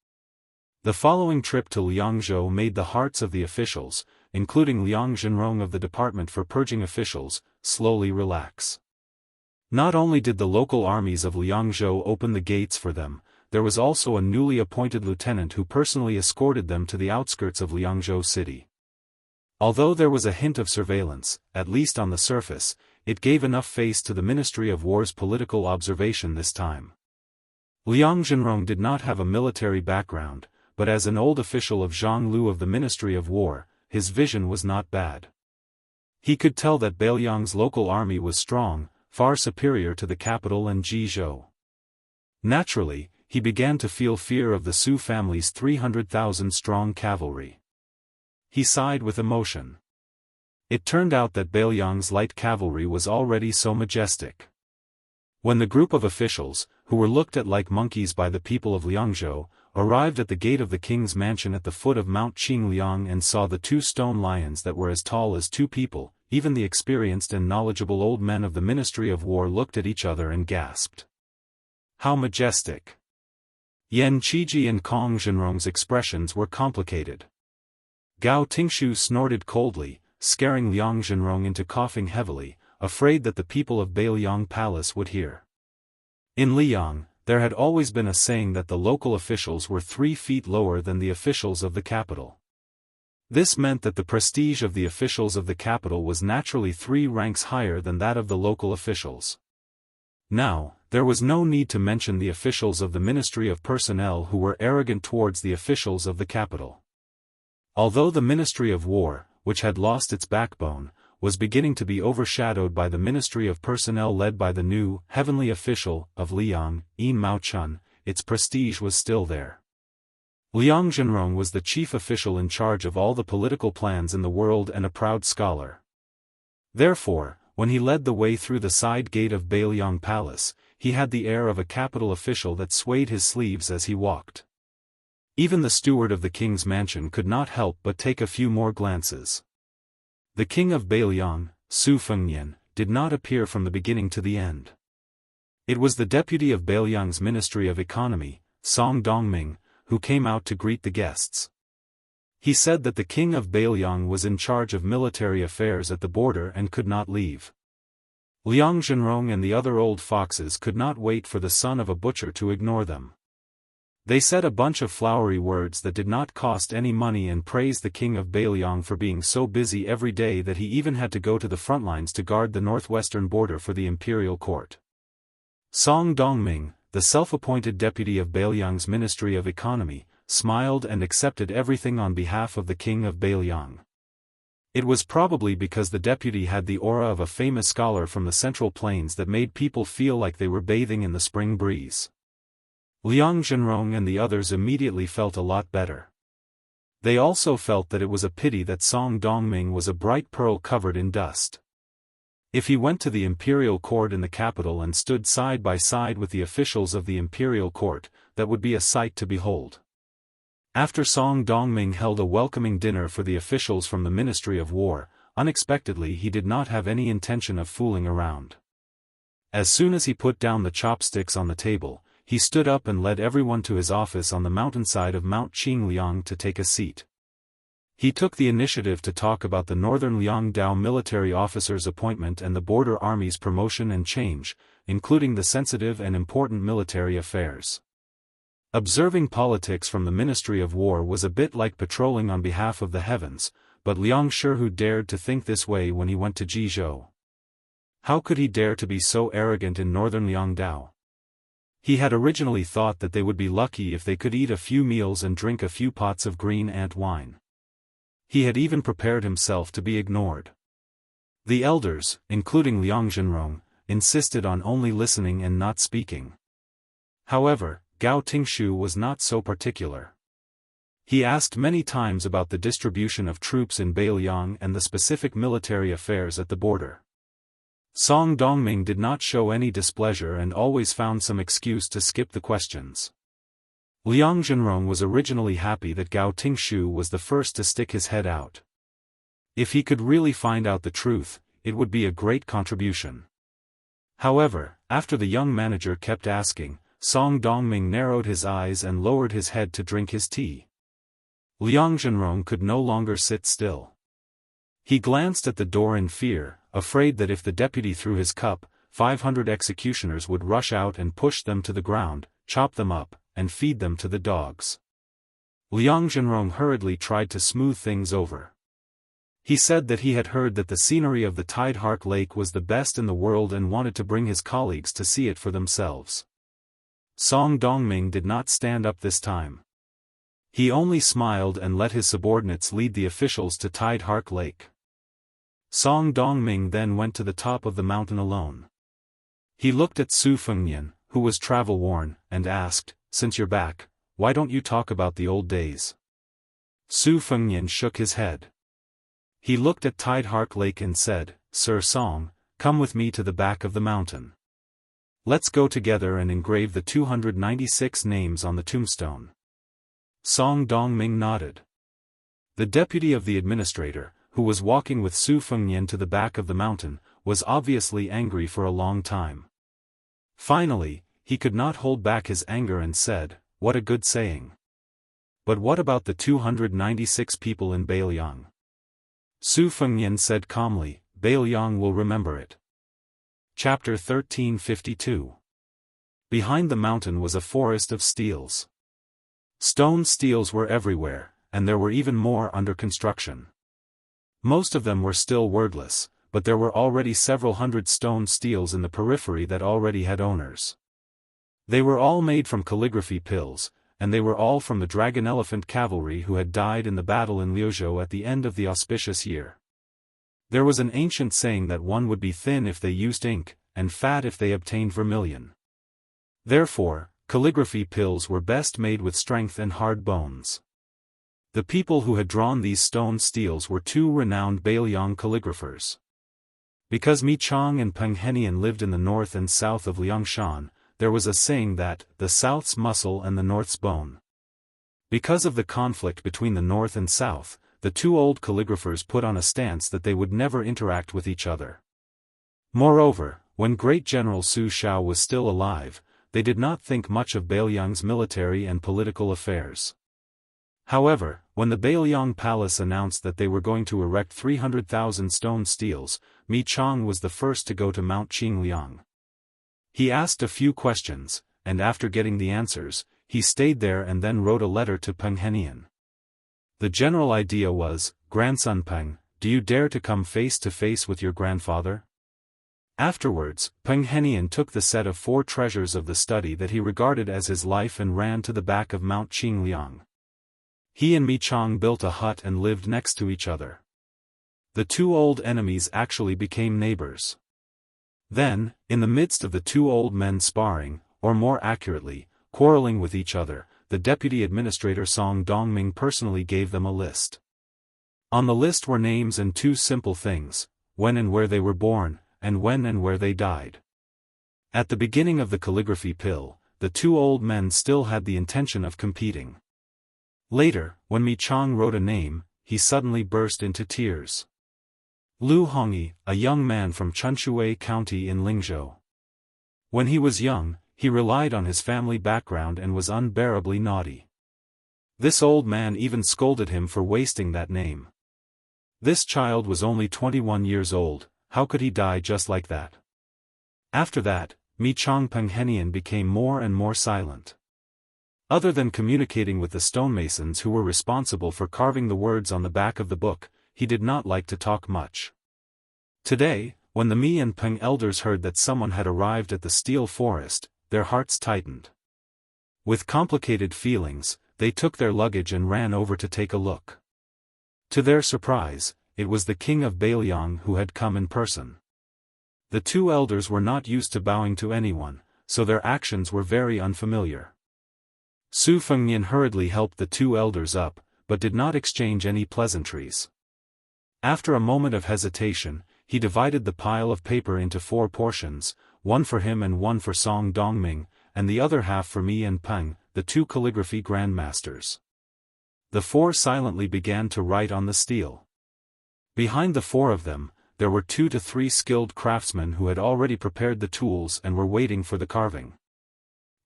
The following trip to Liangzhou made the hearts of the officials, including Liang Zhenrong of the Department for Purging Officials, slowly relax. Not only did the local armies of Liangzhou open the gates for them, there was also a newly appointed lieutenant who personally escorted them to the outskirts of Liangzhou city. Although there was a hint of surveillance, at least on the surface, it gave enough face to the Ministry of War's political observation this time. Liang Zhenrong did not have a military background, but as an old official of Jianghu of the Ministry of War, his vision was not bad. He could tell that Beiliang's local army was strong, far superior to the capital and Jizhou. Naturally, he began to feel fear of the Su family's 300,000-strong cavalry. He sighed with emotion. It turned out that Beiliang's light cavalry was already so majestic. When the group of officials, who were looked at like monkeys by the people of Liangzhou, arrived at the gate of the king's mansion at the foot of Mount Qingliang and saw the 2 stone lions that were as tall as 2 people, even the experienced and knowledgeable old men of the Ministry of War looked at each other and gasped. How majestic! Yan Qiji and Kong Zhenrong's expressions were complicated. Gao Tingshu snorted coldly, scaring Liang Zhenrong into coughing heavily, afraid that the people of Beiliang Palace would hear. In Liang, there had always been a saying that the local officials were 3 feet lower than the officials of the capital. This meant that the prestige of the officials of the capital was naturally 3 ranks higher than that of the local officials. Now, there was no need to mention the officials of the Ministry of Personnel who were arrogant towards the officials of the capital. Although the Ministry of War, which had lost its backbone, was beginning to be overshadowed by the Ministry of Personnel led by the new, heavenly official, of Liang, Yin Maochun, its prestige was still there. Liang Zhenrong was the chief official in charge of all the political plans in the world and a proud scholar. Therefore, when he led the way through the side gate of Beiliang Palace, he had the air of a capital official that swayed his sleeves as he walked. Even the steward of the king's mansion could not help but take a few more glances. The king of Beiliang, Su Fengnian, did not appear from the beginning to the end. It was the deputy of Beiliang's Ministry of Economy, Song Dongming, who came out to greet the guests. He said that the king of Beiliang was in charge of military affairs at the border and could not leave. Liang Zhenrong and the other old foxes could not wait for the son of a butcher to ignore them. They said a bunch of flowery words that did not cost any money and praised the king of Beiliang for being so busy every day that he even had to go to the front lines to guard the northwestern border for the imperial court. Song Dongming, the self-appointed deputy of Beiliang's Ministry of Economy, smiled and accepted everything on behalf of the king of Beiliang. It was probably because the deputy had the aura of a famous scholar from the Central Plains that made people feel like they were bathing in the spring breeze. Liang Zhenrong and the others immediately felt a lot better. They also felt that it was a pity that Song Dongming was a bright pearl covered in dust. If he went to the imperial court in the capital and stood side by side with the officials of the imperial court, that would be a sight to behold. After Song Dongming held a welcoming dinner for the officials from the Ministry of War, unexpectedly he did not have any intention of fooling around. As soon as he put down the chopsticks on the table, he stood up and led everyone to his office on the mountainside of Mount Qingliang to take a seat. He took the initiative to talk about the Northern Liangdao military officer's appointment and the border army's promotion and change, including the sensitive and important military affairs. Observing politics from the Ministry of War was a bit like patrolling on behalf of the heavens, but Liang Shihu dared to think this way when he went to Jizhou. How could he dare to be so arrogant in Northern Liangdao? He had originally thought that they would be lucky if they could eat a few meals and drink a few pots of green ant wine. He had even prepared himself to be ignored. The elders, including Liang Zhenrong, insisted on only listening and not speaking. However, Gao Tingshu was not so particular. He asked many times about the distribution of troops in Beiliang and the specific military affairs at the border. Song Dongming did not show any displeasure and always found some excuse to skip the questions. Liang Zhenrong was originally happy that Gao Tingshu was the first to stick his head out. If he could really find out the truth, it would be a great contribution. However, after the young manager kept asking, Song Dongming narrowed his eyes and lowered his head to drink his tea. Liang Zhenrong could no longer sit still. He glanced at the door in fear, afraid that if the deputy threw his cup, 500 executioners would rush out and push them to the ground, chop them up, and feed them to the dogs. Liang Zhenrong hurriedly tried to smooth things over. He said that he had heard that the scenery of the Tide Hark Lake was the best in the world and wanted to bring his colleagues to see it for themselves. Song Dongming did not stand up this time. He only smiled and let his subordinates lead the officials to Tide Hark Lake. Song Dongming then went to the top of the mountain alone. He looked at Su Fengnian, who was travel-worn, and asked, "Since you're back, why don't you talk about the old days?" Su Fengnian shook his head. He looked at Tide Hark Lake and said, "Sir Song, come with me to the back of the mountain. Let's go together and engrave the 296 names on the tombstone." Song Dongming nodded. The deputy of the administrator, who was walking with Su Fengnian to the back of the mountain, was obviously angry for a long time. Finally, he could not hold back his anger and said, "What a good saying. But what about the 296 people in Beiliang?" Su Fengnian said calmly, "Beiliang will remember it." Chapter 1352. Behind the mountain was a forest of steels. Stone steels were everywhere, and there were even more under construction. Most of them were still wordless, but there were already several hundred stone steels in the periphery that already had owners. They were all made from calligraphy pills, and they were all from the dragon elephant cavalry who had died in the battle in Liuzhou at the end of the auspicious year. There was an ancient saying that one would be thin if they used ink, and fat if they obtained vermilion. Therefore, calligraphy pills were best made with strength and hard bones. The people who had drawn these stone steels were two renowned Beiliang calligraphers. Because Mi Chang and Peng Henian lived in the north and south of Liangshan, there was a saying that, the south's muscle and the north's bone. Because of the conflict between the north and south, the two old calligraphers put on a stance that they would never interact with each other. Moreover, when great General Su Shao was still alive, they did not think much of Beiliang's military and political affairs. However, when the Beiliang palace announced that they were going to erect 300,000 stone steels, Mi Chang was the first to go to Mount Qingliang. He asked a few questions, and after getting the answers, he stayed there and then wrote a letter to Peng Henian. The general idea was, "Grandson Peng, do you dare to come face to face with your grandfather?" Afterwards, Peng Henian took the set of 4 treasures of the study that he regarded as his life and ran to the back of Mount Qingliang. He and Mi Chang built a hut and lived next to each other. The two old enemies actually became neighbors. Then, in the midst of the two old men sparring, or more accurately, quarreling with each other, the deputy administrator Song Dongming personally gave them a list. On the list were names and 2 simple things, when and where they were born, and when and where they died. At the beginning of the calligraphy pill, the two old men still had the intention of competing. Later, when Mi Chang wrote a name, he suddenly burst into tears. Lu Hongyi, a young man from Chunshui County in Lingzhou. When he was young, he relied on his family background and was unbearably naughty. This old man even scolded him for wasting that name. This child was only 21 years old, how could he die just like that? After that, Mi Chang Peng Henian became more and more silent. Other than communicating with the stonemasons who were responsible for carving the words on the back of the book, he did not like to talk much. Today, when the Mi and Peng elders heard that someone had arrived at the steel forest, their hearts tightened. With complicated feelings, they took their luggage and ran over to take a look. To their surprise, it was the king of Beiliang who had come in person. The two elders were not used to bowing to anyone, so their actions were very unfamiliar. Su Fengnian hurriedly helped the two elders up, but did not exchange any pleasantries. After a moment of hesitation, he divided the pile of paper into 4 portions, one for him and one for Song Dongming, and the other half for Mi and Peng, the 2 calligraphy grandmasters. The 4 silently began to write on the steel. Behind the four of them, there were 2 to 3 skilled craftsmen who had already prepared the tools and were waiting for the carving.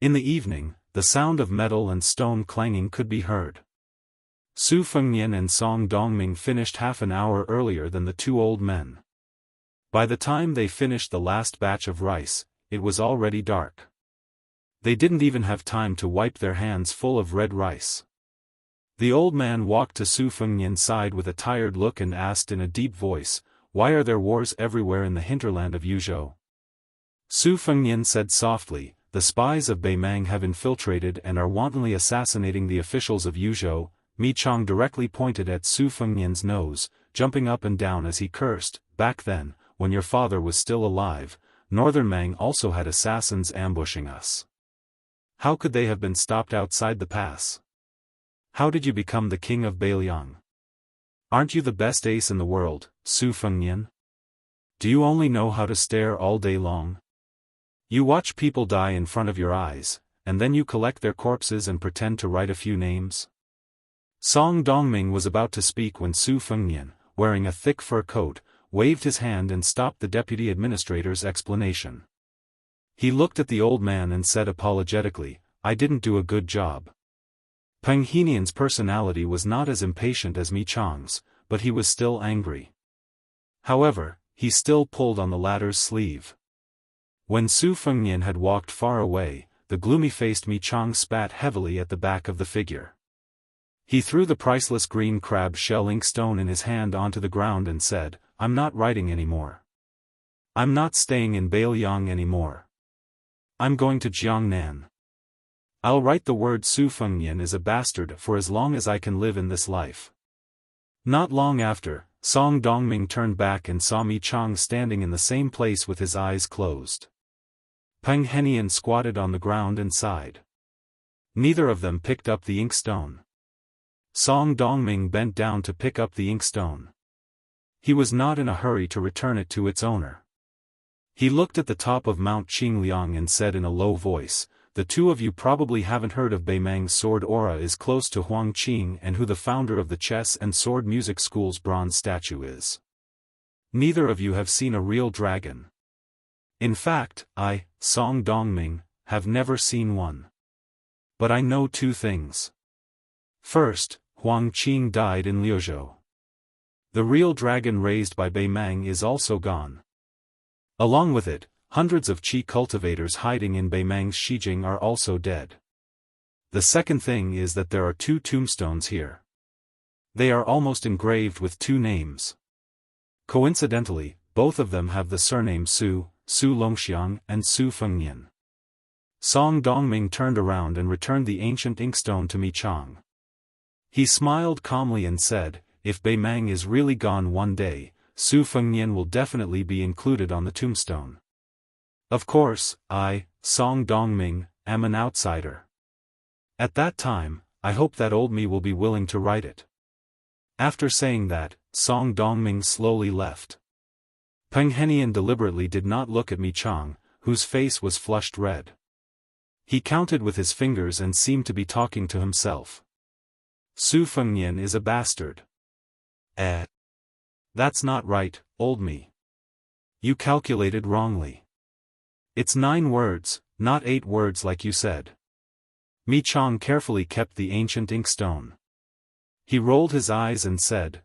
In the evening, the sound of metal and stone clanging could be heard. Su Fengnian and Song Dongming finished half an hour earlier than the 2 old men. By the time they finished the last batch of rice, it was already dark. They didn't even have time to wipe their hands full of red rice. The old man walked to Su Fengnian's side with a tired look and asked in a deep voice, "Why are there wars everywhere in the hinterland of Yuzhou?" Su Fengnian said softly, "The spies of Beimang have infiltrated and are wantonly assassinating the officials of Yuzhou." Mi Chang directly pointed at Su Fengnian's nose, jumping up and down as he cursed. "Back then, when your father was still alive, Northern Mang also had assassins ambushing us. How could they have been stopped outside the pass? How did you become the king of Beiliang? Aren't you the best ace in the world, Su Fengnian? Do you only know how to stare all day long? You watch people die in front of your eyes, and then you collect their corpses and pretend to write a few names?" Song Dongming was about to speak when Su Fengnian, wearing a thick fur coat, waved his hand and stopped the deputy administrator's explanation. He looked at the old man and said apologetically, "I didn't do a good job." Peng Henian's personality was not as impatient as Mi Chang's, but he was still angry. However, he still pulled on the latter's sleeve. When Su Fengnian had walked far away, the gloomy-faced Mi Chang spat heavily at the back of the figure. He threw the priceless green crab shell inkstone in his hand onto the ground and said, "I'm not writing anymore. I'm not staying in Beiliang anymore. I'm going to Jiangnan. I'll write the word Su Fengnian is a bastard for as long as I can live in this life." Not long after, Song Dongming turned back and saw Mi Chang standing in the same place with his eyes closed. Peng Henian squatted on the ground and sighed. Neither of them picked up the inkstone. Song Dongming bent down to pick up the inkstone. He was not in a hurry to return it to its owner. He looked at the top of Mount Qingliang and said in a low voice, "The 2 of you probably haven't heard of Beimang's sword aura is close to Huangqing and who the founder of the chess and sword music school's bronze statue is. Neither of you have seen a real dragon. In fact, I, Song Dongming, have never seen one. But I know 2 things. First, Huangqing died in Liuzhou. The real dragon raised by Beimang is also gone. Along with it, hundreds of qi cultivators hiding in Beimang's Shijing are also dead. The second thing is that there are 2 tombstones here. They are almost engraved with 2 names. Coincidentally, both of them have the surname Su, Su Longxiang and Su Fengnian." Song Dongming turned around and returned the ancient inkstone to Mi Chang. He smiled calmly and said, "If Beimang is really gone one day, Su Fengnian will definitely be included on the tombstone. Of course, I, Song Dongming, am an outsider. At that time, I hope that old me will be willing to write it." After saying that, Song Dongming slowly left. Peng Henian deliberately did not look at Mi Chang, whose face was flushed red. He counted with his fingers and seemed to be talking to himself. "Su Fengnian is a bastard. That's not right, old me. You calculated wrongly. It's 9 words, not 8 words like you said." Mi Chang carefully kept the ancient inkstone. He rolled his eyes and said,